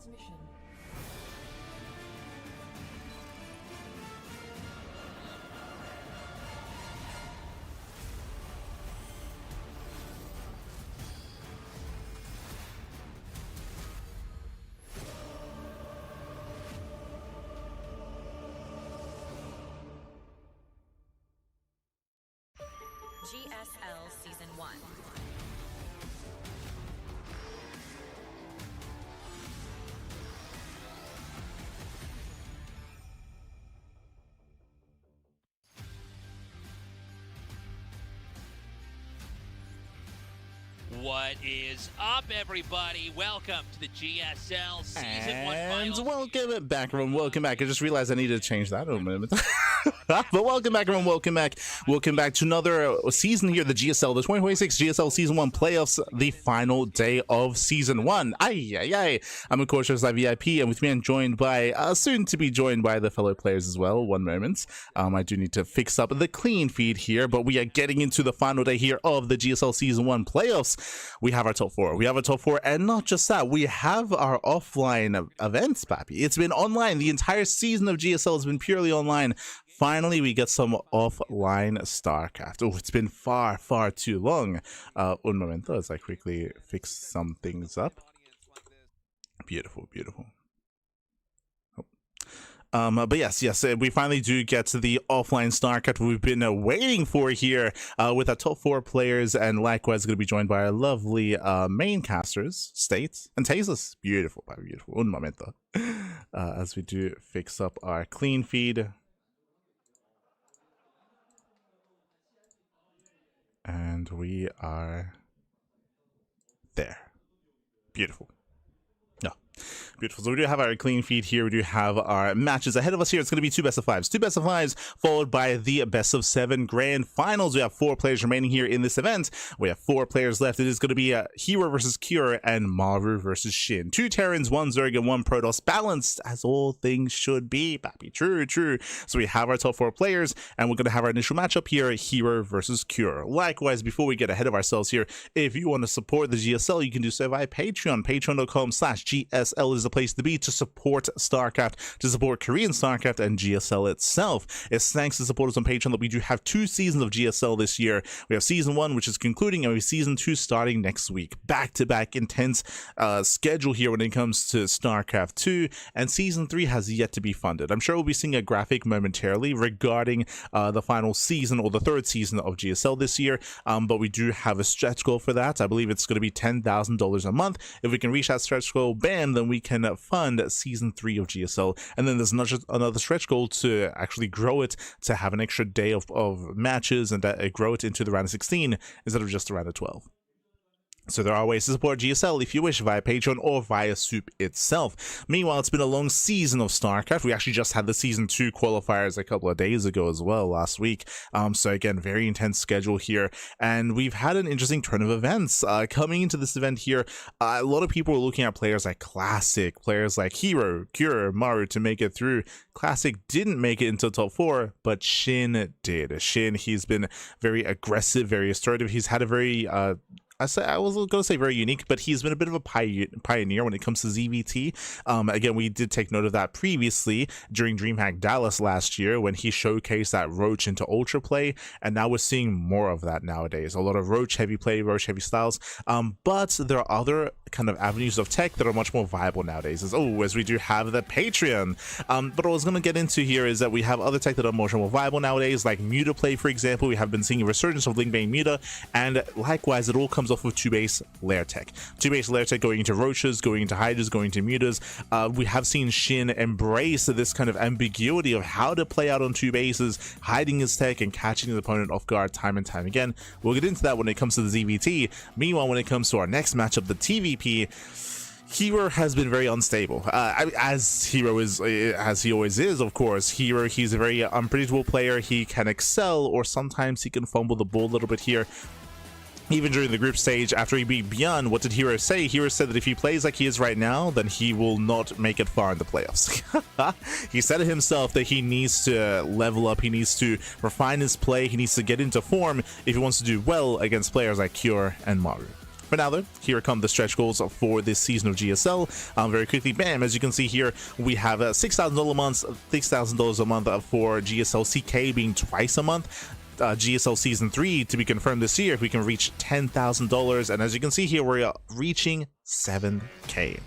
transmission. GSL Season 1. What is up, everybody? Welcome to the GSL Season 1 Finals. And welcome back, everyone. Welcome back. I just realized I need to change that a minute. But welcome back, everyone. Welcome back. Welcome back to another season here, the GSL, the 2026 GSL Season 1 Playoffs, the final day of Season 1. Aye. I'm, of course, Live VIP, and with me I'm joined by, soon to be joined by the fellow players as well. One moment. I do need to fix up the clean feed here, but we are getting into the final day here of the GSL Season 1 Playoffs. We have our top four. And not just that, we have our offline events, Pappy. It's been online. The entire season of GSL has been purely online. Finally, we get some offline StarCraft. Oh, it's been far too long. Un momento, as I quickly fix some things up. Beautiful. But yes, we finally do get to the offline StarCraft we've been waiting for here with our top four players, and likewise going to be joined by our lovely main casters, State and Tasteless. Beautiful. Un momento. As we do fix up our clean feed. And we are there. Beautiful. Beautiful. So we do have our clean feed here. We do have our matches ahead of us here. It's going to be two best of fives, followed by the best of 7 grand finals. We have 4 players remaining here in this event. We have 4 players left. It is going to be herO versus Cure and Maru versus SHIN. 2 Terrans, 1 Zerg, and 1 Protoss, balanced as all things should be. Pappy, true. So we have our top 4 players, and we're going to have our initial matchup here, herO versus Cure. Likewise, before we get ahead of ourselves here, if you want to support the GSL, you can do so via Patreon. Patreon.com/GSL is the place to be to support StarCraft, to support Korean StarCraft and GSL itself. It's thanks to supporters on Patreon that we do have 2 seasons of GSL this year. We have Season 1, which is concluding, and we have Season 2 starting next week. Back-to-back intense schedule here when it comes to StarCraft 2, and Season 3 has yet to be funded. I'm sure we'll be seeing a graphic momentarily regarding the final season, or the 3rd season of GSL this year, but we do have a stretch goal for that. I believe it's going to be $10,000 a month. If we can reach that stretch goal, bam, then we can fund Season 3 of GSL, and then there's another stretch goal to actually grow it to have an extra day of matches, and grow it into the round of 16 instead of just the round of 12. So there are ways to support GSL if you wish, via Patreon or via Soup itself. Meanwhile, it's been a long season of StarCraft. We actually just had the Season 2 qualifiers a couple of days ago as well, last week. So again, very intense schedule here. And we've had an interesting turn of events. Coming into this event here, a lot of people were looking at players like Classic, players like herO, Cure, Maru to make it through. Classic didn't make it into top 4, but SHIN did. SHIN, he's been very aggressive, very assertive. He's had a very... I was going to say very unique, but he's been a bit of a pioneer when it comes to ZVT. Again, we did take note of that previously during DreamHack Dallas last year when he showcased that Roach into Ultra play, and now we're seeing more of that nowadays. A lot of Roach heavy play, Roach heavy styles, but there are other kind of avenues of tech that are much more viable nowadays, as we do have the Patreon. But what I was going to get into here is that we have other tech that are much more viable nowadays, like Muta play, for example. We have been seeing a resurgence of Ling Bang Muta, and likewise, it all comes off of 2-base layer tech. 2-base layer tech going into Roaches, going into Hydras, going into Mutas. We have seen SHIN embrace this kind of ambiguity of how to play out on 2 bases, hiding his tech and catching the opponent off guard time and time again. We'll get into that when it comes to the ZVT. Meanwhile, when it comes to our next matchup, the TVP, herO has been very unstable, as herO is, as he always is. Of course, herO, he's a very unpredictable player. He can excel, or sometimes he can fumble the ball a little bit here. Even during the group stage, after he beat Beyond, what did herO say? herO said that if he plays like he is right now, then he will not make it far in the playoffs. He said it himself that he needs to level up, he needs to refine his play, he needs to get into form if he wants to do well against players like Cure and Maru. For now, though, here come the stretch goals for this season of GSL. Very quickly, bam, as you can see here, we have $6,000 a month, $6,000 a month for GSL CK being twice a month. GSL Season 3 to be confirmed this year if we can reach $10,000. And as you can see here, we're reaching 7K.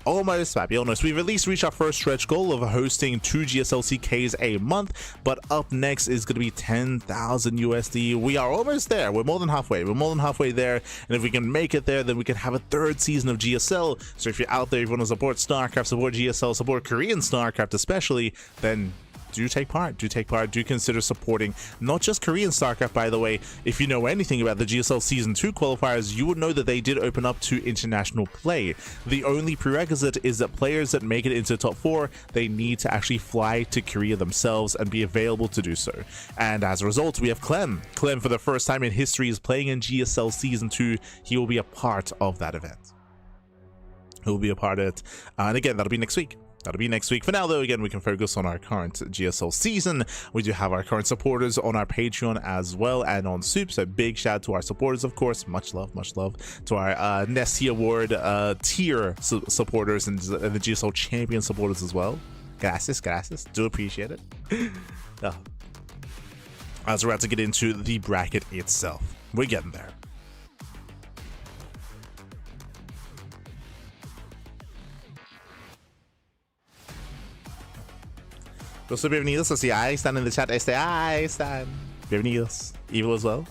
Almost, happy almost. We've at least reached our first stretch goal of hosting 2 GSL CKs a month, but up next is going to be 10,000 USD. We are almost there. We're more than halfway. We're more than halfway there. And if we can make it there, then we can have a 3rd season of GSL. So if you're out there, if you want to support StarCraft, support GSL, support Korean StarCraft especially, then do take part, do consider supporting not just Korean StarCraft, by the way. If you know anything about the GSL Season 2 qualifiers, you would know that they did open up to international play. The only prerequisite is that players that make it into the top 4, they need to actually fly to Korea themselves and be available to do so. And as a result, we have Clem. Clem, for the first time in history, is playing in GSL Season 2. He will be a part of that event. He will be a part of it. And again, that'll be next week. That'll be next week. For now, though, again, we can focus on our current GSL season. We do have our current supporters on our Patreon as well and on Soup. So big shout out to our supporters, of course. Much love to our Nessie Award tier supporters and the GSL champion supporters as well. Gracias. Do appreciate it. As we're about to get into the bracket itself. We're getting there. Bienvenidos, así ahí están en el chat. Ahí están. Bienvenidos. Evil as well.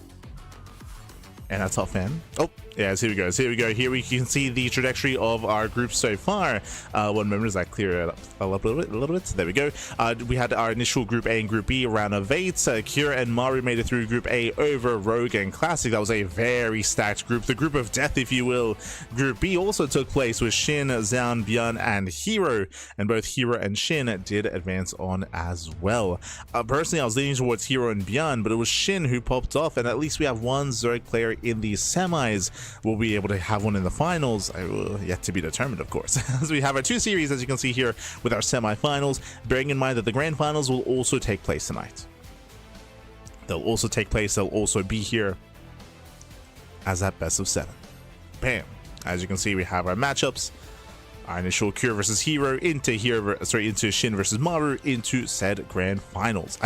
And our top fan. Oh, yes, here we go. Here we can see the trajectory of our group so far. One moment as I clear it up a little bit. There we go. We had our initial Group A and Group B round of 8. Kira and Maru made it through Group A over Rogue and Classic. That was a very stacked group, the group of death, if you will. Group B also took place with SHIN, Xian, herO, and herO, and both herO and SHIN did advance on as well. Personally, I was leaning towards herO and herO, but it was SHIN who popped off, and at least we have one Zerg player in the semis. We'll be able to have one in the finals. Yet to be determined, of course. As we have our 2 series, as you can see here, with our semifinals, bearing in mind that the grand finals will also take place tonight. They'll also take place. They'll also be here as that best of 7. Bam. As you can see, we have our matchups. Our initial Kira versus herO into SHIN versus Maru into said grand finals.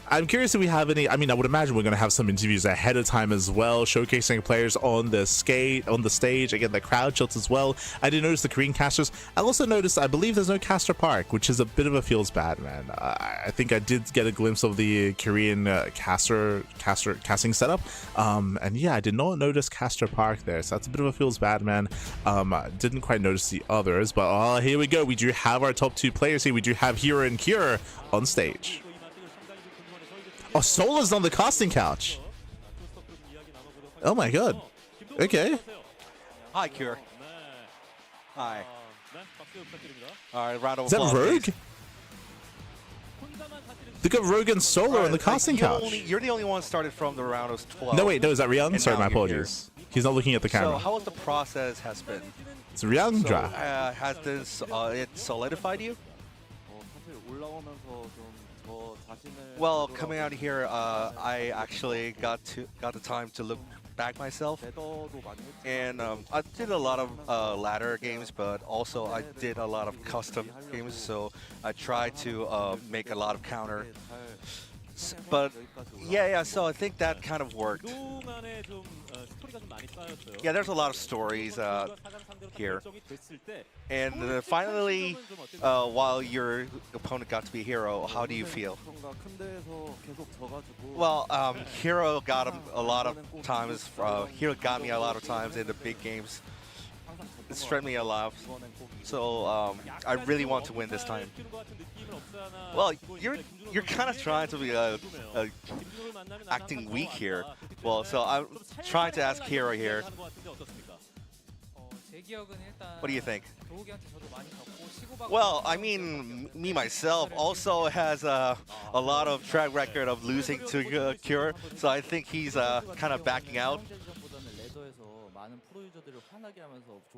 I'm curious if we have any. I mean, I would imagine we're going to have some interviews ahead of time as well, showcasing players on the stage. Again, the crowd shots as well. I did notice the Korean casters. I also noticed, I believe there's no caster park, which is a bit of a feels bad, man. I think I did get a glimpse of the Korean casting setup. And yeah, I did not notice caster park there, so that's a bit of a feels bad, man. I didn't quite notice the others, but here we go. We do have our top 2 players here. We do have herO and Kira on stage. Oh, Sola's on the casting couch. Oh my god. Okay. Hi, Kira. Hi. All right, round of Is that applause, Rogue? please. They got Rogue and Solar on the casting couch. You're the only one started from the round of 12. No, wait, no, is that Ryung? And Sorry, now my you're here. apologies. He's not looking at the camera. So, how was the process has been? It's Ryung So, draft. has this it solidified you? Well, coming out here, I actually got the time to look back myself, and I did a lot of ladder games, but also I did a lot of custom games. So I tried to make a lot of counter. But yeah. So I think that kind of worked. Yeah, there's a lot of stories here. And finally, while your opponent got to be herO, how do you feel? Well, herO got him a lot of times. herO got me a lot of times in the big games. It stressed me a lot. So I really want to win this time. Well, you're kind of trying to be acting weak here. Well, so I'm trying to ask herO here. What do you think? Well, I mean, me myself also has a lot of track record of losing to Kira, so I think he's kind of backing out.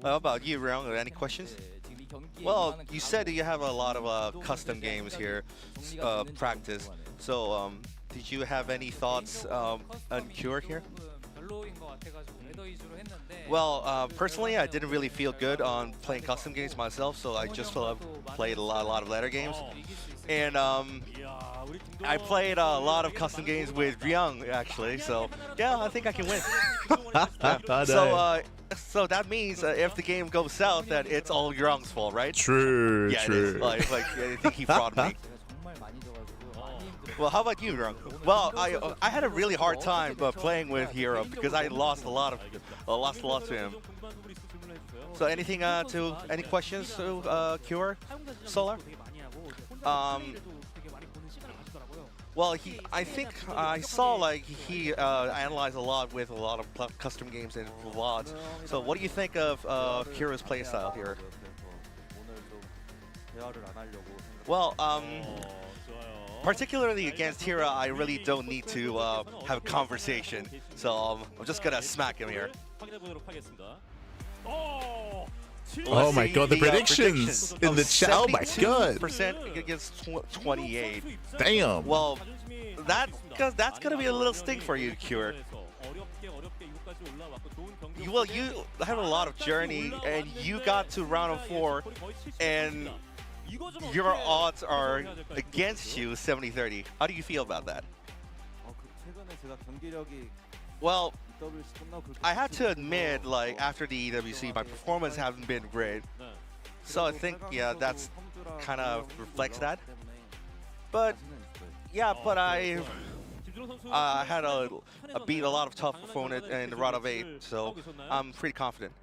How about you, Ryung? Any questions? Well, you said you have a lot of custom games here, practice. So, did you have any thoughts on Kira here? Well, personally, I didn't really feel good on playing custom games myself, so I just played a lot of ladder games. And I played a lot of custom games with Ryung, actually, so yeah, I think I can win. Yeah. So that means if the game goes south, that it's all Ryung's fault, right? True, yeah, true. It is. Like I think he frauded me. Well, how about you, Ryung? Well, I had a really hard time playing with herO because I lost a lot to him. So any questions to Cure Solar? Well, I think I saw like he analyzed a lot with a lot of custom games and VODs. So what do you think of Cure's playstyle here? Well, particularly against herO, I really don't need to have a conversation. So I'm just gonna smack him here. Oh my god, the predictions in the chat. Oh my god. % against 28. Damn. Well, that's gonna be a little stink for you, Cure. Well, you have a lot of journey, and you got to round of 4, and your odds are against you 70-30. How do you feel about that? Well, I have to admit, like after the EWC, my performance hasn't been great. So I think, yeah, that's kind of reflects that. But yeah, but I had beat a lot of tough opponent in the round of 8, so I'm pretty confident.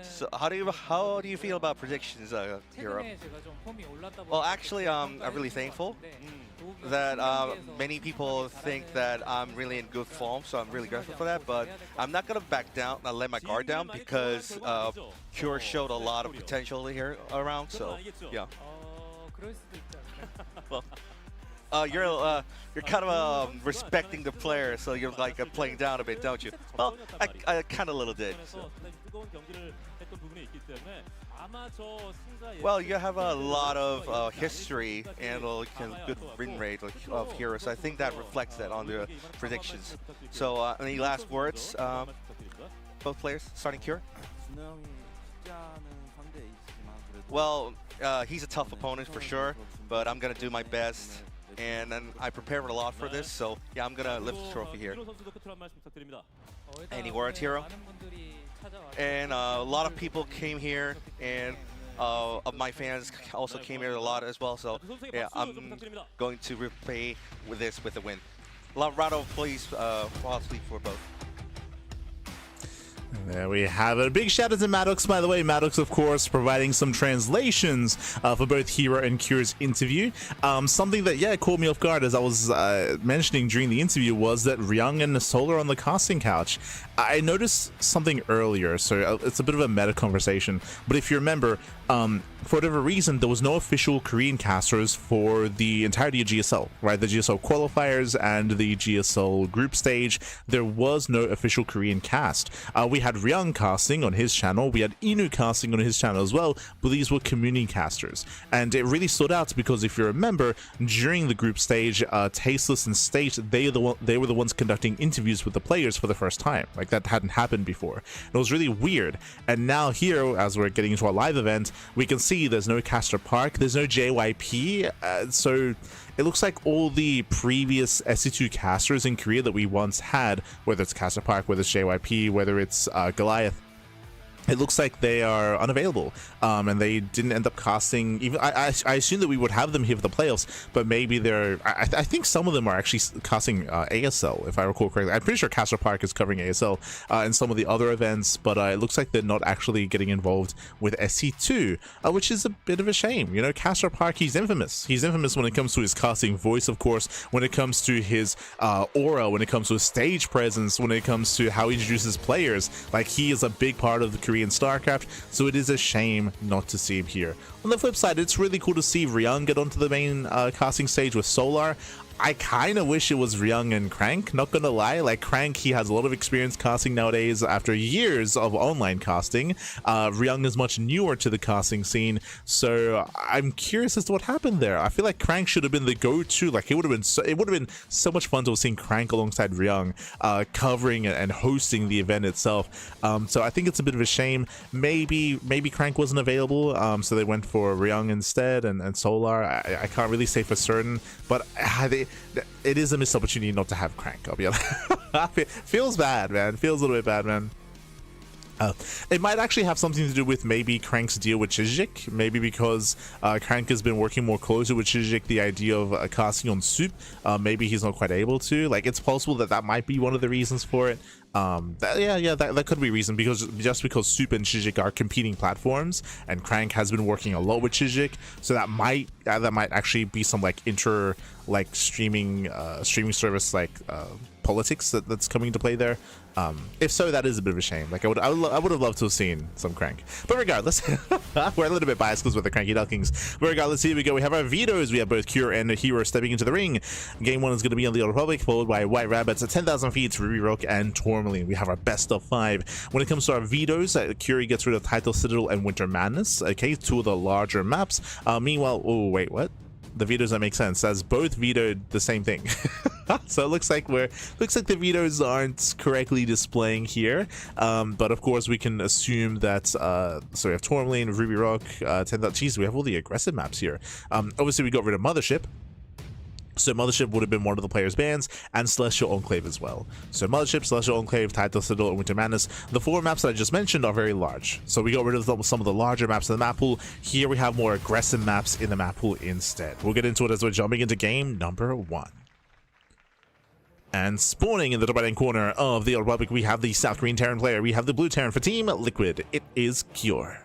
So how do you feel about predictions, herO? Well, actually, I'm really thankful that many people think that I'm really in good form, so I'm really grateful for that. But I'm not gonna back down, not let my guard down, because Cure showed a lot of potential here around. So yeah. Well, you're kind of respecting the player, so you're like playing down a bit, don't you? Well, I kind of little did. So. Well, you have a lot of history and a good win rate of herO, so I think that reflects that on the predictions. So, any last words, both players, starting Cure? Well, he's a tough opponent for sure, but I'm gonna do my best. And then I prepared a lot for this, so yeah, I'm gonna lift the trophy here. Any words, herO? And a lot of people came here, and of my fans also came here a lot as well. So yeah, I'm going to repay with this with a win. A lot of round of please, possibly for both. There we have it. A big shout out to Maddox, by the way. Maddox, of course, providing some translations for both herO and Cure's interview. Something that, yeah, caught me off guard as I was mentioning during the interview was that Ryung and Solar are on the casting couch. I noticed something earlier, so it's a bit of a meta conversation. But if you remember, for whatever reason, there was no official Korean casters for the entirety of GSL, right? The GSL qualifiers and the GSL group stage, there was no official Korean cast. We had Ryung casting on his channel, we had Inu casting on his channel as well, but these were community casters. And it really stood out because if you remember, during the group stage, Tasteless and State, they were the ones conducting interviews with the players for the first time. Like, that hadn't happened before. It was really weird. And now here, as we're getting into our live event, we can see there's no Caster Park, there's no JYP, so it looks like all the previous SC2 casters in Korea that we once had, whether it's Caster Park, whether it's JYP, whether it's Goliath, it looks like they are unavailable, and they didn't end up casting. Even I assume that we would have them here for the playoffs, but maybe they're. I think some of them are actually casting ASL, if I recall correctly. I'm pretty sure Caster Park is covering ASL and some of the other events, but it looks like they're not actually getting involved with SC2, which is a bit of a shame. You know, Caster Park, he's infamous. He's infamous when it comes to his casting voice, of course, when it comes to his aura, when it comes to his stage presence, when it comes to how he introduces players. Like, he is a big part of the Korean StarCraft, so it is a shame not to see him here. On the flip side, it's really cool to see Ryung get onto the main casting stage with Solar. I kind of wish it was Ryung and Crank, not gonna lie. Like, Crank, he has a lot of experience casting nowadays after years of online casting. Ryung is much newer to the casting scene, so I'm curious as to what happened there. I feel like Crank should have been the go-to. Like, it would have been so much fun to have seen Crank alongside Ryung, covering and hosting the event itself. So I think it's a bit of a shame. Maybe Crank wasn't available, so they went for Ryung instead and Solar. I can't really say for certain, but it is a missed opportunity not to have Crank. I'll be honest. Feels bad, man. Feels a little bit bad, man. It might actually have something to do with maybe Crank's deal with Chijik. Maybe because Crank has been working more closely with Chijik, the idea of casting on Soup. Maybe he's not quite able to. Like, it's possible that might be one of the reasons for it. That could be a reason, because Soup and Chijik are competing platforms, and Crank has been working a lot with Chijik, so that might actually be some like streaming service politics that's coming into play there. If so, that is a bit of a shame. Like, I would have loved to have seen some Crank. But regardless, we're a little bit biased because we're the Cranky Ducklings. But regardless, here we go. We have our vetoes. We have both Cure and herO stepping into the ring. Game 1 is going to be on the Old Republic, followed by White Rabbits at 10,000 feet, Ruby Rock, and Tourmaline. We have our best of 5. When it comes to our vetoes, Cure gets rid of Title Citadel and Winter Madness. Okay, 2 of the larger maps. Meanwhile, oh wait, what? The vetoes that make sense, as both vetoed the same thing. So it looks like the vetoes aren't correctly displaying here, but of course we can assume that so we have Tourmaline, Ruby Rock, 10,000. Jeez, we have all the aggressive maps here. Obviously we got rid of Mothership. So Mothership would have been one of the players' bans, and Celestial Enclave as well. So Mothership, Celestial Enclave, Title Citadel, and Winter Madness. The 4 maps that I just mentioned are very large. So we got rid of some of the larger maps in the map pool. Here we have more aggressive maps in the map pool instead. We'll get into it as we're jumping into game number 1. And spawning in the top right-hand corner of the Old Republic, we have the South Korean Terran player. We have the blue Terran for Team Liquid. It is Cure.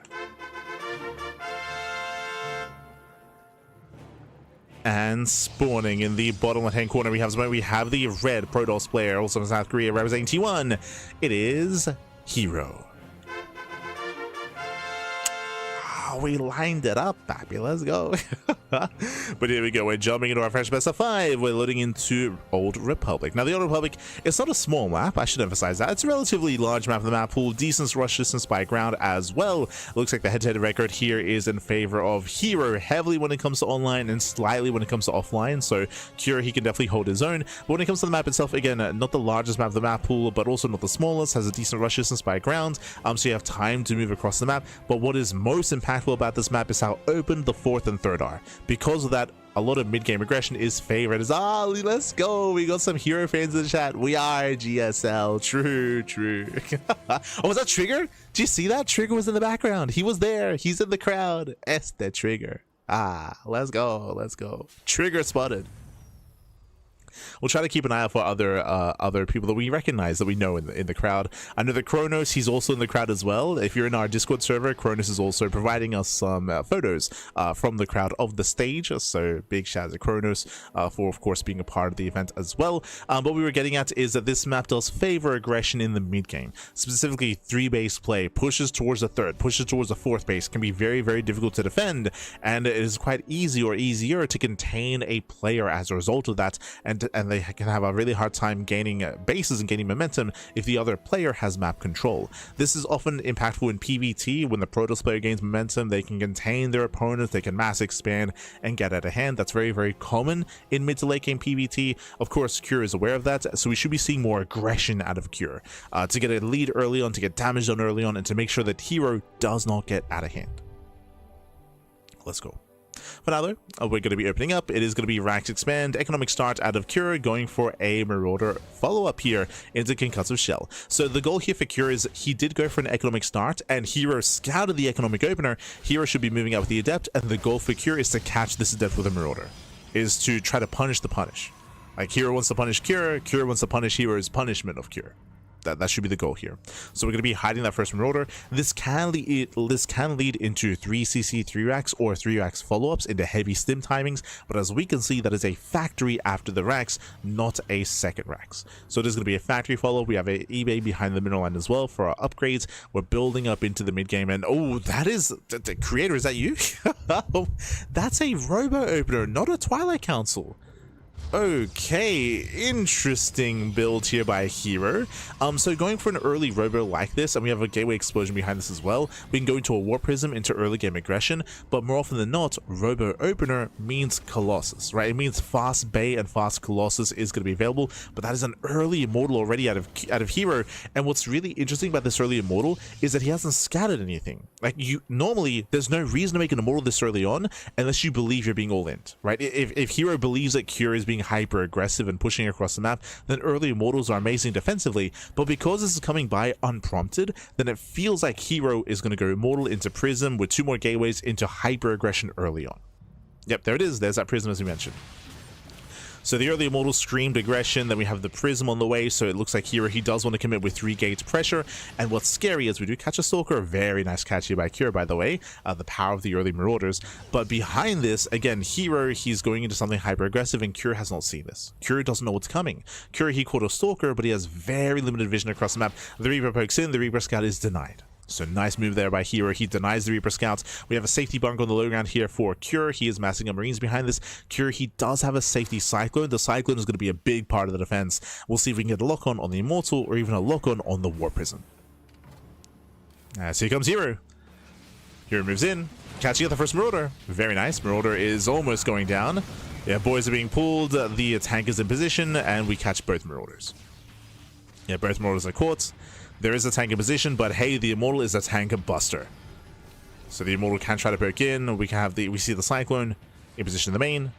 And spawning in the bottom left-hand corner, we have the red Protoss player, also from South Korea, representing T1. It is herO. We lined it up, baby. Let's go. But here we go. We're jumping into our fresh best of 5. We're loading into Old Republic. Now, the Old Republic, it's not a small map. I should emphasize that. It's a relatively large map of the map pool. Decent rush distance by ground as well. Looks like the head-to-head record here is in favor of herO, heavily when it comes to online and slightly when it comes to offline. So Cure, he can definitely hold his own. But when it comes to the map itself, again, not the largest map of the map pool, but also not the smallest. Has a decent rush distance by ground. So you have time to move across the map. But what is most impactful about this map is how open the 4th and 3rd are. Because of that, a lot of mid-game aggression is favored. Let's go. We got some herO fans in the chat. We are GSL. True. Oh, was that Trigger? Did you see that? Trigger was in the background. He was there. He's in the crowd. It's the Trigger. Let's go. Trigger spotted. We'll try to keep an eye out for other people that we recognize, that we know in the crowd. I know that Kronos, he's also in the crowd as well. If you're in our Discord server, Kronos is also providing us some photos from the crowd of the stage. So big shout out to Kronos for, of course, being a part of the event as well. What we were getting at is that this map does favor aggression in the mid game. Specifically, 3-base play pushes towards the 3rd, pushes towards the 4th base. Can be very, very difficult to defend, and it is quite easy or easier to contain a player as a result of that, and they can have a really hard time gaining bases and gaining momentum if the other player has map control. This is often impactful in PvT. When the Protoss player gains momentum, they can contain their opponents, they can mass expand and get out of hand. That's very, very common in mid to late game PvT. Of course, Cure is aware of that, so we should be seeing more aggression out of Cure to get a lead early on, to get damage done early on, and to make sure that herO does not get out of hand. Let's go. For now, though, we're going to be opening up. It is going to be Rax Expand, Economic Start out of Cure, going for a Marauder follow-up here into Concussive Shell. So the goal here for Cure is he did go for an Economic Start, and herO scouted the Economic Opener. herO should be moving out with the Adept, and the goal for Cure is to catch this Adept with a Marauder, is to try to punish the punish. Like, herO wants to punish Cure, Cure wants to punish herO's punishment of Cure. That should be the goal here. So we're going to be hiding that first Marauder. This can lead into 3cc 3-racks or 3-racks follow-ups into heavy stim timings, but as we can see, that is a factory after the racks, not a second racks. So it is going to be a factory follow-up. We have a eBay behind the mineral line as well for our upgrades. We're building up into the mid-game, and oh, that is the creator. Is that you? That's a Robo Opener, not a Twilight Council. Okay, interesting build here by herO. So going for an early robo like this, and we have a gateway explosion behind this as well, we can go into a warp prism into early game aggression, but more often than not, robo opener means Colossus, right? It means fast Bay and fast Colossus is going to be available, but that is an early immortal already out of herO. And what's really interesting about this early immortal is that he hasn't scattered anything. Like, normally there's no reason to make an immortal this early on unless you believe you're being all in, right? If herO believes that Cure is being hyper aggressive and pushing across the map, then early immortals are amazing defensively. But because this is coming by unprompted, then it feels like herO is going to go immortal into prism with 2 more gateways into hyper aggression early on. Yep, there it is. There's that prism as we mentioned. So the early immortal screamed aggression, then we have the prism on the way, so it looks like herO, he does want to commit with 3 gates pressure. And what's scary is we do catch a stalker, very nice catch here by Cure, by the way, the power of the early marauders. But behind this, again, herO, he's going into something hyper aggressive, and Cure has not seen this. Cure doesn't know what's coming. Cure, he caught a stalker, but he has very limited vision across the map. The Reaper pokes in, the Reaper scout is denied. So nice move there by herO. He denies the Reaper scouts. We have a safety bunker on the low ground here for Cure. He is massing up Marines behind this. Cure, he does have a safety Cyclone. The Cyclone is going to be a big part of the defense. We'll see if we can get a lock-on on the Immortal or even a lock-on on the War Prism. As here comes herO. herO moves in, catching up the first Marauder. Very nice. Marauder is almost going down. Yeah, boys are being pulled. The tank is in position, and we catch both Marauders. Yeah, both Marauders are caught. There is a tank in position, but hey, the Immortal is a tank buster. So the Immortal can try to poke in. We see the Cyclone in position in the main.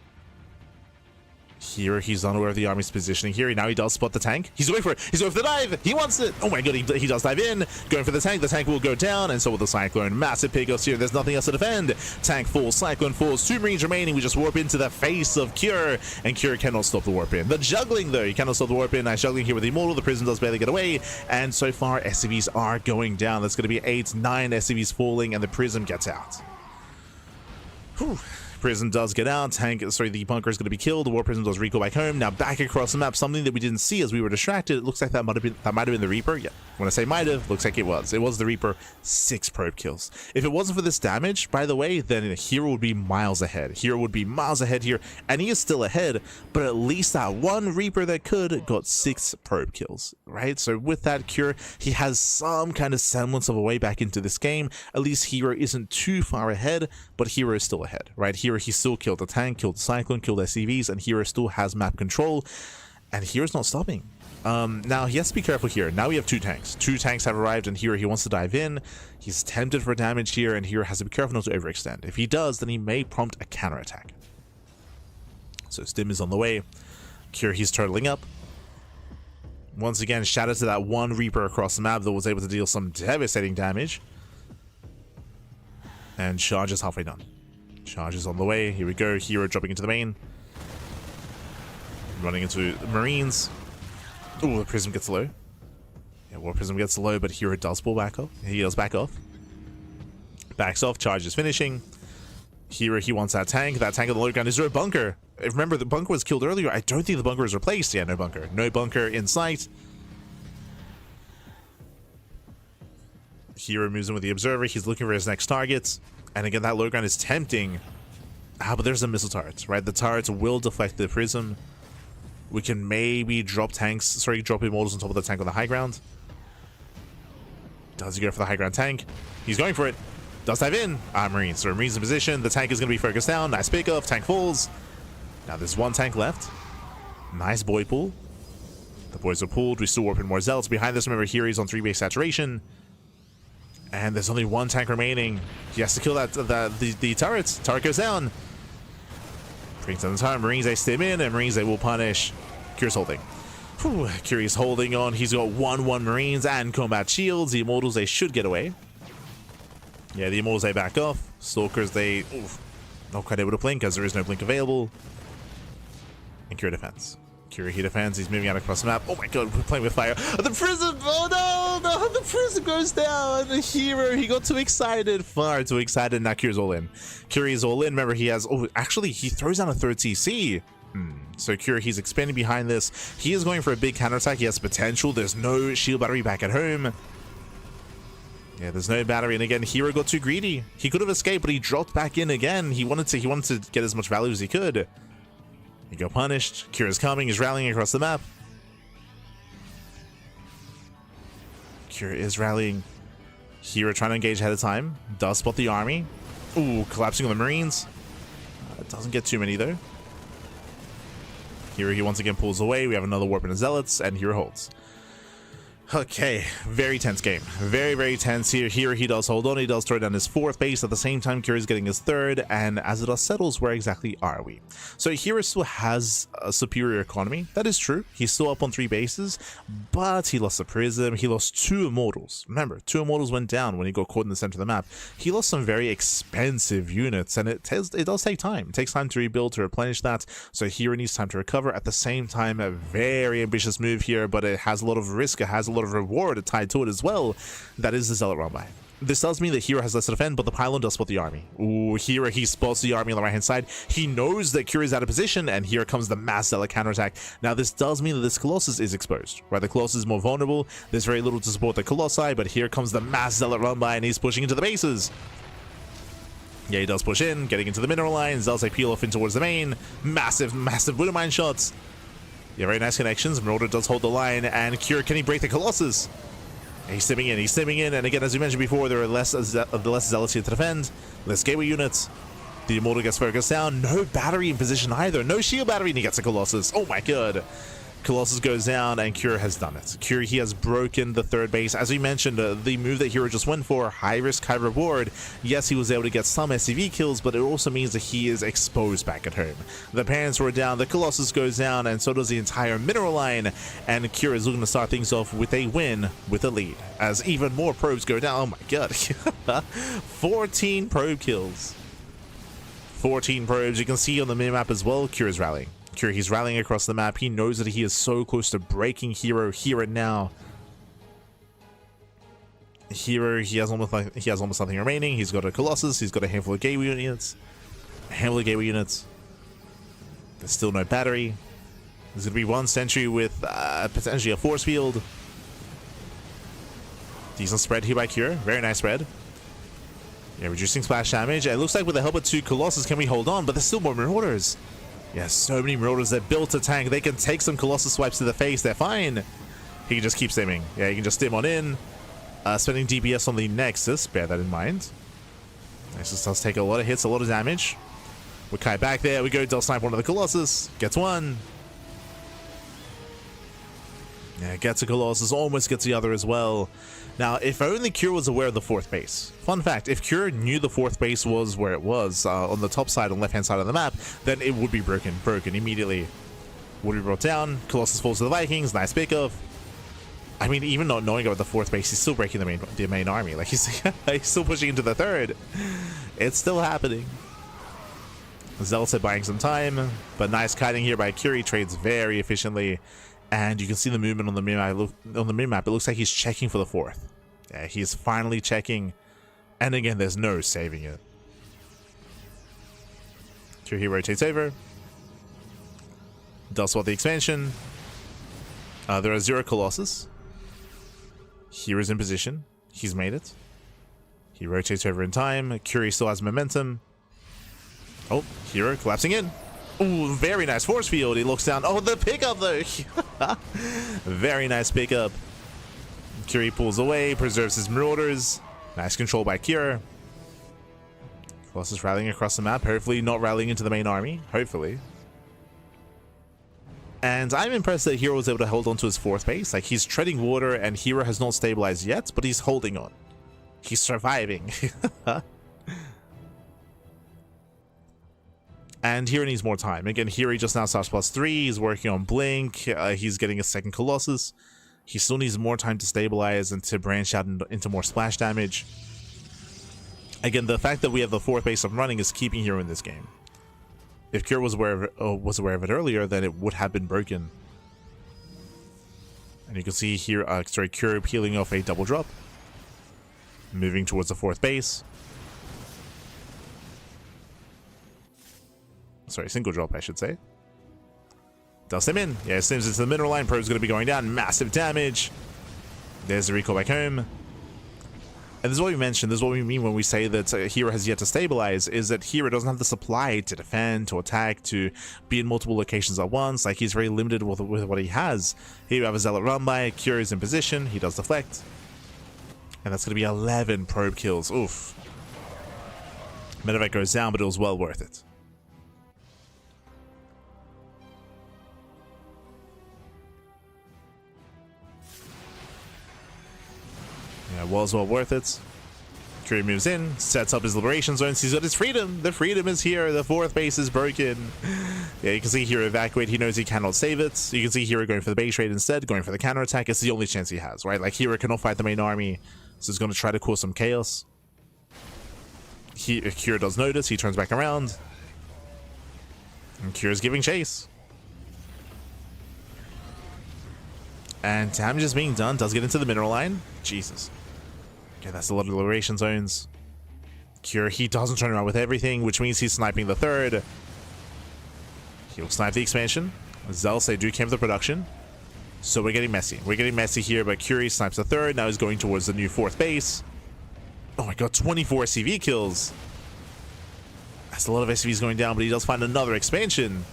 Here, he's unaware of the army's positioning here. Now he does spot the tank. He's going for it. He's going for the dive. He wants it. Oh my god, he does dive in. Going for the tank. The tank will go down, and so will the Cyclone. Massive pickups here. There's nothing else to defend. Tank falls. Cyclone falls. 2 Marines remaining. We just warp into the face of Cure, and Cure cannot stop the warp in. The juggling, though. He cannot stop the warp in. Nice juggling here with the Immortal. The Prism does barely get away, and so far, SCVs are going down. That's going to be 8, 9 SCVs falling, and the Prism gets out. Whew. Prism does get out. The bunker is going to be killed. The War Prism does recall back home. Now back across the map, something that we didn't see as we were distracted. It looks like that might have been the Reaper. Yeah, when I say might have, looks like it was. It was the Reaper. 6 probe kills. If it wasn't for this damage, by the way, then herO would be miles ahead. herO would be miles ahead here, and he is still ahead. But at least that one Reaper that could got 6 probe kills, right? So with that Cure, he has some kind of semblance of a way back into this game. At least herO isn't too far ahead, but herO is still ahead, right? herO, he still killed the tank, killed the Cyclone, killed SCVs, and herO still has map control, and herO's not stopping. Now he has to be careful here. Now we have 2 tanks. 2 tanks have arrived, and herO, he wants to dive in. He's tempted for damage here, and herO has to be careful not to overextend. If he does, then he may prompt a counterattack. So Stim is on the way. Cure, he's turtling up. Once again, shout out to that one Reaper across the map that was able to deal some devastating damage. And charge is halfway done. Charge is on the way. Here we go. herO dropping into the main. Running into Marines. Oh, the Prism gets low. Yeah, War Prism gets low, but herO does pull back off. He does back off. Backs off. Charge is finishing. herO, he wants that tank. That tank on the low ground. Is there a bunker? Remember, the bunker was killed earlier. I don't think the bunker is replaced. Yeah, no bunker. No bunker in sight. herO moves in with the Observer. He's looking for his next targets. And again, that low ground is tempting. But there's a missile turret, right? The turrets will deflect the Prism. We can maybe drop Immortals on top of the tank on the high ground. Does he go for the high ground tank? He's going for it. Does dive in. Marines. So Marines in position. The tank is going to be focused down. Nice pickup. Tank falls. Now there's 1 tank left. Nice boy pull. The boys are pulled. We still warp in more Zealots. Behind this, remember, here he's on 3-base saturation. And there's only 1 tank remaining. He has to kill the turrets. Turret goes down. Brings down the time. Marines, they stim in, and Marines, they will punish. Cure's holding. Whew, Cure's holding on. He's got 1-1 Marines and combat shields. The Immortals, they should get away. Yeah, the Immortals, they back off. Stalkers, they not quite able to blink because there is no blink available. And Cure defends. Cure, he defends. He's moving out across the map. Oh my god, we're playing with fire. The Prism! Oh no! The Prism goes down! The herO, he got too excited. Far too excited. Now Cure's all in. Cure is all in. Remember, he has... Oh, actually, he throws down a 3rd CC. So Cure, he's expanding behind this. He is going for a big counterattack. He has potential. There's no shield battery back at home. Yeah, there's no battery. And again, herO got too greedy. He could have escaped, but he dropped back in again. He wanted to get as much value as he could. You go punished. Kira's coming. He's rallying across the map. Kira is rallying. herO trying to engage ahead of time. Does spot the army. Ooh, collapsing on the Marines. Doesn't get too many though. herO he once again pulls away. We have another warp into Zealots, and herO holds. Okay, very tense game. Very, very tense here. herO he does hold on. He does throw down his 4th base. At the same time, Kira's getting his 3rd. And as the dust settles, where exactly are we? So herO still has a superior economy. That is true. He's still up on 3 bases. But he lost a Prism. He lost 2 Immortals. Remember, 2 Immortals went down when he got caught in the center of the map. He lost some very expensive units. And it does take time. It takes time to rebuild, to replenish that. So herO needs time to recover. At the same time, a very ambitious move here. But it has a lot of risk. It has a lot of reward tied to it as well. That is the Zealot run by. This tells me that herO has less to defend, but the pylon does spot the army. Ooh, herO he spots the army on the right hand side. He knows that Kira is out of position, and here comes the mass Zealot counterattack. Now this does mean that this Colossus is exposed, right? The Colossus is more vulnerable. There's very little to support the Colossi, but here comes the mass Zealot run by, and he's pushing into the bases. Yeah, he does push in, getting into the mineral line. Zealots peel off in towards the main. Massive Widow Mine shots. Yeah, very nice connections. Marauder does hold the line, and Kira, can he break the Colossus? He's stimming in, and again, as we mentioned before, there are less Zealots here to defend, less gateway units. The Immortal gets focused down. No battery in position either. No shield battery, and he gets a Colossus. Oh my god. Colossus goes down, and Kira has done it. Kira, he has broken the 3rd base. As we mentioned, the move that herO just went for, high risk, high reward. Yes, he was able to get some SCV kills, but it also means that he is exposed back at home. The parents were down, the Colossus goes down, and so does the entire mineral line. And Kira is looking to start things off with a win, with a lead, as even more probes go down. Oh my god. 14 probe kills. 14 probes. You can see on the minimap as well, Kira's rallying. Kira, he's rallying across the map. He knows that he is so close to breaking herO here and now. herO, he has almost nothing remaining. He's got a Colossus. He's got a handful of gateway units. There's still no battery. There's gonna be 1 sentry with potentially a force field. Decent spread here by Kira. Very nice spread. Yeah, reducing splash damage. It looks like with the help of 2 Colossus, can we hold on? But there's still more Marauders. Yeah, so many Marauders. They're built to tank. They can take some Colossus swipes to the face. They're fine. He can just keep stimming. Yeah, he can just stim on in. Spending DPS on the Nexus. Bear that in mind. Nexus does take a lot of hits, a lot of damage. We're Kai back there. We go. Del snipe one of the Colossus. Gets 1. Yeah, gets a Colossus. Almost gets the other as well. Now, if only Kira was aware of the 4th base. Fun fact, if Kira knew the 4th base was where it was, on the top side, on the left-hand side of the map, then it would be broken immediately. Would be brought down. Colossus falls to the Vikings. Nice pickup. I mean, even not knowing about the 4th base, he's still breaking the main army. Like, he's still pushing into the 3rd. It's still happening. Zealots are buying some time, but nice kiting here by Kira. He trades very efficiently. And you can see the movement on the minimap. It looks like he's checking for the 4th. Yeah, he's finally checking. And again, there's no saving it. Here he rotates over. Does spot the expansion. There are 0 Colossus. Here is in position. He's made it. He rotates over in time. Kira still has momentum. Oh, herO collapsing in. Ooh, very nice force field. He looks down. Oh, the pickup though. Very nice pickup. Kira pulls away, preserves his Marauders. Nice control by Kira. Colossus rallying across the map. Hopefully not rallying into the main army. Hopefully. And I'm impressed that herO was able to hold on to his 4th base. Like, he's treading water and herO has not stabilized yet, but he's holding on. He's surviving. And herO needs more time. Again, herO just now starts +3. He's working on Blink. He's getting a 2nd Colossus. He still needs more time to stabilize and to branch out into more splash damage. Again, the fact that we have the 4th base up and running is keeping herO in this game. If Kira was aware of it earlier, then it would have been broken. And you can see here, Kira peeling off a double drop. Moving towards the 4th base. Sorry, single drop, I should say. Does him in. Yeah, Sims into the mineral line. Probe's going to be going down. Massive damage. There's the recall back home. And this is what we mentioned, this is what we mean when we say that herO has yet to stabilize, is that herO doesn't have the supply to defend, to attack, to be in multiple locations at once. Like, he's very limited with what he has. Here you have a Zealot run by, Cure is in position, he does deflect. And that's going to be 11 probe kills. Oof. Medevac goes down, but it was well worth it. Yeah, was well worth it. Cure moves in, sets up his liberation zones. He's got his freedom. The freedom is here. The fourth base is broken. Yeah, you can see here evacuate. He knows he cannot save it. You can see here going for the base raid instead, going for the counterattack. It's the only chance he has, right? Like, here cannot fight the main army, so he's going to try to cause some chaos. Cure does notice. He turns back around. And Cure's giving chase. And damage is being done. Does get into the mineral line. Jesus. Okay, that's a lot of liberation zones. Cure, he doesn't turn around with everything, which means he's sniping the third. He'll snipe the expansion. Zealous, they do camp the production. So we're getting messy. We're getting messy here, but Cure snipes the third. Now he's going towards the new fourth base. Oh my god, 24 CV kills. That's a lot of SCVs going down, but he does find another expansion.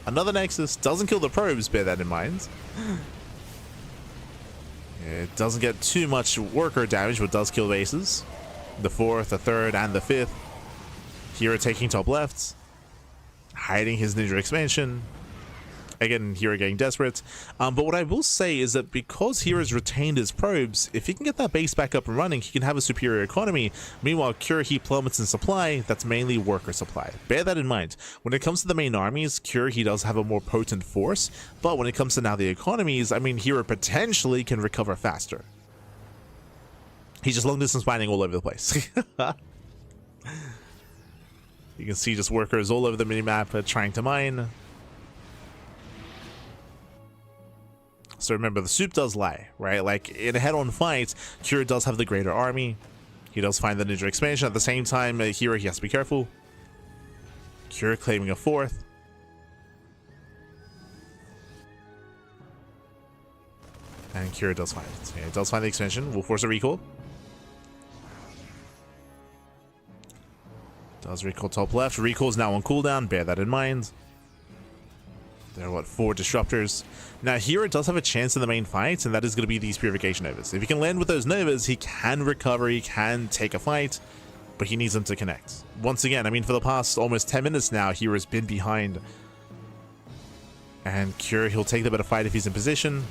Another Nexus. Doesn't kill the probes, bear that in mind. It doesn't get too much worker damage, but does kill bases. The fourth, the third, and the fifth. herO taking top left. Hiding his ninja expansion. Again, herO getting desperate. But what I will say is that because hero's retained his probes, if he can get that base back up and running, he can have a superior economy. Meanwhile, Cure, he plummets in supply. That's mainly worker supply. Bear that in mind. When it comes to the main armies, Cure, he does have a more potent force. But when it comes to now the economies, I mean, herO potentially can recover faster. He's just long distance mining all over the place. You can see just workers all over the minimap trying to mine. So remember, the soup does lie, right? Like, in a head-on fight, Cure does have the greater army. He does find the ninja expansion. At the same time, herO, he has to be careful. Cure claiming a fourth. And Cure does find it. Yeah, it does find the expansion. Will force a recall. Does recall top left. Recall is now on cooldown. Bear that in mind. There are, what, 4 disruptors. Now, herO does have a chance in the main fight, and that is going to be these Purification Novas. If he can land with those Novas, he can recover, he can take a fight, but he needs them to connect. Once again, I mean, for the past almost 10 minutes now, hero's been behind. And Cure, he'll take the better fight if he's in position.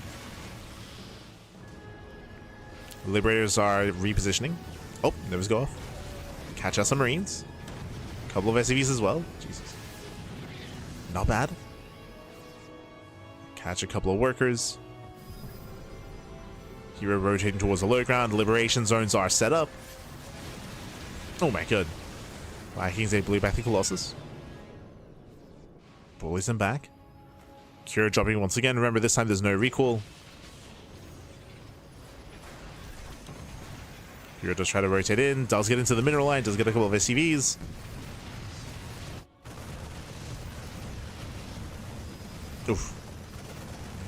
Liberators are repositioning. Oh, Novas go off. Catch out some Marines. Couple of SCVs as well. Jesus. Not bad. Catch a couple of workers. herO rotating towards the low ground. Liberation zones are set up. Oh my god. Vikings, they blew back the Colossus. Bullies him back. Cure dropping once again. Remember, this time there's no recall. herO does try to rotate in. Does get into the mineral line. Does get a couple of SCVs. Oof.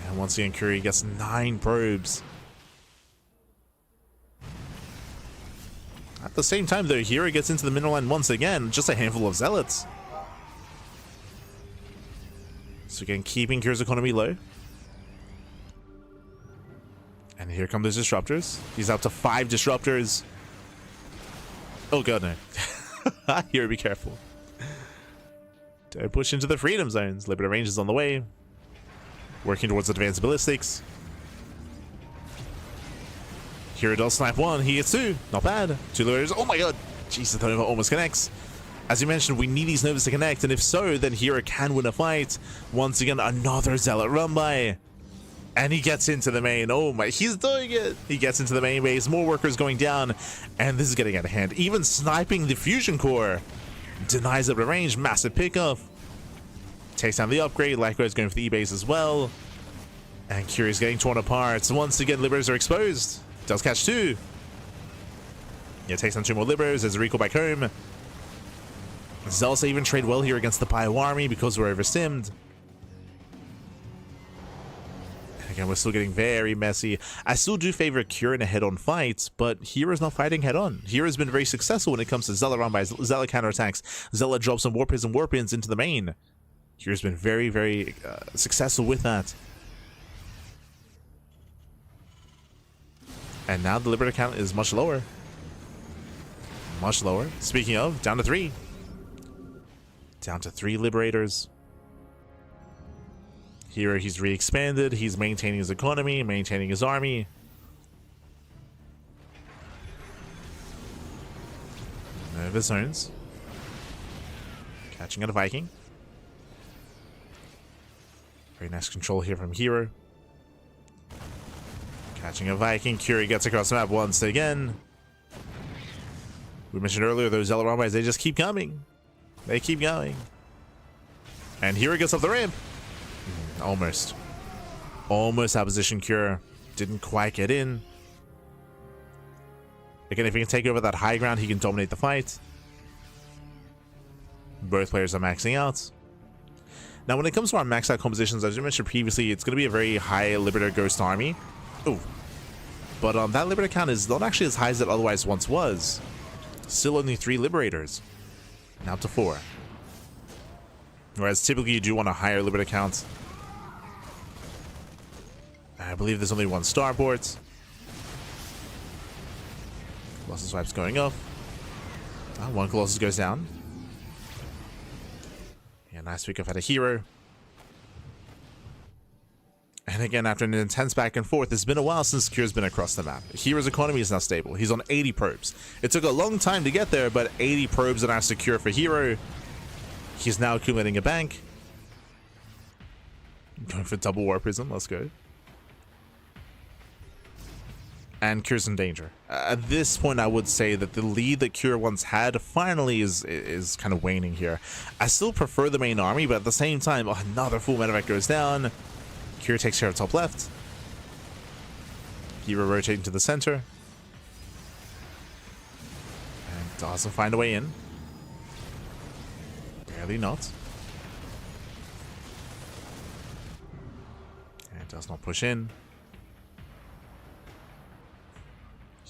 And once again, Cure gets 9 probes. At the same time, though, herO gets into the mineral line once again. Just a handful of zealots. So again, keeping Cure's economy low. And here come those disruptors. He's up to 5 disruptors. Oh god, no. herO, be careful. Don't push into the freedom zones. Liberator range is on the way. Working towards advanced ballistics. herO does snipe 1. He gets 2. Not bad. 2 liberators. Oh my god. Jesus, the Nova almost connects. As you mentioned, we need these Novas to connect, and if so, then herO can win a fight. Once again, another Zealot run by. And he gets into the main. Oh my, he's doing it. He gets into the main base. More workers going down, and this is getting out of hand. Even sniping the fusion core. Denies up the range. Massive pickup. Takes down the upgrade. Likewise going for the E-base as well. And Cure's getting torn apart. So once again, Liberators are exposed. Does catch 2. Yeah, takes down 2 more Liberators. There's a recall back home. Zealous even trade well here against the Bio army because we're overstimmed. Again, we're still getting very messy. I still do favor Cure in a head-on fight, but hero's not fighting head-on. Hero's been very successful when it comes to Zella run by Zella counterattacks. Zella drops some warpins into the main. Hero's been very, very successful with that. And now the Liberator count is much lower. Much lower. Speaking of, down to 3. Down to 3 Liberators. Here he's re-expanded, he's maintaining his economy, maintaining his army. Of his zones. Catching out a Viking. Very nice control here from herO. Catching a Viking, Curie gets across the map once again. We mentioned earlier those Zella Rombites, they just keep coming. They keep going. And herO gets up the ramp. Almost. Almost out of position Cure. Didn't quite get in. Again, if he can take over that high ground, he can dominate the fight. Both players are maxing out. Now, when it comes to our max out compositions, as I mentioned previously, it's going to be a very high Liberator Ghost army. Ooh. But that Liberator count is not actually as high as it otherwise once was. Still only 3 Liberators. Now to 4. Whereas typically you do want a higher Liberator count. I believe there's only 1 starport. Colossus Swipes going up. 1 Colossus goes down. Yeah, nice pick up at a herO. And again, after an intense back and forth, it's been a while since Cure's been across the map. hero's economy is now stable. He's on 80 probes. It took a long time to get there, but 80 probes are now secure for herO. He's now accumulating a bank. Going for double War Prism, let's go. And Cure's in danger. At this point, I would say that the lead that Cure once had finally is kind of waning here. I still prefer the main army, but at the same time, another full medevac goes down. Cure takes care of top left. herO rotating to the center. And doesn't find a way in. Barely not. And does not push in.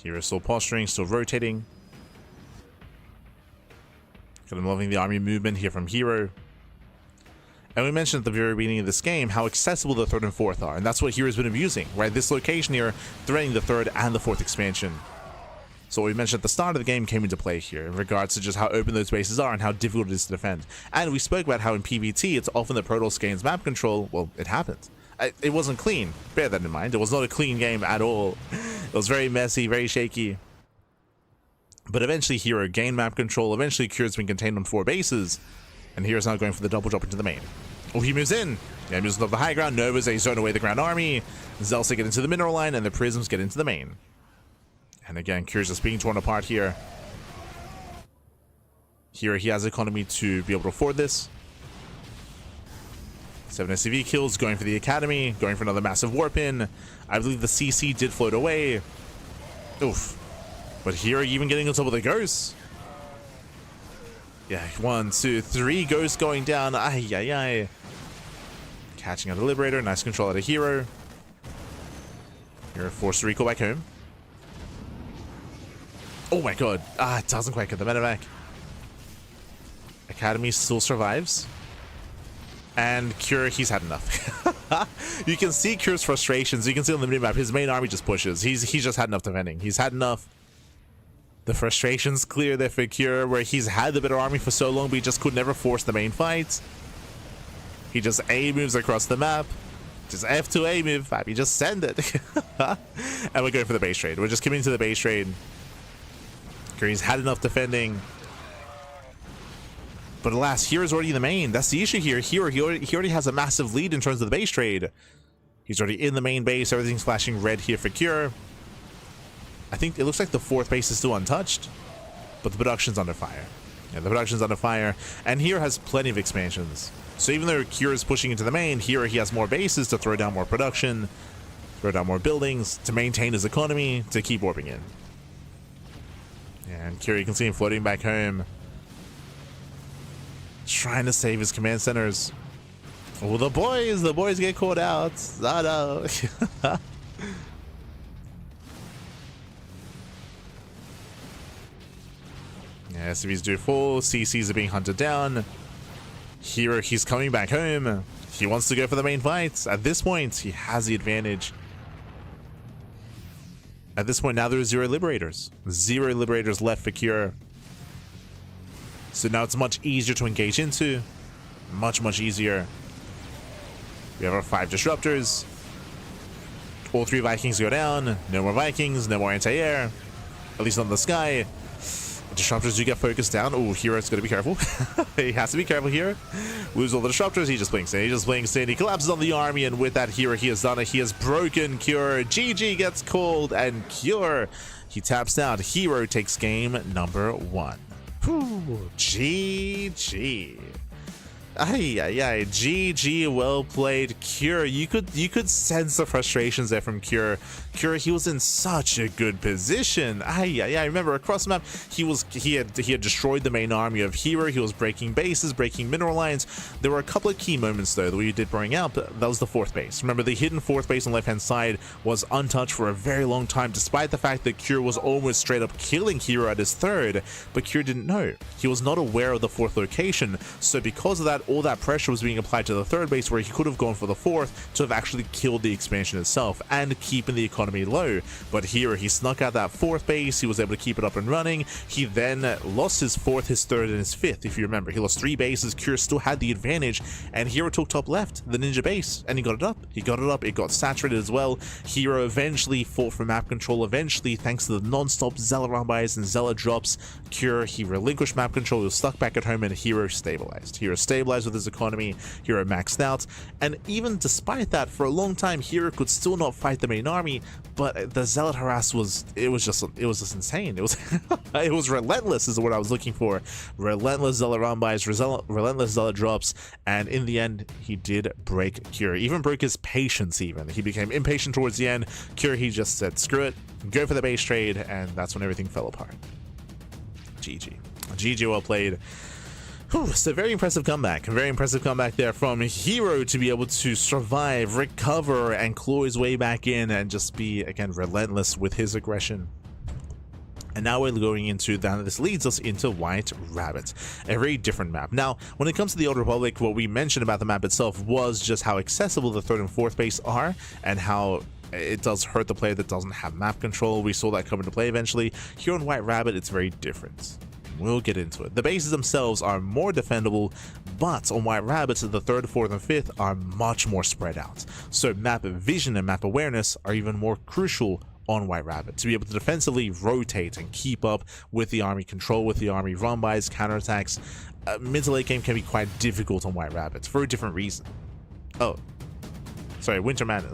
hero's still posturing, still rotating. I'm loving the army movement here from herO. And we mentioned at the very beginning of this game how accessible the 3rd and 4th are, and that's what hero's been abusing, right? This location here threatening the 3rd and the 4th expansion. So what we mentioned at the start of the game came into play here in regards to just how open those bases are and how difficult it is to defend. And we spoke about how in PvT it's often the Protoss gains map control. Well, it happened. It wasn't clean. Bear that in mind. It was not a clean game at all. It was very messy, very shaky. But eventually herO gained map control. Eventually Cure's been contained on 4 bases. And hero's now going for the double drop into the main. Oh, he moves in. Yeah, he moves into the high ground. Nova's a zone away the ground army. Zelsa get into the mineral line, and the prisms get into the main. And again, Cure's just being torn apart here. Here he has economy to be able to afford this. 7 SCV kills, going for the academy, going for another massive warp in. I believe the CC did float away. Oof. But here even getting on top of the ghosts. Yeah, 1, 2, 3 ghosts going down. Ay, ay, ay. Catching out a Liberator. Nice control out of herO. You're forced to recall back home. Oh my god. It doesn't quite get the medevac. Academy still survives. And Cure, he's had enough. You can see Cure's frustrations. You can see on the minimap, his main army just pushes. He's just had enough defending. He's had enough. The frustration's clear there for Cure, where he's had the better army for so long, but he just could never force the main fight. He just A moves across the map. Just F to A move, Fabi, just send it. And we're going for the base trade. We're just committing to the base trade. Cure's had enough defending. But alas, hero's already in the main. That's the issue here. He already has a massive lead in terms of the base trade. He's already in the main base. Everything's flashing red here for Cure. I think it looks like the 4th base is still untouched, but the production's under fire. Yeah, the production's under fire, and here has plenty of expansions. So even though Cure is pushing into the main, here he has more bases to throw down more production, throw down more buildings, to maintain his economy, to keep warping in. And Cure, you can see him floating back home, trying to save his command centers. Oh, the boys get caught out. Oh, no. Yeah, SCVs do fall. CCs are being hunted down. herO, he's coming back home. He wants to go for the main fight. At this point, he has the advantage. At this point, now there are 0 Liberators. 0 Liberators left for herO. So now it's much easier to engage into. Much easier. We have our 5 Disruptors. All 3 Vikings go down. No more Vikings, no more anti-air. At least not in the sky. Disruptors do get focused down. Oh, hero's got to be careful. He has to be careful here. Lose all the disruptors. He just blinks in. He just blinks in. He collapses on the army, and with that, herO, he has done it. He has broken Cure. GG gets called, and Cure, he taps out. herO takes game number 1. Whew, GG. Ay, GG, well played, Cure. You could sense the frustrations there from Cure. Cure, he was in such a good position. I remember across the map, he had destroyed the main army of herO. He was breaking bases, breaking mineral lines. There were a couple of key moments though that we did bring out. That was the 4th base. Remember, the hidden 4th base on the left-hand side was untouched for a very long time, despite the fact that Cure was almost straight up killing herO at his 3rd. But Cure didn't know. He was not aware of the 4th location. So because of that, all that pressure was being applied to the 3rd base, where he could have gone for the 4th to have actually killed the expansion itself and keeping the economy low. But here he snuck out that 4th base. He was able to keep it up and running. He then lost his 4th, his 3rd, and his 5th. If you remember, he lost 3 bases. Cure still had the advantage, and herO took top left, the ninja base, and he got it up. It got saturated as well. herO eventually fought for map control. Eventually, thanks to the non-stop Zealot run bys and Zealot drops, Cure, he relinquished map control. He was stuck back at home, and herO stabilized. herO stabilized with his economy. herO maxed out, and even despite that, for a long time herO could still not fight the main army. But the Zealot harass was just insane. It was it was relentless is what I was looking for. Relentless Zealot run bys, relentless Zealot drops, and in the end he did break Cure. Even broke his patience. Even he became impatient towards the end. Cure, he just said screw it, go for the base trade, and that's when everything fell apart. GG, well played. Whew, it's a very impressive comeback. Very impressive comeback there from herO to be able to survive, recover, and claw his way back in and just be, again, relentless with his aggression. And now we're going into that. This leads us into White Rabbit, a very different map. Now, when it comes to the Old Republic, what we mentioned about the map itself was just how accessible the 3rd and 4th base are and how it does hurt the player that doesn't have map control. We saw that come into play eventually. Here on White Rabbit, it's very different. We'll get into it. The bases themselves are more defendable, but on White Rabbits, the 3rd, 4th, and 5th are much more spread out. So map vision and map awareness are even more crucial on White Rabbit to be able to defensively rotate and keep up with the army, control with the army, run-bys, counterattacks. Mid to late game can be quite difficult on White Rabbits for a different reason. Oh, sorry, Winter Man.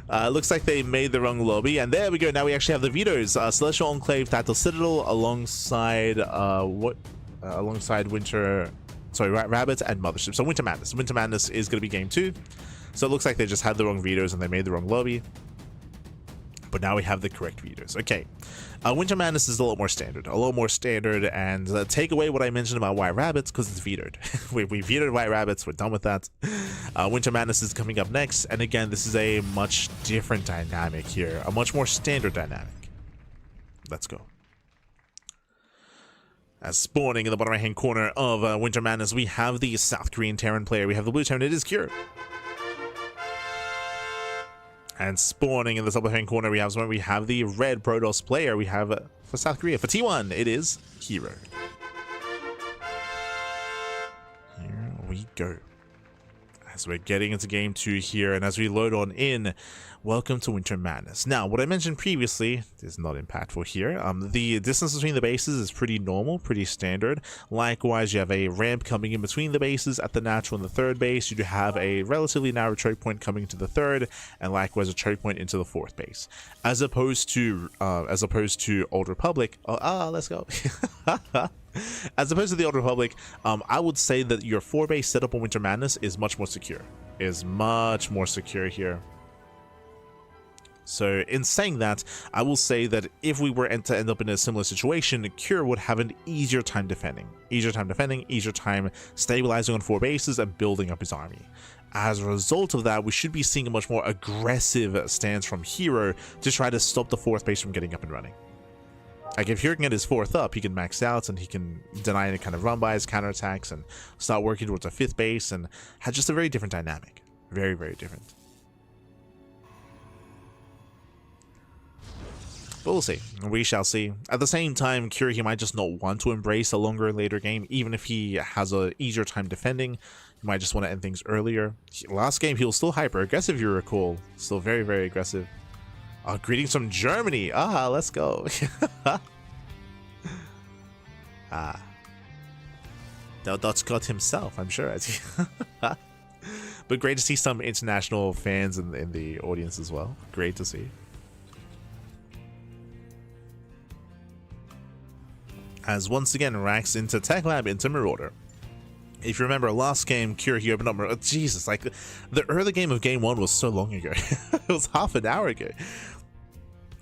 Looks like they made the wrong lobby, and there we go. Now we actually have the vetoes. Celestial Enclave, Tactile Citadel, alongside Rabbit and Mothership. So Winter Madness. Winter Madness is going to be game 2. So it looks like they just had the wrong vetoes and they made the wrong lobby. But now we have the correct vetoes. Okay. Winter Madness is a lot more standard. And take away what I mentioned about White Rabbits because it's vetoed. we vetoed White Rabbits. We're done with that. Winter Madness is coming up next. And again, this is a much different dynamic here. A much more standard dynamic. Let's go. As spawning in the bottom right-hand corner of Winter Madness, we have the South Korean Terran player. We have the blue Terran. It is Cure. And spawning in the upper hand corner, we have the red Protoss player. We have for South Korea. For T1, it is herO. Here we go. As we're getting into game 2 here, and as we load on in, welcome to Winter Madness. Now, what I mentioned previously is not impactful here. The distance between the bases is pretty normal, pretty standard. Likewise, you have a ramp coming in between the bases at the natural and the 3rd base. You do have a relatively narrow choke point coming into the 3rd, and likewise a choke point into the 4th base. As opposed to Old Republic. Let's go. As opposed to the Old Republic, I would say that your 4 base setup on Winter Madness is much more secure. Here. So in saying that, I will say that if we were to end up in a similar situation, Cure would have an easier time defending. Easier time stabilizing on 4 bases and building up his army. As a result of that, we should be seeing a much more aggressive stance from herO to try to stop the 4th base from getting up and running. Like if herO can get his 4th up, he can max out and he can deny any kind of run-bys, counterattacks, and start working towards a 5th base, and had just a very different dynamic. Very, very different. But we'll see. We shall see. At the same time, Cure, he might just not want to embrace a longer and later game, even if he has a easier time defending. He might just want to end things earlier. Last game, he was still hyper aggressive, you recall. Still very, very aggressive. Greetings from Germany. Let's go. That's Scott himself, I'm sure. But great to see some international fans in the audience as well. Great to see. As once again racks into Tech Lab into Marauder. If you remember last game, Cure, he opened up Marauder. Jesus, like the early game of game 1 was so long ago. It was half an hour ago.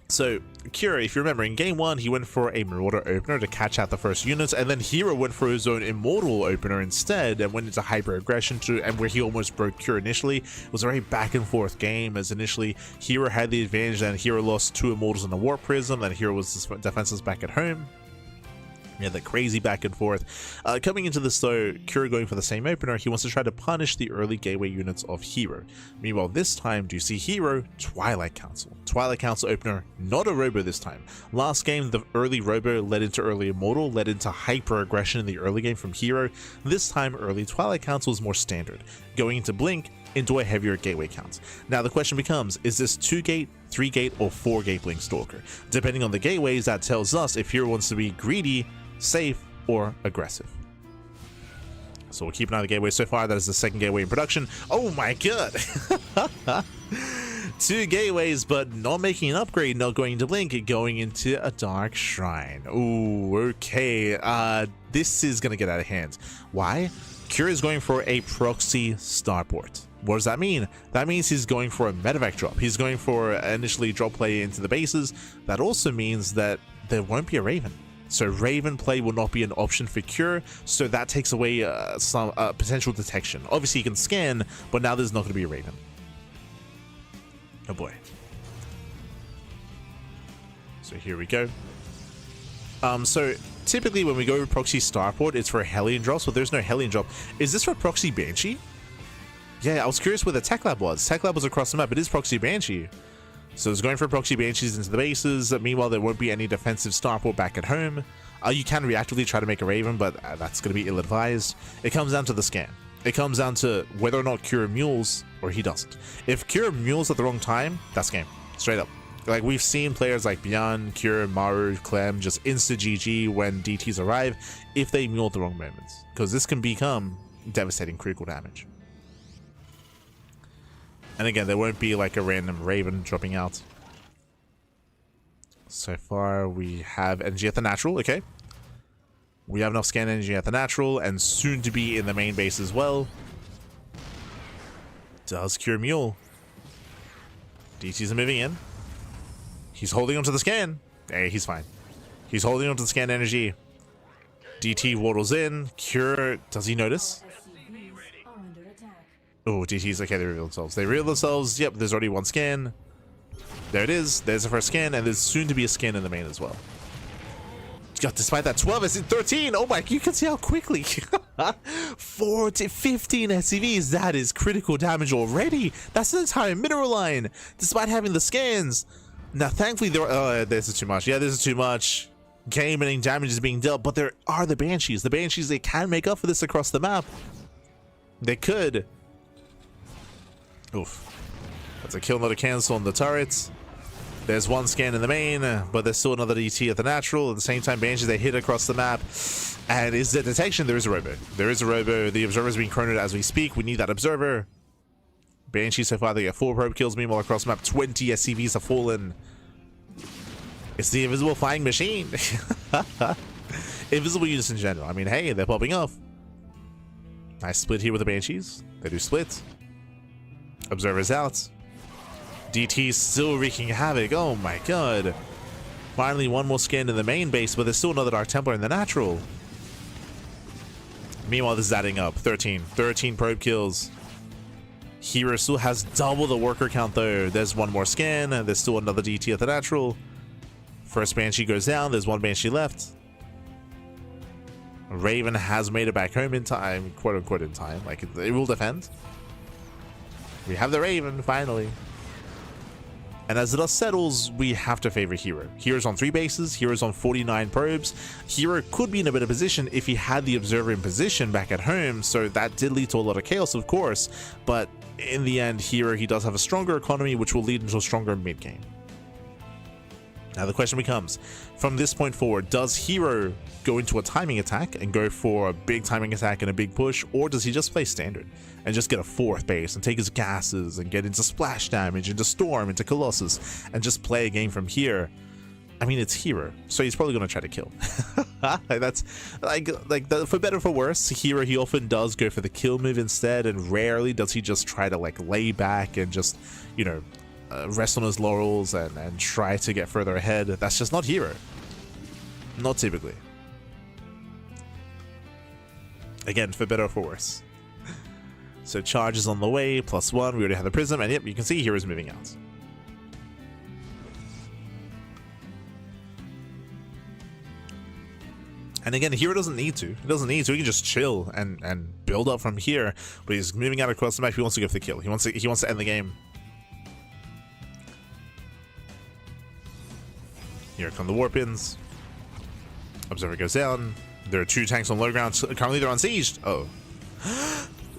So Cure, if you remember, in game 1 he went for a Marauder opener to catch out the first units, and then herO went for his own Immortal opener instead and went into hyper aggression and where he almost broke Cure initially. It was a very back and forth game, as initially herO had the advantage, then herO lost 2 Immortals in the Warp Prism, then herO was defenseless back at home. Yeah, the crazy back and forth. Coming into this though, Cure going for the same opener, he wants to try to punish the early gateway units of herO. Meanwhile, this time, do you see herO? Twilight Council. Twilight Council opener, not a Robo this time. Last game, the early Robo led into early Immortal, led into hyper aggression in the early game from herO. This time, early Twilight Council is more standard, going into Blink, into a heavier gateway count. Now the question becomes, is this 2-gate, 3-gate, or 4-gate Blink Stalker? Depending on the gateways, that tells us if herO wants to be greedy, safe, or aggressive. So we'll keep an eye on the gateway. So far, that is the 2nd gateway in production. Oh my god! 2 gateways, but not making an upgrade, not going into Blink, going into a Dark Shrine. Ooh, okay. This is gonna get out of hand. Why? Cure is going for a proxy starport. What does that mean? That means he's going for a medevac drop. He's going for initially drop play into the bases. That also means that there won't be a Raven. So Raven play will not be an option for Cure, so that takes away some potential detection. Obviously he can scan, but now there's not going to be a Raven. Oh boy. So here we go. So typically when we go with proxy starport, it's for a Hellion drop, so there's no Hellion drop. Is this for proxy Banshee? Yeah, I was curious where the Tech Lab was. Tech Lab was across the map. It is proxy Banshee. So it's going for proxy Banshees into the bases. Meanwhile, there won't be any defensive starport back at home. You can reactively try to make a Raven, but that's going to be ill-advised. It comes down to the scan. It comes down to whether or not Cure mules or he doesn't. If Cure mules at the wrong time, that's game. Straight up. Like, we've seen players like Beyond, Cure, Maru, Clem just insta-GG when DTs arrive if they mule at the wrong moments. Because this can become devastating critical damage. And again, there won't be like a random Raven dropping out. So far, we have energy at the natural, okay. We have enough scan energy at the natural, and soon to be in the main base as well. Does Cure mule? DTs are moving in. He's holding onto the scan. Hey, he's fine. He's holding onto the scan energy. DT waddles in. Cure, does he notice? Oh, DTs, okay, they reveal themselves. They reveal themselves. Yep, there's already 1 scan. There it is. There's the first scan, and there's soon to be a scan in the main as well. God, despite that 12, it's 13. Oh my, you can see how quickly. 4 to 15 SCVs. That is critical damage already. That's an entire mineral line, despite having the scans. Now, thankfully, this is too much. Yeah, this is too much. Game-ending damage is being dealt, but there are the Banshees. The Banshees, they can make up for this across the map. They could. Oof. That's a kill, not a cancel on the turrets. There's 1 scan in the main, but there's still another DT at the natural. At the same time, Banshees, they hit across the map. And is there detection? There is a Robo. There is a Robo. The Observer is being chronoed as we speak. We need that Observer. Banshee so far, they get 4 probe kills. Meanwhile, across the map, 20 SCVs have fallen. It's the invisible flying machine. Invisible units in general. I mean, hey, they're popping off. Nice split here with the Banshees. They do split. Observer's out. DT still wreaking havoc. Oh my god. Finally, one more scan in the main base, but there's still another Dark Templar in the natural. Meanwhile, this is adding up. 13 probe kills. herO still has double the worker count though. There's one more scan, and there's still another DT at the natural. First Banshee goes down, there's one Banshee left. Raven has made it back home in time, quote unquote in time, like it will defend. We have the Raven, finally. And as the dust settles, we have to favor herO. herO's on 3 bases, herO's on 49 probes. herO could be in a better position if he had the Observer in position back at home, so that did lead to a lot of chaos, of course, but in the end, herO, he does have a stronger economy, which will lead into a stronger mid-game. Now the question becomes, from this point forward, does herO go into a timing attack and go for a big timing attack and a big push, or does he just play standard and just get a 4th base and take his gases and get into splash damage, into storm, into colossus, and just play a game from here? I mean, it's herO, so he's probably going to try to kill. That's for better or for worse, herO, he often does go for the kill move instead, and rarely does he just try to like lay back and just, you know, rest on his laurels and try to get further ahead. That's just not herO. Not typically. Again, for better or for worse. So charge is on the way, +1, we already have the prism, and yep, you can see herO's moving out. And again, herO doesn't need to. He doesn't need to. He can just chill and build up from here. But he's moving out across the map. He wants to go for the kill. He wants to end the game. Here come the warp-ins. Observer goes down. There are 2 tanks on low ground. Currently they're unsieged. Oh.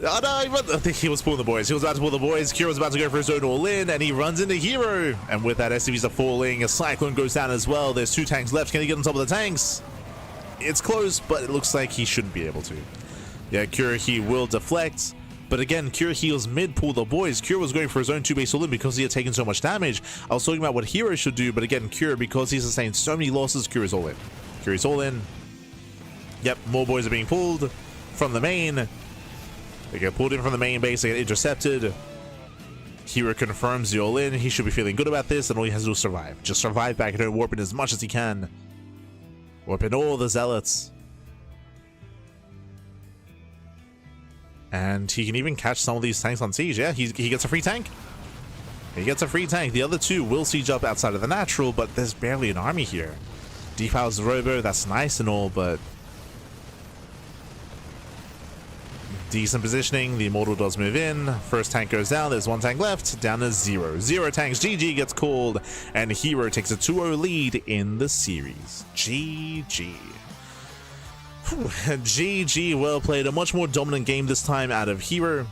Oh no, I think he was pulling the boys. He was about to pull the boys. Kira was about to go for his own all-in, and he runs into herO. And with that, SCVs are falling. A Cyclone goes down as well. There's 2 tanks left. Can he get on top of the tanks? It's close, but it looks like he shouldn't be able to. Yeah, Kira, he will deflect. But again, Kira heals mid-pull the boys. Kira was going for his own 2-base all-in because he had taken so much damage. I was talking about what herO should do, but again, Kira, because he sustained so many losses, Kira's all in. Kira's all in. Yep, more boys are being pulled from the main. They get pulled in from the main base, they get intercepted. herO confirms the all-in. He should be feeling good about this, and all he has to do is survive. Just survive back at home, warp in as much as he can. Warp in all the zealots. And he can even catch some of these tanks on siege. Yeah, he gets a free tank. He gets a free tank. The other 2 will siege up outside of the natural, but there's barely an army here. Defouls the Robo, that's nice and all, but decent positioning. The Immortal does move in. First tank goes down. There's 1 tank left. Down to 0. 0 tanks. GG gets called, and herO takes a 2-0 lead in the series. GG. GG, well played. A much more dominant game this time out of herO.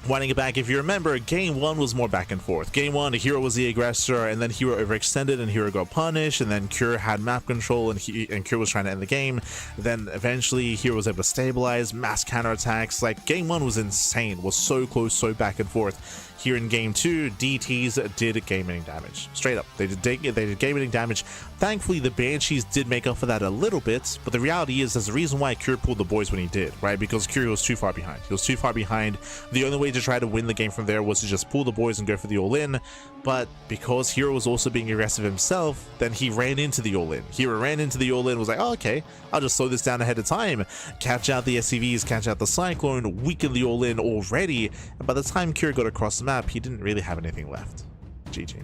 Winding it back, if you remember, game 1 was more back and forth. Game 1, herO was the aggressor, and then herO overextended and herO got punished, and then Cure had map control and Cure was trying to end the game. Then eventually herO was able to stabilize, mass counterattacks. Like, game 1 was insane, was so close, so back and forth. Here in game 2, DTs did game-ending damage. Straight up, they did game-ending damage. Thankfully, the Banshees did make up for that a little bit, but the reality is there's a reason why Cure pulled the boys when he did, right? Because Cure was too far behind. He was too far behind. The only way to try to win the game from there was to just pull the boys and go for the all-in, but because herO was also being aggressive himself, then he ran into the all-in. herO ran into the all-in, was like, oh, okay, I'll just slow this down ahead of time, catch out the SCVs, catch out the Cyclone, weaken the all-in already, and by the time Cure got across the map, he didn't really have anything left. GG.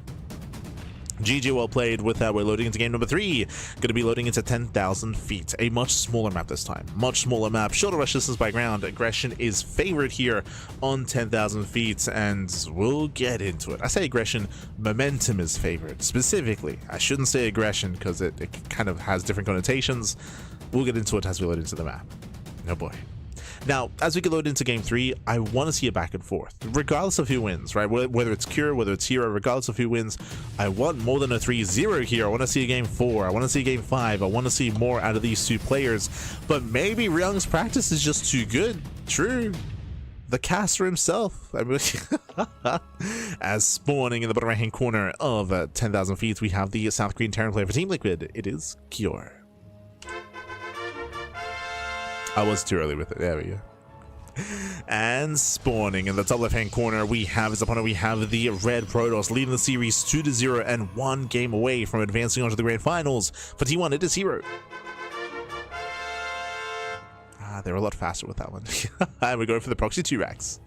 GG, well played. With that, we're loading into game number 3. Going to be loading into 10,000 feet. A much smaller map this time. Much smaller map. Shorter rush distance by ground. Aggression is favored here on 10,000 feet, and we'll get into it. I say aggression, momentum is favored. Specifically, I shouldn't say aggression because it kind of has different connotations. We'll get into it as we load into the map. Oh boy. Now, as we get loaded into game 3, I want to see a back and forth, regardless of who wins, right? Whether it's Cure, whether it's herO, regardless of who wins, I want more than a 3-0 here. I want to see a game 4. I want to see game 5. I want to see more out of these 2 players. But maybe Ryung's practice is just too good. True. The caster himself. I mean, as spawning in the bottom right-hand corner of 10,000 feet, we have the South Korean Terran player for Team Liquid. It is Kyor. I was too early with it. There we go. And spawning in the top left-hand corner, we have his opponent. We have the Red Protoss leading the series 2-0 and 1 game away from advancing on to the grand finals. For T1, it is herO. They're a lot faster with that one. And we're going for the proxy 2 racks.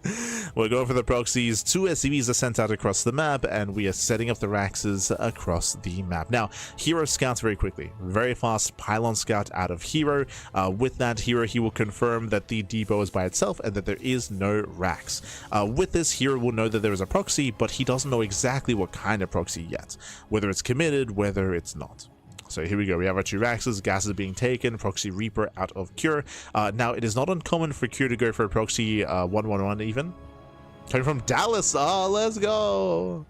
We're going for the proxies. 2 SCVs are sent out across the map, and we are setting up the racks across the map. Now, herO scouts very quickly. Very fast pylon scout out of herO. With that herO, he will confirm that the depot is by itself and that there is no racks. With this, herO will know that there is a proxy, but he doesn't know exactly what kind of proxy yet. Whether it's committed, whether it's not. So here we go. We have our 2 Raxes. Gas is being taken. Proxy Reaper out of Cure. Now, it is not uncommon for Cure to go for a proxy 111 even. Coming from Dallas. Oh, let's go.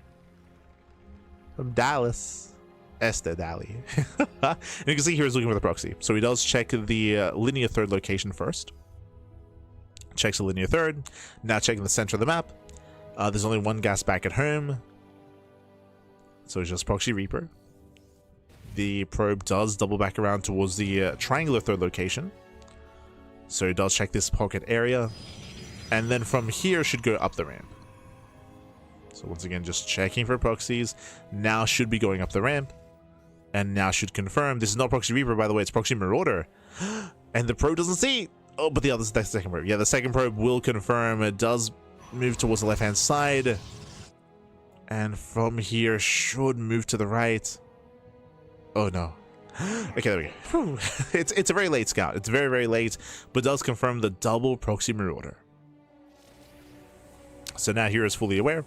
From Dallas. Esther Dally. And you can see here he's looking for the proxy. So he does check the linear 3rd location first. Checks the linear 3rd. Now checking the center of the map. There's only 1 gas back at home. So it's just Proxy Reaper. The probe does double back around towards the triangular 3rd location. So it does check this pocket area. And then from here should go up the ramp. So once again, just checking for proxies. Now should be going up the ramp. And now should confirm. This is not Proxy Reaper, by the way. It's Proxy Marauder. And the probe doesn't see. Oh, but the second probe. Yeah, the second probe will confirm. It does move towards the left-hand side. And from here should move to the right. Oh no. Okay, there we go. It's a very late scout. It's very, very late, but does confirm the double Proxy Marauder. So now here is fully aware.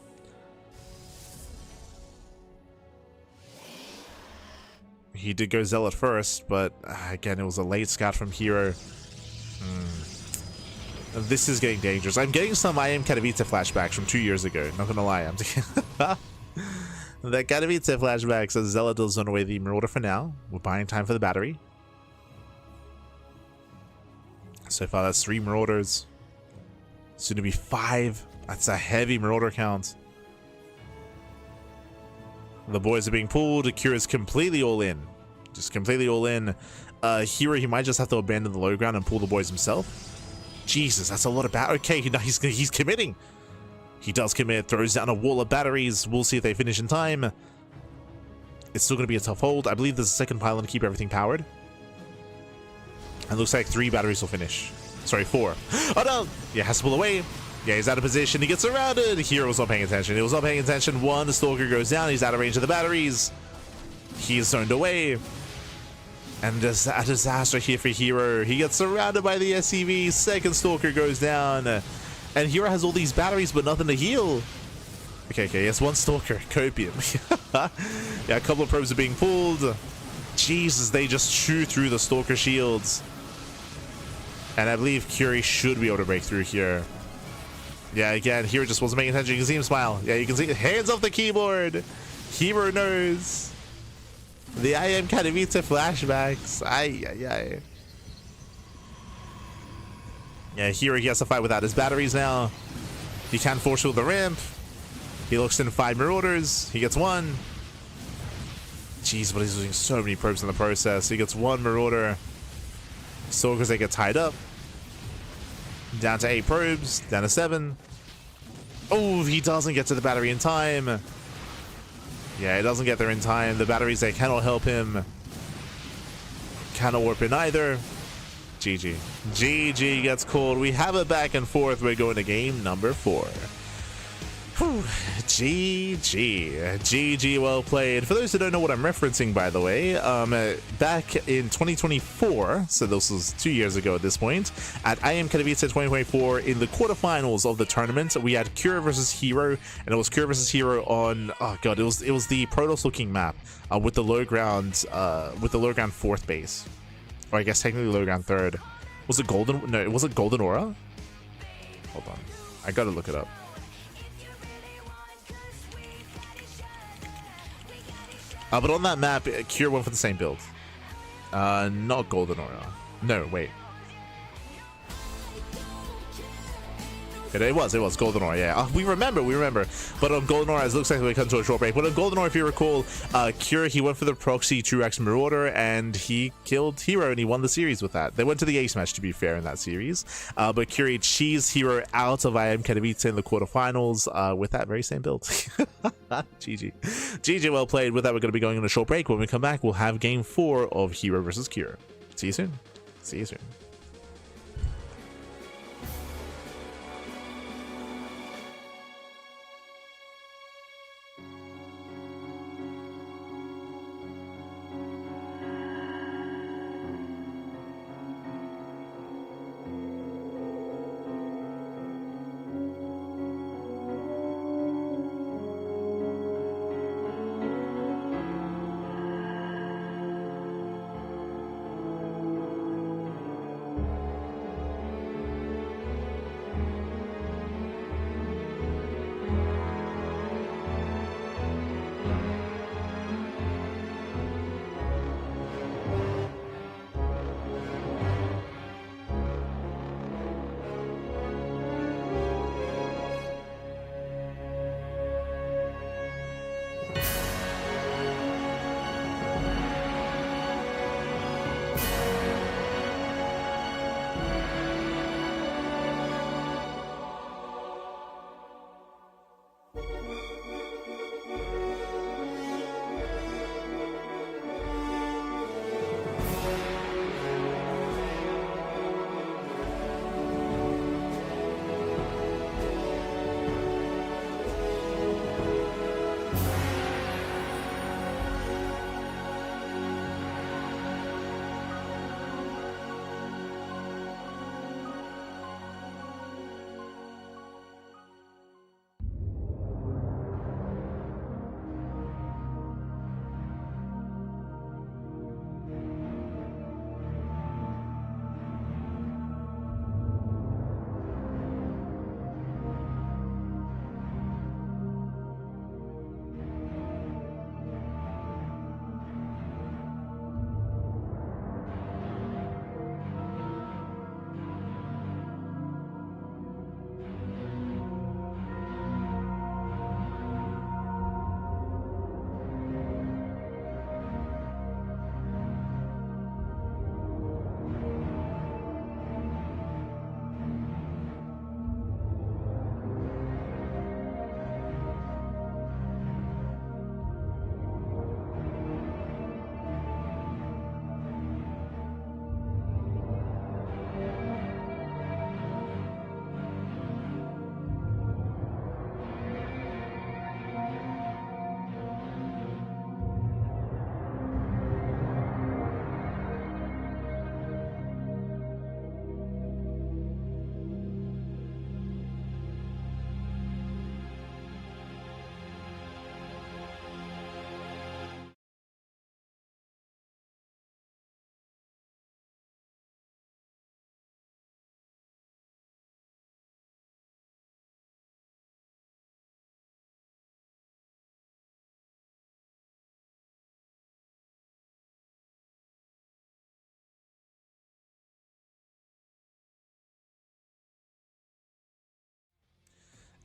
He did go Zealot first, but again, it was a late scout from herO. This is getting dangerous. I'm getting some I Am Katowice flashbacks from 2 years ago. Not gonna lie. The Katowice flashback says Zealot does zone away the Marauder for now. We're buying time for the battery. So far, that's 3 Marauders. Soon to be 5. That's a heavy Marauder count. The boys are being pulled. Cure is completely all in. Just completely all in. herO, he might just have to abandon the low ground and pull the boys himself. Jesus, that's a lot of battery. Okay, he's committing. He does commit, throws down a wall of batteries. We'll see if they finish in time. It's still going to be a tough hold. I believe there's a second pylon to keep everything powered. And looks like 3 batteries will finish. Sorry, 4. Oh no! Yeah, has to pull away. Yeah, he's out of position. He gets surrounded. herO was not paying attention. He was not paying attention. 1 Stalker goes down. He's out of range of the batteries. He's zoned away. And there's a disaster here for herO. He gets surrounded by the SCV. 2nd Stalker goes down. And herO has all these batteries, but nothing to heal. Okay, yes, 1 Stalker. Copium. Yeah, a couple of probes are being pulled. Jesus, they just chew through the Stalker shields. And I believe Curie should be able to break through here. Yeah, again, herO just wasn't making attention. You can see him smile. Yeah, you can see hands off the keyboard. herO knows. The I Am Katowice flashbacks. Ay. Yeah, herO, he has to fight without his batteries now. He can't force field the ramp. He looks in 5 Marauders. He gets 1. Jeez, but he's losing so many probes in the process. He gets 1 Marauder. Stalkers, they get tied up. Down to 8 probes. Down to 7. Oh, he doesn't get to the battery in time. Yeah, he doesn't get there in time. The batteries, they cannot help him. Cannot warp in either. GG. GG gets called. We have it back and forth. We're going to game number 4. Whew. GG, well played. For those who don't know what I'm referencing, by the way, back in 2024, so this was 2 years ago at this point, at I Am Katowice 2024, in the quarterfinals of the tournament, we had Cure versus herO, and it was Cure versus herO on, oh god, it was the Protoss looking map with the low ground 4th base, or I guess technically low ground 3rd. Was it Golden? No, it wasn't Golden Aura. Hold on, I gotta look it up. But on that map, Cure went for the same build. Not Golden Aura. No, wait. It was GoldenEye, yeah. We remember. But on GoldenEye, it looks like we come to a short break. But on GoldenEye, if you recall, Kira, he went for the proxy 2x Marauder, and he killed herO, and he won the series with that. They went to the ace match, to be fair, in that series. But Kira cheesed herO out of IM Katowice in the quarterfinals with that very same build. GG, well played. With that, we're going to be going on a short break. When we come back, we'll have game 4 of herO versus Kira. See you soon.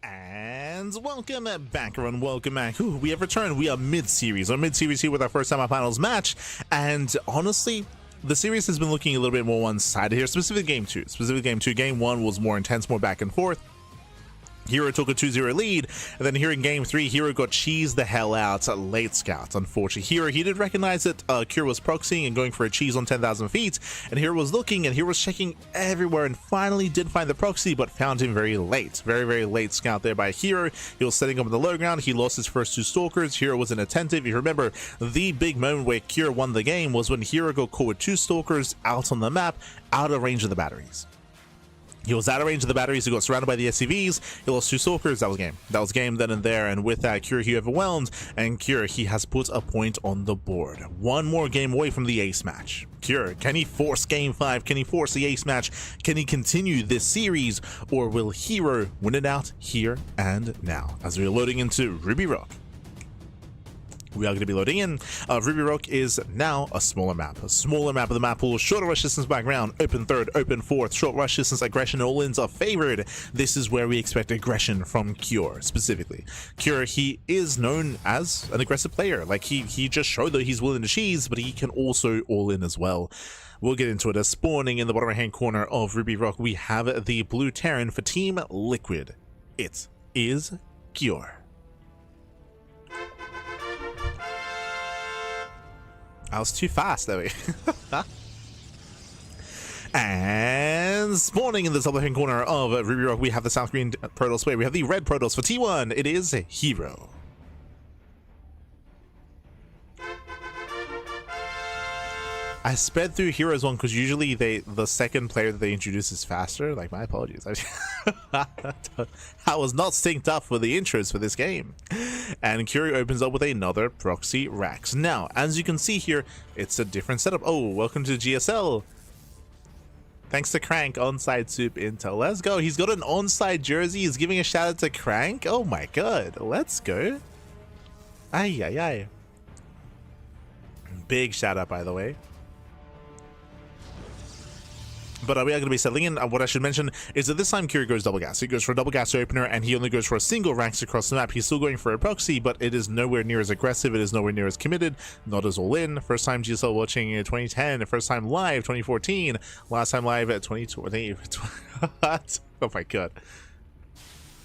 And welcome back, everyone. Welcome back. Ooh, we have returned. We are mid-series. We're mid-series here with our first semifinals match. And honestly, the series has been looking a little bit more one-sided here, specifically game 2. Game 1 was more intense, more back and forth. herO took a 2-0 lead, and then here in game 3, herO got cheesed the hell out late scout. Unfortunately, herO, he did recognize that Kira was proxying and going for a cheese on 10,000 feet, and herO was looking, and herO was checking everywhere, and finally did find the proxy, but found him very late. Very late scout there by herO. He was setting up on the low ground. He lost his first 2 stalkers. herO was inattentive. You remember, the big moment where Kira won the game was when herO got caught with 2 stalkers out on the map, out of range of the batteries. He was out of range of the batteries. He got surrounded by the SCVs. He lost 2 stalkers. That was game. That was game then and there. And with that, Kira, he overwhelmed. And Kira, he has put a point on the board. One more game away from the ace match. Kira, can he force game 5? Can he force the ace match? Can he continue this series? Or will herO win it out here and now? As we're loading into Ruby Rock. we are going to be loading in. Ruby Rock is now a smaller map of the map pool. Shorter rush distance background, open third, open fourth, short rush distance aggression, all-ins are favored. This is where we expect aggression from Cure specifically. Cure, he is known as an aggressive player. Like he just showed that he's willing to cheese, but he can also all-in as well. We'll get into it. As spawning in the bottom right hand corner of Ruby Rock, we have the blue Terran for Team Liquid. It is Cure. I was too fast, there we go. And spawning in the top left-hand corner of Ruby Rock, we have the South Green Protoss player. We have the red Protoss for T1. It is herO. I sped through herO's one because usually the second player that they introduce is faster. Like, my apologies. I was not synced up for the intros for this game. And Curie opens up with another proxy Rax. Now, as you can see here, it's a different setup. Oh, welcome to GSL. Thanks to Crank, onside soup intel. Let's go. He's got an onside jersey. He's giving a shout out to Crank. Oh my god. Let's go. Ay, ay, ay. Big shout out, by the way. But we are going to be settling in. What I should mention is that this time Curie goes double gas. He goes for a double gas opener, and he only goes for a single Rax across the map. He's still going for a proxy, but it is nowhere near as aggressive. It is nowhere near as committed. Not as all in. First time GSL watching 2010. First time live 2014. Last time live at 2020. What? Oh my god.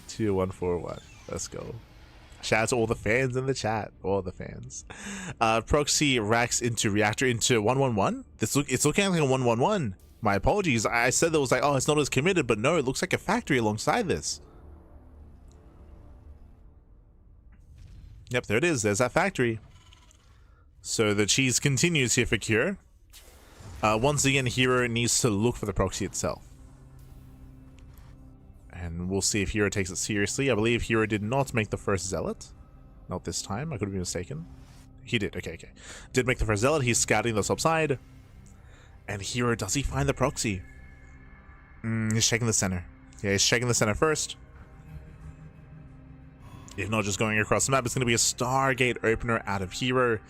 2141. Let's go. Shout out to all the fans in the chat. All the fans. Proxy Rax into reactor into 111. It's looking like a 111. My apologies. I said that was like, oh, it's not as committed, but no, it looks like a factory alongside this. Yep, there it is. There's that factory. So the cheese continues here for Cure. Once again, herO needs to look for the proxy itself. And we'll see if herO takes it seriously. I believe herO did not make the first Zealot. Not this time. I could be mistaken. He did. Okay. Did make the first Zealot. He's scouting the top side. And herO, does he find the proxy? He's checking the center. Yeah, he's checking the center first. If not, just going across the map. It's going to be a Stargate opener out of herO.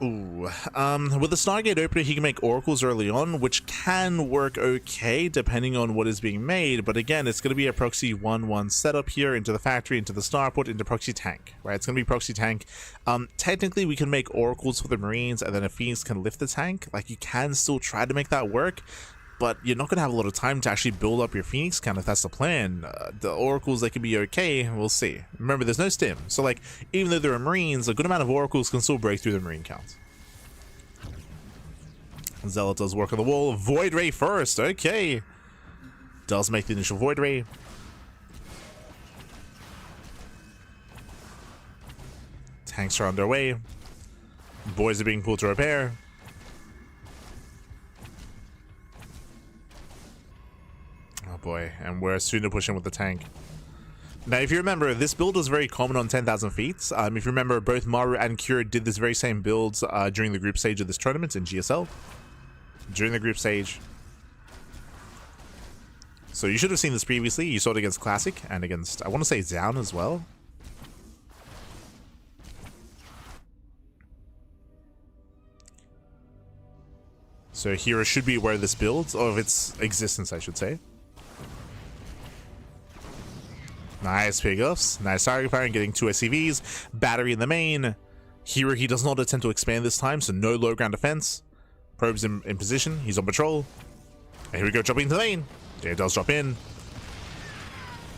Ooh. With the Stargate opener, he can make oracles early on, which can work okay depending on what is being made. But again, it's going to be a proxy 1-1 setup here into the factory, into the starport, into proxy tank, right? It's going to be proxy tank. Technically, we can make oracles for the Marines, and then a Phoenix can lift the tank. Like, you can still try to make that work, but you're not going to have a lot of time to actually build up your Phoenix count if that's the plan. The oracles, they can be okay. We'll see. Remember, there's no stim. So, like, even though there are Marines, a good amount of oracles can still break through the Marine count. Zealot does work on the wall. Void Ray first. Okay. Does make the initial Void Ray. Tanks are underway. Boys are being pulled to repair. Oh boy, and we're soon to push in with the tank. Now, if you remember, this build was very common on 10,000 feet. If you remember, both Maru and Cure did this very same build during the group stage of this tournament in GSL. During the group stage. So you should have seen this previously. You saw it against Classic and against, I want to say, Down as well. So herO should be aware of this build, or of its existence, I should say. Nice pickups. Nice target fire and getting 2 SCVs. Battery in the main. herO, he does not attempt to expand this time, so no low ground defense. Probes in position. He's on patrol. And here we go, dropping into the main. Yeah, it does drop in.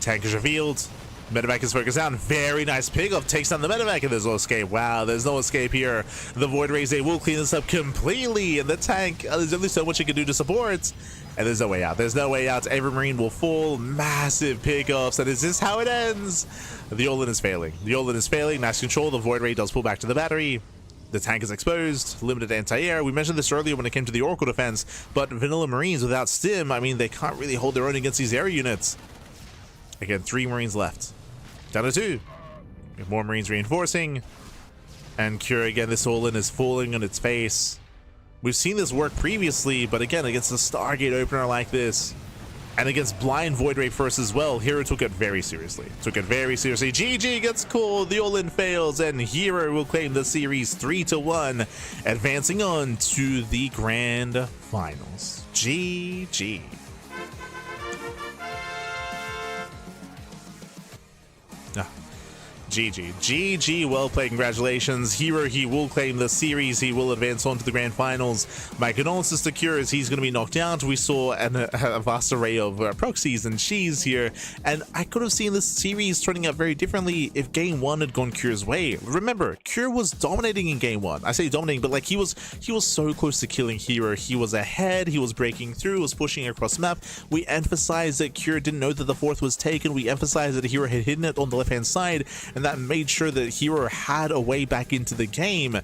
Tank is revealed. Medevac is focused down. Very nice pickup. Takes down the Medevac, and there's no escape. Wow, there's no escape here. The Void Rays, they will clean this up completely. And the tank, there's only so much it can do to support. And there's no way out. There's no way out. Every Marine will fall. Massive pickups. And is this how it ends? The all-in is failing. The all-in is failing. Nice control. The Void Ray does pull back to the battery. The tank is exposed, limited anti-air. We mentioned this earlier when it came to the Oracle defense, but vanilla Marines without stim, I mean, they can't really hold their own against these air units. Again, 3 Marines left. Down to 2. We have more Marines reinforcing. And Cure, again, this all-in is falling on its face. We've seen this work previously, but again, against the Stargate opener like this, And against Blind Void Ray first as well, herO took it very seriously. GG gets called, the all-in fails, and herO will claim the series 3-1, advancing on to the grand finals. GG. GG, well played, congratulations. herO, he will claim the series, he will advance on to the grand finals. My condolences to Cure as he's going to be knocked out. We saw a vast array of proxies and she's here, and I could have seen this series turning out very differently if game 1 had gone Cure's way. Remember, Cure was dominating in game 1. I say dominating, but like he was so close to killing herO. He was ahead, he was breaking through, was pushing across map. We emphasized that Cure didn't know that the fourth was taken. We emphasized that herO had hidden it on the left-hand side, and that made sure that herO had a way back into the game,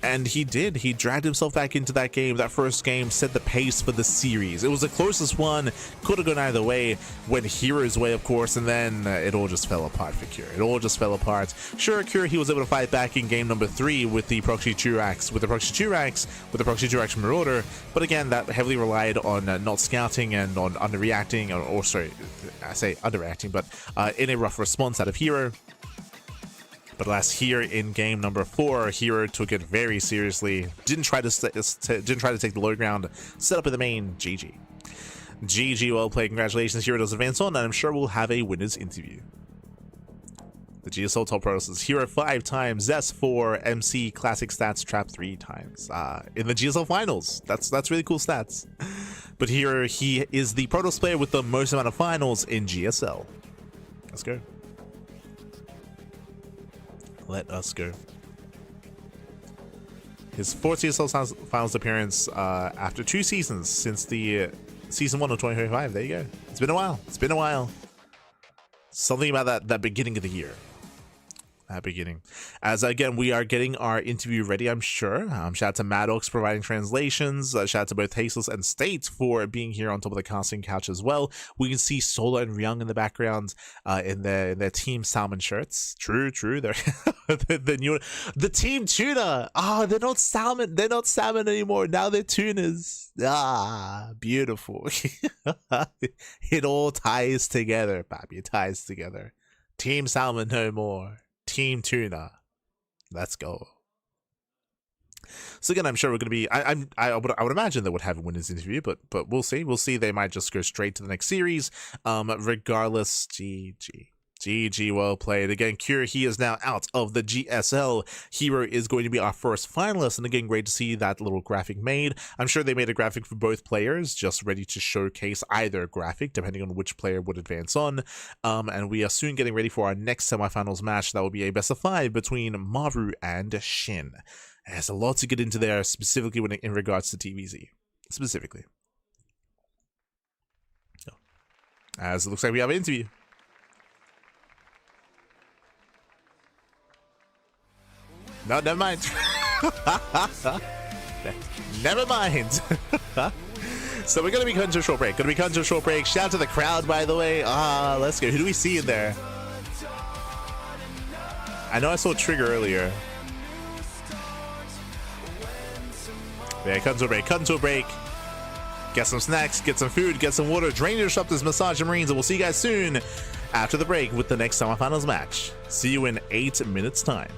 and he did. He dragged himself back into that game. That first game set the pace for the series. It was the closest one, could have gone either way, went herO's way of course, and then it all just fell apart for Cure. It all just fell apart. Sure, Cure, he was able to fight back in game number 3 with the proxy Churax, with the proxy Churax Marauder, but again, that heavily relied on not scouting and on underreacting, or sorry, I say underreacting, but in a rough response out of herO. But last here in game number 4, herO took it very seriously. Didn't try to take the low ground. Set up in the main. GG, well played. Congratulations. herO does advance on, and I'm sure we'll have a winner's interview. The GSL top protoss. herO 5 times, Zest 4, MC classic stats, Trap 3 times. In the GSL finals. That's really cool stats. But here he is the protoss player with the most amount of finals in GSL. Let's go. Let us go. His 4th GSL finals appearance after 2 seasons since the season 1 of 2025. There you go. It's been a while. It's been a while. Something about that beginning of the year. Beginning. As again, we are getting our interview ready, I'm sure. Shout out to Maddox providing translations. Shout out to both Hazeless and State for being here on top of the casting couch as well. We can see Sola and Ryung in the background in their Team Salmon shirts. True. They're the Team Tuna. They're not salmon. They're not salmon anymore. Now they're tunas. Beautiful. It all ties together, Pappy. It ties together. Team Salmon no more. Team Tuna. Let's go. So again, I'm sure we're going to be. I would imagine they would have a winners interview, but we'll see. We'll see. They might just go straight to the next series. Regardless, GG, well played. Again, Cure, he is now out of the GSL. herO is going to be our first finalist, and again, great to see that little graphic made. I'm sure they made a graphic for both players, just ready to showcase either graphic, depending on which player would advance on. And we are soon getting ready for our next semifinals match. That will be a best of 5 between Maru and SHIN. There's a lot to get into there, specifically in regards to TVZ. Specifically. As it looks like we have an interview. No, never mind. Never mind. So we're going to be cutting to a short break. Shout out to the crowd, by the way. Let's go. Who do we see in there? I know I saw Trigger earlier. Yeah, cut into a break. Get some snacks, get some food, get some water, drain your disruptors, massage your marines, and we'll see you guys soon after the break with the next semifinals match. See you in 8 minutes time.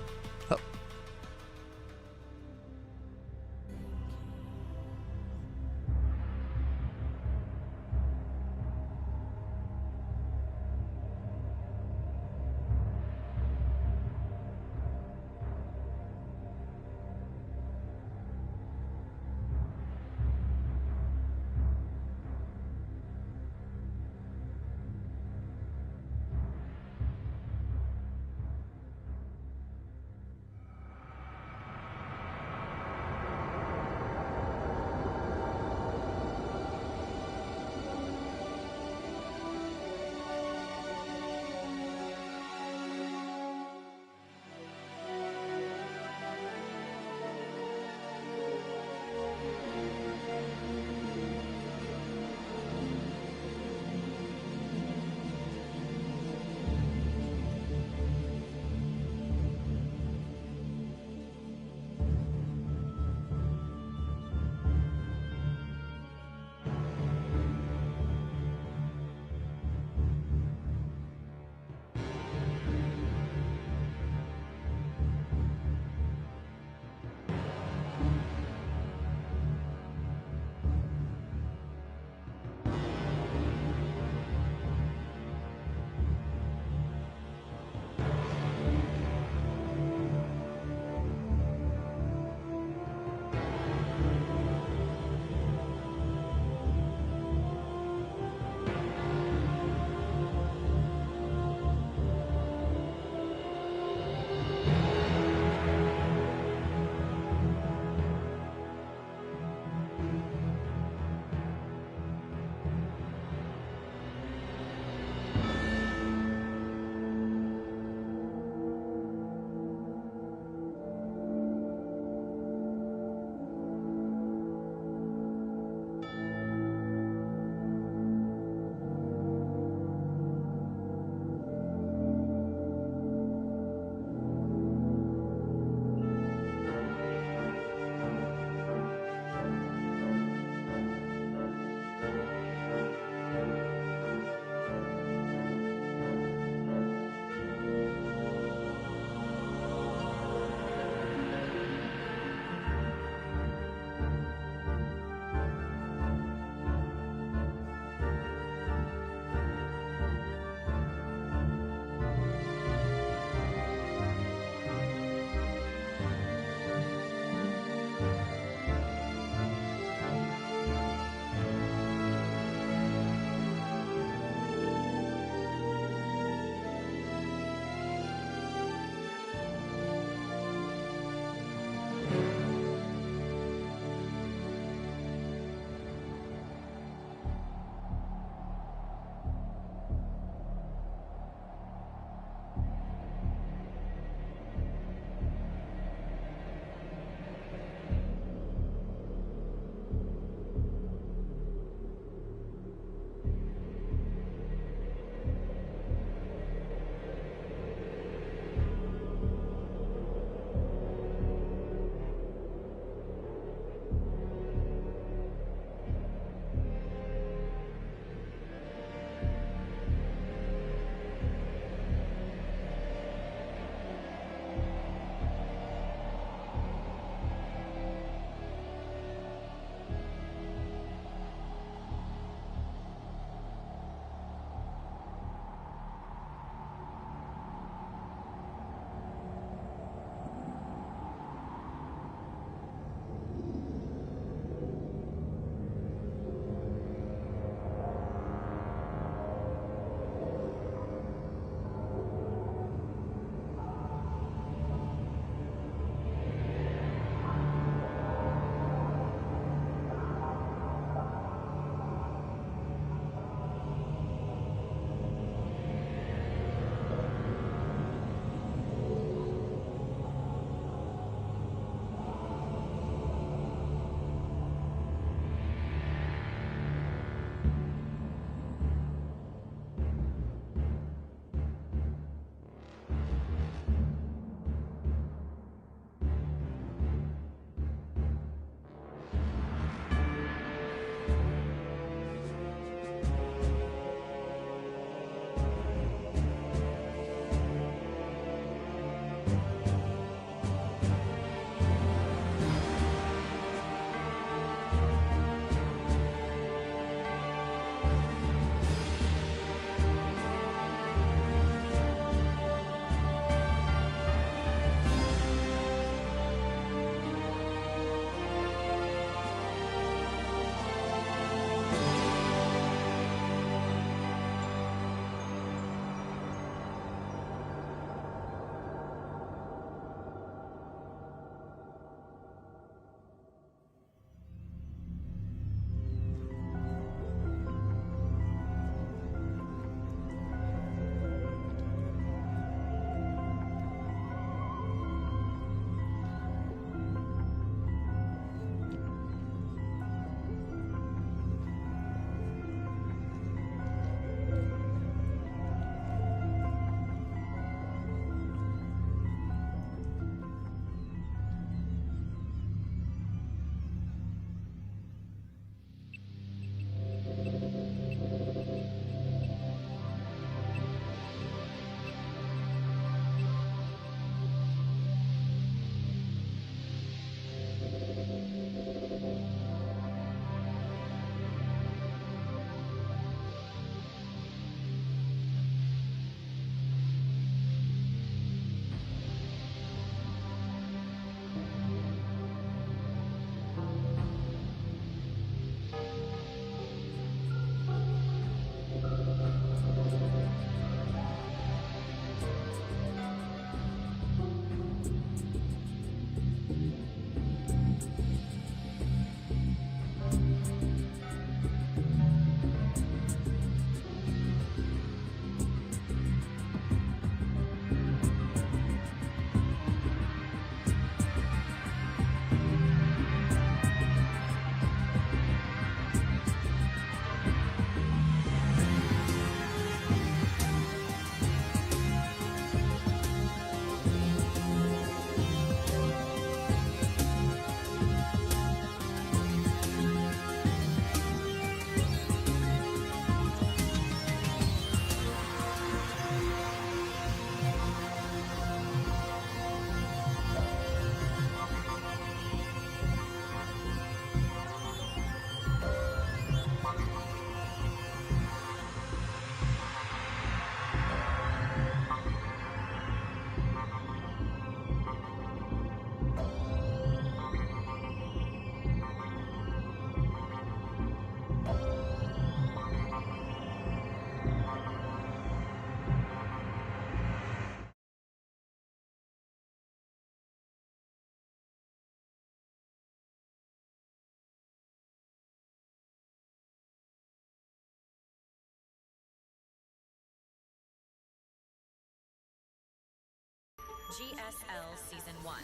GSL Season 1.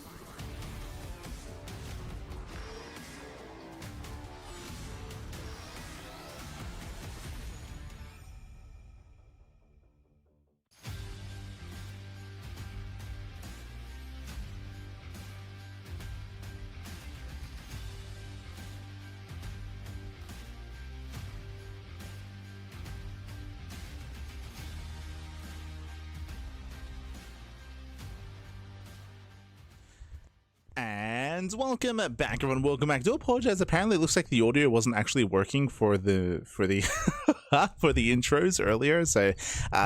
And welcome back, everyone. Welcome back. Do apologize. Apparently, it looks like the audio wasn't actually working for the for the intros earlier. So,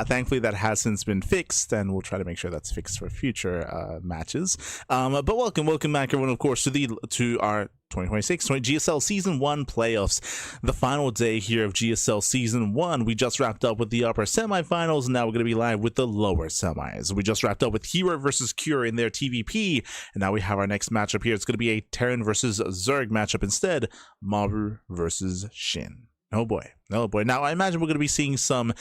thankfully, that has since been fixed, and we'll try to make sure that's fixed for future matches. But welcome back, everyone. Of course, to our 2026 GSL Season 1 playoffs. The final day here of GSL Season 1. We just wrapped up with the upper semifinals, and now we're going to be live with the lower semis. We just wrapped up with herO versus Cure in their TVP, and now we have our next matchup here. It's going to be a Terran versus Zerg matchup instead. Maru versus SHIN. Oh boy. Oh boy. Now, I imagine we're going to be seeing some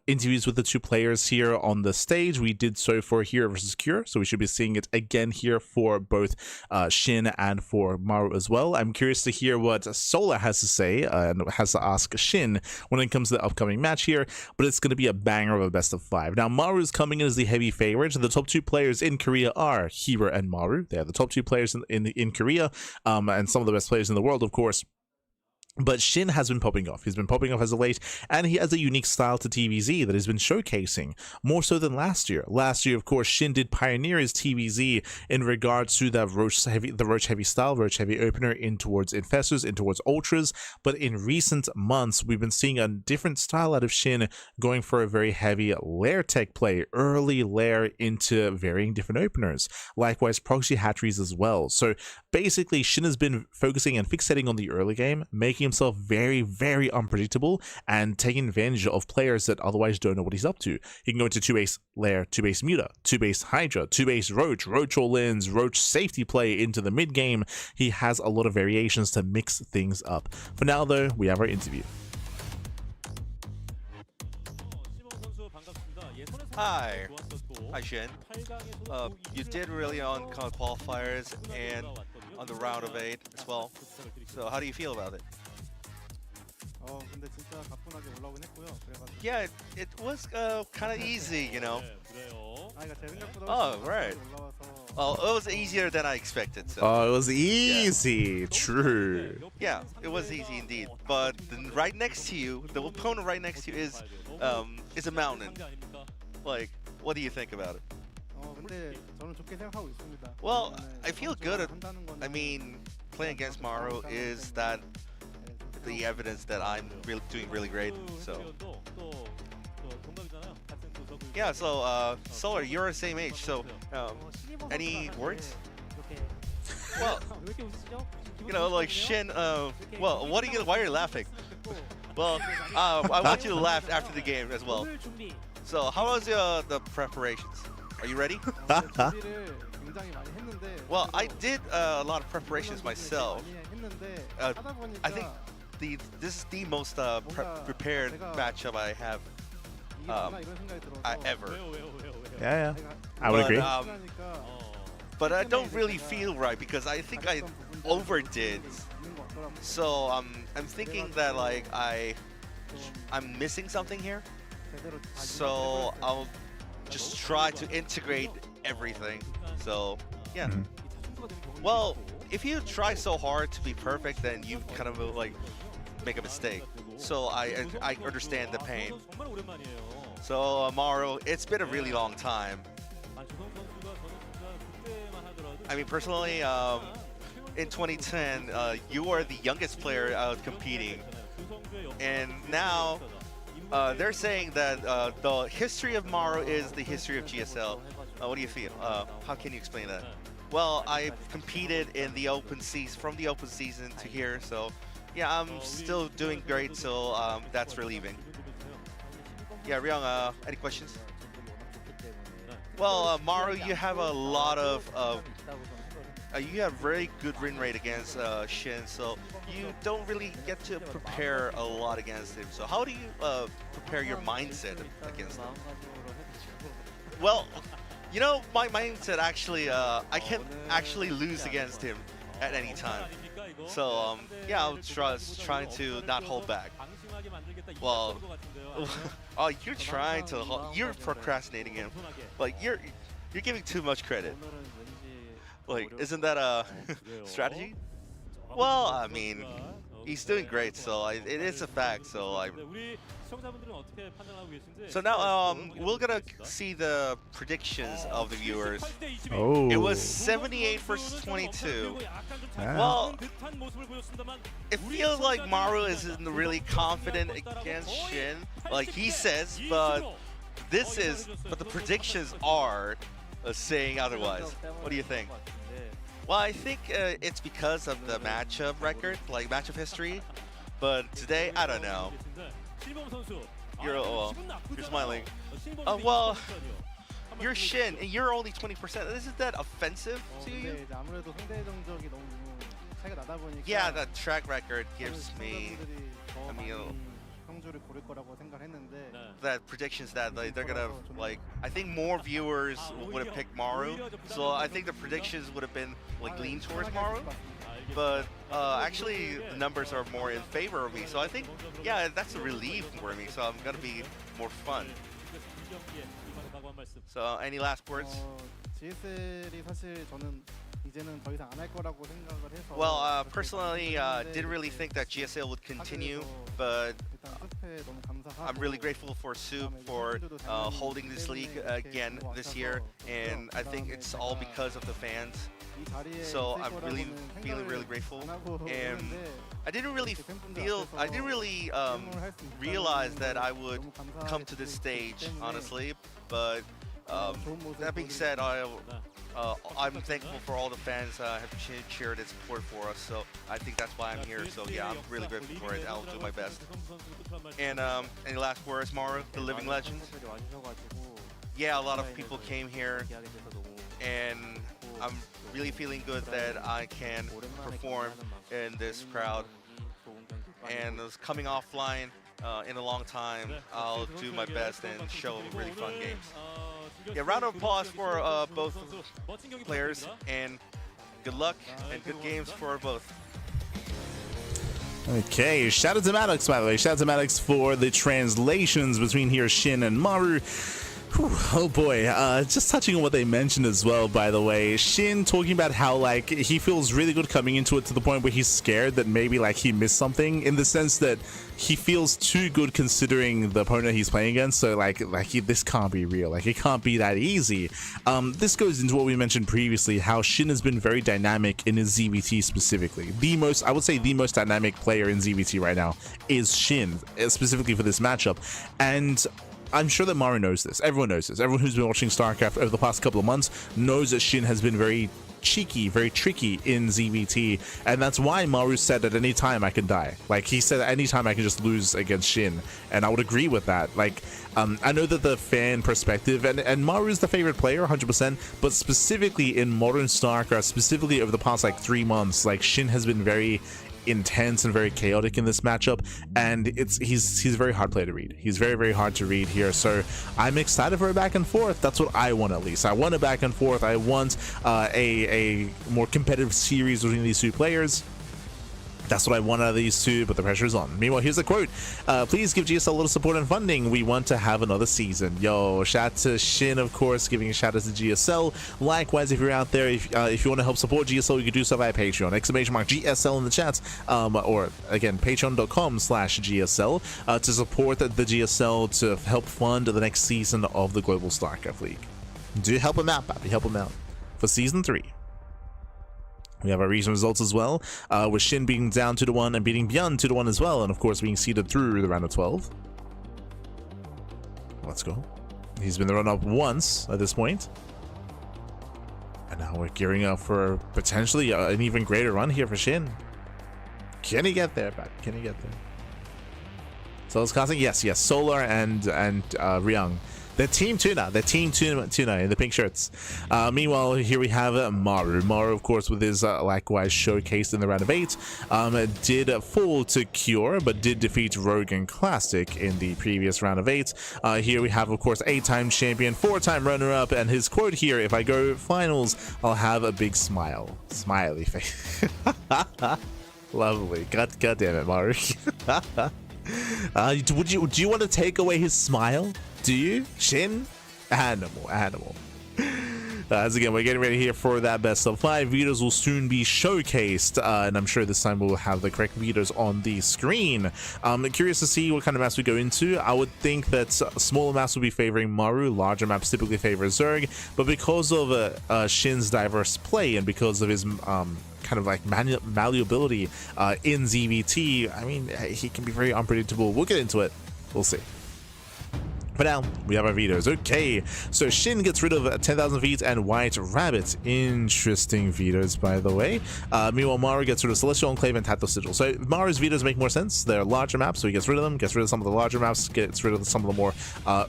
interviews with the two players here on the stage. We did so for herO versus Cure, so we should be seeing it again here for both SHIN and for Maru as well. I'm curious to hear what Solar has to say and has to ask SHIN when it comes to the upcoming match here, but it's going to be a banger of a best of 5. Now, Maru is coming in as the heavy favorite. The top two players in Korea are herO and Maru. They are the top two players in Korea, and some of the best players in the world, of course. But SHIN has been popping off. He's been popping off as of late, and he has a unique style to TVZ that he's been showcasing more so than last year. Last year, of course, SHIN did pioneer his TVZ in regards to the Roach heavy style, Roach heavy opener in towards Infestors, in towards Ultras. But in recent months, we've been seeing a different style out of SHIN, going for a very heavy lair tech play, early lair into varying different openers. Likewise, proxy hatcheries as well. So basically, SHIN has been focusing and fixating on the early game, making himself very, very unpredictable and taking advantage of players that otherwise don't know what he's up to. He can go into 2-base Lair, 2-base Muta, 2-base Hydra, 2-base Roach, Roach all-ins, Roach safety play into the mid-game. He has a lot of variations to mix things up. For now, though, we have our interview. Hi. Hi, SHIN. You did really on qualifiers and on the round of 8 as well. So how do you feel about it? 근데 진짜 가뿐하게 올라오긴 했고요. 그래가지고 Yeah, it was kind of easy, you know. 그러니까 제 생각보다 Oh, right. 올라와서 Well, it was easier than I expected. So. Oh, it was easy. True. Yeah, it was easy indeed. But right next to you, the opponent right next to you is a mountain. Like, what do you think about it? 근데 저는 좋게 생각하고 있습니다. Well, I feel good. I mean, playing against Maru is that the evidence that I'm doing really great. So yeah. So Solar, you're the same age. So any words? Well, you know, like SHIN. Well, why are you laughing? Well, I want you to laugh after the game as well. So how was the preparations? Are you ready? Well, I did a lot of preparations myself. I think this is the most prepared matchup I have ever. Yeah. I would agree. But I don't really feel right because I think I overdid. So I'm thinking that like I'm missing something here. So I'll just try to integrate everything. So yeah. Well, if you try so hard to be perfect, then you kind of like make a mistake. So I understand the pain. So Maru, it's been a really long time. I mean, personally, in 2010, you were the youngest player competing, and now they're saying that the history of Maru is the history of GSL. What do you feel? How can you explain that? Well, I competed in the open season, from the open season to here, so yeah, I'm still doing great, so that's relieving. Yeah, Ryung, any questions? Well, Maru, you have a lot of you have very good win rate against SHIN, so you don't really get to prepare a lot against him. So how do you prepare your mindset against him? Well, You know, my mindset actually, I can actually lose against him at any time. So, yeah, I'll trying to not hold back. Well, oh, you're trying to, you're procrastinating him. Like, you're giving too much credit. Like, isn't that a strategy? Well, I mean, he's doing great, so it is a fact. So now we're gonna see the predictions of the viewers. Oh. It was 78 versus 22. Well, it feels like Maru isn't really confident against Shin, like he says, but the predictions are saying otherwise. What do you think? Well, I think it's because of the matchup record, like matchup history. But today, I don't know. You're smiling. Well, you're Shin, and you're only 20%. Isn't that offensive to you? 아무래도 상대 정적이 너무 차이가 나다 보니까 Yeah, the track record gives me. 더 I mean, 많은 평주를 고를 거라고 생각했는데 that predictions that they're gonna like. I think more viewers would have picked Maru, so I think the predictions would have been like lean towards Maru. But actually, the numbers are more in favor of me, so I think yeah, that's a relief for me. So I'm gonna be more fun. So any last words? GSL이 사실 저는 이제는 더 이상 안 할 거라고 생각을 해서 Well, personally, didn't really think that GSL would continue, but 일단 숲에 너무 감사하고 I'm really grateful for Soup for holding this league again this year, and I think it's all because of the fans. 이 자리에 So 있을 I'm really 거라고는 feeling 생각을 really grateful, 안 하고 and 했는데 I didn't really 할수 있다는 realize that I would 너무 감사하게 come to this 듣고 stage, 있기 때문에 honestly. But 좋은 모습 that being said, I'm thankful for all the fans have cheered and support for us. So I think that's why I'm here. So yeah, I'm really grateful for it. I'll do my best. And any last words, Maru, the living legend? Yeah, a lot of people came here, and I'm really feeling good that I can perform in this crowd. And it's coming offline in a long time. I'll do my best and show really fun games. Yeah, round of applause for both players, and good luck and good games for both. Okay, shout out to Maddox, by the way. Shout out to Maddox for the translations between here Shin and Maru. Whew, oh boy, just touching on what they mentioned as well, by the way. Shin talking about how, like, he feels really good coming into it to the point where he's scared that maybe, like, he missed something, in the sense that he feels too good considering the opponent he's playing against. So, this can't be real. Like, it can't be that easy. This goes into what we mentioned previously, how Shin has been very dynamic in his ZVT specifically. I would say the most dynamic player in ZVT right now is Shin, specifically for this matchup. And I'm sure that Maru knows this. Everyone knows this. Everyone who's been watching StarCraft over the past couple of months knows that Shin has been very cheeky, very tricky in ZVT, and that's why Maru said at any time I can die. Like, he said at any time I can just lose against Shin, and I would agree with that. Like, I know that the fan perspective, and Maru is the favorite player 100%, but specifically in modern StarCraft, specifically over the past like 3 months, like, Shin has been very intense and very chaotic in this matchup, and he's a very hard player to read. He's very, very hard to read here, so I'm excited for a back and forth. That's what I want, at least. I want a back and forth. I want a more competitive series between these two players. That's what I want out of these two, but the pressure is on. Meanwhile, here's the quote. Please give GSL a little support and funding. We want to have another season. Yo, shout out to Shin, of course, giving a shout out to GSL. Likewise, if you're out there, if you want to help support GSL, you can do so via Patreon. !GSL in the chat. Or, again, patreon.com/GSL to support the GSL to help fund the next season of the Global StarCraft League. Do help him out, Pappy. Help him out. For Season 3. We have our region results as well, with Shin being down 2-1 and beating Beyond 2-1 as well, and of course being seeded through the round of 12. Let's go. He's been the run-up once at this point. And now we're gearing up for potentially an even greater run here for Shin. Can he get there, Pat? Can he get there? Solar's casting? Yes. Solar and Ryung. The Team Tuna. The Team Tuna in the pink shirts. Meanwhile, here we have Maru. Maru, of course, with his likewise showcased in the round of 8, did fall to Cure, but did defeat Rogue and Classic in the previous round of 8. Here we have, of course, 8-time champion, 4-time runner-up, and his quote here, if I go finals, I'll have a big smile. Smiley face. Lovely. God damn it, Maru. Do you want to take away his smile? Do you? Shin? Animal. As again, we're getting ready here for that best of 5. Videos will soon be showcased, and I'm sure this time we'll have the correct videos on the screen. I'm curious to see what kind of maps we go into. I would think that smaller maps will be favoring Maru, larger maps typically favor Zerg, but because of Shin's diverse play and because of his kind of like malleability in ZVT, I mean, he can be very unpredictable. We'll get into it. We'll see. For now, we have our vetoes. Okay, so Shin gets rid of 10,000 feet and White Rabbit. Interesting vetoes, by the way. Meanwhile, Maru gets rid of Celestial Enclave and Tactile Sigil. So Maru's vetoes make more sense. They're larger maps, so he gets rid of them, gets rid of some of the larger maps, gets rid of some of the more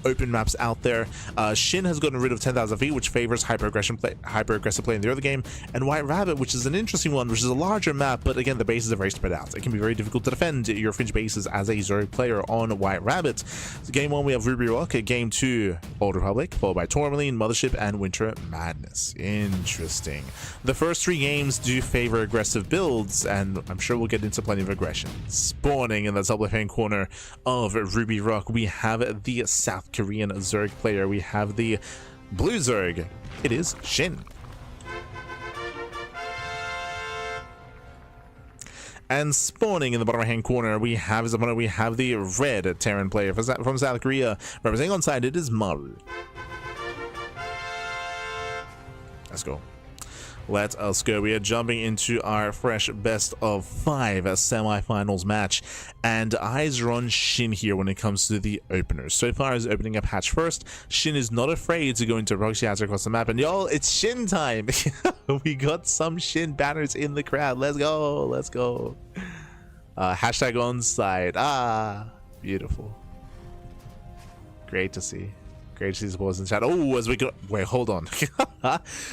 open maps out there. Shin has gotten rid of 10,000 feet, which favors hyper-aggressive play in the early game. And White Rabbit, which is an interesting one, which is a larger map, but again, the bases are very spread out. It can be very difficult to defend your fringe bases as a Zerg player on White Rabbit. So game 1, we have Ruby Rock. Game 2, Old Republic, followed by Tourmaline, Mothership, and Winter Madness. Interesting. The first 3 games do favor aggressive builds, and I'm sure we'll get into plenty of aggression. Spawning in the top left-hand corner of Ruby Rock, we have the South Korean Zerg player. We have the Blue Zerg. It is Shin. And spawning in the bottom right-hand corner, we have his opponent. We have the red Terran player from South Korea. Representing on side, it is Maru. Let's go. Let us go. We are jumping into our fresh best of 5 semi-finals match, and eyes are on Shin here when it comes to the openers. So far as opening up hatch first, Shin is not afraid to go into proxy hazard across the map, and y'all, it's Shin time. We got some Shin banners in the crowd. Let's go. Let's go. Hashtag on side. Ah, beautiful. Great to see. Great to see the balls in chat. Oh, as we go. Wait, hold on.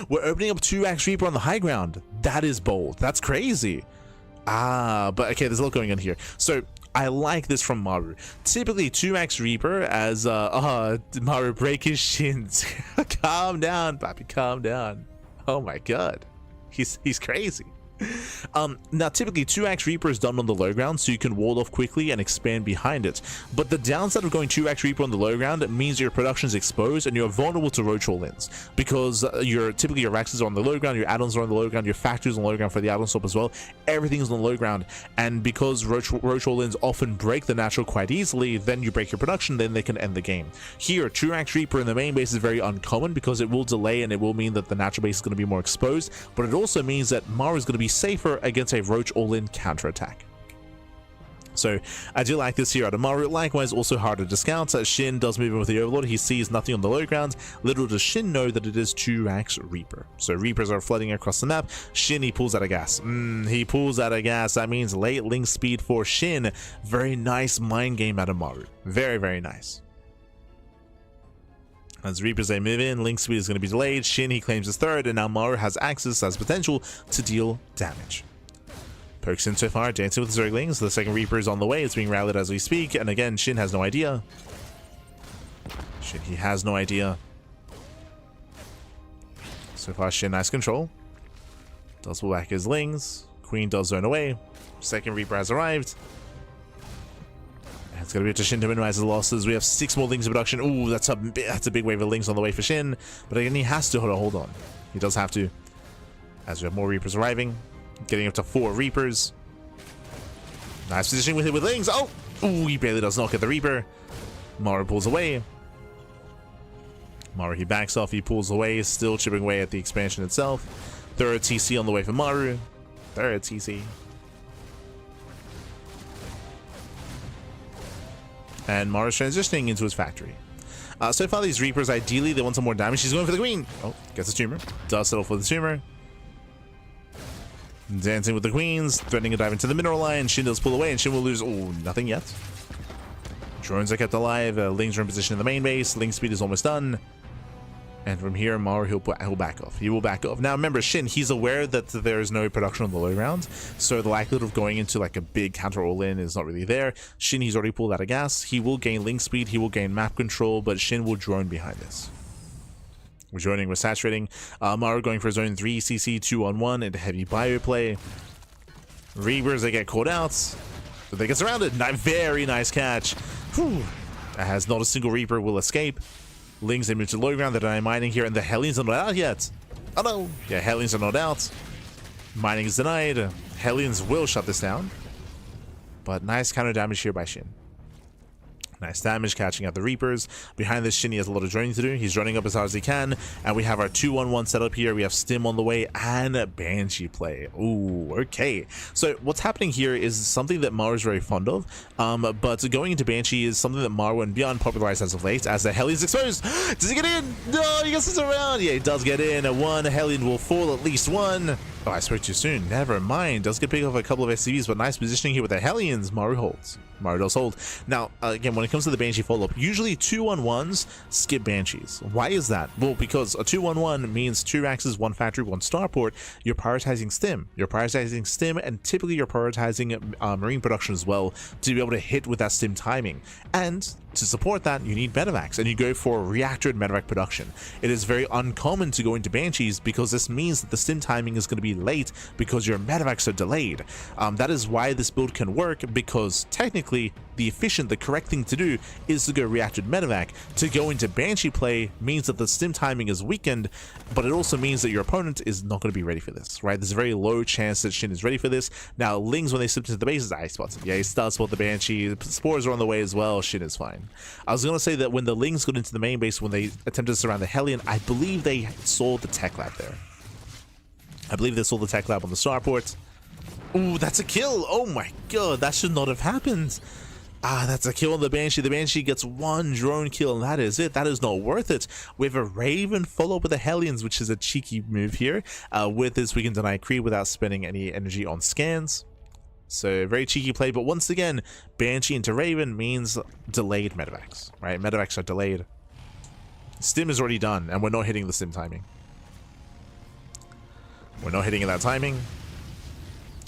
We're opening up 2x Reaper on the high ground. That is bold. That's crazy. But okay, there's a lot going on here. So I like this from Maru. Typically 2x Reaper as Maru break his shins. Calm down, Papi, calm down. Oh my god. He's crazy. Now typically 2x Reaper is done on the low ground, so you can wall off quickly and expand behind it, but the downside of going 2x Reaper on the low ground means your production is exposed and you're vulnerable to roach all-ins, because typically your Raxes are on the low ground, your add-ons are on the low ground, your factories on the low ground for the add-on swap as well. Everything's on the low ground, and because roach all-ins often break the natural quite easily, then you break your production, then they can end the game. Here 2x Reaper in the main base is very uncommon because it will delay and it will mean that the natural base is going to be more exposed, but it also means that Maru is going to be safer against a roach all-in counterattack. So I do like this here out of Maru. Likewise, also harder to scout. Shin does move in with the Overlord. He sees nothing on the low ground. Little does Shin know that it is 2x Reaper. So Reapers are flooding across the map. Shin, he pulls out of gas. He pulls out of gas. That means late link speed for Shin. Very nice mind game out of Maru. Very, very nice. As Reapers, they move in, link speed is going to be delayed. Shin, he claims his third, and now Maru has access, has potential to deal damage. Pokes in so far, dancing with the Zerglings. The second Reaper is on the way. It's being rallied as we speak, and again, Shin has no idea. Shin, he has no idea. So far, Shin, nice control. Does pull back his Lings. Queen does zone away. Second Reaper has arrived. It's going to be up to Shin to minimize the losses. We have 6 more Lings in production. Ooh, that's a big wave of Lings on the way for Shin. But again, he has to hold on. He does have to. As we have more Reapers arriving. Getting up to 4 Reapers. Nice positioning with Lings. Oh! Ooh, he barely does not get the Reaper. Maru pulls away. Maru, he backs off. He pulls away. Still chipping away at the expansion itself. Third TC on the way for Maru. Third TC. And Maru's transitioning into his factory. So far, these Reapers, ideally, they want some more damage. She's going for the Queen. Oh, gets the Tumor. Does settle for the Tumor. Dancing with the Queens. Threatening to dive into the Mineral Line. Shin does pull away, and Shin will lose. Oh, nothing yet. Drones are kept alive. Lings are in position in the main base. Ling speed is almost done. And from here, Maru, he'll back off. He will back off. Now, remember, Shin, he's aware that there is no production on the low round, so the likelihood of going into like a big counter all-in is not really there. Shin, he's already pulled out of gas. He will gain link speed. He will gain map control, but Shin will drone behind this. We're joining, we're saturating. Maru going for zone 3 CC 2-on-1 into heavy bio play. Reavers, they get caught out. But they get surrounded. Very nice catch. Whew. As not a single Reaper will escape. Lings, they move to low ground. They're denying mining here, and the Hellions are not out yet. Oh no! Yeah, Hellions are not out. Mining is denied. Hellions will shut this down. But nice counter damage here by Shin. Nice damage catching out the Reapers. Behind this, Shin, he has a lot of droning to do. He's running up as hard as he can. And we have our 2-on-1 setup here. We have Stim on the way and Banshee play. Ooh, okay. So what's happening here is something that Maru is very fond of. But going into Banshee is something that Maru and Beyond popularized as of late. As the Hellions exposed. Does he get in? No, he gets around. Yeah, he does get in. One Hellion will fall, at least one. Oh, I spoke too soon. Never mind. Does get picked off a couple of SCVs, but nice positioning here with the Hellions. Maru holds. Maru does hold. Now, again, when it comes to the Banshee follow-up, usually 2-on-1s skip Banshees. Why is that? Well, because a 2-on-1 means 2 axes, 1 factory, 1 starport. You're prioritizing Stim. You're prioritizing Stim, and typically you're prioritizing Marine production as well to be able to hit with that Stim timing. And to support that, you need medevacs, and you go for reactor medevac production. It is very uncommon to go into Banshees because this means that the Stim timing is going to be late because your medevacs are delayed. That is why this build can work, because technically the correct thing to do is to go reacted medevac. To go into Banshee play means that the Stim timing is weakened, but it also means that your opponent is not going to be ready for this, right? There's a very low chance that Shin is ready for this. Now, Lings, when they slipped into the bases, I spots it. Yeah, he does spot the Banshee. The spores are on the way as well. Shin is fine. I was going to say that when the Lings got into the main base, when they attempted to surround the Hellion, I believe they saw the tech lab there. I believe they saw the tech lab on the starport. Ooh, that's a kill. Oh my god, that should not have happened. That's a kill on the Banshee. The Banshee gets 1 drone kill, and that is it. That is not worth it. We have a Raven follow up with the Hellions, which is a cheeky move here. With this, we can deny creep without spending any energy on scans. So, very cheeky play, but once again, Banshee into Raven means delayed medevacs, right? Medevacs are delayed. Stim is already done, and we're not hitting the Stim timing. We're not hitting that timing.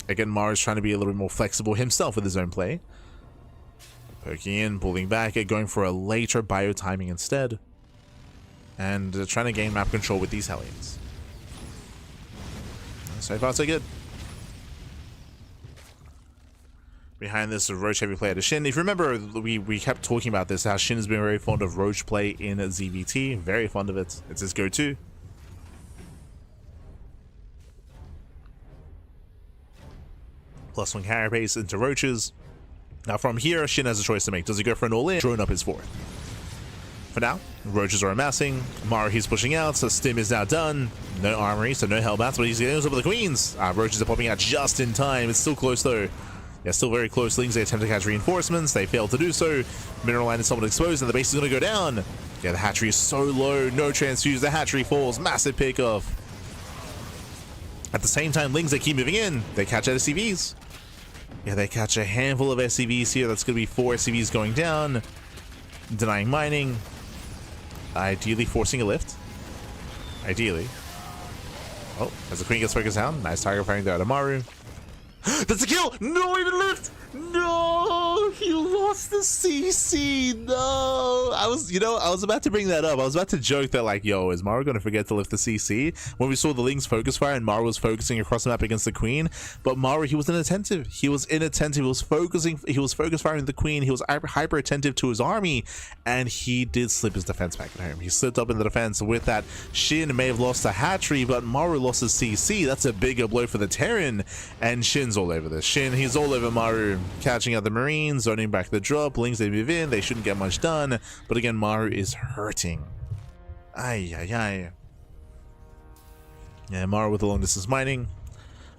Again, Maru's trying to be a little bit more flexible himself with his own play. Poking in, pulling back, going for a later bio timing instead. And trying to gain map control with these Hellions. So far, so good. Behind this, Roach heavy play to Shin. If you remember, we kept talking about this, how Shin has been very fond of Roach play in ZVT. Very fond of it. It's his go-to. +1 carapace into Roaches. Now from here, Shin has a choice to make. Does he go for an all-in? Drone up his 4th. For now, Roaches are amassing. Maru, he's pushing out, so Stim is now done. No armory, so no Hellbats, but he's getting over the Queens. Roaches are popping out just in time. It's still close though. Yeah, still very close. Lings, they attempt to catch reinforcements. They fail to do so. Mineral line is somewhat exposed, and the base is going to go down. Yeah, the hatchery is so low. No transfuse. The hatchery falls. Massive pickoff. At the same time, Lings, they keep moving in. They catch SCVs. Yeah, they catch a handful of SCVs here. That's going to be 4 SCVs going down. Denying mining. Ideally forcing a lift. Ideally. Oh, as the Queen gets focused down. Nice target firing there to Maru. That's a kill! No, he didn't lift! No! He lost the CC! No! I was about to bring that up. I was about to joke that, like, yo, is Maru gonna forget to lift the CC? When we saw the Lings focus fire and Maru was focusing across the map against the Queen. But Maru, he was inattentive. He was inattentive. He was focus firing the Queen. He was hyper attentive to his army. And he did slip his defense back at home. He slipped up in the defense with that. Shin may have lost a hatchery, but Maru lost his CC. That's a bigger blow for the Terran. And Shin's all over this. Shin, he's all over Maru. Catching out the Marines, zoning back the drop. Lings, they move in. They shouldn't get much done. But again, Maru is hurting. Ay. Yeah, Maru with the long distance mining.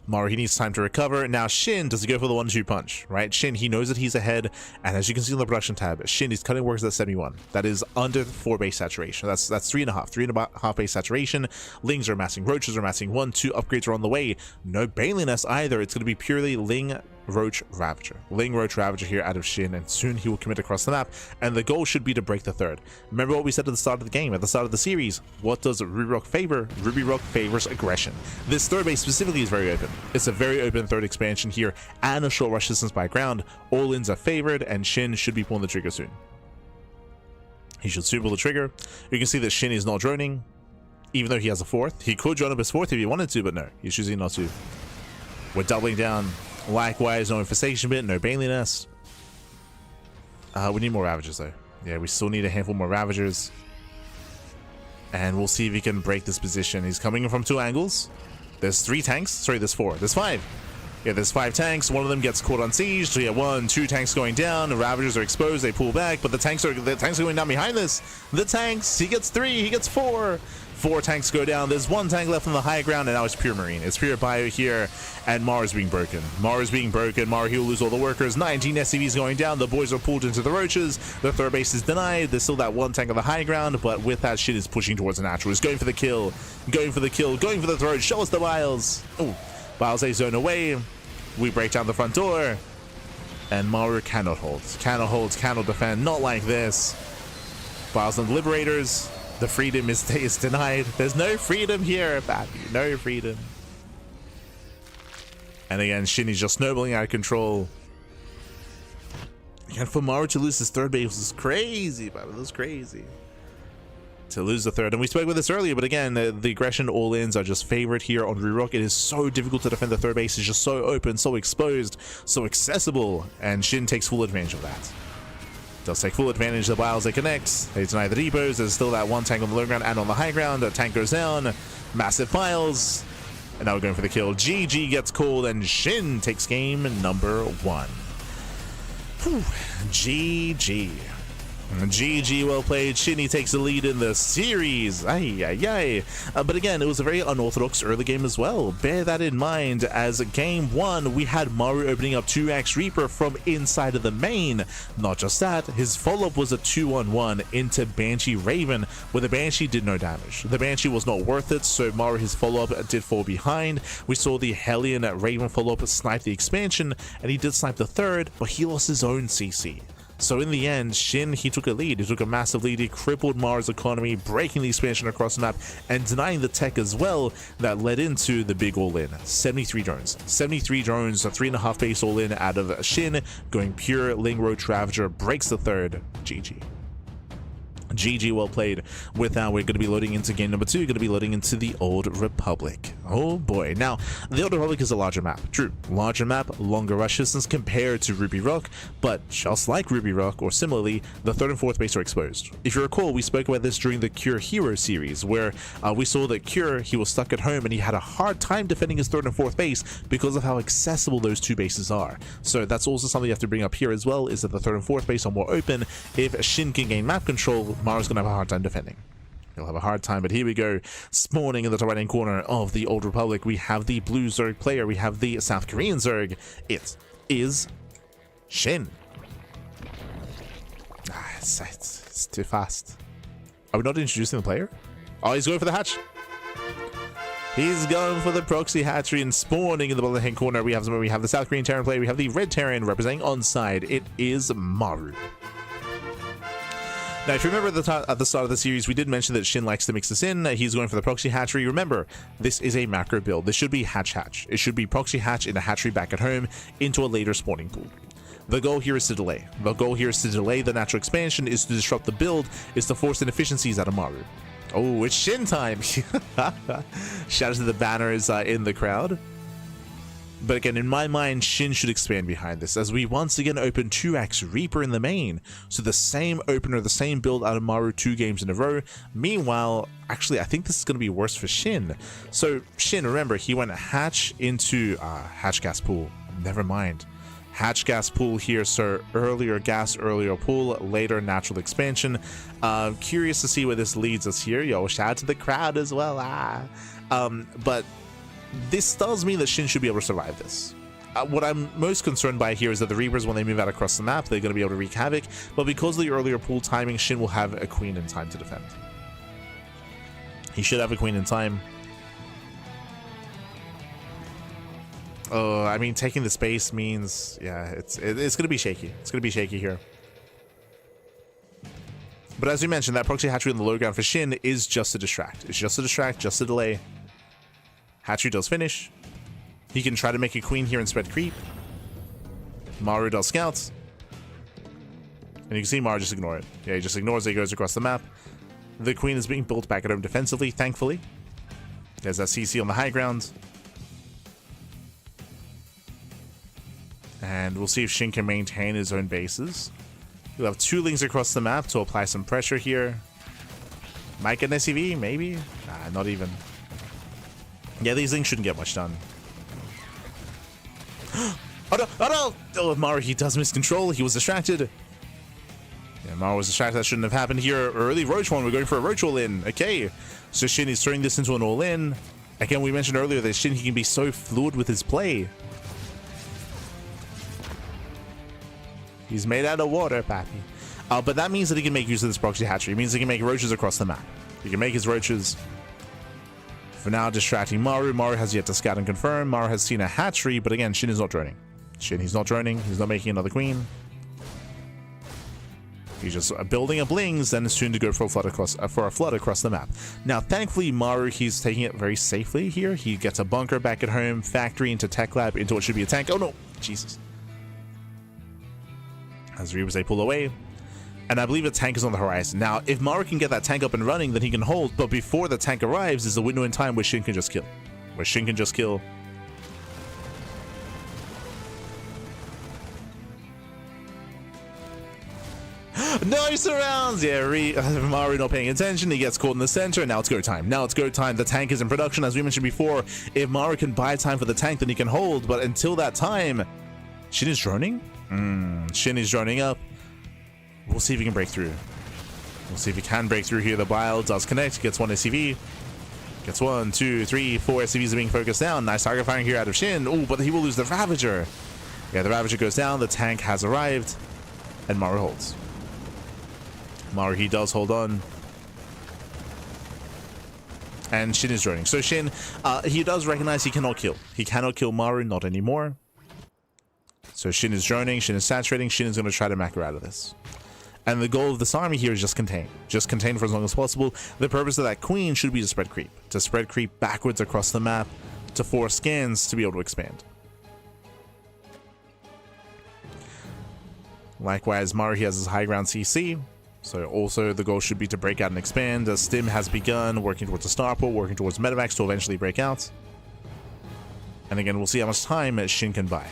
Maru, he needs time to recover. Now, Shin, does he go for the 1-2 punch, right? Shin, he knows that he's ahead. And as you can see on the production tab, Shin, his cutting works at 71. That is under 4 base saturation. That's 3.5 base saturation. Lings are amassing. Roaches are amassing. 1-2 upgrades are on the way. No Baneliness either. It's going to be purely Ling Roach Ravager. Ling Roach Ravager here out of SHIN, and soon he will commit across the map, and the goal should be to break the third. Remember what we said at the start of the game, at the start of the series. What does Ruby Rock favor? Ruby Rock favors aggression. This third base specifically is very open. It's a very open third expansion here, and a short rush distance by ground. All ins are favored, and SHIN should be pulling the trigger soon. He should soon pull the trigger. You can see that SHIN is not droning, even though he has a fourth. He could drone up his fourth if he wanted to, but no, he's choosing not to. We're doubling down. Likewise, no infestation bit, no Bailey Nest. We need more Ravagers though. Yeah, we still need a handful more Ravagers. And we'll see if he can break this position. He's coming in from 2 angles. There's 3 tanks. Sorry, there's 4. There's 5. Yeah, there's 5 tanks. One of them gets caught on siege. So yeah, 1, 2 tanks going down. The Ravagers are exposed. They pull back, but the tanks are going down behind this. The tanks. He gets 3. He gets 4. 4 tanks go down. There's 1 tank left on the high ground, and now it's pure marine. It's pure bio here, and Maru's being broken. Maru's being broken. Maru, he'll lose all the workers. 19 SCVs going down. The boys are pulled into the roaches. The third base is denied. There's still that 1 tank on the high ground, but with that, SHIN is pushing towards the natural. He's going for the kill. Going for the kill. Going for the throw. Show us the Biles. Oh, Biles A zone away. We break down the front door, and Maru cannot hold. Cannot hold. Cannot defend. Not like this. Biles and the Liberators. The freedom is denied. There's no freedom here, Pappy. No freedom. And again, SHIN is just snowballing out of control. And for Maru to lose his third base was crazy, Pappy. It was crazy. To lose the third. And we spoke about this earlier, but again, the aggression all-ins are just favored here on Ruby Rock. It is so difficult to defend the third base. It's just so open, so exposed, so accessible. And SHIN takes full advantage of that. Does take full advantage of the Biles they connect. They deny the depots. There's still that 1 tank on the low ground and on the high ground. A tank goes down. Massive Biles. And now we're going for the kill. GG gets called, and SHIN takes game number 1. Whew. GG. GG, well played. SHIN takes the lead in the series. Ay, ay, ay. But again, it was a very unorthodox early game as well. Bear that in mind, as game 1, we had Maru opening up 2x Reaper from inside of the main. Not just that, his follow-up was a 2-on-1 into Banshee Raven, where the Banshee did no damage. The Banshee was not worth it, so Maru, his follow-up did fall behind. We saw the Hellion Raven follow-up snipe the expansion, and he did snipe the third, but he lost his own CC. So in the end, SHIN, he took a lead. He took a massive lead. He crippled Maru's economy, breaking the expansion across the map and denying the tech as well. That led into the big all-in. 73 drones. 73 drones, a 3.5 base all-in out of SHIN, going pure. Ling Roach Ravager breaks the third. GG. GG, well played. With that, we're going to be loading into game number 2. Going to be loading into the Old Republic. Oh boy. Now, the Old Republic is a larger map. True. Larger map, longer rush distance compared to Ruby Rock, but just like Ruby Rock, or similarly, the third and fourth base are exposed. If you recall, we spoke about this during the Cure Hero series, where we saw that Cure, he was stuck at home and he had a hard time defending his third and fourth base because of how accessible those 2 bases are. So that's also something you have to bring up here as well, is that the third and fourth base are more open. If SHIN can gain map control, Maru's gonna have a hard time defending. He'll have a hard time, but here we go. Spawning in the top right-hand corner of the Old Republic, we have the blue Zerg player. We have the South Korean Zerg. It is SHIN. It's too fast. Are we not introducing the player? Oh, he's going for the hatch. He's going for the proxy hatchery, and spawning in the bottom hand corner, we have the South Korean Terran player. We have the red Terran representing onside. It is Maru. Now, if you remember at the start of the series, we did mention that SHIN likes to mix this in. He's going for the proxy hatchery. Remember, this is a macro build. This should be hatch. It should be proxy hatch in a hatchery back at home into a later spawning pool. The goal here is to delay. The goal here is to delay the natural expansion, is to disrupt the build, is to force inefficiencies out of Maru. Oh, it's SHIN time! Shout out to the banners in the crowd. But again, in my mind, SHIN should expand behind this, as we once again open 2x Reaper in the main. So the same opener, the same build out of Maru 2 games in a row. Meanwhile, actually, I think this is going to be worse for SHIN. So SHIN, remember, he went hatch into hatch gas pool. Never mind. Hatch gas pool here, so earlier gas, earlier pool, later natural expansion. Curious to see where this leads us here. Yo, shout out to the crowd as well. But this does mean that SHIN should be able to survive this. What I'm most concerned by here is that the Reapers, when they move out across the map, they're going to be able to wreak havoc. But because of the earlier pool timing, SHIN will have a queen in time to defend. He should have a queen in time. I mean, taking the space means, yeah, it's gonna be shaky. It's gonna be shaky here. But as we mentioned, that proxy hatchery on the low ground for Shin is just to distract. It's just to distract, just to delay. Hatchery does finish. He can try to make a queen here and spread creep. Maru does scouts. And you can see Maru just ignore it. Yeah, he just ignores it, he goes across the map. The queen is being built back at home defensively, thankfully. There's that CC on the high ground. And we'll see if Shin can maintain his own bases. We'll have 2 links across the map to apply some pressure here. Might get an SCV, maybe? Nah, not even. Yeah, these links shouldn't get much done. Oh no! Oh no! Oh, Maru, he does miss control. He was distracted. Yeah, Maru was distracted. That shouldn't have happened here. Early Roach one. We're going for a Roach all-in. Okay. So Shin is turning this into an all-in. Again, we mentioned earlier that Shin, he can be so fluid with his play. He's made out of water, pappy. But that means that he can make use of this proxy hatchery. It means he can make roaches across the map. He can make his roaches. For now, distracting Maru. Maru has yet to scout and confirm. Maru has seen a hatchery, but again, Shin is not droning. Shin, he's not droning. He's not making another queen. He's just building up lings, then soon to go for a flood across the map. Now, thankfully, Maru, he's taking it very safely here. He gets a bunker back at home, factory into tech lab, into what should be a tank. Oh no, Jesus. As Reba say, pull away. And I believe a tank is on the horizon. Now, if Maru can get that tank up and running, then he can hold. But before the tank arrives is the window in time where Shin can just kill. No, he surrounds! Yeah, Maru not paying attention. He gets caught in the center, and now it's go time. The tank is in production, as we mentioned before. If Maru can buy time for the tank, then he can hold. But until that time, Shin is droning? Shin is droning up. We'll see if he can break through. We'll see if he can break through here. The bile does connect, gets 1 SCV. Gets 1, 2, 3, 4 SCVs are being focused down. Nice target firing here out of Shin. Oh, but he will lose the Ravager. Yeah, the Ravager goes down. The tank has arrived. And Maru holds. Maru, he does hold on. And Shin is droning. So Shin, he does recognize he cannot kill. He cannot kill Maru, not anymore. So Shin is droning, Shin is saturating, Shin is going to try to macro out of this. And the goal of this army here is just contain. Just contain for as long as possible. The purpose of that queen should be to spread creep. To spread creep backwards across the map, to force scans to be able to expand. Likewise, Maru, he has his high ground CC. So also the goal should be to break out and expand. As Stim has begun working towards a starport, working towards medevacs to eventually break out. And again, we'll see how much time Shin can buy.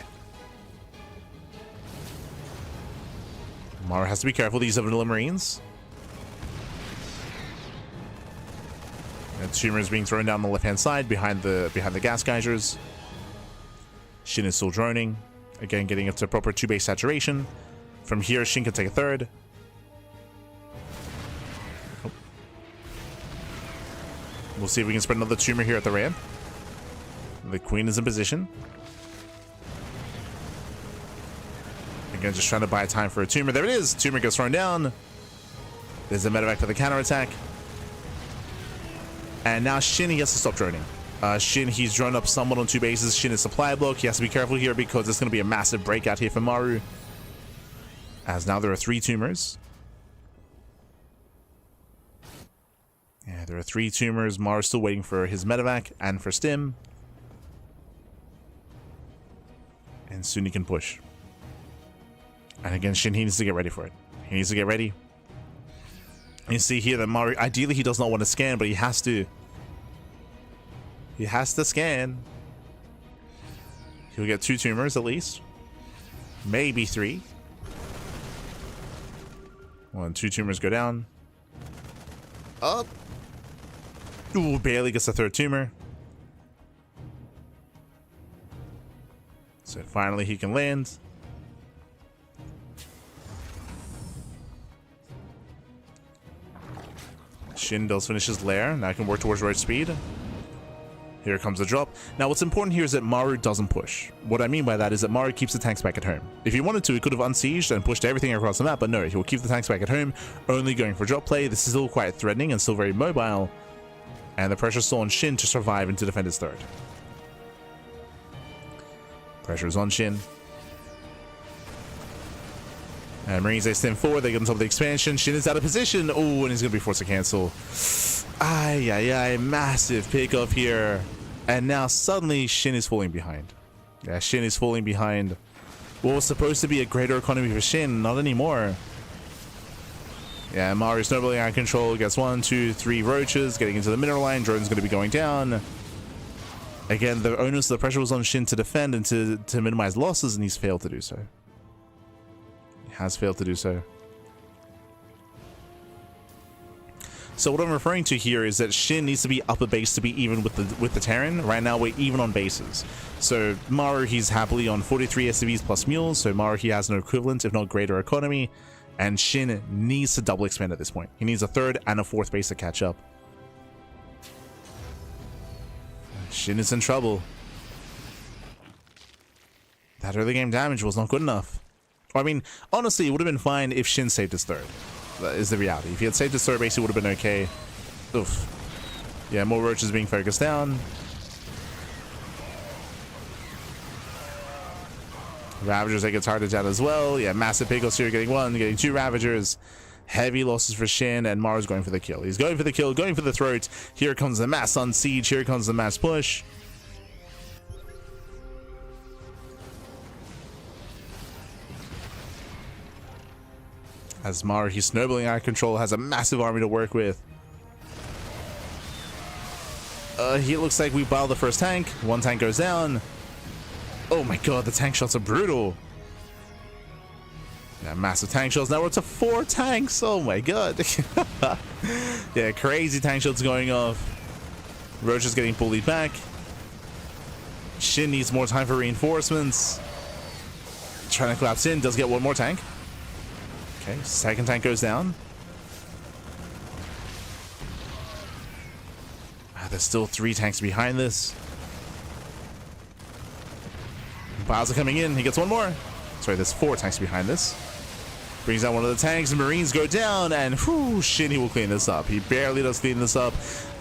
Maru has to be careful. These are vanilla marines. And Tumor is being thrown down the left-hand side behind the gas geysers. Shin is still droning. Again, getting up to proper 2-base saturation. From here, Shin can take a third. Oh. We'll see if we can spread another Tumor here at the ramp. The queen is in position. Again, just trying to buy time for a Tumor. There it is. Tumor gets thrown down. There's a medevac for the counterattack. And now Shin, he has to stop droning. Shin, he's drawn up somewhat on 2 bases. Shin is supply block. He has to be careful here because it's going to be a massive breakout here for Maru. As now there are 3 Tumors. Yeah, there are 3 Tumors. Maru's still waiting for his medevac and for Stim. And soon he can push. And again, Shin, he needs to get ready for it. He needs to get ready. You see here that Maru, ideally he does not want to scan, but he has to. He has to scan. He'll get 2 Tumors at least. Maybe 3. 1, 2 Tumors go down. Up. Ooh, barely gets the 3rd Tumor. So finally he can land. Shin does finish his lair. Now I can work towards right speed. Here comes the drop. Now what's important here is that Maru doesn't push. What I mean by that is that Maru keeps the tanks back at home. If he wanted to, he could have unsieged and pushed everything across the map, but no, he will keep the tanks back at home, only going for drop play. This is still quite threatening and still very mobile. And the pressure still on Shin to survive and to defend his 3rd. Pressure's on SHIN. And Marines, they stem forward. They get on top of the expansion. SHIN is out of position. Oh, and he's going to be forced to cancel. Ay, ay, ay. Massive pickoff here. And now suddenly SHIN is falling behind. Yeah, SHIN is falling behind. What was supposed to be a greater economy for SHIN, not anymore. Yeah, Maru snowballing out of control. Gets 1, 2, 3 roaches. Getting into the mineral line. Drone's going to be going down. Again, the onus of the pressure was on SHIN to defend and to minimize losses, and he's failed to do so. He has failed to do so. So what I'm referring to here is that SHIN needs to be up a base to be even with the Terran. Right now, we're even on bases. So Maru, he's happily on 43 SCVs plus mules. So Maru, he has no equivalent, if not greater economy. And SHIN needs to double expand at this point. He needs a 3rd and a 4th base to catch up. SHIN is in trouble. That early game damage was not good enough. I mean, honestly, it would have been fine if SHIN saved his 3rd. That is the reality. If he had saved his 3rd base, it would have been okay. Oof. Yeah, more roaches being focused down. Ravagers, they get targeted down as well. Yeah, massive pickles here, getting 1, getting 2 Ravagers. Heavy losses for SHIN, and Maru's going for the kill. He's going for the kill, going for the throat. Here comes the mass on siege. Here comes the mass push. As Maru, he's snowballing out of control, has a massive army to work with. He looks like we bottled the first tank. 1 tank goes down. Oh my god, the tank shots are brutal. Yeah, massive tank shots. Now we're up to 4 tanks. Oh my god. Yeah, crazy tank shots going off. Roach is getting bullied back. SHIN needs more time for reinforcements. Trying to collapse in. Does get 1 more tank. Okay, 2nd tank goes down. There's still 3 tanks behind this. Biles are coming in. He gets 1 more. Sorry, there's 4 tanks behind this. Brings out 1 of the tanks. Marines go down, and whew, SHIN, he will clean this up. He barely does clean this up.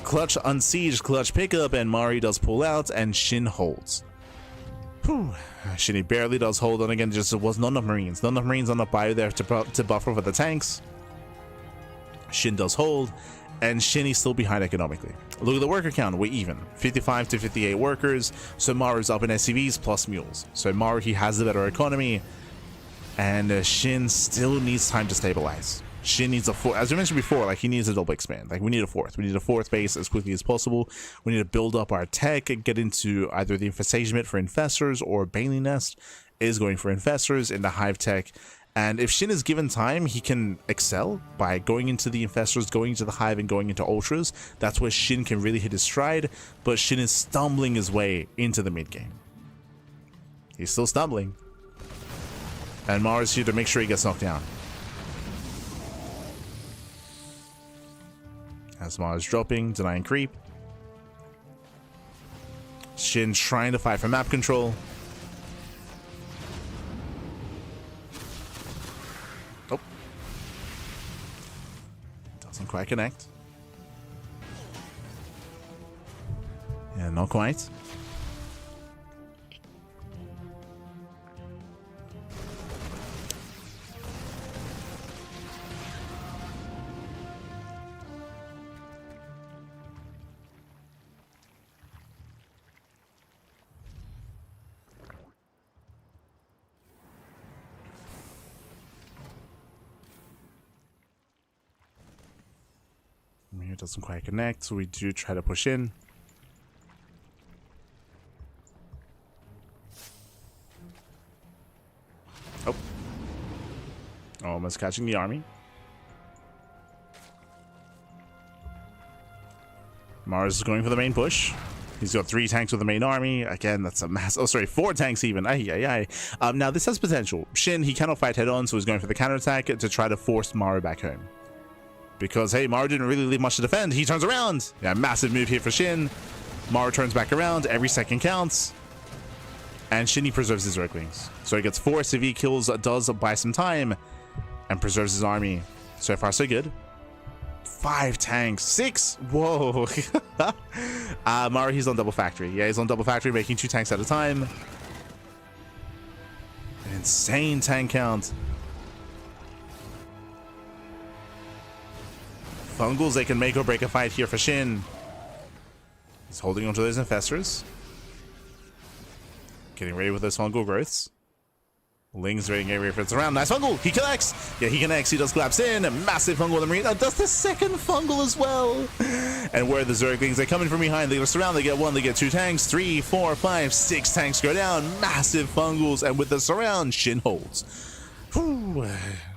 Clutch unsiege, clutch pickup, and Maru does pull out, and SHIN holds. Whew. SHIN, he barely does hold on again. Just was not enough Marines. Not enough Marines on the bio there to buffer for the tanks. SHIN does hold, and SHIN is still behind economically. Look at the worker count. We're even. 55 to 58 workers. So Maru's up in SCVs plus mules. So Maru, he has the better economy. And SHIN still needs time to stabilize. SHIN needs a 4th. As we mentioned before, like, he needs a double expand. Like, we need a 4th. We need a 4th base as quickly as possible. We need to build up our tech and get into either the infestation for infestors, or Bailey Nest is going for infestors in the hive tech. And if SHIN is given time, he can excel by going into the infestors, going into the hive, and going into ultras. That's where SHIN can really hit his stride. But SHIN is stumbling his way into the mid game. He's still stumbling. And Maru's here to make sure he gets knocked down. As Maru's dropping, denying creep. SHIN trying to fight for map control. Oh. Doesn't quite connect. Yeah, not quite. It doesn't quite connect, so we do try to push in. Oh. Almost catching the army. Mars is going for the main push. He's got 3 tanks with the main army. Again, that's a mass. Oh, sorry, 4 tanks even. Ay, ay, ay. Now, this has potential. SHIN, he cannot fight head on, so he's going for the counterattack to try to force Maru back home. Because, hey, Maru didn't really leave much to defend. He turns around. Yeah, massive move here for SHIN. Maru turns back around. Every second counts. And SHIN, he preserves his Ducklings. So he gets 4 CV kills, does buy some time, and preserves his army. So far, so good. 5 tanks. 6. Whoa. Maru, he's on double factory. Yeah, he's on double factory, making 2 tanks at a time. insane tank count. Fungals, they can make or break a fight here for SHIN. He's holding onto those infestors. Getting ready with those fungal growths. Ling's ready to get ready for its around. Nice fungal. He connects. Yeah, he connects. He does collapse in. A massive fungal on the marine. Does the second fungal as well. And where are the Ducklings? They come in from behind. They surround. They get one. They get 2 tanks. 3, 4, 5, 6 tanks go down. Massive fungals. And with the surround, SHIN holds. Whew.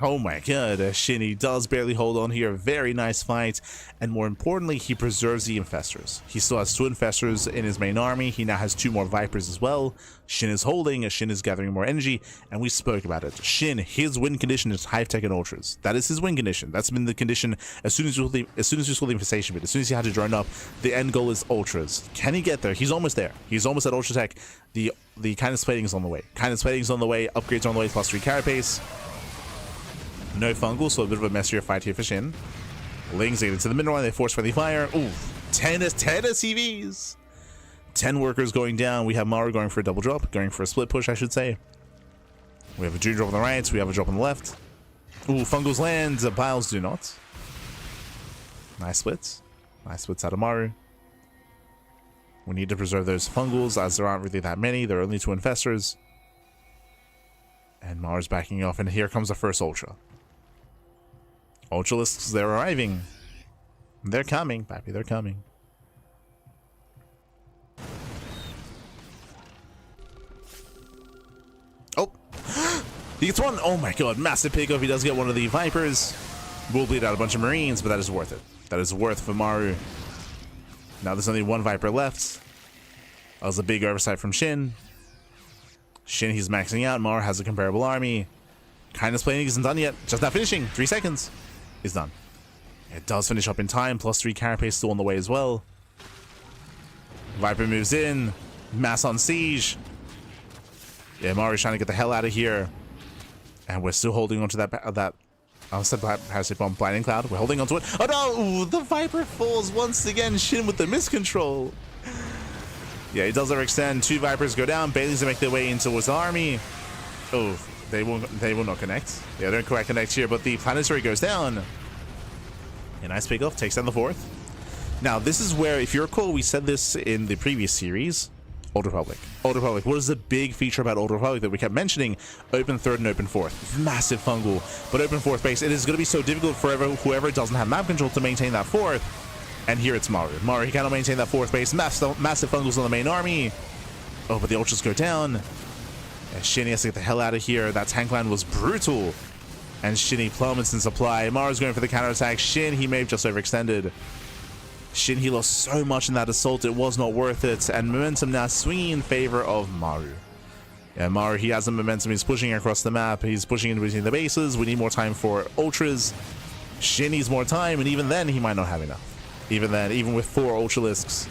Oh my god, SHIN, he does barely hold on here. Very nice fight. And more importantly, he preserves the infestors. He still has 2 infestors in his main army. He now has 2 more vipers as well. SHIN is holding, SHIN is gathering more energy, and we spoke about it. SHIN, his win condition is Hive Tech and Ultras. That is his win condition. That's been the condition as soon as you saw the infestation bit, as soon as he had to drone up, the end goal is Ultras. Can he get there? He's almost there. He's almost at Ultra Tech. The kindness plating is on the way. Kindness plating is on the way. Upgrades are on the way. +3 carapace. No fungal, so a bit of a messier fight here for SHIN. Lings get into the middle line. They force friendly fire. Ooh, 10 SCVs. 10 workers going down. We have Maru going for a double drop, going for a split push, I should say. We have a June drop on the right. We have a drop on the left. Ooh, fungals land. Biles do not. Nice splits. Nice splits out of Maru. We need to preserve those fungals, as there aren't really that many. There are only 2 infestors. And Maru's backing off, and here comes the first Ultra. Ultralisks, they're arriving. They're coming, Pappy, they're coming. Oh! He gets one! Oh my god, massive pickoff. He does get one of the Vipers. Will bleed out a bunch of Marines, but that is worth it. That is worth for Maru. Now there's only 1 Viper left. That was a big oversight from SHIN. SHIN, he's maxing out. Maru has a comparable army. Kindness plating isn't done yet. Just not finishing. 3 seconds. It's done. It does finish up in time. +3 carapace still on the way as well. Viper moves in. Mass on siege. Yeah, Maru's trying to get the hell out of here. And we're still holding on to that I said parasite bomb, blinding cloud. We're holding on to it. Oh no! Ooh, the Viper falls once again. SHIN with the miscontrol. Yeah, he does overextend. 2 Vipers go down. Baileys make their way into his army. Oh, they will not connect. Yeah, they don't quite connect here, but the planetary goes down. A nice pick off, takes down the 4th. Now, this is where, if you recall, we said this in the previous series. Old Republic. Old Republic. What is the big feature about Old Republic that we kept mentioning? Open 3rd and open 4th. Massive fungal. But open 4th base, it is going to be so difficult for whoever doesn't have map control to maintain that 4th. And here it's Maru. Maru, he cannot maintain that 4th base. Massive fungals on the main army. Oh, but the Ultras go down. And SHIN has to get the hell out of here. That tank line was brutal. And SHIN plummets in supply. Maru's going for the counterattack. SHIN, he may have just overextended. SHIN, he lost so much in that assault, it was not worth it. And momentum now swinging in favor of Maru. Yeah, Maru, he has the momentum. He's pushing across the map. He's pushing in between the bases. We need more time for Ultras. SHIN needs more time, and even then, he might not have enough. Even then, even with 4 Ultralisks.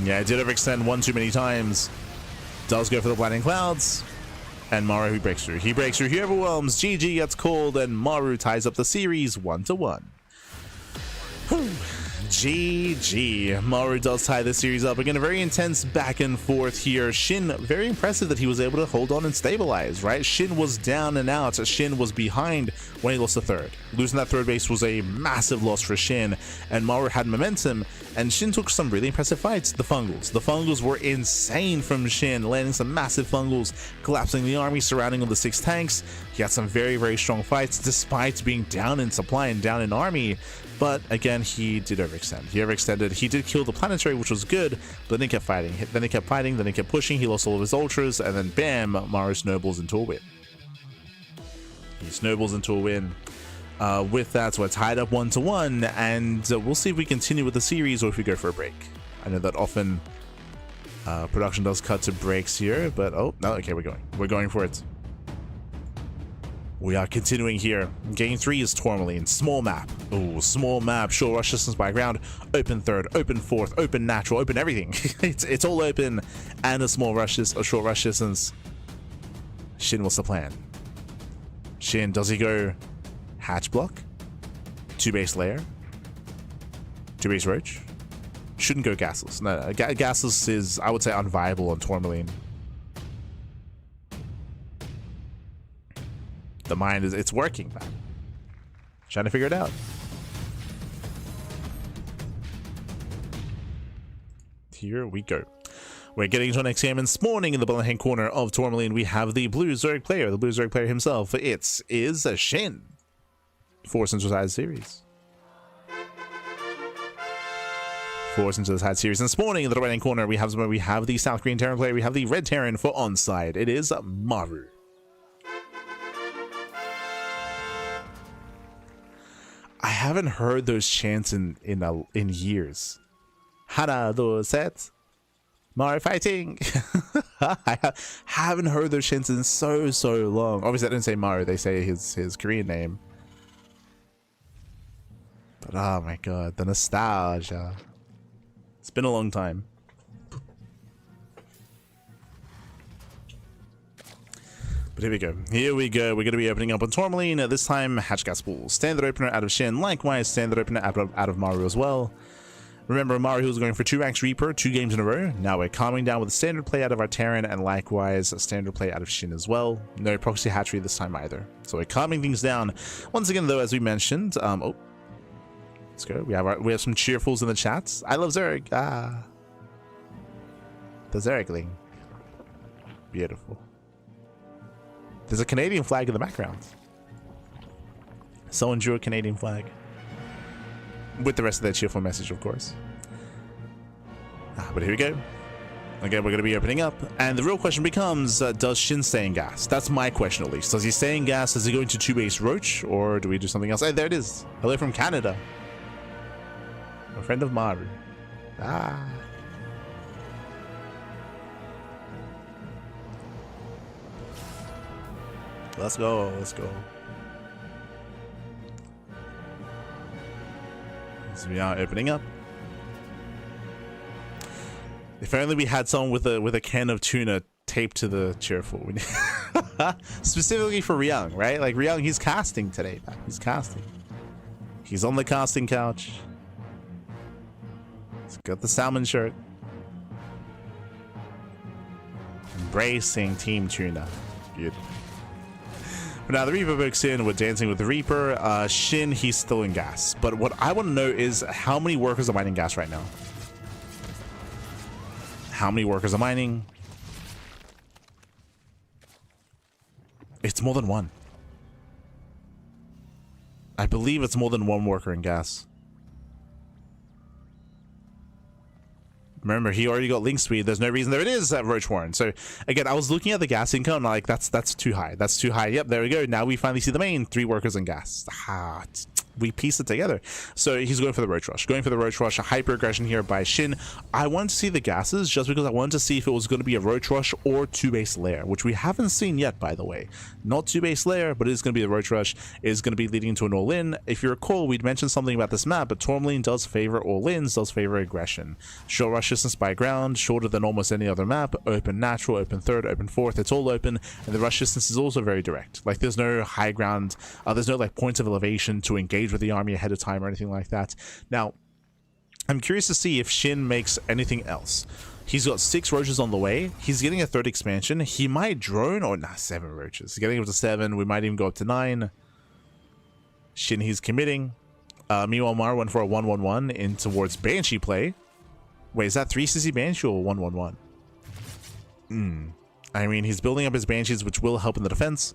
Yeah, it did overextend one too many times. Does go for the blinding clouds. And Maru, he breaks through. He breaks through. He overwhelms. GG gets called, and Maru ties up the series 1-1. GG. Maru does tie this series up. Again, a very intense back and forth here. SHIN, very impressive that he was able to hold on and stabilize, right? SHIN was down and out. SHIN was behind when he lost the 3rd. Losing that 3rd base was a massive loss for SHIN, and Maru had momentum, and SHIN took some really impressive fights. The fungals were insane from SHIN, landing some massive fungals, collapsing the army, surrounding all the 6 tanks. He had some very, very strong fights, despite being down in supply and down in army. But again, he did overextend. He overextended. He did kill the planetary, which was good, but then he kept fighting. Then he kept fighting, then he kept pushing. He lost all of his Ultras, and then bam, Maru snowballs into a win. He snowballs into a win. With that, we're tied up 1-1, and we'll see if we continue with the series or if we go for a break. I know that often production does cut to breaks here, but oh, no, okay, we're going. We're going for it. We are continuing here. Game 3 is Tourmaline. Small map. Ooh, small map. Short rush distance by ground. Open 3rd, open 4th, open natural, open everything. it's all open. And a short rush distance. SHIN, what's the plan? SHIN, does he go hatch block? 2 base layer? 2 base roach? Shouldn't go gasless. No, gasless is, I would say, unviable on Tourmaline. mind is it's working, man. Trying to figure it out. Here we go. We're getting into our next game, and spawning in the bottom hand corner of Tourmaline, we have the Blue Zerg player, himself. It is a SHIN for Central Side Series. And spawning in the right hand corner, we have the South Green Terran player, we have the Red Terran for onside. It is Maru. I haven't heard those chants in years. Hana do set. Maru fighting. I haven't heard those chants in so long. Obviously, I didn't say Maru. They say his Korean name. But oh my god, the nostalgia. It's been a long time. But here we go. We're going to be opening up on Tourmaline. This time, Hatch Gas Pool. Standard opener out of SHIN. Likewise, standard opener out of Maru as well. Remember, Maru was going for 2x Reaper 2 games in a row. Now we're calming down with a standard play out of our Terran, and likewise a standard play out of SHIN as well. No proxy hatchery this time either. So we're calming things down. Once again, though, as we mentioned, let's go. We have some cheerfuls in the chats. I love Zerg. The Zergling. Beautiful. There's a Canadian flag in the background. Someone drew a Canadian flag. With the rest of that cheerful message, of course. But here we go. Again, we're going to be opening up. And the real question becomes, does SHIN stay in gas? That's my question, at least. Does he stay in gas? Is he going to 2-base Roach? Or do we do something else? Hey, there it is. Hello from Canada. A friend of Maru. Let's go. So we are opening up. If only we had someone with a can of tuna taped to the cheerful. Specifically for Ryung, right? Like Ryung, he's casting today. He's casting. He's on the casting couch. He's got the salmon shirt. Embracing Team Tuna. Beautiful. But now the Reaper books in, we're dancing with the Reaper. SHIN, he's still in gas. But what I want to know is how many workers are mining gas right now? How many workers are mining? It's more than one. I believe it's more than one worker in gas. Remember, he already got link speed. There's no reason. There it is, Roach Warren. So again, I was looking at the gas income, like that's too high. That's too high. Yep, there we go. Now we finally see the main 3 workers in gas. We piece it together. So he's going for the Roach Rush. A hyper aggression here by SHIN. I wanted to see the gases just because I wanted to see if it was going to be a Roach Rush or 2-base lair, which we haven't seen yet, by the way. Not 2-base lair, but it is going to be the Roach Rush. It is going to be leading to an all-in. If you recall, we'd mentioned something about this map, but Tourmaline does favor all-ins, does favor aggression. Short rush distance by ground, shorter than almost any other map. Open natural, open third, open fourth. It's all open, and the rush distance is also very direct. Like there's no high ground, there's no like points of elevation to engage with the army ahead of time or anything like that. Now, I'm curious to see if SHIN makes anything else. He's got 6 roaches on the way. He's getting a 3rd expansion. He might drone, or 7 roaches. He's getting up to 7. We might even go up to 9. SHIN, he's committing. Meanwhile, Maru went for a 1-1-1 in towards Banshee play. Wait, is that 3CC Banshee or 1-1-1? I mean, he's building up his Banshees, which will help in the defense.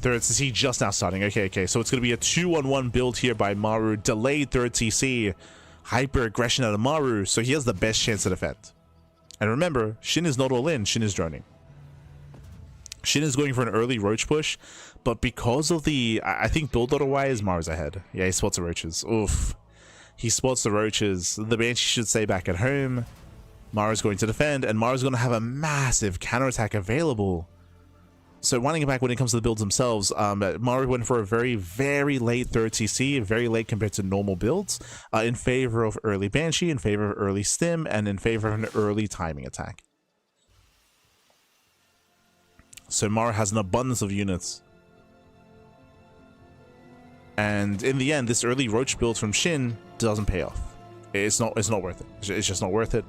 3rd CC just now starting. Okay. So it's going to be a 2-1-1 build here by Maru. Delayed 3rd CC. Hyper aggression out of Maru. So he has the best chance to defend. And remember, SHIN is not all in. SHIN is droning. SHIN is going for an early Roach push. But because of the... I think build order-wise, Maru's ahead. Yeah, he spots the Roaches. Oof. He spots the Roaches. The Banshee should stay back at home. Maru's going to defend. And Maru's going to have a massive counterattack available. So winding it back when it comes to the builds themselves, Maru went for a very, very late 3rd CC, very late compared to normal builds, in favor of early Banshee, in favor of early Stim, and in favor of an early timing attack. So Maru has an abundance of units. And in the end, this early Roach build from SHIN doesn't pay off. It's not worth it. It's just not worth it.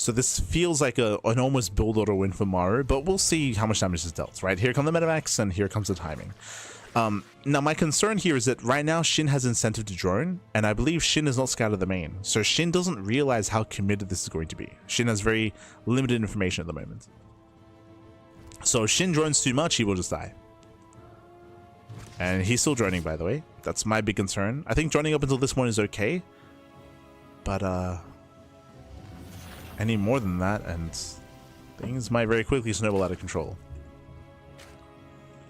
So this feels like an almost build order win for Maru, but we'll see how much damage is dealt, right? Here come the metamax, and here comes the timing. Now, my concern here is that right now SHIN has incentive to drone, and I believe SHIN is not scouted the main. So SHIN doesn't realize how committed this is going to be. SHIN has very limited information at the moment. So if SHIN drones too much, he will just die. And he's still droning, by the way. That's my big concern. I think droning up until this point is okay. But, any more than that, and things might very quickly snowball out of control.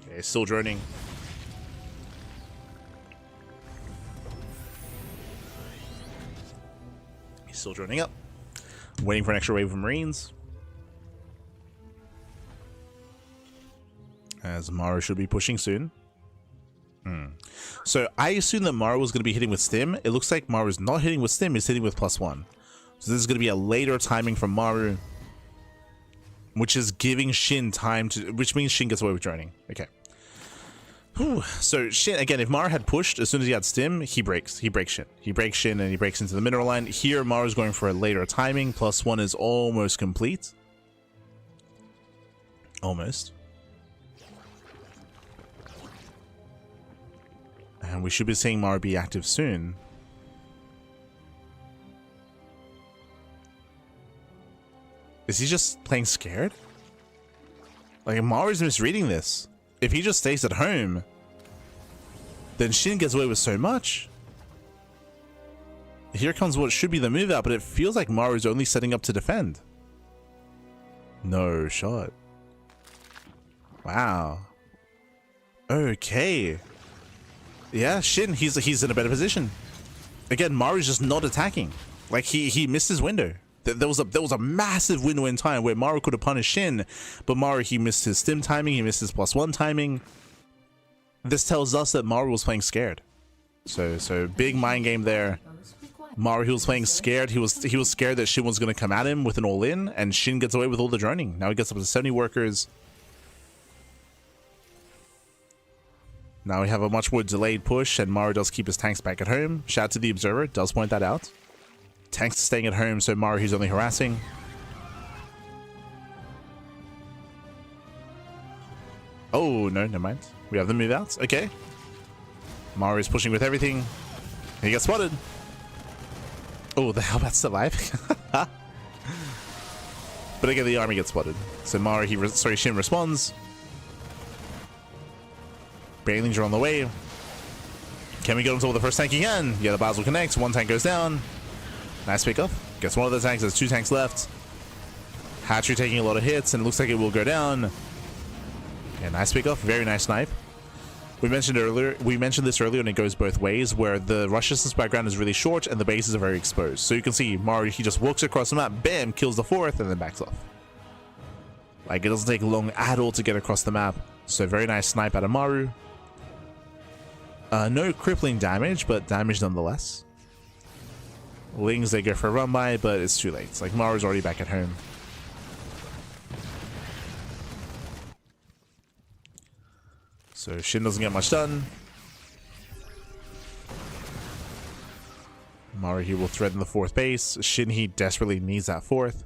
Okay, still droning. He's still droning up. Waiting for an extra wave of Marines. As Maru should be pushing soon. So I assume that Maru was going to be hitting with Stim. It looks like Maru's not hitting with Stim, he's hitting with +1. So this is going to be a later timing from Maru, which is giving SHIN time to, which means SHIN gets away with droning. Okay. Whew. So SHIN, again, if Maru had pushed as soon as he had Stim, he breaks SHIN. He breaks SHIN and he breaks into the mineral line. Here, Maru's going for a later timing. +1 is almost complete. Almost. And we should be seeing Maru be active soon. Is he just playing scared? Like, Maru's misreading this. If he just stays at home, then SHIN gets away with so much. Here comes what should be the move out, but it feels like Maru's only setting up to defend. No shot. Wow. Okay. Yeah, SHIN, he's in a better position. Again, Maru's just not attacking. Like, he missed his window. There was a massive window in time where Maru could have punished SHIN, but Maru, he missed his Stim timing, he missed his +1 timing. This tells us that Maru was playing scared. So big mind game there. Maru, he was playing scared. He was scared that SHIN was going to come at him with an all-in, and SHIN gets away with all the droning. Now he gets up to 70 workers. Now we have a much more delayed push, and Maru does keep his tanks back at home. Shout out to the Observer, does point that out. Tanks staying at home, so Maru, he's only harassing. Oh, no, never mind. We have the move outs. Okay. Maru is pushing with everything. He gets spotted. Oh, the Hellbat's alive. But again, the army gets spotted. So Maru, SHIN responds. Banelings are on the way. Can we get him to the first tank again? Yeah, the Basel connects. One tank goes down. Nice pick up. Gets one of the tanks. There's 2 tanks left. Hatchery taking a lot of hits, and it looks like it will go down. Yeah, nice pick up. Very nice snipe. We mentioned this earlier, and it goes both ways, where the rush distance background is really short and the bases are very exposed. So you can see Maru, he just walks across the map, bam, kills the 4th, and then backs off. Like, it doesn't take long at all to get across the map. So very nice snipe out of Maru. No crippling damage, but damage nonetheless. Lings, they go for a run by, but it's too late. It's like Maru's already back at home. So SHIN doesn't get much done. Maru, he will threaten the 4th base. SHIN, he desperately needs that 4th.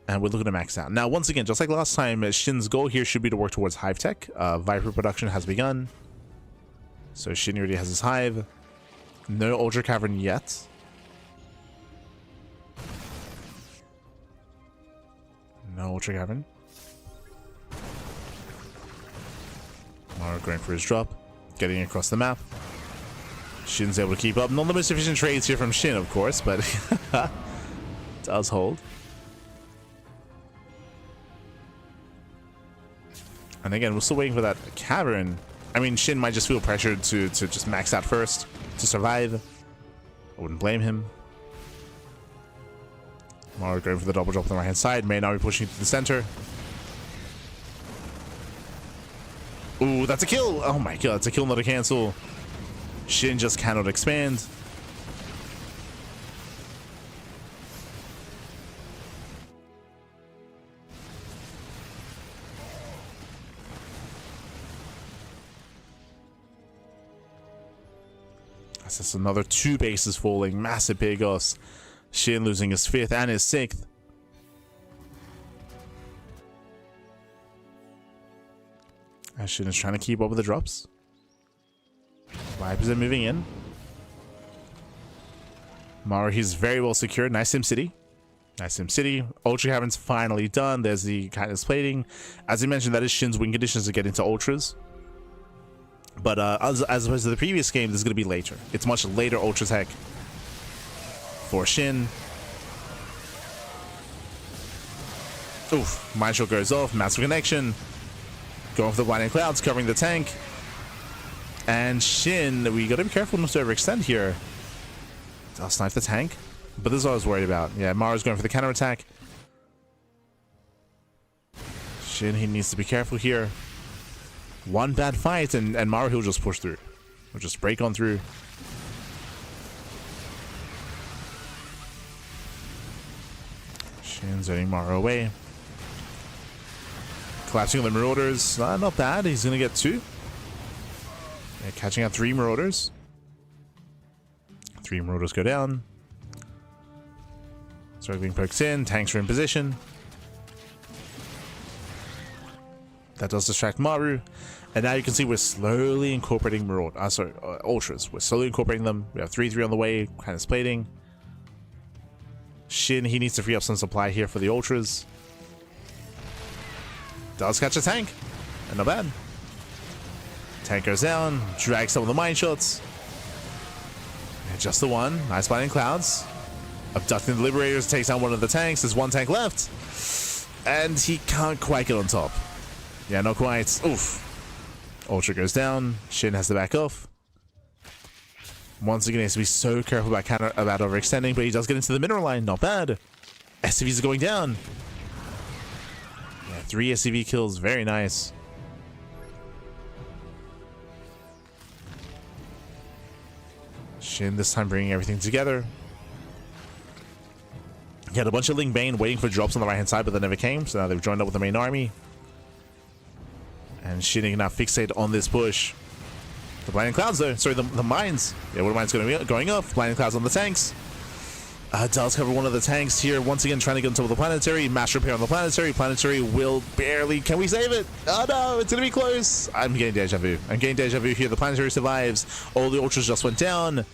And we're looking to max out. Now, once again, just like last time, SHIN's goal here should be to work towards Hive Tech. Viper production has begun. So SHIN already has his Hive. No Ultra Cavern yet. No Ultra Cavern. Maru going for his drop. Getting across the map. SHIN's able to keep up. Not the most efficient trades here from SHIN, of course, but does hold. And again, we're still waiting for that cavern. I mean, SHIN might just feel pressured to just max out first to survive. I wouldn't blame him. Maru going for the double drop on the right hand side. May now be pushing to the center. Ooh, that's a kill! Oh my god, it's a kill, not a cancel. SHIN just cannot expand. That's just another 2 bases falling. Massive Pagos. SHIN losing his 5th and his 6th. As SHIN is trying to keep up with the drops. Vipers are moving in. Maru, he's very well secured. Nice SimCity. Nice SimCity. Ultra Cavern's finally done. There's the kindness plating. As I mentioned, that is SHIN's win conditions to get into Ultras. But as opposed to the previous game, this is going to be later. It's much later Ultra Tech for SHIN. Oof. Mind Shot goes off. Massive connection. Going for the blinding clouds, covering the tank. And SHIN, we got to be careful not to overextend here. I'll snipe the tank. But this is what I was worried about. Yeah, Maru's going for the counterattack. SHIN, he needs to be careful here. One bad fight, and Maru, he'll just push through. He'll just break on through. SHIN's zoning Maru away. Collapsing on the Marauders. Not bad. He's going to get 2. Yeah, catching out 3 Marauders. 3 Marauders go down. Struggling pokes in. Tanks are in position. That does distract Maru. And now you can see we're slowly incorporating Ultras. We're slowly incorporating them. We have 3-3 on the way. Kind of splating. SHIN, he needs to free up some supply here for the Ultras. Does catch a tank. And not bad. Tank goes down. Drags some of the mine shots. And just the one. Nice blinding clouds. Abducting the Liberators. Takes down one of the tanks. There's 1 tank left. And he can't quite get on top. Yeah, not quite. Oof. Ultra goes down. SHIN has to back off. Once again, he has to be so careful about overextending, but he does get into the mineral line. Not bad. SCVs are going down. Yeah, 3 SCV kills. Very nice. SHIN this time bringing everything together. He had a bunch of Ling Bane waiting for drops on the right-hand side, but they never came, so now they've joined up with the main army. And SHIN can now fixate on this push. The blinding clouds, though. Sorry, the mines. Yeah, what mines going to be going up? Blinding clouds on the tanks. Does cover one of the tanks here. Once again, trying to get on top of the planetary. Mass repair on the planetary. Planetary will barely. Can we save it? Oh no, it's going to be close. I'm getting deja vu. I'm getting deja vu here. The planetary survives. All the Ultras just went down.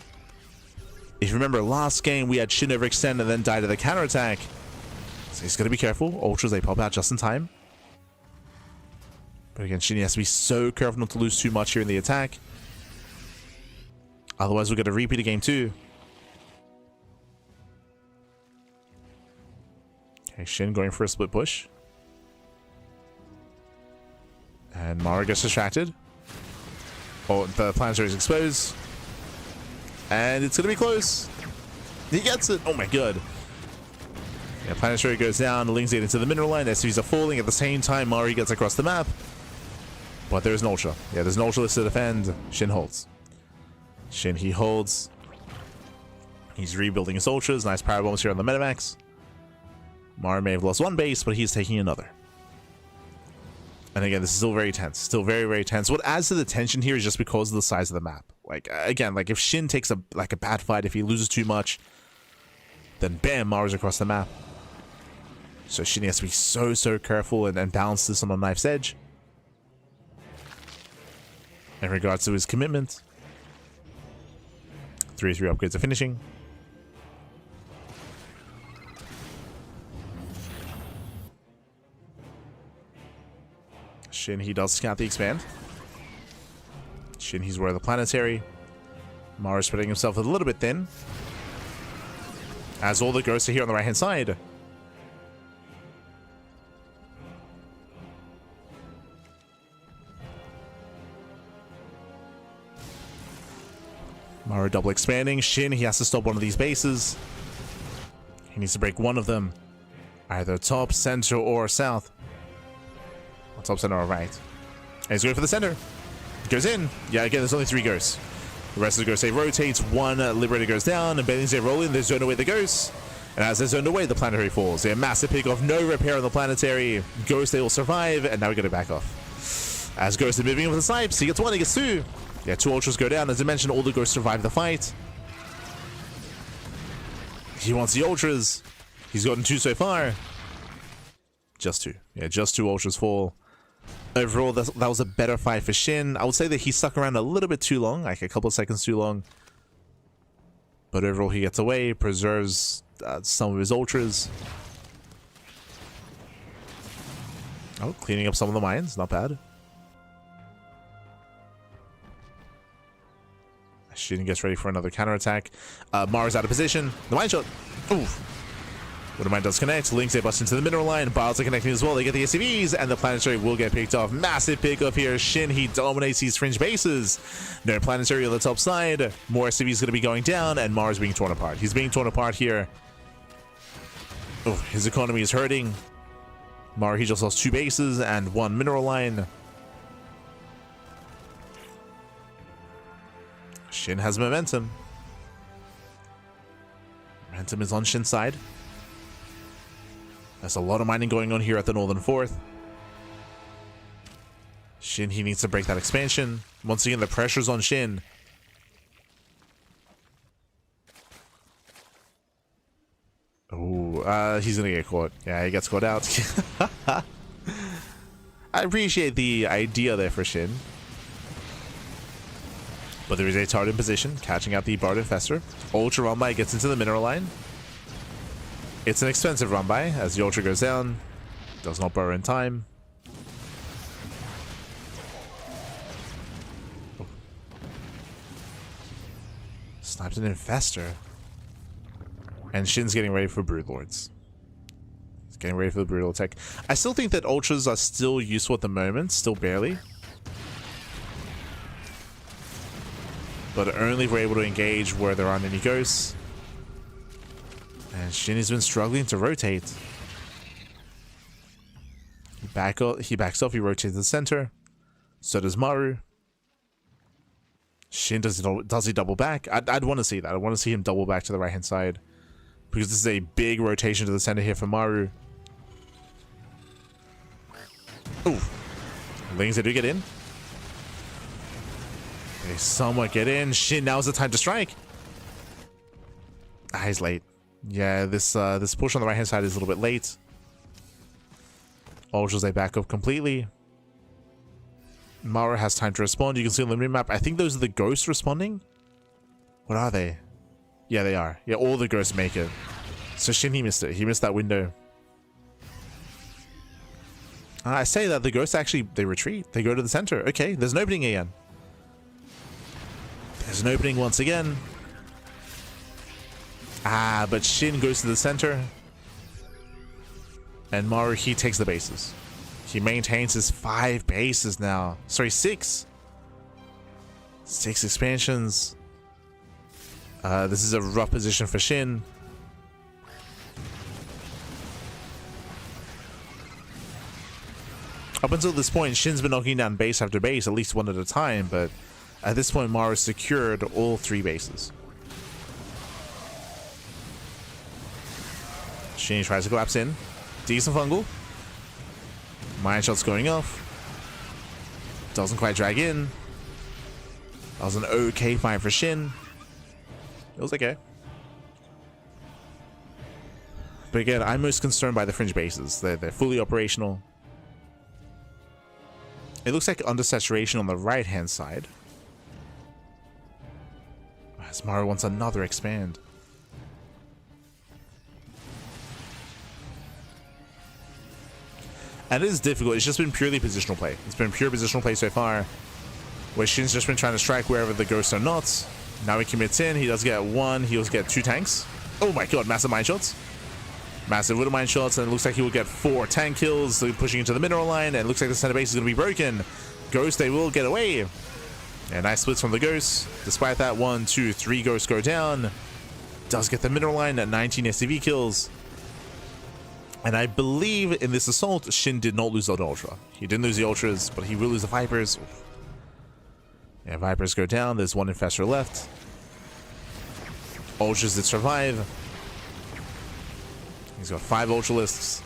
If you remember last game, we had SHIN overextend and then die to the counterattack. So he's going to be careful. Ultras, they pop out just in time. But again, SHIN has to be so careful not to lose too much here in the attack. Otherwise, we'll get a repeat of game 2. Okay, SHIN going for a split push. And Maru gets distracted. Oh, the planetary is exposed. And it's going to be close. He gets it. Oh my god. Yeah, planetary goes down. Lings get into the mineral line. SCVs are falling. At the same time, Maru gets across the map. But there's an Ultra. Yeah, there's an Ultra list to defend. SHIN holds. SHIN, he holds. He's rebuilding his Ultras. Nice power bombs here on the Metamax. Maru may have lost 1 base, but he's taking another. And again, this is still very tense. Still very, very tense. What adds to the tension here is just because of the size of the map. Like, again, like if SHIN takes a bad fight, if he loses too much, then bam, Maru's across the map. So SHIN has to be so, so careful and balance this on a knife's edge. In regards to his commitment. 3-3 upgrades are finishing. SHIN, he does scout the expand. SHIN, he's aware of the planetary. Maru's spreading himself a little bit thin. As all the ghosts are here on the right-hand side. Maru double expanding. SHIN, he has to stop one of these bases. He needs to break one of them. Either top, center, or south. Or top, center, or right. And he's going for the center. Goes in. Yeah, again, there's only 3 ghosts. The rest of the ghost save rotates. 1 Liberator goes down. And Bennings save rolling. They zone away the ghosts. And as they're zoned away, the planetary falls. A massive pick off. No repair on the planetary. Ghost, they will survive. And now we got to back off. As Ghost is moving over the snipes, he gets 1, he gets 2. Yeah, 2 Ultras go down. As I mentioned, all the ghosts survive the fight. He wants the ultras. He's gotten 2 so far. Just 2. Yeah, just 2 ultras fall. Overall, that was a better fight for SHIN. I would say that he stuck around a little bit too long, like a couple of seconds too long. But overall, he gets away, preserves some of his ultras. Oh, cleaning up some of the mines. Not bad. SHIN gets ready for another counterattack. Maru's out of position. The mine shot. Oof. When the mine does connect, Links, they bust into the mineral line. Biles are connecting as well. They get the SCVs, and the planetary will get picked off. Massive pickup here. SHIN, he dominates these fringe bases. No planetary on the top side. More SCVs going to be going down, and Maru's being torn apart. He's being torn apart here. Oh, his economy is hurting. Maru, he just lost 2 bases and 1 mineral line. SHIN has momentum. Momentum is on SHIN's side. There's a lot of mining going on here at the northern 4th. SHIN, he needs to break that expansion. Once again, the pressure's on SHIN. Oh, he's gonna get caught. Yeah, he gets caught out. I appreciate the idea there for SHIN. But there is a turret in position, catching out the Bard Infestor. Ultra run by gets into the mineral line. It's an expensive run by as the Ultra goes down. Does not burrow in time. Oh. Sniped an Infestor. And SHIN's getting ready for Broodlords. He's getting ready for the Brutal attack. I still think that Ultras are still useful at the moment, still barely. But only if we're able to engage where there aren't any ghosts. And SHIN has been struggling to rotate. He backs off, he rotates to the center. So does Maru. SHIN, does he double back? I'd want to see that. I want to see him double back to the right hand side. Because this is a big rotation to the center here for Maru. Ooh. Lings, they do get in. They somewhat get in. SHIN, now's the time to strike. Ah, he's late. Yeah, this push on the right hand side is a little bit late. Ultras, they back up completely. Maru has time to respond. You can see on the minimap, I think those are the ghosts responding. What are they? Yeah, they are. Yeah, all the ghosts make it. So SHIN, he missed it. He missed that window. I say that the ghosts actually, they retreat. They go to the center. Okay, there's an opening again. There's an opening once again. Ah, but SHIN goes to the center. And Maru, he takes the bases. He maintains his 5 bases now. Sorry, 6. 6 expansions. This is a rough position for SHIN. Up until this point, SHIN's been knocking down base after base, at least one at a time, but at this point, Maru secured all 3 bases. SHIN tries to collapse in. Decent fungal. Mine shot's going off. Doesn't quite drag in. That was an okay fight for SHIN. It was okay. But again, I'm most concerned by the fringe bases. They're fully operational. It looks like under saturation on the right hand side. As Maru wants another expand. And it is difficult. It's just been purely positional play. It's been pure positional play so far. Where SHIN's just been trying to strike wherever the ghosts are not. Now he commits in. He does get 1. He does get 2 tanks. Oh my god, massive mine shots. Massive little mine shots, and it looks like he will get 4 tank kills, so pushing into the mineral line, and it looks like the center base is going to be broken. Ghost, they will get away. And nice splits from the ghosts. Despite that, 1, 2, 3 ghosts go down. Does get the mineral line at 19 SCV kills. And I believe in this assault, SHIN did not lose that Ultra. He didn't lose the Ultras, but he will lose the Vipers. Yeah, Vipers go down. There's 1 Infestor left. Ultras did survive. He's got 5 Ultralisks.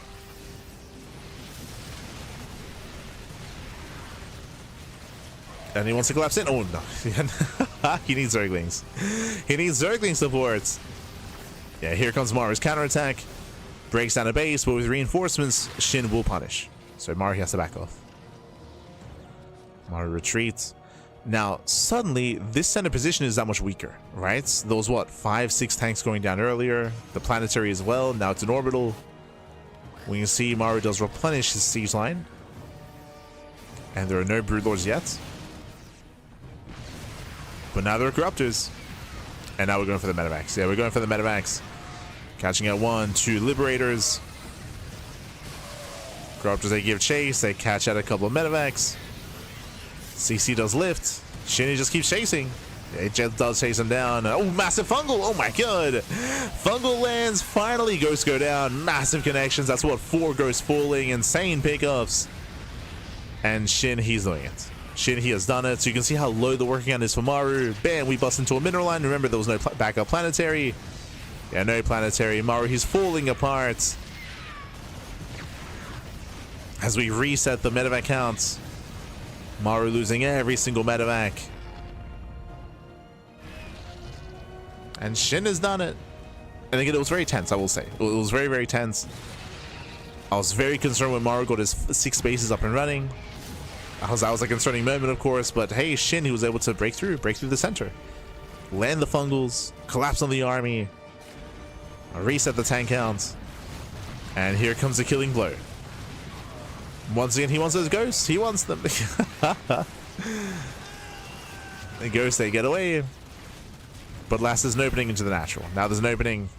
And he wants to collapse in. Oh no. He needs Zerglings. He needs Zergling supports. Yeah, here comes Maru's counterattack. Breaks down a base, but with reinforcements, SHIN will punish. So Maru has to back off. Maru retreats. Now, suddenly, this center position is that much weaker, right? There was, what, 5-6 tanks going down earlier. The planetary as well. Now it's an orbital. We can see Maru does replenish his siege line. And there are no Broodlords yet. But now there are Corruptors. And now we're going for the Medivacs. Yeah, we're going for the Medivacs. Catching out 1, 2 Liberators. Corruptors, they give chase. They catch out a couple of Medivacs. CC does lift. SHIN just keeps chasing. It just does chase him down. Oh, massive Fungal. Oh my god. Fungal lands. Finally, Ghosts go down. Massive connections. That's what, 4 Ghosts falling. Insane pickups. And SHIN, he's doing it. SHIN, he has done it. So you can see how low the working on is for Maru. Bam, we bust into a mineral line. Remember, there was no backup planetary. Yeah, no planetary. Maru, he's falling apart. As we reset the medevac counts. Maru losing every single medevac. And SHIN has done it. And again, it was very tense, I will say. It was very, very tense. I was very concerned when Maru got his 6 bases up and running. That was a concerning moment, of course. But hey, SHIN, he was able to break through the center. Land the Fungals. Collapse on the army. Reset the tank count. And here comes the killing blow. Once again, he wants those ghosts. He wants them. The ghosts, they get away. But last, there's an opening into the natural. Now there's an opening.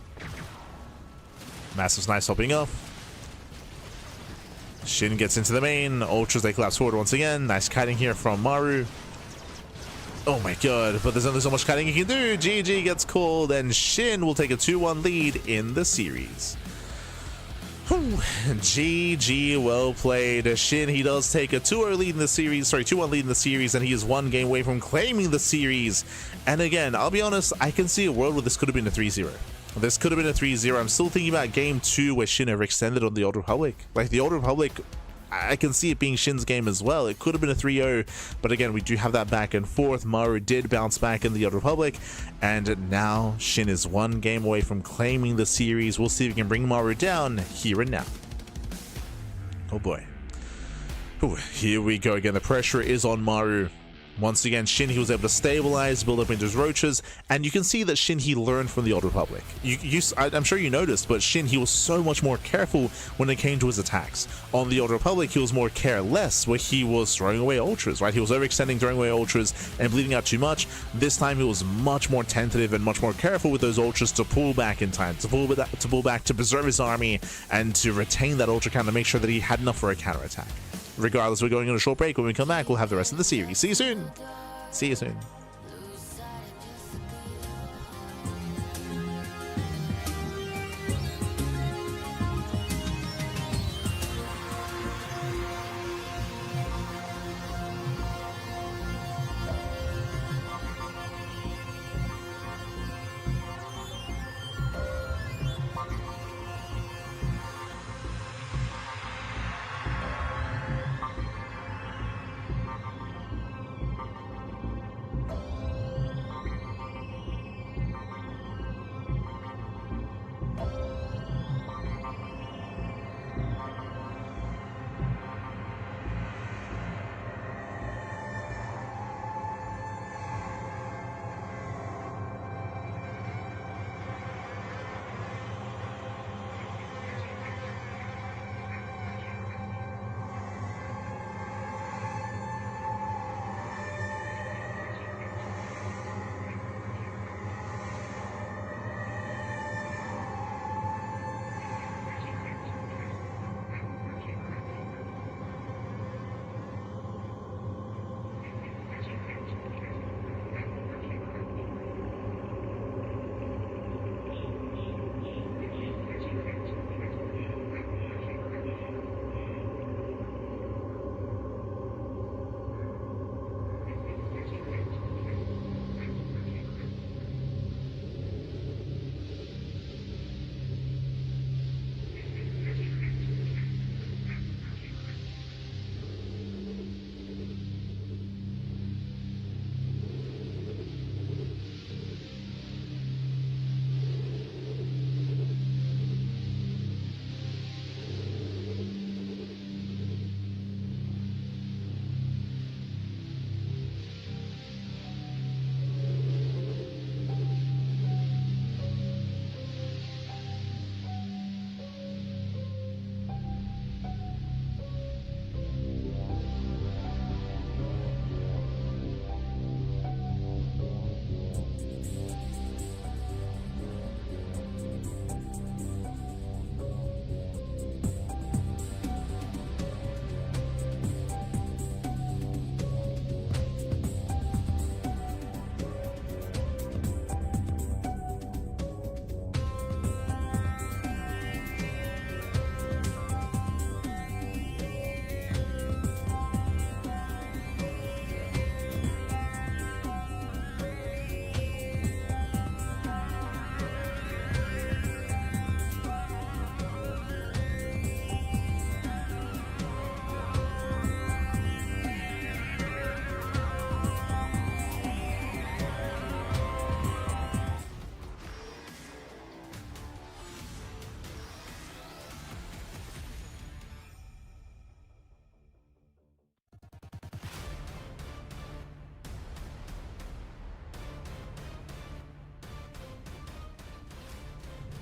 Massive nice hopping off. SHIN gets into the main. Ultras, they collapse forward once again. Nice kiting here from Maru. Oh my god, but there's only so much kiting he can do. GG gets called, and SHIN will take a 2-1 lead in the series. Whew. GG, well played. SHIN, he does take a 2-0 lead in the series. Sorry, 2-1 lead in the series, and he is 1 game away from claiming the series. And again, I'll be honest, I can see a world where this could have been a 3-0. This could have been a 3-0. I'm still thinking about game 2 where SHIN overextended on the Old Republic. Like, the Old Republic, I can see it being SHIN's game as well. It could have been a 3-0, but again, we do have that back and forth. Maru did bounce back in the Old Republic, and now SHIN is 1 game away from claiming the series. We'll see if we can bring Maru down here and now. Oh boy. Ooh, here we go again. The pressure is on Maru. Once again, SHIN, he was able to stabilize, build up into his roaches, and you can see that SHIN, he learned from the Old Republic. I'm sure you noticed, but SHIN, he was so much more careful when it came to his attacks. On the Old Republic, he was more careless, where he was throwing away ultras, right? He was overextending, throwing away ultras, and bleeding out too much. This time, he was much more tentative and much more careful with those ultras to pull back in time, to pull back, to preserve his army, and to retain that ultra count to make sure that he had enough for a counterattack. Regardless, we're going on a short break. When we come back, we'll have the rest of the series. See you soon. See you soon.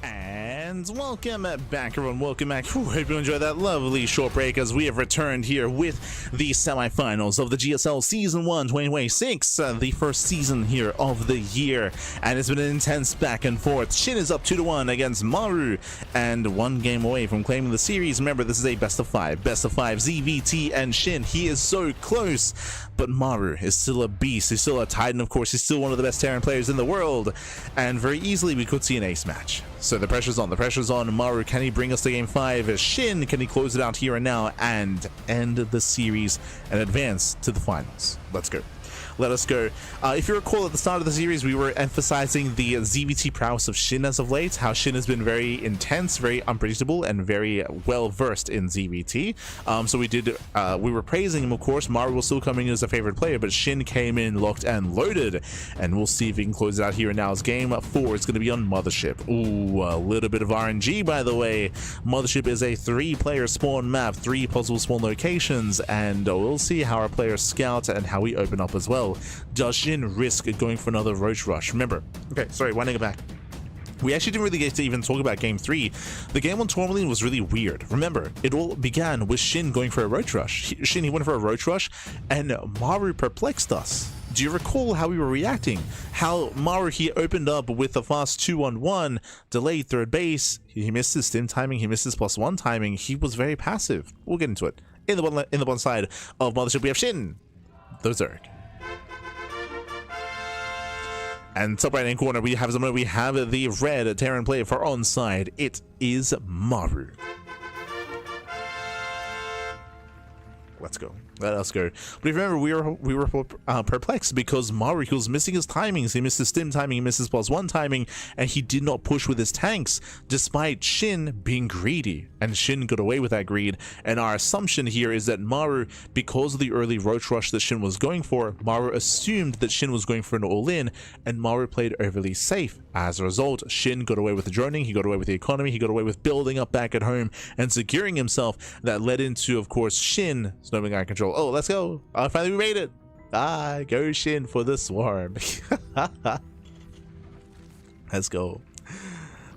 And welcome back, everyone. Welcome back. Hope you enjoyed that lovely short break as we have returned here with the semifinals of the GSL Season 1 2026, the first season here of the year. And it's been an intense back and forth. SHIN is up 2-1 against Maru and 1 game away from claiming the series. Remember, this is a best of 5. Best of 5, ZVT and SHIN. He is so close, but Maru is still a beast. He's still a titan, of course. He's still one of the best Terran players in the world. And very easily, we could see an ace match. So the pressure's on. The pressure's on. Maru, can he bring us to game 5? SHIN, can he close it out here and now and end the series and advance to the finals? Let's go. Let us go. If you recall, at the start of the series, we were emphasizing the ZVT prowess of SHIN as of late, how SHIN has been very intense, very unpredictable, and very well versed in ZVT. So we were praising him, of course. Maru was still coming in as a favorite player, but SHIN came in locked and loaded, and we'll see if he can close it out here and now. As game 4 is going to be on Mothership. Ooh, a little bit of RNG, by the way. Mothership is a 3-player spawn map, 3 possible spawn locations, and we'll see how our players scout and how we open up as well. Does SHIN risk going for another Roach Rush? Remember, okay, sorry, winding it back. We actually didn't really get to even talk about game 3. The game on Tourmaline was really weird. Remember, it all began with SHIN going for a Roach Rush. He went for a Roach Rush, and Maru perplexed us. Do you recall how we were reacting? How Maru, he opened up with a fast 2-on-1, delayed third base. He missed his stim timing, he missed his +1 timing. He was very passive. We'll get into it. In the one side of Mothership, we have SHIN, the Zerg. And top right hand corner, we have the red Terran player for onside. It is Maru. Let's go. Let us go. But if you remember, we were perplexed because Maru, he was missing his timings. He missed his stim timing, he missed his +1 timing, and he did not push with his tanks, despite SHIN being greedy. And SHIN got away with that greed. And our assumption here is that Maru, because of the early Roach Rush that SHIN was going for, Maru assumed that SHIN was going for an all-in, and Maru played overly safe. As a result, SHIN got away with the droning, he got away with the economy, he got away with building up back at home and securing himself. That led into, of course, SHIN snowing out of control. Oh, let's go. Finally we made it. Go SHIN for the swarm. Let's go.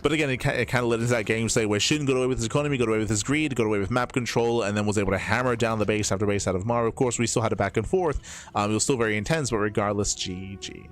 But again, it kind of led into that gameplay where SHIN got away with his economy, got away with his greed, got away with map control, and then was able to hammer down the base after base out of Maru. Of course, we still had it back and forth. It was still very intense, but regardless, GG.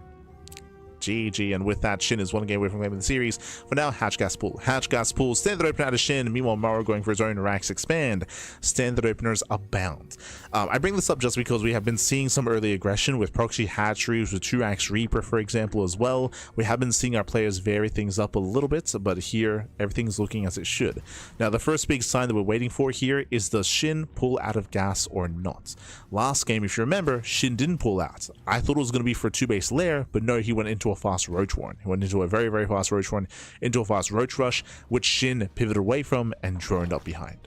GG, and with that, SHIN is 1 game away from claiming the series. For now, Hatch Gas Pool. Hatch Gas Pool, standard opener out of SHIN. Meanwhile, Maru going for his own racks expand. Standard openers abound. I bring this up just because we have been seeing some early aggression with proxy hatcheries, with 2-axe Reaper, for example, as well. We have been seeing our players vary things up a little bit, but here, everything's looking as it should. Now, the first big sign that we're waiting for here is, does SHIN pull out of gas or not? Last game, if you remember, SHIN didn't pull out. I thought it was going to be for a 2-base lair, but no, he went into a fast Roach Warren. He went into a very, very fast Roach Warren, into a fast Roach Rush, which SHIN pivoted away from and droned up behind.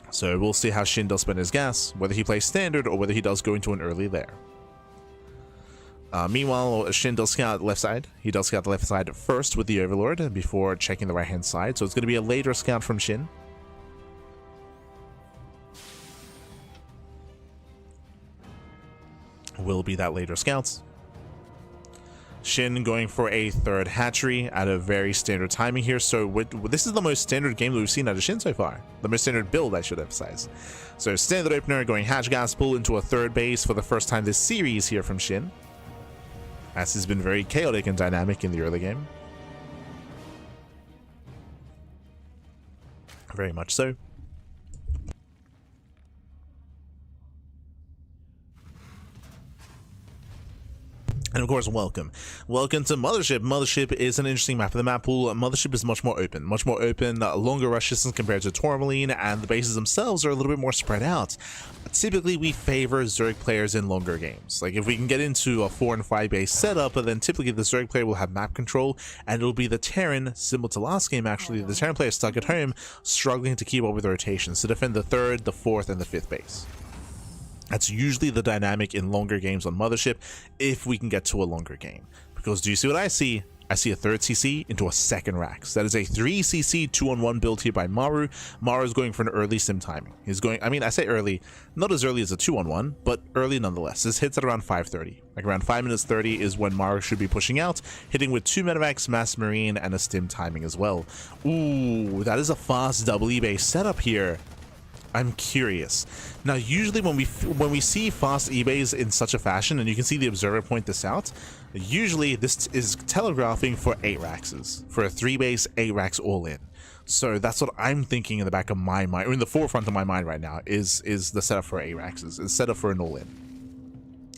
So we'll see how SHIN does spend his gas, whether he plays standard or whether he does go into an early lair. Meanwhile, SHIN does scout the left side. He does scout the left side first with the Overlord before checking the right hand side. So it's going to be a later scout from SHIN. Will be that later scouts. SHIN going for a 3rd hatchery at a very standard timing here. So this is the most standard game that we've seen out of SHIN so far. The most standard build, I should emphasize. So standard opener going Hatch Gas Pool into a 3rd base for the first time this series here from SHIN. As has been very chaotic and dynamic in the early game. Very much so. And of course, welcome to Mothership. Mothership is an interesting map. The map pool, Mothership is much more open, longer rush distance compared to Tourmaline, and the bases themselves are a little bit more spread out. Typically, we favor Zerg players in longer games. Like, if we can get into a 4 and 5 base setup, then typically the Zerg player will have map control, and it'll be the Terran, similar to last game actually, the Terran player stuck at home, struggling to keep up with the rotations to defend the 3rd, the 4th, and the 5th base. That's usually the dynamic in longer games on Mothership, if we can get to a longer game. Because do you see what I see? I see a third CC into a second Rax. That is a 3 CC 2-on-1 build here by Maru. Maru is going for an early sim timing. He's going, I mean, I say early, not as early as a 2-on-1, but early nonetheless. This hits at around 5:30. Like around 5 minutes 30 is when Maru should be pushing out, hitting with 2 Medivacs, Mass Marine, and a stim timing as well. Ooh, that is a fast double eBay setup here. I'm curious. Now, usually when we see fast eBays in such a fashion, and you can see the observer point this out, usually this is telegraphing for 8 Raxes, for a 3 base 8 Rax all in. So that's what I'm thinking in the back of my mind, or in the forefront of my mind right now, is the setup for 8 Raxes, is setup for an all in.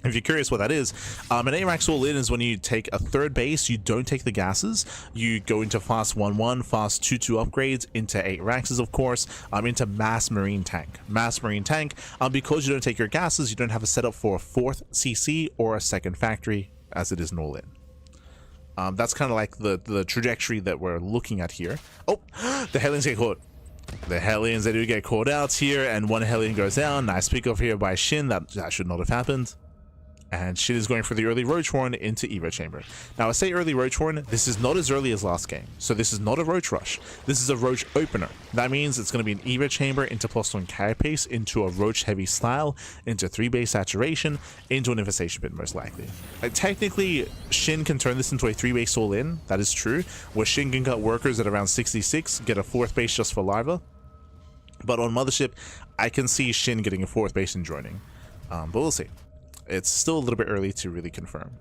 If you're curious what that is, an 8 Rax all in is when you take a third base, you don't take the gases, you go into fast 1-1, fast 2-2 upgrades, into 8 Raxes of course, into Mass Marine Tank. Mass Marine Tank, because you don't take your gases, you don't have a setup for a 4th CC or a 2nd factory, as it is an all in. That's kind of like the trajectory that we're looking at here. Oh, the Hellions get caught. The Hellions, they do get caught out here, and one Hellion goes down. Nice pick off here by Shin. That should not have happened. And Shin is going for the early Roach Horn into Evo Chamber. Now, I say early Roach Horn, this is not as early as last game. So this is not a Roach Rush. This is a Roach Opener. That means it's going to be an Evo Chamber into +1 Carapace, into a Roach Heavy Style, into 3 base Saturation, into an Infestation Pit most likely. Technically, Shin can turn this into a 3 base all in. That is true. Where Shin can cut workers at around 66, get a 4th base just for Larva. But on Mothership, I can see Shin getting a 4th base and joining. But we'll see. It's still a little bit early to really confirm.